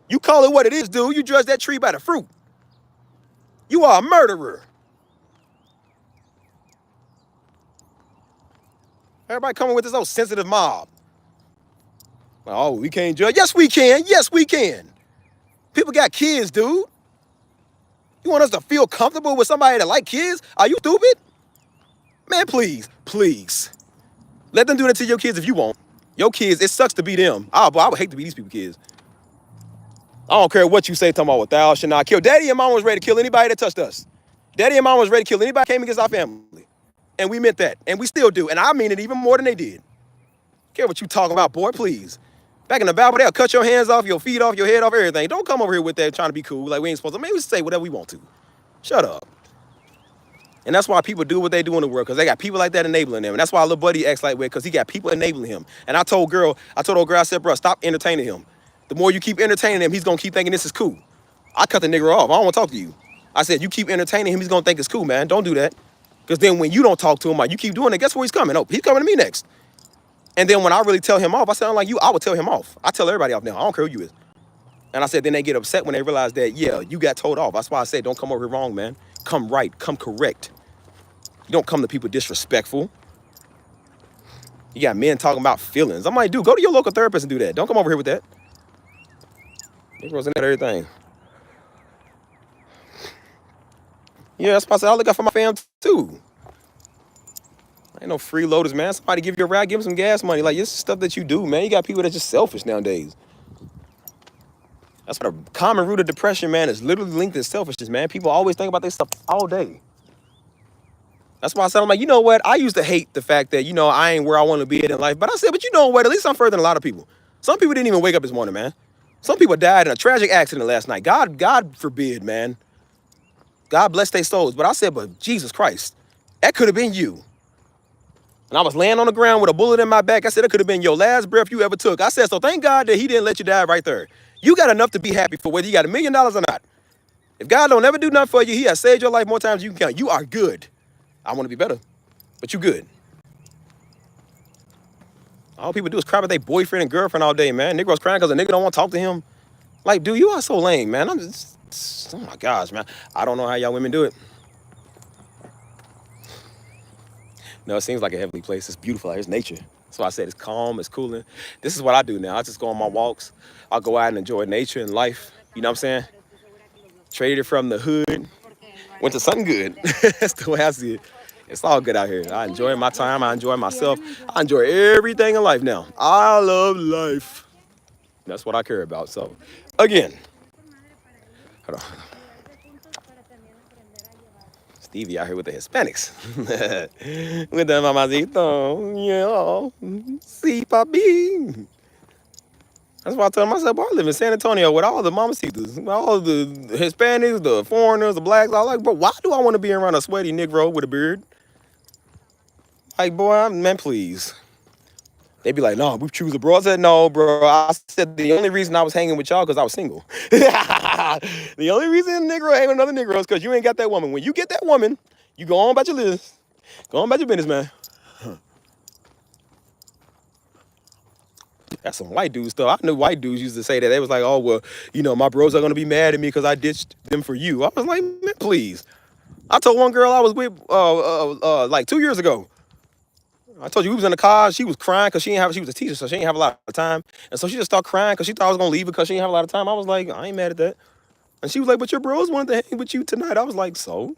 You call it what it is, dude. You judge that tree by the fruit. You are a murderer. Everybody coming with this old sensitive mob. Oh, we can't judge. Yes, we can. Yes, we can. People got kids, dude. You want us to feel comfortable with somebody that like kids? Are you stupid? Man, please, please. Let them do that to your kids if you want. Your kids, it sucks to be them. Oh, boy, I would hate to be these people's kids. I don't care what you say, talking about thou shalt not kill. Daddy and mom was ready to kill anybody that touched us. Daddy and mom was ready to kill anybody that came against our family. And we meant that. And we still do. And I mean it even more than they did. Care what you talking about, boy, please. Back in the Bible, they'll cut your hands off, your feet off, your head off, everything. Don't come over here with that trying to be cool. Like we ain't supposed to. Maybe we say whatever we want to. Shut up. And that's why people do what they do in the world, because they got people like that enabling them. And that's why little buddy acts like that, because he got people enabling him. And I told old girl, I said, bro, stop entertaining him. The more you keep entertaining him, he's going to keep thinking this is cool. I cut the nigga off. I don't want to talk to you. I said, you keep entertaining him, he's going to think it's cool, man. Don't do that. Because then when you don't talk to him, like, you keep doing it, guess where he's coming? Oh, he's coming to me next. And then when I really tell him off, I sound like you, I would tell him off. I tell everybody off now. I don't care who you is. And I said, then they get upset when they realize that, yeah, you got told off. That's why I said, don't come over here wrong, man. Come right, come correct. You don't come to people disrespectful. You got men talking about feelings. I'm like, dude, go to your local therapist and do that. Don't come over here with that. Negroes in that everything. Yeah, that's why I said I look out for my fam too. Ain't no freeloaders, man. Somebody give you a ride, give them some gas money. Like, this is stuff that you do, man. You got people that's just selfish nowadays. That's what a common root of depression, man, is literally linked to selfishness, man. People always think about their stuff all day. That's why I said, I'm like, you know what? I used to hate the fact that, you know, I ain't where I want to be in life. But I said, but you know what? At least I'm further than a lot of people. Some people didn't even wake up this morning, man. Some people died in a tragic accident last night. God forbid, man. God bless their souls. But I said, but Jesus Christ, that could have been you. And I was laying on the ground with a bullet in my back. I said, it could have been your last breath you ever took. I said, so thank God that he didn't let you die right there. You got enough to be happy for whether you got $1 million or not. If God don't ever do nothing for you, he has saved your life more times than you can count. You are good. I want to be better, but you good. All people do is cry about their boyfriend and girlfriend all day, man. Negroes crying because a nigga don't want to talk to him. Like, dude, you are so lame, man. I'm just, oh my gosh, man. I don't know how y'all women do it. No, it seems like a heavenly place. It's beautiful. It's nature. That's why I said it's calm, it's cooling. This is what I do now. I just go on my walks. I'll go out and enjoy nature and life. You know what I'm saying? Traded from the hood. Went to something good. That's the way I see it. It's all good out here. I enjoy my time. I enjoy myself. I enjoy everything in life now. I love life. That's what I care about. So, again. Hold on. Stevie out here with the Hispanics. With the mamacito, yeah. See, papi. That's why I told myself, I live in San Antonio with all the mamacitas, all the Hispanics, the foreigners, the blacks. I like, bro, why do I want to be around a sweaty Negro with a beard? Like, boy, man, please. They be like, no, we choose a bro. I said, no, bro. I said the only reason I was hanging with y'all because I was single. The only reason a Negro hang with another Negro is because you ain't got that woman. When you get that woman, you go on about your list. Go on about your business, man. That's some white dude stuff. I knew white dudes used to say that. They was like, oh, well, you know, my bros are going to be mad at me because I ditched them for you. I was like, man, please. I told one girl I was with like 2 years ago. I told you we was in the car. She was crying because she was a teacher, so she didn't have a lot of time. And so she just started crying because she thought I was going to leave because she didn't have a lot of time. I was like, I ain't mad at that. And she was like, but your bros wanted to hang with you tonight. I was like, so?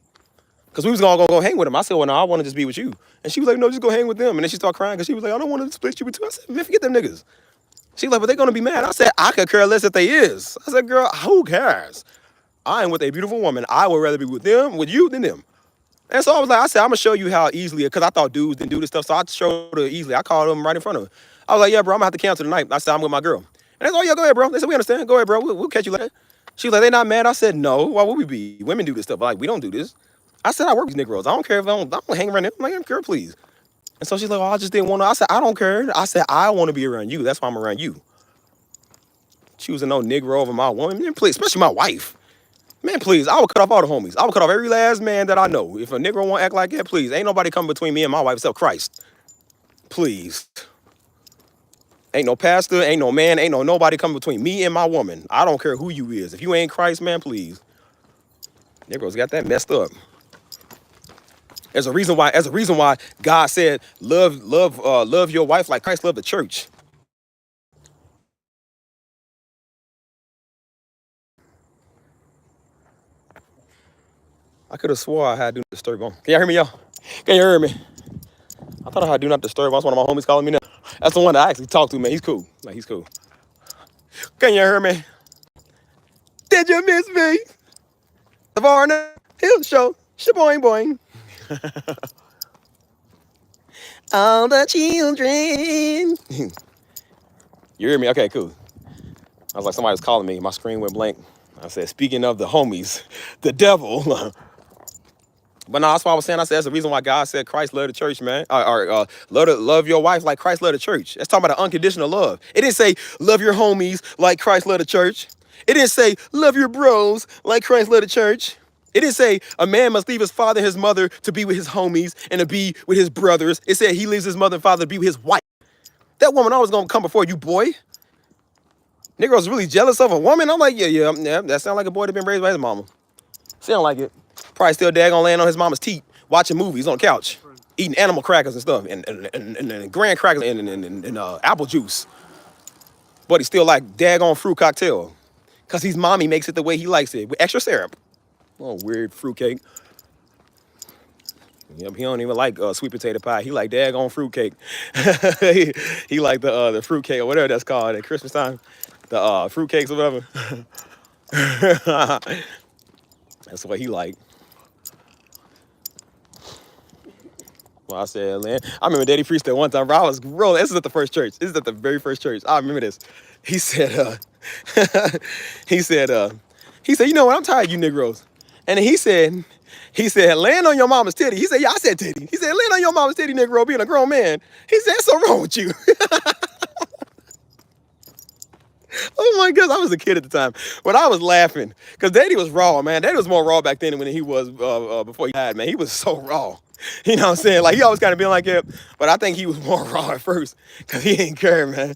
Because we was going to go hang with them. I said, well, no, I want to just be with you. And she was like, no, just go hang with them. And then she started crying because she was like, I don't want to split you with two. I said, man, forget them niggas. She was like, but they're going to be mad. I said, I could care less if they is. I said, girl, who cares? I am with a beautiful woman. I would rather be with you than them. And so I was like, I said, I'm going to show you how easily, because I thought dudes didn't do this stuff. So I showed her easily. I called them right in front of her. I was like, yeah, bro, I'm going to have to cancel tonight. I said, I'm with my girl. And they said, oh, yeah, go ahead, bro. They said, we understand. Go ahead, bro. We'll catch you later. She was like, they not mad. I said, no. Why would we be? Women do this stuff. Like, we don't do this. I said, I work with these Negroes. I don't care if I don't hang around them. I'm like, girl, please. And so she's like, oh, I just didn't want to. I said, I don't care. I said, I want to be around you. That's why I'm around you. Choosing no Negro over my woman, man, please, especially my wife. Man, please, I would cut off all the homies. I would cut off every last man that I know. If a Negro won't act like that, please, ain't nobody coming between me and my wife except Christ. Please. Ain't no pastor, ain't no man, ain't nobody coming between me and my woman. I don't care who you is. If you ain't Christ, man, please. Negroes got that messed up. There's a reason why God said, love your wife like Christ loved the church. I could have swore I had do not disturb on. Can y'all hear me, y'all? Can you hear me? I thought I had do not disturb. That's one of my homies calling me now. That's the one that I actually talked to, man. He's cool. Like, he's cool. Can you hear me? Did you miss me? The Varna Hill Show. Shaboing boing. All the children. You hear me? Okay, cool. I was like, somebody was calling me. My screen went blank. I said, speaking of the homies, the devil. But no, that's why I was saying, I said, that's the reason why God said Christ loved the church, man. Love your wife like Christ loved the church. That's talking about an unconditional love. It didn't say, love your homies like Christ loved the church. It didn't say, love your bros like Christ loved the church. It didn't say, a man must leave his father and his mother to be with his homies and to be with his brothers. It said he leaves his mother and father to be with his wife. That woman always gonna come before you, boy. Negro's really jealous of a woman. I'm like, yeah, that sounds like a boy that been raised by his mama. Sound like it. Probably still daggone laying on his mama's teeth, watching movies on the couch, eating animal crackers and stuff, and graham crackers and apple juice. But he still like daggone fruit cocktail, cause his mommy makes it the way he likes it with extra syrup. Oh, weird fruitcake. Yep, he don't even like sweet potato pie. He like daggone fruitcake. he like the fruitcake or whatever that's called at Christmas time. The fruitcakes or whatever. That's what he like. Well, I said, man, I remember Daddy preached that one time, bro. I was rolling. This is at the first church. This is at the very first church. I remember this. He said, he said, you know what? I'm tired of you Negroes. And then he said, land on your mama's titty. He said, yeah, I said titty. He said, land on your mama's titty, Negro, being a grown man. He said, what's so wrong with you? Oh my goodness, I was a kid at the time, but I was laughing because Daddy was raw, man. Daddy was more raw back then than he was before he died, man. He was so raw. You know what I'm saying? Like, he always kind of been like that, but I think he was more raw at first because he ain't care, man.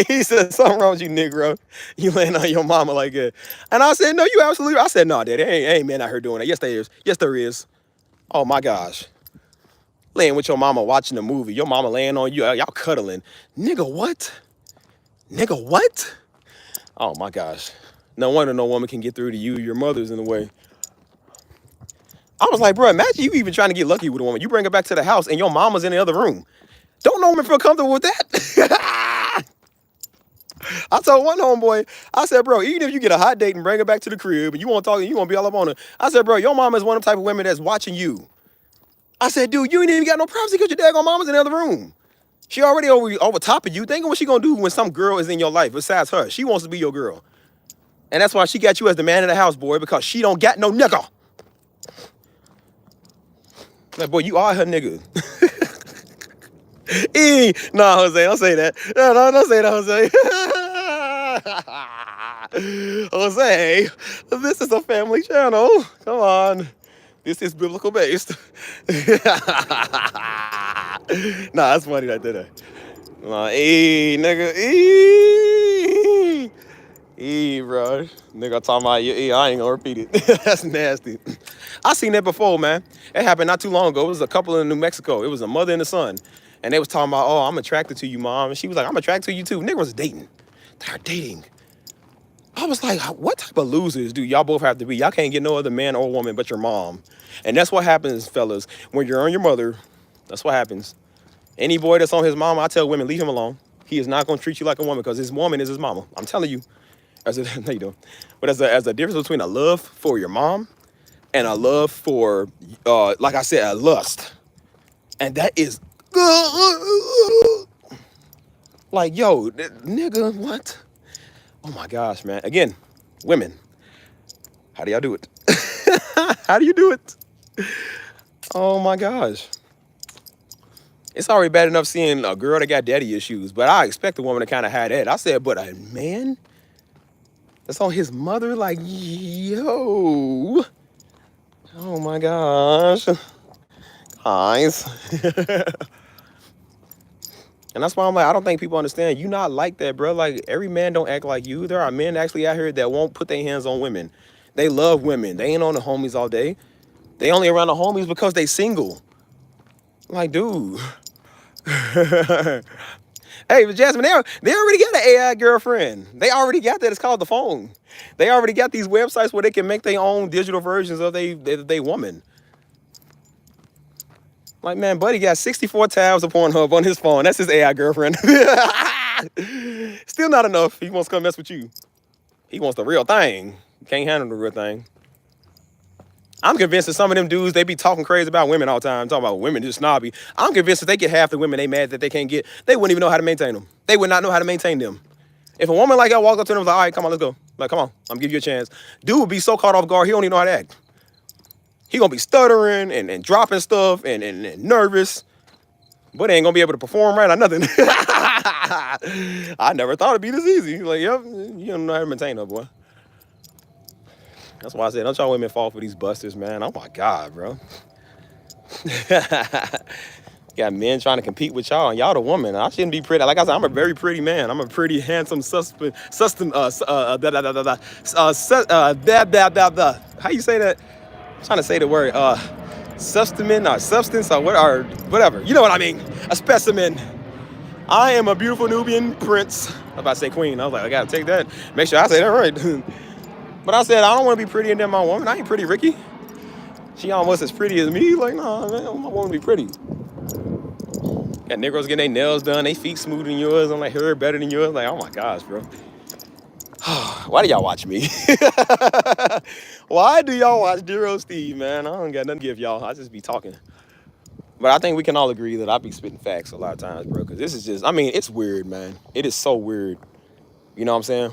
He said, something wrong with you, Negro. You laying on your mama like that. And I said, no, you absolutely. I said, no, Daddy, ain't man out here doing that. Yes, there is. Yes, there is. Oh my gosh. Laying with your mama watching a movie. Your mama laying on you. Y'all cuddling. Nigga, what? Nigga, what? Oh my gosh. No wonder no woman can get through to you. Your mother's in the way. I was like, bro, imagine you even trying to get lucky with a woman. You bring her back to the house and your mama's in the other room. Don't no woman feel comfortable with that? I told one homeboy, I said, bro, even if you get a hot date and bring her back to the crib and you want to talk and you want to be all up on her, I said, bro, your mama is one of the type of women that's watching you. I said, dude, you ain't even got no privacy because your daggone mama's in the other room. She already over top of you. Think of what she gonna do when some girl is in your life besides her. She wants to be your girl. And that's why she got you as the man of the house, boy, because she don't got no nigga. Like, boy, you are her nigga. No, Jose, don't say that. No, don't say that, Jose. Jose, this is a family channel. Come on. This is biblical based. Nah, that's funny right there. Nigga, bro. Nigga talking about you, I ain't gonna repeat it. That's nasty. I seen that before, man. It happened not too long ago. It was a couple in New Mexico. It was a mother and a son. And they was talking about, oh, I'm attracted to you, mom. And she was like, I'm attracted to you too. Nigga was dating. They're dating. I was like, what type of losers do y'all both have to be? Y'all can't get no other man or woman but your mom. And that's what happens, fellas. When you're on your mother, that's what happens. Any boy that's on his mama, I tell women, leave him alone. He is not going to treat you like a woman because his woman is his mama. I'm telling you. No, you don't. But as a difference between a love for your mom and a love for, like I said, a lust. And that is, like, yo, nigga, what? Oh my gosh, man. Again, women, how do y'all do it? How do you do it? Oh my gosh. It's already bad enough seeing a girl that got daddy issues, but I expect a woman to kind of have that. I said, but a man that's on his mother, like, yo. Oh my gosh. Guys. And that's why I'm like, I don't think people understand. You not like that, bro. Like, every man don't act like you. There are men actually out here that won't put their hands on women. They love women. They ain't on the homies all day. They only around the homies because they single. Like, dude. Hey, but Jasmine, they already got an AI girlfriend. They already got that. It's called the phone. They already got these websites where they can make their own digital versions of they woman. Like, man, buddy got 64 tabs of Pornhub on his phone. That's his AI girlfriend. Still not enough. He wants to come mess with you. He wants the real thing. Can't handle the real thing. I'm convinced that some of them dudes, they be talking crazy about women all the time, talking about women just snobby. I'm convinced if they get half the women they mad that they can't get, they wouldn't even know how to maintain them. They would not know how to maintain them. If a woman like that walked up to them and was like, all right, come on, let's go. Like, come on, I'm giving you a chance. Dude would be so caught off guard, he don't even know how to act. He gonna be stuttering and dropping stuff and nervous, but he ain't gonna be able to perform right or nothing. I never thought it'd be this easy. Like, yep, you don't know how to maintain her, boy. That's why I said, don't y'all women fall for these busters, man. Oh my God, bro. Got men trying to compete with y'all, and y'all the woman. I shouldn't be pretty. Like I said, I'm a very pretty man. I'm a pretty handsome How you say that? I'm trying to say the word substance or substance or whatever. You know what I mean? A specimen. I am a beautiful Nubian prince. I'm about to say queen. I was like, I gotta take that. Make sure I say that right. But I said, I don't want to be prettier than my woman. I ain't pretty, Ricky. She almost as pretty as me. Like, nah, man, I want to be pretty. Got Negroes getting their nails done, they feet smoother than yours. I'm like, hair better than yours. Like, oh my gosh, bro. Why do y'all watch me? Why do y'all watch Dear Old Steve, man? I don't got nothing to give y'all. I just be talking. But I think we can all agree that I be spitting facts a lot of times, bro. Because this is just, I mean, it's weird, man. It is so weird. You know what I'm saying?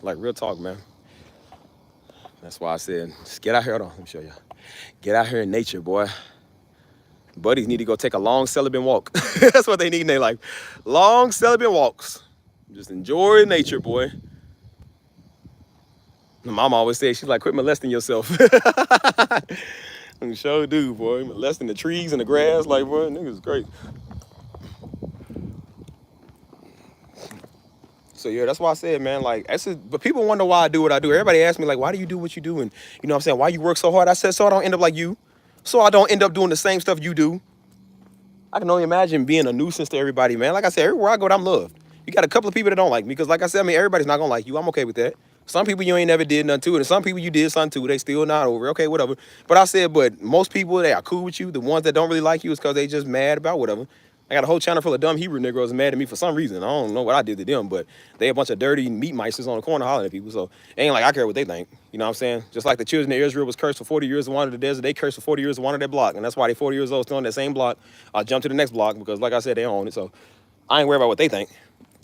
Like, real talk, man. That's why I said, just get out here. Hold on, let me show you. Get out here in nature, boy. Buddies need to go take a long celibate walk. That's what they need in their life. Long celibate walks. Just enjoy nature, boy. My mom always says, she's like, quit molesting yourself. I'm sure do, boy. Molesting the trees and the grass. Like, boy, niggas great. So yeah, that's why I said, man, like, but people wonder why I do what I do. Everybody asks me, like, why do you do what you do? And you know what I'm saying? Why you work so hard? I said, so I don't end up like you. So I don't end up doing the same stuff you do. I can only imagine being a nuisance to everybody, man. Like I said, everywhere I go, I'm loved. You got a couple of people that don't like me because, like I said, I mean, everybody's not going to like you. I'm okay with that. Some people you ain't never did nothing to, and some people you did something to. They still not over. Okay, whatever. But I said, but most people, they are cool with you. The ones that don't really like you is because they just mad about whatever. I got a whole channel full of dumb Hebrew Negroes mad at me for some reason. I don't know what I did to them, but they a bunch of dirty meat micers on the corner hollering at people. So it ain't like I care what they think. You know what I'm saying? Just like the children of Israel was cursed for 40 years and wandered the desert, they cursed for 40 years and wandered that block. And that's why they 40 years old still on that same block. I jump to the next block because, like I said, they own it. So I ain't worried about what they think.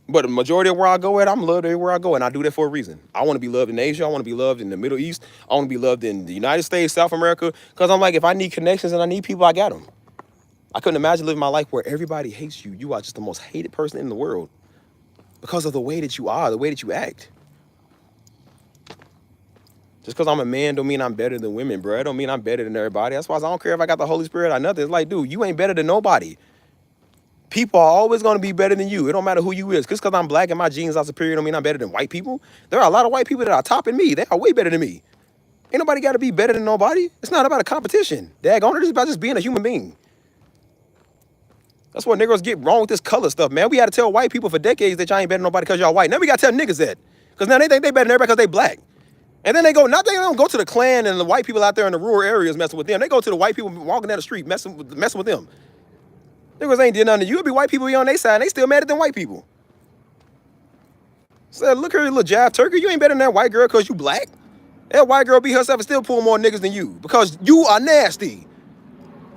But the majority of where I go at, I'm loved everywhere I go, and I do that for a reason. I want to be loved in Asia. I want to be loved in the Middle East. I want to be loved in the United States, South America, because I'm like, if I need connections and I need people, I got them. I couldn't imagine living my life where everybody hates you. You are just the most hated person in the world because of the way that you are, the way that you act. Just because I'm a man don't mean I'm better than women, bro. It don't mean I'm better than everybody. That's why I don't care if I got the Holy Spirit or nothing. It's like, dude, you ain't better than nobody. People are always going to be better than you. It don't matter who you is. Just because I'm black and my genes are superior don't mean I'm better than white people. There are a lot of white people that are topping me. They are way better than me. Ain't nobody got to be better than nobody. It's not about a competition. Daggone it, it's about just being a human being. That's what Negroes get wrong with this color stuff, man. We had to tell white people for decades that y'all ain't better than nobody because y'all white. Now we got to tell niggas that. Because now they think they better than everybody because they black. And then they go, not they don't go to the Klan and the white people out there in the rural areas messing with them. They go to the white people walking down the street messing with them. Niggas ain't did nothing to you. It'd be white people be on their side and they still mad at them white people. Said, look here, little jive turkey. You ain't better than that white girl because you black. That white girl be herself and still pull more niggas than you because you are nasty.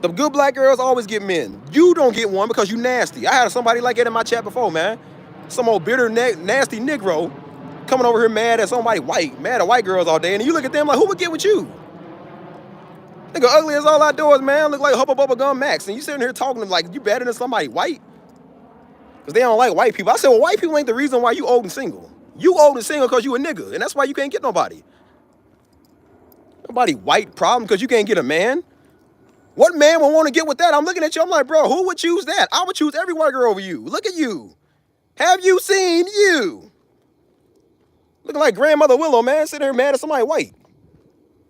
The good black girls always get men. You don't get one because you nasty. I had somebody like that in my chat before, man. Some old bitter, nasty Negro coming over here mad at somebody white, mad at white girls all day. And you look at them like, who would get with you? Nigga ugly as all outdoors, man. Look like Hubba Bubba Gum Max. And you sitting here talking to them like you better than somebody white? Because they don't like white people. I said, well, white people ain't the reason why you old and single. You old and single because you a nigga. And that's why you can't get nobody. Nobody white problem because you can't get a man. What man would want to get with that? I'm looking at you. I'm like, bro, who would choose that? I would choose every white girl over you. Look at you. Have you seen you? Looking like Grandmother Willow, man. Sitting here mad at somebody white.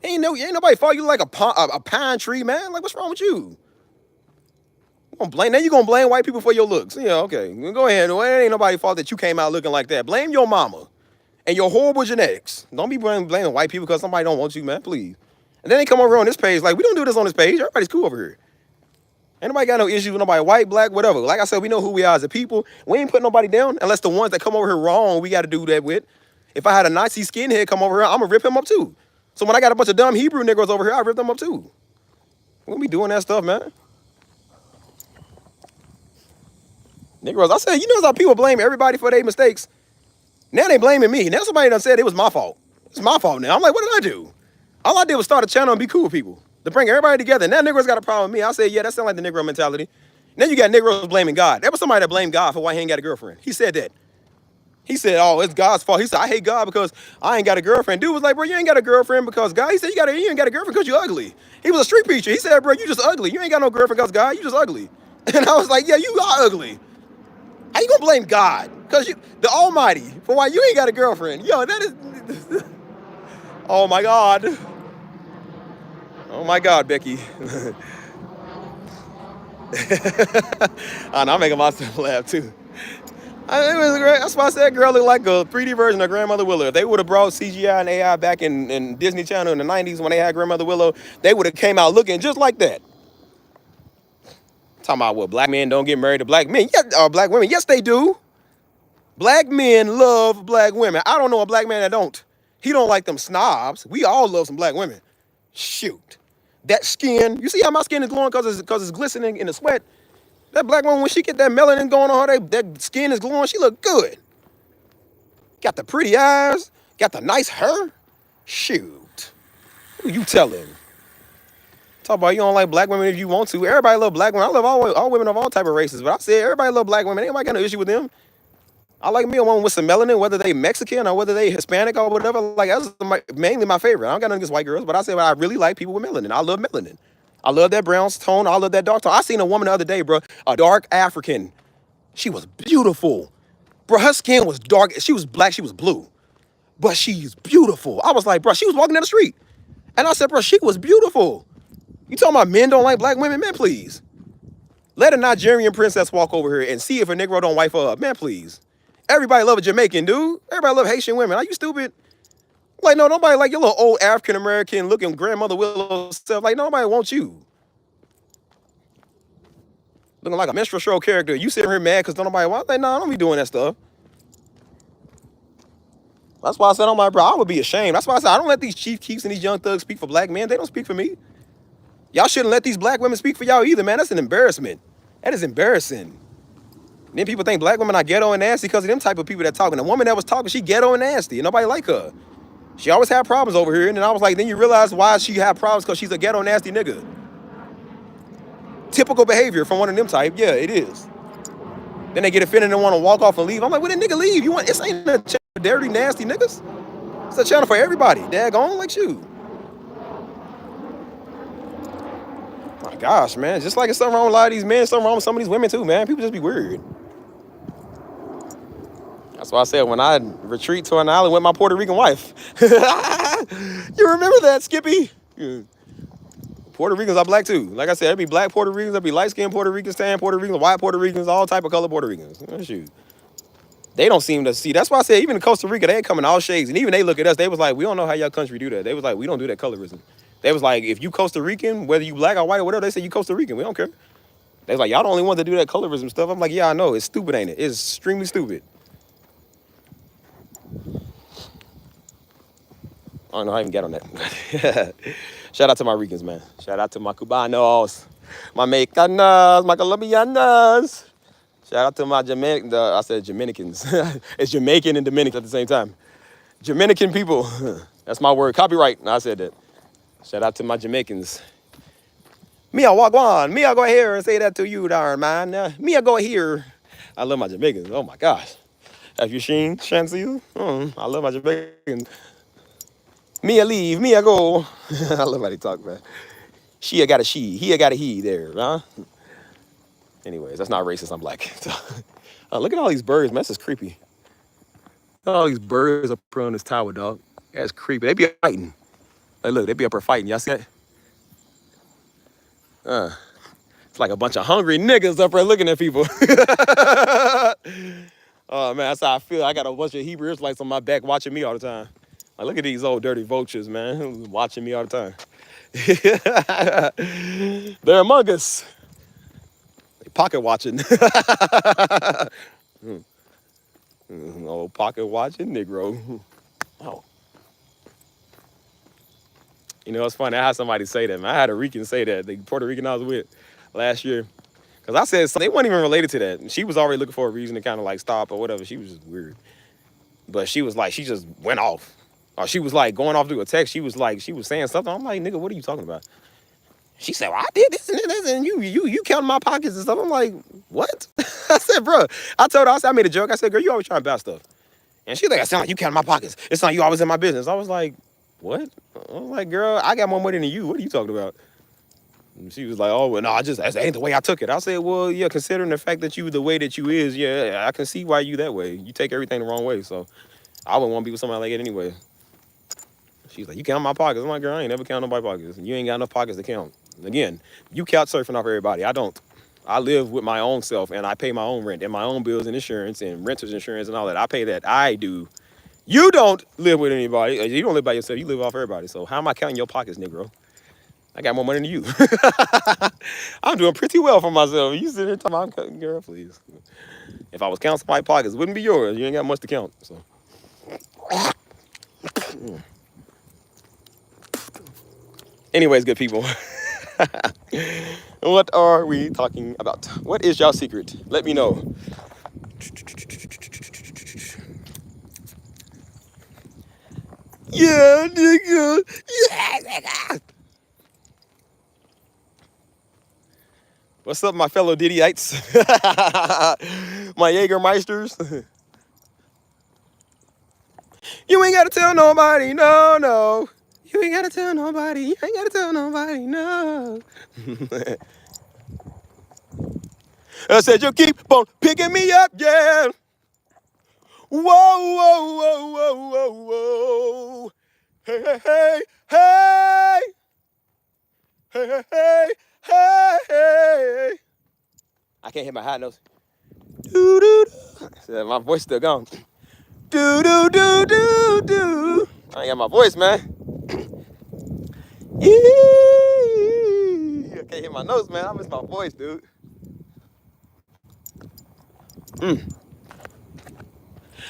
Ain't nobody fault you like a pine tree, man. Like, what's wrong with you? Now you gonna blame white people for your looks. Yeah, okay. Go ahead. Well, it ain't nobody's fault that you came out looking like that. Blame your mama and your horrible genetics. Don't be blaming white people because somebody don't want you, man. Please. And then they come over on this page like, we don't do this on this page. Everybody's cool over here. Ain't nobody got no issues with nobody, white, black, whatever. Like I said, we know who we are as a people. We ain't putting nobody down unless the ones that come over here wrong, we got to do that with. If I had a Nazi skinhead come over here, I'm going to rip him up too. So when I got a bunch of dumb Hebrew Negroes over here, I rip them up too. We don't be doing that stuff, man. Negroes, I said, you know how people blame everybody for their mistakes? Now they blaming me. Now somebody done said it was my fault. It's my fault now. I'm like, what did I do? All I did was start a channel and be cool with people. To bring everybody together. Now Negroes got a problem with me. I said, yeah, that sounds like the Negro mentality. Now you got Negroes blaming God. There was somebody that blamed God for why he ain't got a girlfriend. He said that. He said, oh, it's God's fault. He said, I hate God because I ain't got a girlfriend. Dude was like, bro, you ain't got a girlfriend because God. He said, you ain't got a girlfriend because you ugly. He was a street preacher. He said, bro, you just ugly. You ain't got no girlfriend because God, you just ugly. And I was like, yeah, you are ugly. How you gonna blame God? Because you, the Almighty, for why you ain't got a girlfriend. Yo, that is, oh my God. Oh my God, Becky. I know, I'm making myself laugh too. It was great. That's why I said girl looked like a 3D version of Grandmother Willow. If they would have brought CGI and AI back in Disney Channel in the 90s when they had Grandmother Willow, they would have came out looking just like that. Talking about what, black men don't get married to black men. Yeah, black women. Yes, they do. Black men love black women. I don't know a black man that don't. He don't like them snobs. We all love some black women. Shoot. That skin, you see how my skin is glowing because it's glistening in the sweat? That black woman, when she get that melanin going on her, that skin is glowing, she look good. Got the pretty eyes, got the nice hair. Shoot. Who you telling? Talk about you don't like black women if you want to. Everybody love black women. I love all women of all type of races, but I said everybody love black women. Ain't nobody got no issue with them. I like me a woman with some melanin, whether they Mexican or whether they Hispanic or whatever. Like, that's mainly my favorite. I don't got nothing against white girls, but I said I really like people with melanin. I love melanin. I love that brown tone. I love that dark tone. I seen a woman the other day, bro, a dark African. She was beautiful. Bro, her skin was dark. She was black. She was blue. But she's beautiful. I was like, bro, she was walking down the street. And I said, bro, she was beautiful. You talking about men don't like black women? Man, please. Let a Nigerian princess walk over here and see if a Negro don't wife her up. Man, please. Everybody love a Jamaican, dude. Everybody love Haitian women. Are you stupid? Like, no, nobody like your little old African-American looking Grandmother Willow stuff. Like, nobody wants you. Looking like a minstrel show character. You sitting here mad because don't nobody want. Like, nah, I don't be doing that stuff. That's why I said, I'm like, bro, I would be ashamed. That's why I said, I don't let these chief keeps and these young thugs speak for black men. They don't speak for me. Y'all shouldn't let these black women speak for y'all either, man. That's an embarrassment. That is embarrassing. Then people think black women are ghetto and nasty because of them type of people that talking. The woman that was talking, she ghetto and nasty, and nobody like her. She always had problems over here, and then I was like, then you realize why she had problems, because she's a ghetto nasty nigga. Typical behavior from one of them type. Yeah, it is. Then they get offended and want to walk off and leave. I'm like, well, then nigga leave. You want? This ain't a channel for dirty, nasty niggas. It's a channel for everybody. Daggone, like shoot. My gosh, man. Just like it's something wrong with a lot of these men, something wrong with some of these women too, man. People just be weird. That's why I said when I retreat to an island with my Puerto Rican wife. You remember that, Skippy? Yeah. Puerto Ricans are black too. Like I said, there'd be black Puerto Ricans, there'd be light-skinned Puerto Ricans, tan Puerto Ricans, white Puerto Ricans, all type of color Puerto Ricans. Shoot. They don't seem to see. That's why I said even in Costa Rica, they ain't coming all shades. And even they look at us, they was like, we don't know how your country do that. They was like, we don't do that colorism. They was like, if you Costa Rican, whether you black or white or whatever, they say you Costa Rican. We don't care. They was like, y'all the only ones that do that colorism stuff. I'm like, yeah, I know. It's stupid, ain't it? It's extremely stupid. I don't know how I even get on that. Shout out to my Ricans, man. Shout out to my Cubanos, my Mexicanos, my Colombianos. Shout out to my I said Dominicans. It's Jamaican and Dominican at the same time. Dominican people. That's my word. Copyright. I said that. Shout out to my Jamaicans. Me, I walk on. Me, I go here and say that to you, darn man. Me, I go here. I love my Jamaicans. Oh my gosh. Have you seen Shancy? I love my Jamaicans. Me, I leave. Me, I go. I love how they talk, man. She, I got a she. He, I got a he there, huh? Anyways, that's not racist. I'm black. Look at all these birds, man. This is creepy. All these birds up on this tower, dog. That's creepy. They be fighting. Like, look, they be up there fighting. Y'all see that? It's like a bunch of hungry niggas up there looking at people. Oh, man, that's how I feel. I got a bunch of Hebrew Israelites on my back watching me all the time. Like, look at these old dirty vultures, man, watching me all the time. They're among us. They pocket watching. Old pocket watching Negro. Oh. You know, it's funny. I had somebody say that, man. I had a Rican say that, the Puerto Rican I was with last year. Because I said, so they weren't even related to that. And she was already looking for a reason to kind of like stop or whatever. She was just weird. But she was like, she just went off. Or she was like going off through a text. She was saying something. I'm like, nigga, what are you talking about? She said, well, I did this and this and you counting my pockets and stuff. I'm like, what? I said, bro, I told her, I made a joke. I said, girl, you always trying to buy stuff. And she's like, I sound like you counting my pockets. It's not you always in my business. I was like, what? I was like, girl, I got more money than you. What are you talking about? And she was like, oh, well, no, that ain't the way I took it. I said, well, yeah, considering the fact that you the way that you is, yeah, I can see why you that way. You take everything the wrong way. So I wouldn't want to be with somebody like it anyway. She's like, you count my pockets. I'm like, girl, I ain't never count nobody's pockets. You ain't got enough pockets to count. Again, you couch surfing off everybody. I don't. I live with my own self, and I pay my own rent and my own bills and insurance and renter's insurance and all that. I pay that. I do. You don't live with anybody. You don't live by yourself. You live off everybody. So how am I counting your pockets, Negro? I got more money than you. I'm doing pretty well for myself. You sit there talking about I'm cutting, girl, please. If I was counting my pockets, it wouldn't be yours. You ain't got much to count. So. Anyways, good people. What are we talking about? What is y'all secret? Let me know. Yeah, nigga. Yeah, nigga. What's up, my fellow Diddyites? My Jägermeisters. You ain't gotta tell nobody, no, no. You ain't gotta tell nobody, you ain't gotta tell nobody, no. I said you keep on picking me up, yeah. Whoa, whoa, whoa, whoa, whoa, whoa. Hey, hey, hey, hey. Hey, hey, hey, hey, hey. I can't hit my high notes. Doo, doo, doo. My voice still gone. Do, do, do, do, do. I ain't got my voice, man. I can't hit my notes, man. I miss my voice, dude.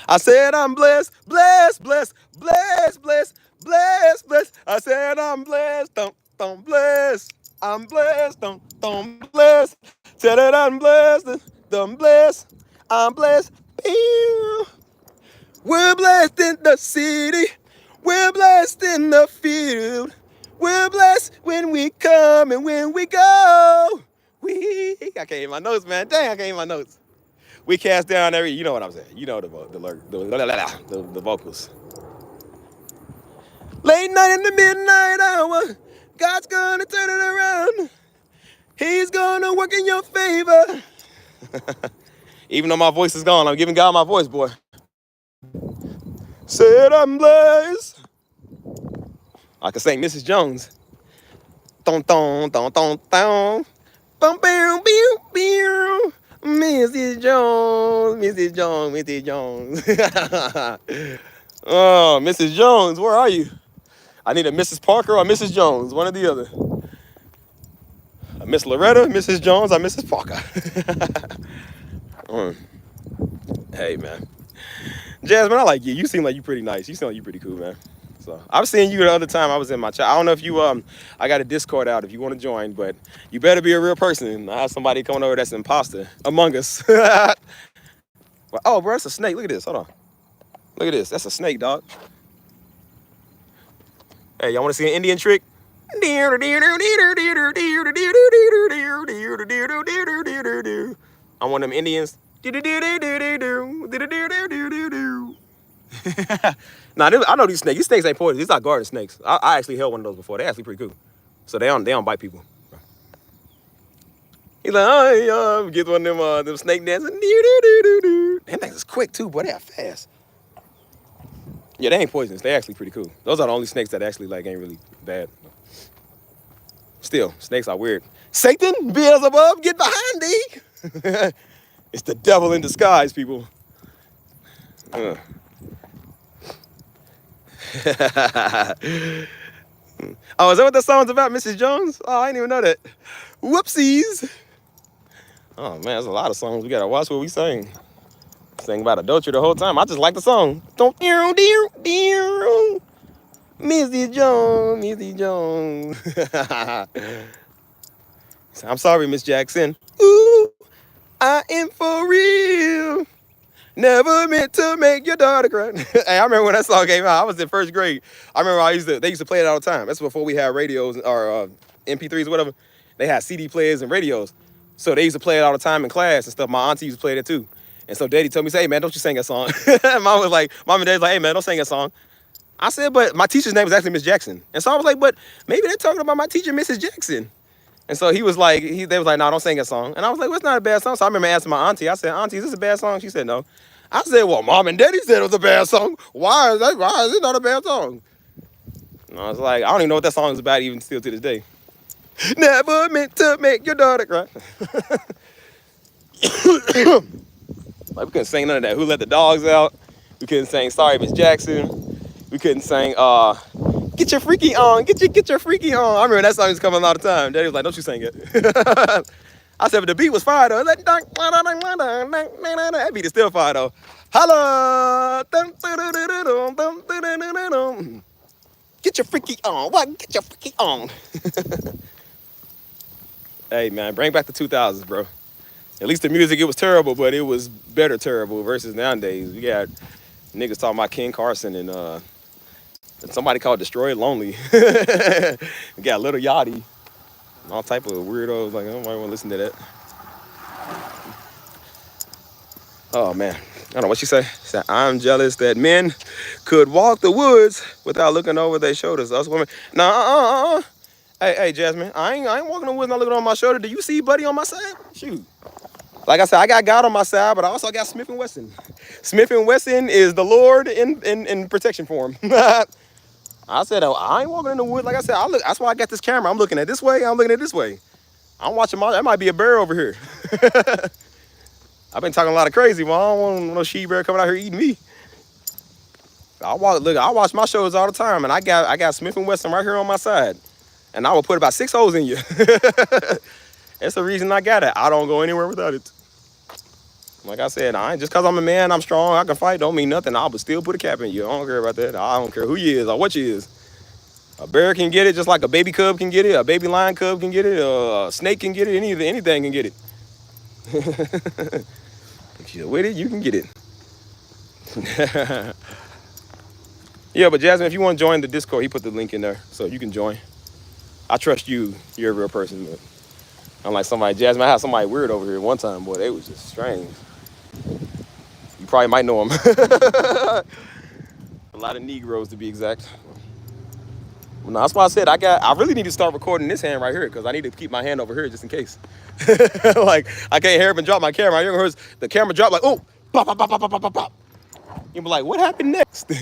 I said I'm blessed, blessed, blessed, blessed, blessed, blessed, blessed. I said I'm blessed, don't blessed. I'm blessed, don't blessed. Said that I'm blessed, don't blessed. I'm blessed. Pew. We're blessed in the city. We're blessed in the field. We're blessed when we come and when we go. I can't hear my notes, man. Dang, I can't hear my notes. We cast down every, you know what I'm saying. You know the vocals. Late night in the midnight hour, God's gonna turn it around. He's gonna work in your favor. Even though my voice is gone, I'm giving God my voice, boy. Said I'm blessed. I can sing Mrs. Jones. Thong, thong, thong, thong, thong. Bum, bow, bow, bow. Mrs. Jones, Mrs. Jones, Mrs. Jones. Oh, Mrs. Jones, where are you? I need a Mrs. Parker or Mrs. Jones, one or the other. Miss Loretta, Mrs. Jones, or Mrs. Parker. Hey, man. Jasmine, I like you. You seem like you're pretty nice. You seem like you're pretty cool, man. So I've seen you the other time I was in my chat. I don't know if you I got a Discord out if you want to join, but you better be a real person. I have somebody coming over that's an imposter among us. Oh, bro, that's a snake. Look at this. Hold on. Look at this. That's a snake, dog. Hey, y'all want to see an Indian trick? I want them Indians. Nah, I know these snakes. These snakes ain't poisonous. These are garden snakes. I actually held one of those before. They're actually pretty cool. So they don't bite people. He's like, oh, yeah, get one of them snake dancing. Them things is quick too, boy. They are fast. Yeah, they ain't poisonous. They actually pretty cool. Those are the only snakes that actually like ain't really bad. Still, snakes are weird. Satan, Beelzebub, get behind thee. It's the devil in disguise, people. Oh, is that what that song's about, Mrs. Jones? Oh, I didn't even know that. Whoopsies. Oh, man, there's a lot of songs. We got to watch what we sing. Sing about adultery the whole time. I just like the song. Don't dear, dear, dear. Mrs. Jones, Mrs. Jones. I'm sorry, Miss Jackson. Ooh, I am for real. Never meant to make your daughter cry. Hey, I remember when that song came out. I was in first grade. I remember they used to play it all the time. That's before we had radios or MP3s or whatever. They had CD players and radios. So they used to play it all the time in class and stuff. My auntie used to play it too. And so Daddy told me, say, hey, man, don't you sing that song. Mom and Dad's like, hey, man, don't sing that song. I said, but my teacher's name was actually Miss Jackson. And so I was like, but maybe they're talking about my teacher, Mrs. Jackson. And so he was like, they was like, no, don't sing that song. And I was like, well, it's not a bad song. So I remember asking my auntie, I said, auntie, is this a bad song? She said, no. I said, well, Mom and Daddy said it was a bad song. Why is it not a bad song? And I was like, I don't even know what that song is about even still to this day. Never meant to make your daughter cry. Like, we couldn't sing none of that. Who let the dogs out? We couldn't sing Sorry, Miss Jackson. We couldn't sing Get your freaky on, get your freaky on. I remember that song was coming all the time. Daddy was like, don't you sing it. I said, but the beat was fire though. That beat is still fire though. Holla! Get your freaky on. What? Get your freaky on. Hey man, bring back the 2000s, bro. At least the music, it was terrible, but it was better terrible versus nowadays. We got niggas talking about Ken Carson and somebody called Destroy Lonely. We got Little Yachty. All type of weirdos. Like, I don't want to listen to that. Oh, man. I don't know what she say. She said, I'm jealous that men could walk the woods without looking over their shoulders. Us women. Nah, Hey, Jasmine, I ain't walking the woods not looking over my shoulder. Do you see Buddy on my side? Shoot. Like I said, I got God on my side, but I also got Smith & Wesson. Smith & Wesson is the Lord in protection form. I said, oh, I ain't walking in the woods. Like I said, that's why I got this camera. I'm looking at this way. I'm looking at this way. I'm watching that might be a bear over here. I've been talking a lot of crazy, but I don't want no she bear coming out here eating me. I watch my shows all the time, and I got Smith & Wesson right here on my side. And I will put about 6 holes in you. That's the reason I got it. I don't go anywhere without it. Like I said, I ain't just cause I'm a man, I'm strong, I can fight, don't mean nothing. I would still put a cap in you. I don't care about that. I don't care who you is or what you is. A bear can get it just like a baby cub can get it, a baby lion cub can get it, a snake can get it, anything can get it. If you're with it, you can get it. Yeah, but Jasmine, if you want to join the Discord, he put the link in there, so you can join. I trust you. You're a real person, but unlike somebody, Jasmine, I had somebody weird over here one time, boy. They was just strange. You probably might know them. A lot of Negroes, to be exact. Well, no, that's why I said I really need to start recording this hand right here because I need to keep my hand over here just in case. Like I can't hear him and drop my camera. You ever heard the camera drop like, oh, pop, pop, pop, pop, pop, pop, pop. You be like, what happened next?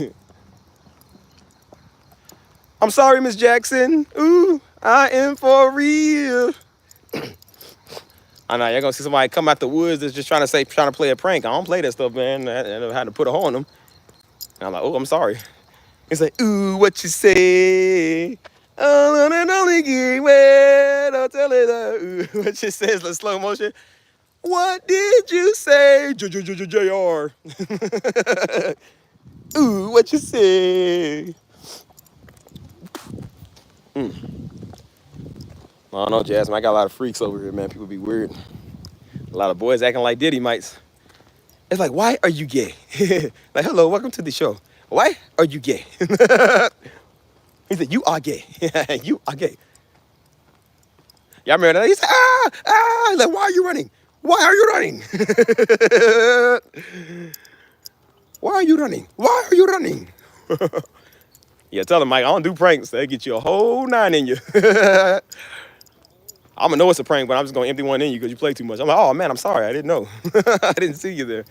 I'm sorry, Miss Jackson. Ooh, I am for real. I know you're gonna see somebody come out the woods that's just trying to play a prank. I don't play that stuff, man. I had to put a hole in them. And I'm like, oh, I'm sorry. He's like, ooh, what you say? Oh, and only get wet. Don't tell it. Ooh, what you say is the slow motion. What did you say? JR. Ooh, what you say? I don't know, Jasmine. I got a lot of freaks over here, man. People be weird. A lot of boys acting like Diddy mites. It's like, why are you gay? Like, hello, welcome to the show. Why are you gay? He said, you are gay. You are gay. Y'all remember that? He said, He's like, why are you running? Why are you running? Why are you running? Why are you running? Yeah, tell him, Mike, I don't do pranks. They get you a whole 9 in you. I'm gonna know it's a prank, but I'm just gonna empty one in you because you play too much. I'm like, oh man, I'm sorry, I didn't know. I didn't see you there.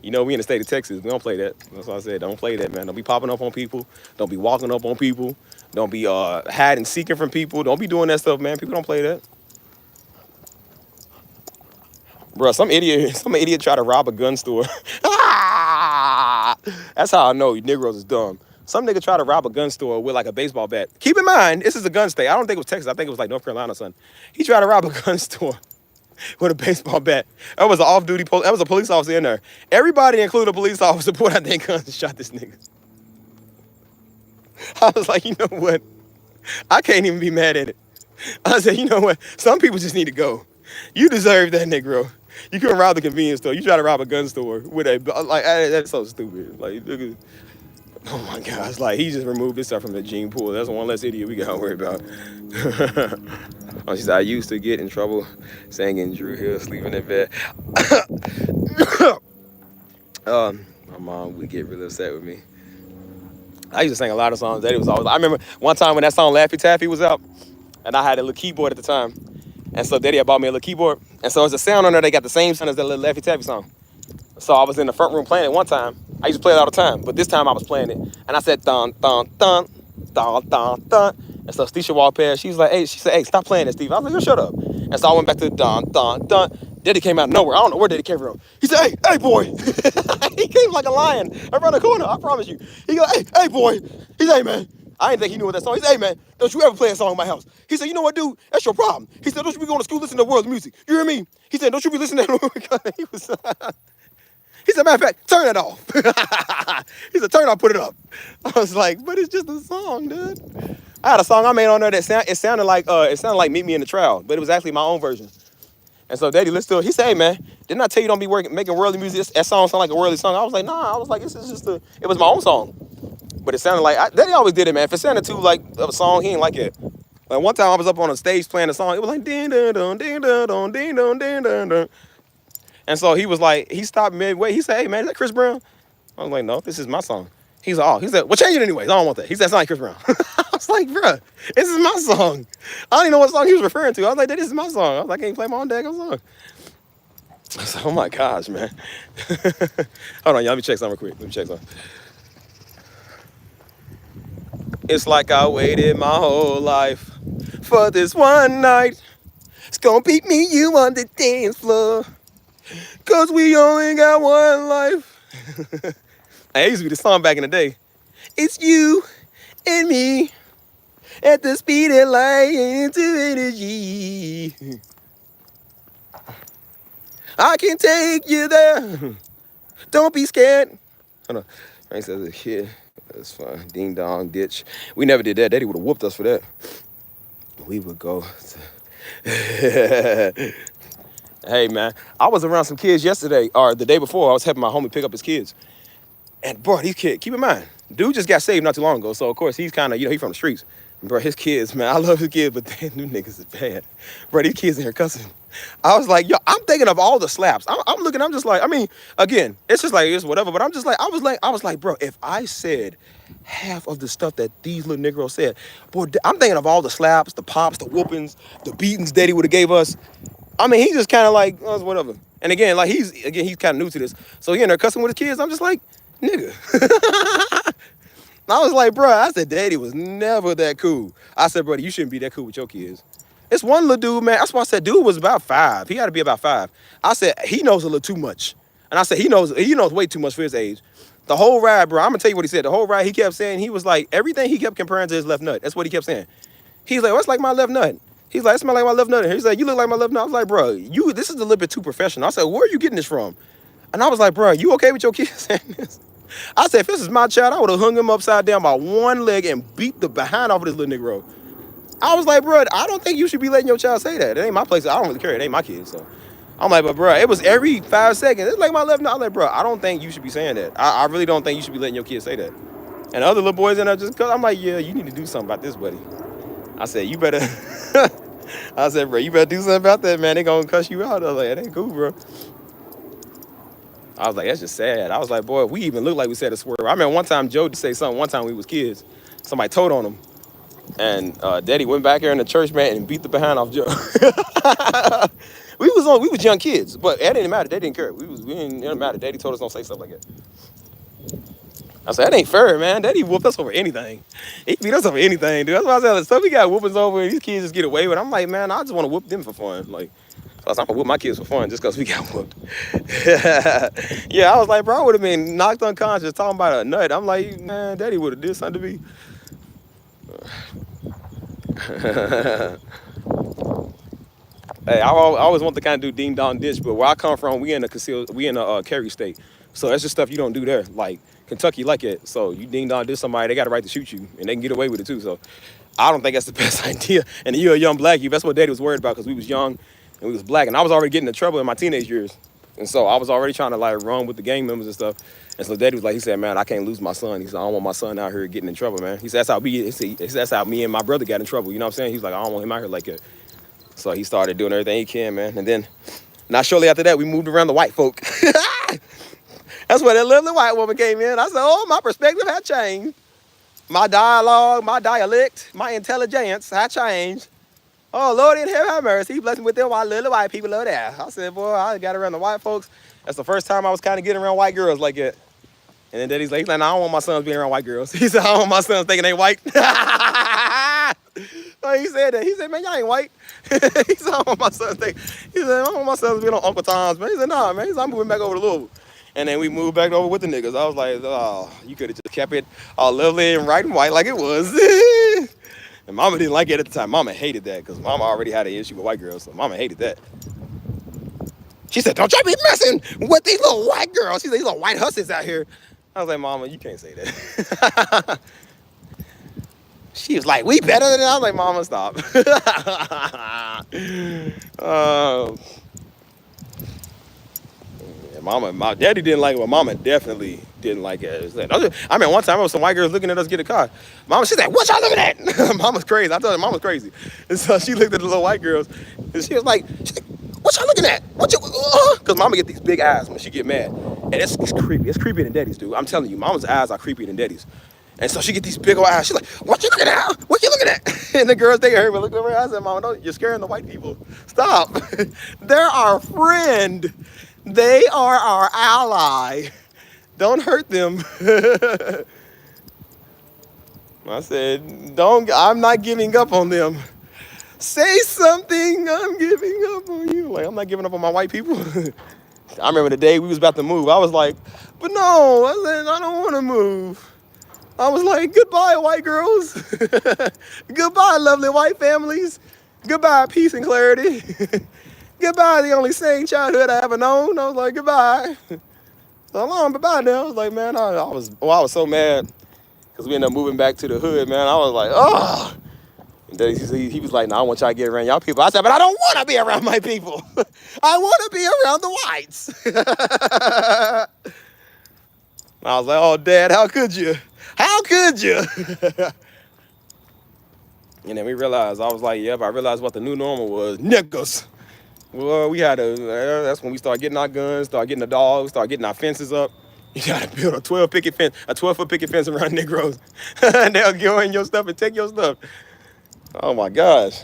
You know, we in the state of Texas, we don't play that. That's why I said, don't play that, man. Don't be popping up on people. Don't be walking up on people. Don't be hiding, seeking from people. Don't be doing that stuff, man. People don't play that. Bro, some idiot tried to rob a gun store. That's how I know you Negroes is dumb. Some nigga tried to rob a gun store with like a baseball bat. Keep in mind, this is a gun state. I don't think it was Texas. I think it was like North Carolina or something. He tried to rob a gun store with a baseball bat. That was an off-duty that was a police officer in there. Everybody, including a police officer, pulled out their guns and shot this nigga. I was like, you know what? I can't even be mad at it. I said, you know what? Some people just need to go. You deserve that, Negro. You couldn't rob the convenience store. You try to rob a gun store with a like. That's so stupid. Like, nigga. Oh my gosh, like he just removed himself from the gene pool. That's one less idiot we gotta worry about. Oh, she said, I used to get in trouble singing Drew Hill, sleeping in bed. My mom would get really upset with me. I used to sing a lot of songs. Daddy was always, I remember one time when that song Laffy Taffy was out, and I had a little keyboard at the time. And so Daddy had bought me a little keyboard. And so it's a sound on there, they got the same sound as that little Laffy Taffy song. So I was in the front room playing it one time. I used to play it all the time, but this time I was playing it. And I said, dun, dun, dun, dun, dun, dun. And so Stisha walked past. She was like, hey, stop playing that, Steve. I was like, yo, shut up. And so I went back to dun, dun, dun. Daddy came out of nowhere. I don't know where Daddy came from. He said, hey, boy. He came like a lion around the corner, I promise you. He go, hey, boy. He said, hey, man. I didn't think he knew what that song. He said, hey, man, don't you ever play a song in my house. He said, you know what, dude? That's your problem. He said, don't you be going to school listening to world music. You hear me? He said, don't you be listening to he was He said, matter of fact, turn it off. He said, turn it off, put it up. I was like, but it's just a song, dude. I had a song I made on there that sounded like Meet Me in the Trial, but it was actually my own version. And so Daddy listened to it. He said, hey, man, didn't I tell you don't be making worldly music? That song sound like a worldly song. I was like, nah. I was like, this is just it was my own song. But it sounded like, Daddy always did it, man. If it sounded too like a song, he ain't like it. Like one time I was up on a stage playing a song. It was like, ding, dun, dun, ding, dun, dun, ding, dun, ding, dun, dun. And so he was like, he stopped midway. He said, hey, man, is that Chris Brown? I was like, no, this is my song. He's like, oh, he said, well, change it anyways. I don't want that. He said, it's not like Chris Brown. I was like, bruh, this is my song. I don't even know what song he was referring to. I was like, this is my song. I was like, I can't play my own daggone song. I was like, oh my gosh, man. Hold on, y'all, let me check something real quick. It's like I waited my whole life for this one night. It's gonna beat me, you on the dance floor. Cause we only got one life. I used to be the song back in the day. It's you and me at the speed of light into energy. I can take you there. Don't be scared. Hold on. Frank says a kid. That's fine. Ding dong ditch. We never did that. Daddy would have whooped us for that. We would go. Hey man, I was around some kids yesterday or the day before. I was helping my homie pick up his kids. And bro, these kids, keep in mind, dude just got saved not too long ago. So of course he's kind of, he's from the streets. Bro, his kids, man, I love his kids, but damn, new niggas is bad. Bro, these kids in here cussing. I was like, yo, I'm thinking of all the slaps. I'm looking, I'm just like, I mean, again, it's just like, it's whatever, but I'm just like, I was like, bro, if I said half of the stuff that these little Negroes said, boy, I'm thinking of all the slaps, the pops, the whoopings, the beatings Daddy would have gave us. I mean, he just kind of like, oh, it's whatever. And again, like he's kind of new to this. So he in there cussing with his kids. I'm just like, nigga. I was like, bro, I said, Daddy was never that cool. I said, brother, you shouldn't be that cool with your kids. It's one little dude, man. That's why I said, dude was about 5. He had to be about 5. I said, he knows a little too much. And I said, he knows way too much for his age. The whole ride, bro, I'm going to tell you what he said. The whole ride, he kept saying, he was like, everything he kept comparing to his left nut. That's what he kept saying. He's like, what's like my left nut? He's like, it smells like my left nut. He's like, you look like my left nut. I was like, bro, this is a little bit too professional. I said, where are you getting this from? And I was like, bro, you okay with your kids saying this? I said, if this is my child, I would have hung him upside down by one leg and beat the behind off of this little Negro. I was like, bro, I don't think you should be letting your child say that. It ain't my place. I don't really care. It ain't my kids. So I'm like, but bro, it was every 5 seconds. It's like my left nut. I'm like, bro, I don't think you should be saying that. I really don't think you should be letting your kids say that. And other little boys in there just, cause I'm like, yeah, you need to do something about this, buddy. I said, you better, I said, bro, you better do something about that, man. They gonna cuss you out. I was like, that ain't cool, bro. I was like, that's just sad. I was like, boy, we even look like we said a swear. I remember one time Joe say something one time when we was kids. Somebody told on him. And Daddy went back there in the church, man, and beat the behind off Joe. we was young kids, but it didn't matter. They didn't care. It didn't matter. Daddy told us don't say stuff like that. I said, that ain't fair, man. Daddy whooped us over anything. He beat us over anything, dude. That's why I said, stuff we got whoopings over, and these kids just get away with it. I'm like, man, I just want to whoop them for fun. Like, I'm gonna whoop my kids for fun just because we got whooped. Yeah, I was like, bro, I would have been knocked unconscious talking about a nut. I'm like, man, Daddy would have did something to me. Hey, I always want to kind of do ding dong ditch, but where I come from, we in a carry state, so that's just stuff you don't do there. Like Kentucky, like it. So you ding dong ditch somebody, they got a right to shoot you, and they can get away with it too. So I don't think that's the best idea. And you're a young black youth. That's what Daddy was worried about because we was young and we was black, and I was already getting in trouble in my teenage years, and so I was already trying to like run with the gang members and stuff. And so Daddy was like, he said, man, I can't lose my son. He said, I don't want my son out here getting in trouble, man. He said, that's how me and my brother got in trouble. You know what I'm saying? He's like, I don't want him out here like that. So he started doing everything he can, man. And then, not shortly after that, we moved around the white folk. That's where that lovely white woman came in. I said, oh, my perspective had changed. My dialogue, my dialect, my intelligence had changed. Oh, Lord in heaven have mercy. He blessed me with them little white people over there. I said, boy, I got around the white folks. That's the first time I was kind of getting around white girls like that. And then Daddy's like, no, I don't want my sons being around white girls. He said, I don't want my sons thinking they white. So he said that. He said, man, y'all ain't white. He said, I don't want my sons thinking. He said, I don't want my sons being on Uncle Tom's, man. He said, nah, man. He said, I'm moving back over to Louisville. And then we moved back over with the niggas. I was like, oh, you could have just kept it all lovely and right and white like it was. And Mama didn't like it at the time. Mama hated that because Mama already had an issue with white girls. So Mama hated that. She said, don't y'all be messing with these little white girls. She said, these little white hussies out here. I was like, Mama, you can't say that. She was like, we better than that. I was like, Mama, stop. Yeah, my daddy didn't like it, but Mama definitely didn't like it. I mean, one time there was some white girls looking at us get a car. Mama, she said, what y'all looking at? Mama's crazy. I told her Mama's crazy. And so she looked at the little white girls, and she was like, what y'all looking at? What you? Because Mama get these big eyes when she get mad. And it's creepy. It's creepier than Daddy's, dude. I'm telling you, Mama's eyes are creepier than Daddy's. And so she get these big old eyes. She's like, what you looking at? What you looking at? And the girls, they heard me look over her. I said, Mama, no, you're scaring the white people. Stop. They're our friend. They are our ally. Don't hurt them. I said, I'm not giving up on them. Say something, I'm giving up on you. Like, I'm not giving up on my white people. I remember the day we was about to move. I was like, but no, I said, I don't want to move. I was like, goodbye, white girls. Goodbye, lovely white families. Goodbye, peace and clarity. Goodbye, the only sane childhood I ever known. I was like, goodbye. So long, bye-bye now. I was like, man, I was so mad because we ended up moving back to the hood, man. I was like, oh. And then he was like, no, I want y'all to get around y'all people. I said, but I don't want to be around my people. I want to be around the whites. I was like, oh, Dad, how could you? How could you? And then we realized, I was like, yep, I realized what the new normal was. Niggas. Well, that's when we started getting our guns, started getting the dogs, started getting our fences up. You gotta build a 12-foot picket fence around Negroes. And they'll go in your stuff and take your stuff. Oh my gosh.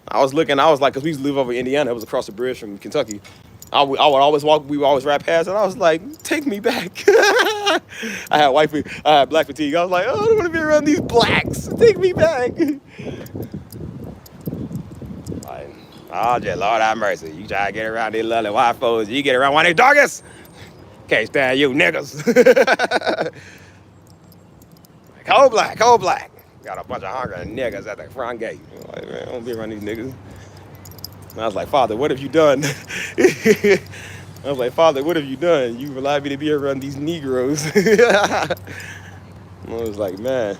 I was like, because we used to live over in Indiana, it was across the bridge from Kentucky. I would always walk, we would always ride past, and I was like, take me back. I had black fatigue. I was like, oh, I don't want to be around these blacks. Take me back. Like, oh, just Lord have mercy. You try to get around these lovely white folks, you get around one of these darkest. Can't stand you niggas. Cold black. Got a bunch of hungry niggas at the front gate. I'm like, man, I don't be around these niggas. And I was like, Father, what have you done? I was like, Father, what have you done? You allowed me to be around these Negroes. I was like, man.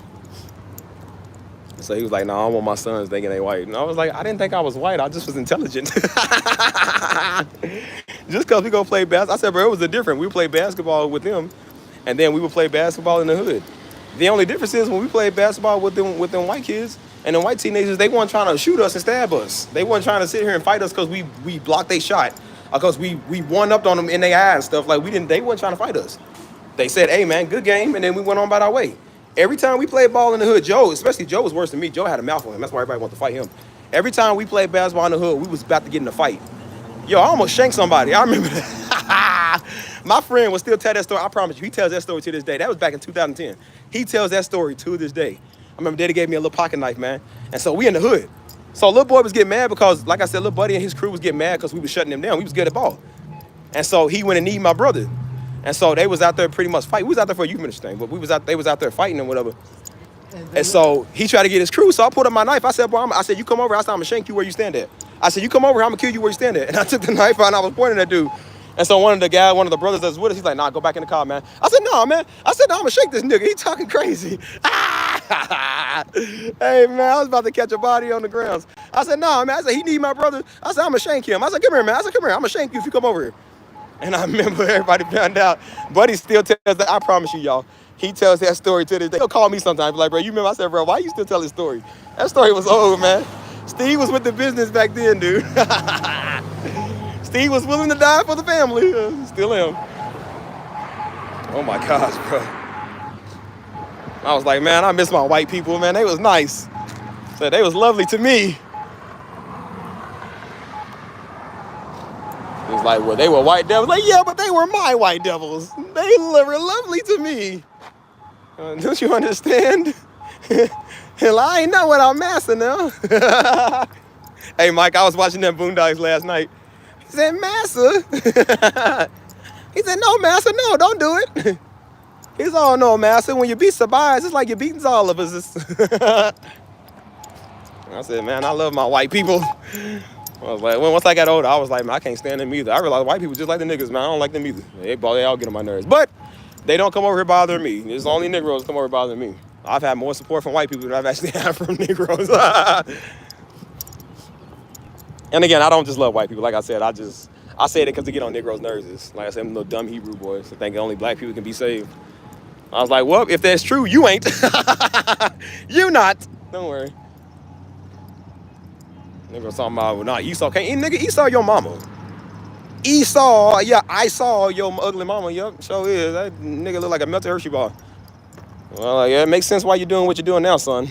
So he was like, no, I don't want my sons thinking they white. And I was like, I didn't think I was white. I just was intelligent. Just because we go play basketball. I said, bro, it was different. We played basketball with them, and then we would play basketball in the hood. The only difference is when we played basketball with them white kids and them white teenagers, they weren't trying to shoot us and stab us. They weren't trying to sit here and fight us because we blocked their shot, or because we one-upped on them in their eyes and stuff. Like, they weren't trying to fight us. They said, hey, man, good game, and then we went on about our way. Every time we played ball in the hood, Joe was worse than me. Joe had a mouth on him. That's why everybody wanted to fight him. Every time we played basketball in the hood, we was about to get in a fight. Yo, I almost shanked somebody. I remember that. My friend will still tell that story. I promise you, he tells that story to this day. That was back in 2010. He tells that story to this day. I remember Daddy gave me a little pocket knife, man. And so we in the hood. So little boy was getting mad because, like I said, little buddy and his crew was getting mad because we was shutting him down. We was good at ball. And so he went and need my brother. And so they was out there pretty much fighting. We was out there for a youth ministry thing, but they was out there fighting and whatever. And so he tried to get his crew. So I pulled up my knife. I said, bro, I said, you come over. I said, I'm gonna shank you where you stand at. I said, you come over, I'm gonna kill you where you stand at. And I took the knife out and I was pointing at dude. And so one of the brothers that's with us, he's like, nah, go back in the car, man. I said, no, man. I said, no, I'm gonna shake this nigga. He talking crazy. Hey, man, I was about to catch a body on the grounds. I said, no, man. I said, he need my brother. I said, I'm gonna shank him. I said, come here, man. I said, come here. I'm gonna shank you if you come over here. And I remember everybody found out. Buddy still tells that. I promise you, y'all. He tells that story to this day. He'll call me sometimes, like, bro, you remember? I said, bro, why you still tell this story? That story was old, man. Steve was with the business back then, dude. Steve was willing to die for the family. Still am. Oh my gosh, bro. I was like, man, I miss my white people, man. They was nice. So they was lovely to me. It was like, well, they were white devils. Like, yeah, but they were my white devils. They were lovely to me. Don't you understand? Hell, I ain't know what I'm massa now. Hey, Mike, I was watching them Boondocks last night. He said, massa? He said, no, massa, no, don't do it. He's all, no, massa, when you beat Sabais, it's like you're beating all of us. I said, man, I love my white people. I was like, once I got older, I was like, man, I can't stand them either. I realized white people just like the niggas, man. I don't like them either. They all get on my nerves. But they don't come over here bothering me. It's only Negroes come over bothering me. I've had more support from white people than I've actually had from Negroes. And again, I don't just love white people. Like I said, I say it because they get on Negroes' nerves. It's, like I said, them little dumb Hebrew boys that think only black people can be saved. I was like, well, if that's true, you ain't. You not. Don't worry. Nigga was talking about, nah, Esau can't. Nigga, Esau your mama. Esau, yeah, I saw your ugly mama. Yup, sure is. That nigga look like a melted Hershey bar. Well, yeah, it makes sense why you're doing what you're doing now, son.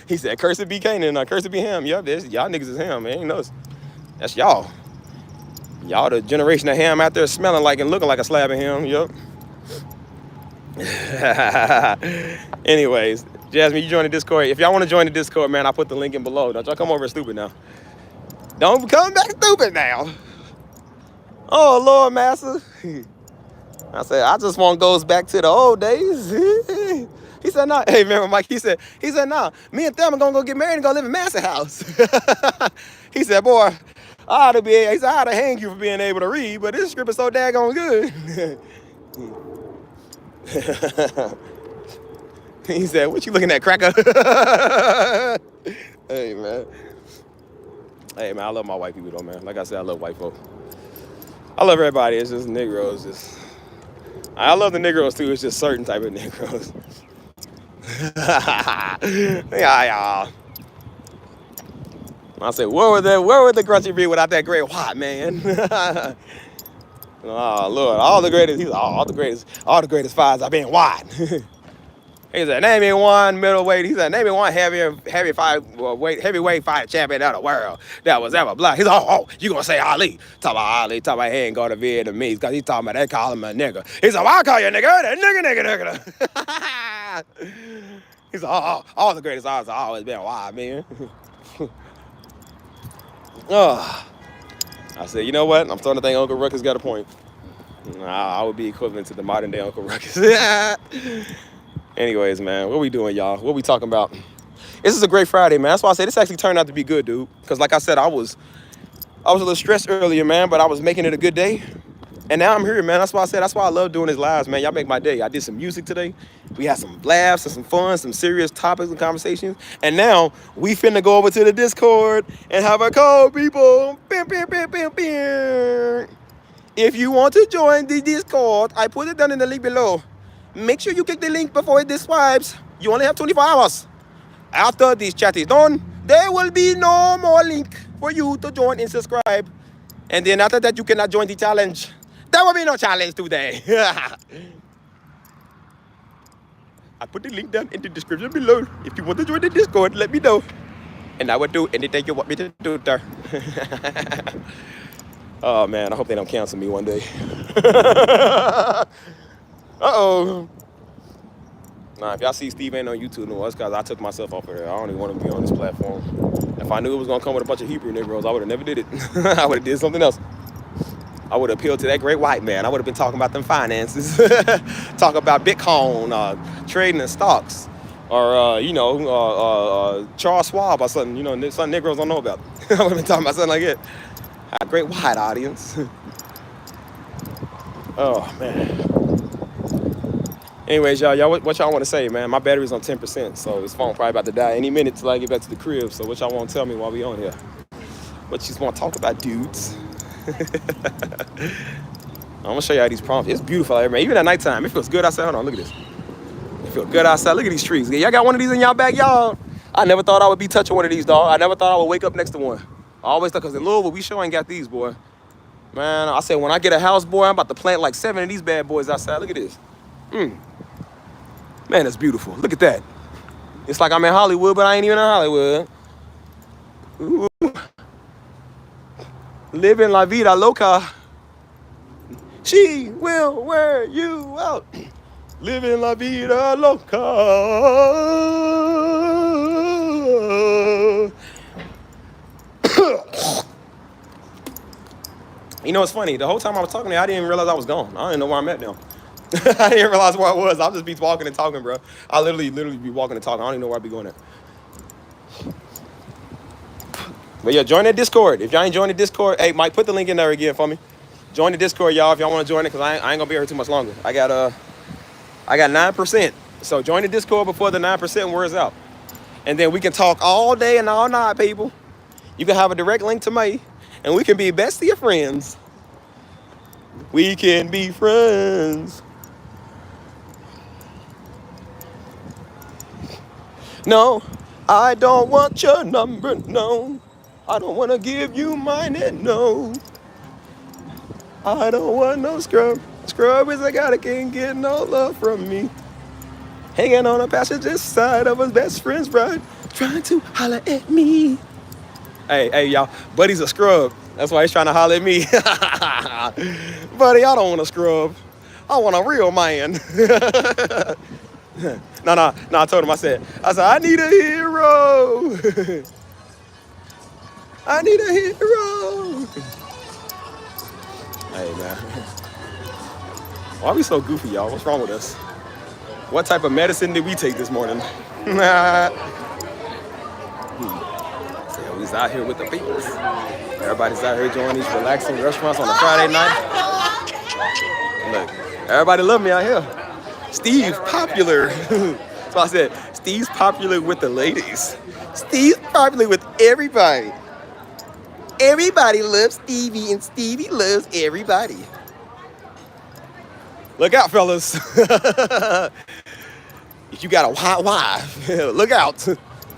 He said, cursed be Canaan, cursed be Ham. Yup, y'all niggas is Ham, man. Ain't us. That's y'all. Y'all the generation of Ham out there smelling like and looking like a slab of Ham. Yup. Anyways, Jasmine, you join the Discord. If y'all want to join the Discord, man, I'll put the link in below. Don't y'all come over stupid now. Don't come back stupid now. Oh, Lord, Master. I said, I just want goes back to the old days. He said, no. Hey, remember, Mike, he said, no, me and Thelma gonna go get married and go live in Master house. He said, boy, I ought to be. He said, I ought to hang you for being able to read, but this script is so daggone good. He said, "What you looking at, cracker?" Hey man, I love my white people though, man. Like I said, I love white folk. I love everybody. It's just Negroes. Just I love the Negroes too. It's just certain type of Negroes. Yeah. I said, where would the grunty be without that great white man? Oh Lord, all the greatest fights I've been white. He said, name me one middleweight. He said, name me one heavyweight fighter champion of the world that was ever black. He said, oh, you gonna say Ali? Talk about Ali, talk about he ain't go to Vietnamese because he's talking about they call him a nigga. He said, well, I call you a nigga, that nigga. He said, all the greatest artists have always been white, man. Oh. I said, you know what? I'm starting to think Uncle Ruckus got a point. I would be equivalent to the modern day Uncle Ruckus. Anyways, man, what we doing, y'all? What we talking about? This is a great Friday, man. That's why I say this actually turned out to be good, dude. Because like I said, I was a little stressed earlier, man, but I was making it a good day. And now I'm here, man. That's why I said, that's why I love doing these lives, man. Y'all make my day. I did some music today. We had some laughs and some fun, some serious topics and conversations. And now we finna go over to the Discord and have a call, people. Bam, bam, bam, bam, bam. If you want to join the Discord, I put it down in the link below. Make sure you click the link before it swipes. You only have 24 hours. After this chat is done, there will be no more link for you to join and subscribe. And then after that, you cannot join the challenge. There will be no challenge today. I put the link down in the description below. If you want to join the Discord, let me know. And I will do anything you want me to do there. Oh, man, I hope they don't cancel me one day. Uh-oh. Nah, if y'all see Steve ain't on YouTube no more, it's because I took myself off of there. I don't even want to be on this platform. If I knew it was going to come with a bunch of Hebrew Negroes, I would have never did it. I would have did something else. I would have appealed to that great white man. I would have been talking about them finances. Talk about Bitcoin, trading in stocks. Or, Charles Schwab or something, something Negroes don't know about. I would have been talking about something like that. A great white audience. Oh, man. Anyways, y'all, what y'all want to say, man? My battery's on 10%, so this phone probably about to die any minute till I get back to the crib. So what y'all want to tell me while we on here? What you want to talk about, dudes? I'm going to show y'all these prompts. It's beautiful out here, man. Even at nighttime, it feels good outside. Hold on, look at this. It feels good outside. Look at these trees. Y'all got one of these in y'all backyard? I never thought I would be touching one of these, dog. I never thought I would wake up next to one. I always thought, because in Louisville, we sure ain't got these, boy. Man, I said, when I get a house, boy, I'm about to plant like 7 of these bad boys outside. Look at this. Man, that's beautiful. Look at that. It's like I'm in Hollywood, but I ain't even in Hollywood. Ooh. Living la vida loca. She will wear you out. Living la vida loca. You know, it's funny. The whole time I was talking to you, I didn't even realize I was gone. I don't even know where I'm at now. I didn't realize where I was. I'll just be walking and talking, bro. I'll literally be walking and talking. I don't even know where I'd be going at. But yeah, join that Discord. If y'all ain't joined the Discord, hey, Mike, put the link in there again for me. Join the Discord, y'all, if y'all want to join it, because I ain't going to be here too much longer. I got 9%. So join the Discord before the 9% wears out. And then we can talk all day and all night, people. You can have a direct link to me, and we can be bestie of friends. We can be friends. No, I don't want your number, no. I don't want to give you mine, and no. I don't want no scrub. Scrub is a guy that can't get no love from me. Hanging on a passenger side of his best friend's ride, trying to holler at me. Hey, y'all, Buddy's a scrub. That's why he's trying to holler at me. Buddy, I don't want a scrub. I want a real man. No, I told him, I said, I need a hero. I need a hero. Hey, man. Why are we so goofy, y'all? What's wrong with us? What type of medicine did we take this morning? So we Everybody's out here with the peoples. Everybody's out here enjoying these relaxing restaurants on a Friday night. Look, everybody love me out here. Steve popular. So I said, Steve's popular with the ladies. Steve's popular with everybody. Everybody loves Stevie, and Stevie loves everybody. Look out, fellas. If you got a hot wife, look out.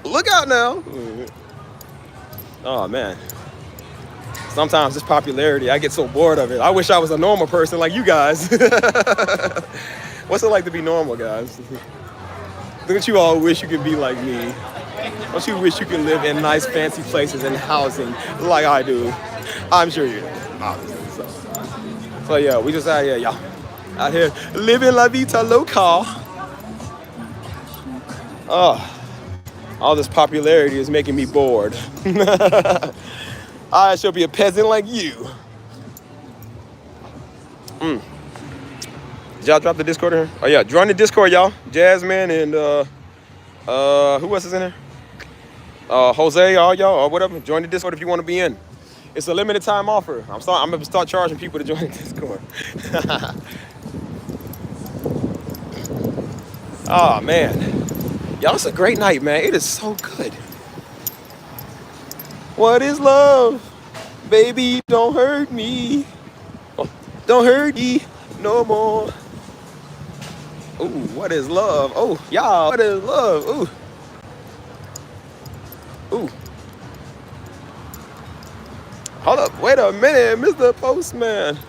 Look out now. Oh, man. Sometimes this popularity, I get so bored of it. I wish I was a normal person like you guys. What's it like to be normal, guys? Don't you all wish you could be like me? Don't you wish you could live in nice, fancy places and housing like I do? I'm sure you do, obviously. So yeah, we just out here, y'all. Out here living la vida loca. Oh, all this popularity is making me bored. I shall be a peasant like you. Did y'all drop the Discord in here? Oh yeah, join the Discord, y'all. Jasmine and who else is in there? Jose, all y'all, or whatever. Join the Discord if you want to be in. It's a limited time offer. I'm gonna start charging people to join the Discord. Oh man, y'all, it's a great night, man. It is so good. What is love? Baby, don't hurt me. Oh, don't hurt me no more. Ooh, what is love? Oh, y'all, what is love? Ooh. Ooh. Hold up, wait a minute, Mr. Postman.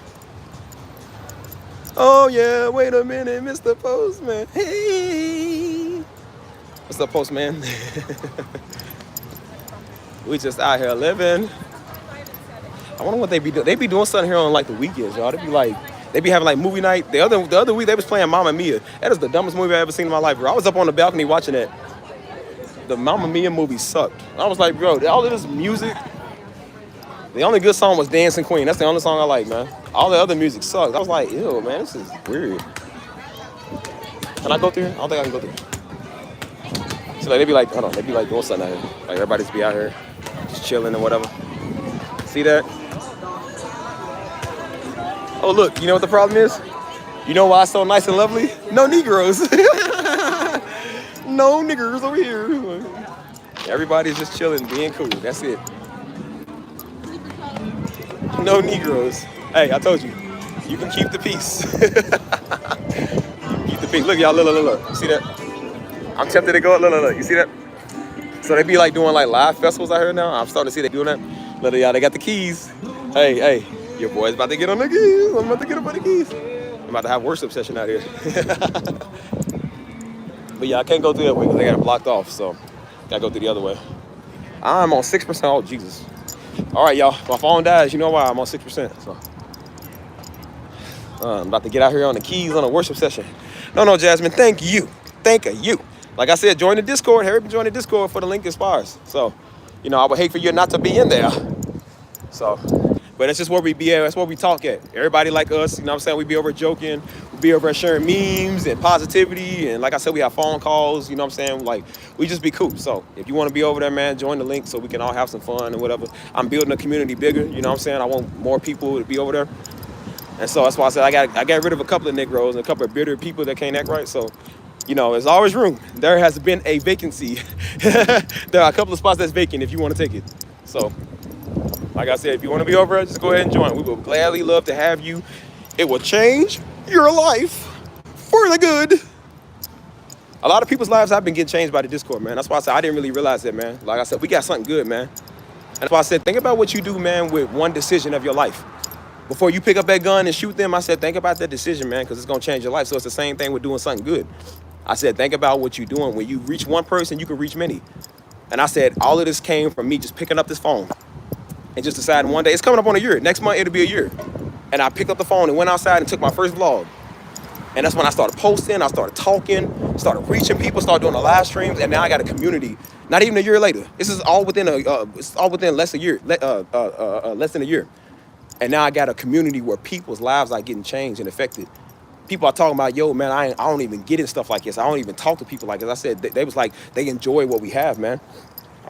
Oh yeah, wait a minute, Mr. Postman. Hey. What's up, Postman? We just out here living. I wonder what they be doing. They be doing something here on like the weekends, y'all. They be having like movie night. The other week they was playing Mamma Mia. That is the dumbest movie I ever seen in my life, bro. I was up on the balcony watching that. The Mamma Mia movie sucked. I was like, bro, all of this music. The only good song was Dancing Queen. That's the only song I like, man. All the other music sucked. I was like, ew, man, this is weird. Can I go through here? I don't think I can go through. So like, they be like, hold on, they be like doing something out here. Like everybody's be out here just chilling and whatever. See that? Oh, look, you know what the problem is? You know why it's so nice and lovely? No Negroes. No niggers over here. Everybody's just chilling, being cool. That's it. No Negroes. Hey, I told you, you can keep the peace. Keep the peace. Look, y'all, look. You see that? I'm tempted to go. Look. You see that? So they be like doing like live festivals out here now. I'm starting to see they doing that. Look, y'all, they got the keys. Hey, your boy's about to get on the keys. I'm about to get up on the keys. I'm about to have worship session out here. But yeah, I can't go through that way because they got it blocked off. So gotta go through the other way. I'm on 6%. Oh, Jesus. All right, y'all. My phone dies. You know why? I'm on 6%. So I'm about to get out here on the keys on a worship session. No, Jasmine. Thank you. Like I said, join the Discord. Hurry up and join the Discord for the link expires. So, you know, I would hate for you not to be in there. So, but that's just where we be at. That's where we talk at. Everybody like us, you know what I'm saying? We be over joking. We be over sharing memes and positivity. And like I said, we have phone calls, you know what I'm saying? Like, we just be cool. So if you want to be over there, man, join the link so we can all have some fun and whatever. I'm building a community bigger, you know what I'm saying? I want more people to be over there. And so that's why I said I got rid of a couple of Negroes and a couple of bitter people that can't act right. So, you know, there's always room. There has been a vacancy. There are a couple of spots that's vacant if you want to take it. So, like I said, if you want to be over there, just go ahead and join. We will gladly love to have you. It will change your life for the good. A lot of people's lives have been getting changed by the Discord, man. That's why I said I didn't really realize that, man. Like I said, we got something good, man. And that's why I said, think about what you do, man, with one decision of your life. Before you pick up that gun and shoot them, I said, think about that decision, man, because it's going to change your life. So it's the same thing with doing something good. I said, think about what you're doing. When you reach one person, you can reach many. And I said, all of this came from me just picking up this phone and just deciding one day, it's coming up on a year. Next month, it'll be a year. And I picked up the phone and went outside and took my first vlog. And that's when I started posting, I started talking, started reaching people, started doing the live streams, and now I got a community. Not even a year later. This is all within less than a year. And now I got a community where people's lives are getting changed and affected. People are talking about, yo, man, I don't even get in stuff like this. I don't even talk to people like this. I said, they was like, they enjoy what we have, man.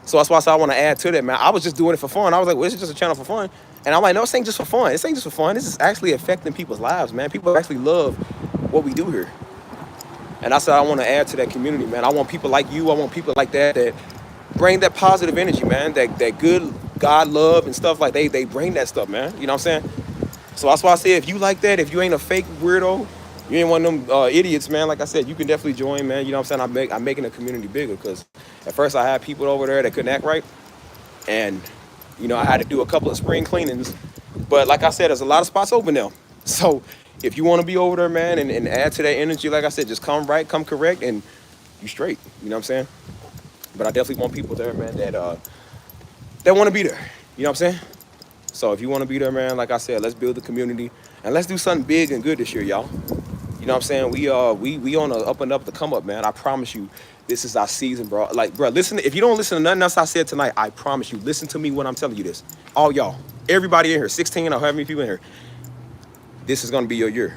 So that's why I said I want to add to that, man. I was just doing it for fun. I was like, well, this is just a channel for fun. And I'm like, no, this ain't just for fun. This ain't just for fun. This is actually affecting people's lives, man. People actually love what we do here. And I said I want to add to that community, man. I want people like you. I want people like that bring that positive energy, man. That good God love and stuff like they bring that stuff, man. You know what I'm saying? So that's why I say if you like that, if you ain't a fake weirdo, you ain't one of them idiots, man. Like I said, you can definitely join, man. You know what I'm saying? I'm making the community bigger because at first I had people over there that couldn't act right. And, you know, I had to do a couple of spring cleanings. But like I said, there's a lot of spots open now. So if you want to be over there, man, and add to that energy, like I said, just come right, come correct, and you straight. You know what I'm saying? But I definitely want people there, man, that want to be there. You know what I'm saying? So if you want to be there, man, like I said, let's build the community. And let's do something big and good this year, y'all. You know what I'm saying? We on a up and up to come up, man. I promise you, this is our season, bro. Like, bro, listen. If you don't listen to nothing else I said tonight, I promise you, listen to me when I'm telling you this. All y'all, everybody in here, 16 or however many people in here, this is gonna be your year.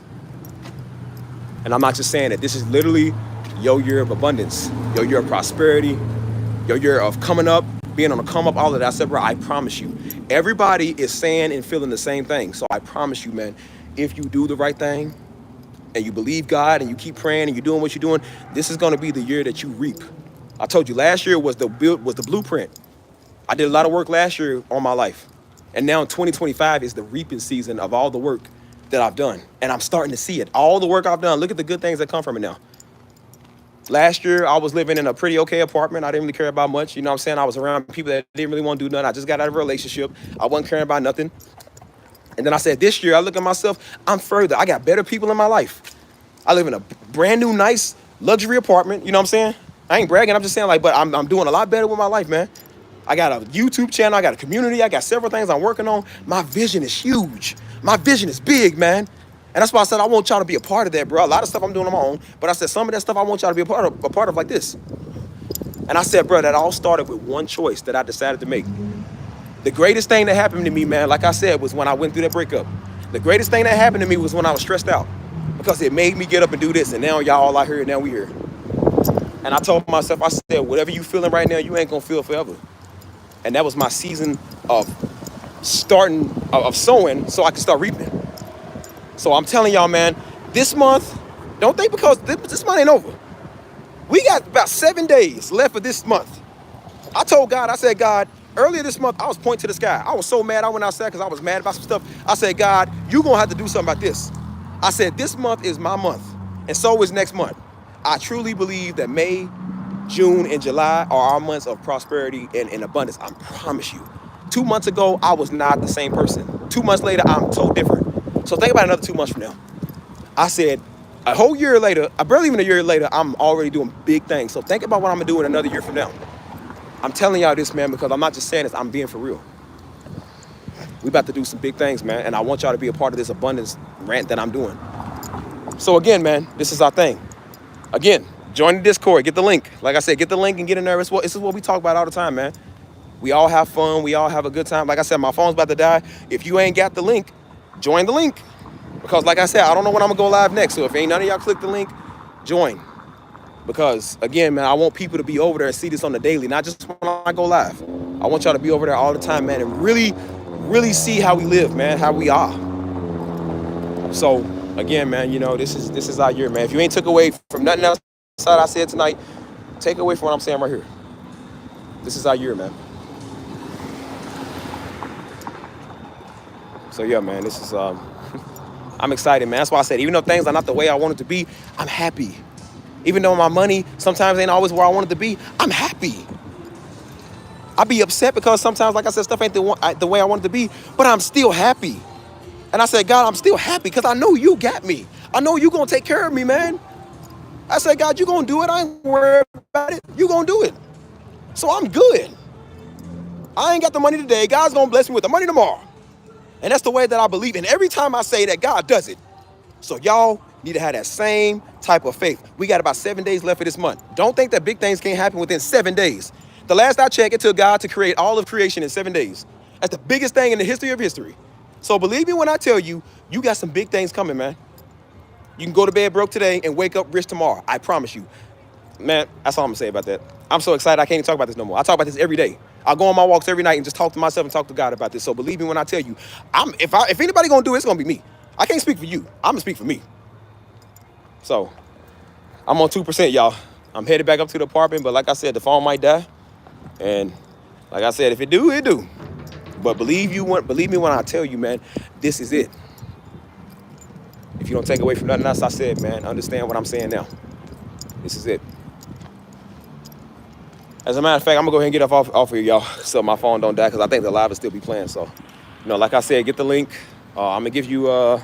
And I'm not just saying that. This is literally your year of abundance, your year of prosperity, your year of coming up, being on a come up, all of that. I said, bro, I promise you, everybody is saying and feeling the same thing. So I promise you, man, if you do the right thing, and you believe God and you keep praying and you're doing what you're doing, this is going to be the year that you reap. I told you last year was the blueprint. I did a lot of work last year on my life. And now 2025 is the reaping season of all the work that I've done. And I'm starting to see it. All the work I've done, look at the good things that come from it now. Last year, I was living in a pretty okay apartment. I didn't really care about much. You know what I'm saying? I was around people that didn't really want to do nothing. I just got out of a relationship. I wasn't caring about nothing. And then I said, this year, I look at myself, I'm further. I got better people in my life. I live in a brand new, nice luxury apartment. You know what I'm saying? I ain't bragging. I'm just saying, like, but I'm doing a lot better with my life, man. I got a YouTube channel. I got a community. I got several things I'm working on. My vision is huge. My vision is big, man. And that's why I said I want y'all to be a part of that, bro. A lot of stuff I'm doing on my own. But I said some of that stuff I want y'all to be a part of like this. And I said, bro, that all started with one choice that I decided to make. The greatest thing that happened to me, man, like I said, was when I went through that breakup. The greatest thing that happened to me was when I was stressed out because it made me get up and do this. And now y'all all out here and now we here. And I told myself, I said, whatever you feeling right now, you ain't gonna feel forever. And that was my season of sowing so I could start reaping. So I'm telling y'all, man, this month, don't think because this month ain't over. We got about 7 days left of this month. I told God, I said, God, earlier this month, I was pointing to the sky. I was so mad. I went outside because I was mad about some stuff. I said, God, you're going to have to do something about this. I said, this month is my month, and so is next month. I truly believe that May, June, and July are our months of prosperity and abundance. I promise you. 2 months ago, I was not the same person. 2 months later, I'm so different. So think about another 2 months from now. I said, a whole year later, barely even a year later, I'm already doing big things. So think about what I'm going to do in another year from now. I'm telling y'all this, man, because I'm not just saying this, I'm being for real. We about to do some big things, man, and I want y'all to be a part of this abundance rant that I'm doing. So again, man, this is our thing. Again, join the Discord, get the link. Like I said, get the link and get in there. This is what we talk about all the time, man. We all have fun. We all have a good time. Like I said, my phone's about to die. If you ain't got the link, join the link. Because like I said, I don't know when I'm going to go live next. So if ain't none of y'all click the link, join. Because, again, man, I want people to be over there and see this on the daily, not just when I go live. I want y'all to be over there all the time, man, and really, really see how we live, man, how we are. So, again, man, you know, this is our year, man. If you ain't took away from nothing else I said tonight, take away from what I'm saying right here. This is our year, man. So, yeah, man, this is, I'm excited, man. That's why I said, even though things are not the way I want it to be, I'm happy. Even though my money sometimes ain't always where I want it to be, I'm happy. I be upset because sometimes, like I said, stuff ain't the way I want it to be, but I'm still happy. And I said, God, I'm still happy because I know you got me. I know you going to take care of me, man. I said, God, you going to do it. I ain't worried about it. You going to do it. So I'm good. I ain't got the money today. God's going to bless me with the money tomorrow. And that's the way that I believe. And every time I say that, God does it. So y'all need to have that same type of faith. We got about 7 days left of this month. Don't think that big things can't happen within 7 days. The last I checked, it took God to create all of creation in 7 days. That's the biggest thing in the history of history. So believe me when I tell you, you got some big things coming, man. You can go to bed broke today and wake up rich tomorrow. I promise you. man, that's all I'm gonna say about that. I'm so excited I can't even talk about this no more. I talk about this every day. I go on my walks every night and just talk to myself and talk to God about this. So believe me when I tell you, if anybody gonna do it, it's gonna be me. I can't speak for you. I'm gonna speak for me. So I'm on 2%, y'all. I'm headed back up to the apartment, but like I said, the phone might die. And like I said, if it do, it do. But believe me when I tell you, man, this is it. If you don't take away from nothing else I said, man, understand what I'm saying now. This is it. As a matter of fact, I'm gonna go ahead and get off here, y'all, so my phone don't die, because I think the live will still be playing. So, like I said, get the link. I'm gonna give you about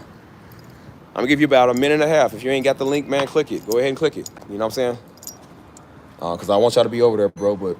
a minute and a half. If you ain't got the link, man, click it. Go ahead and click it. You know what I'm saying? Because I want y'all to be over there, bro. But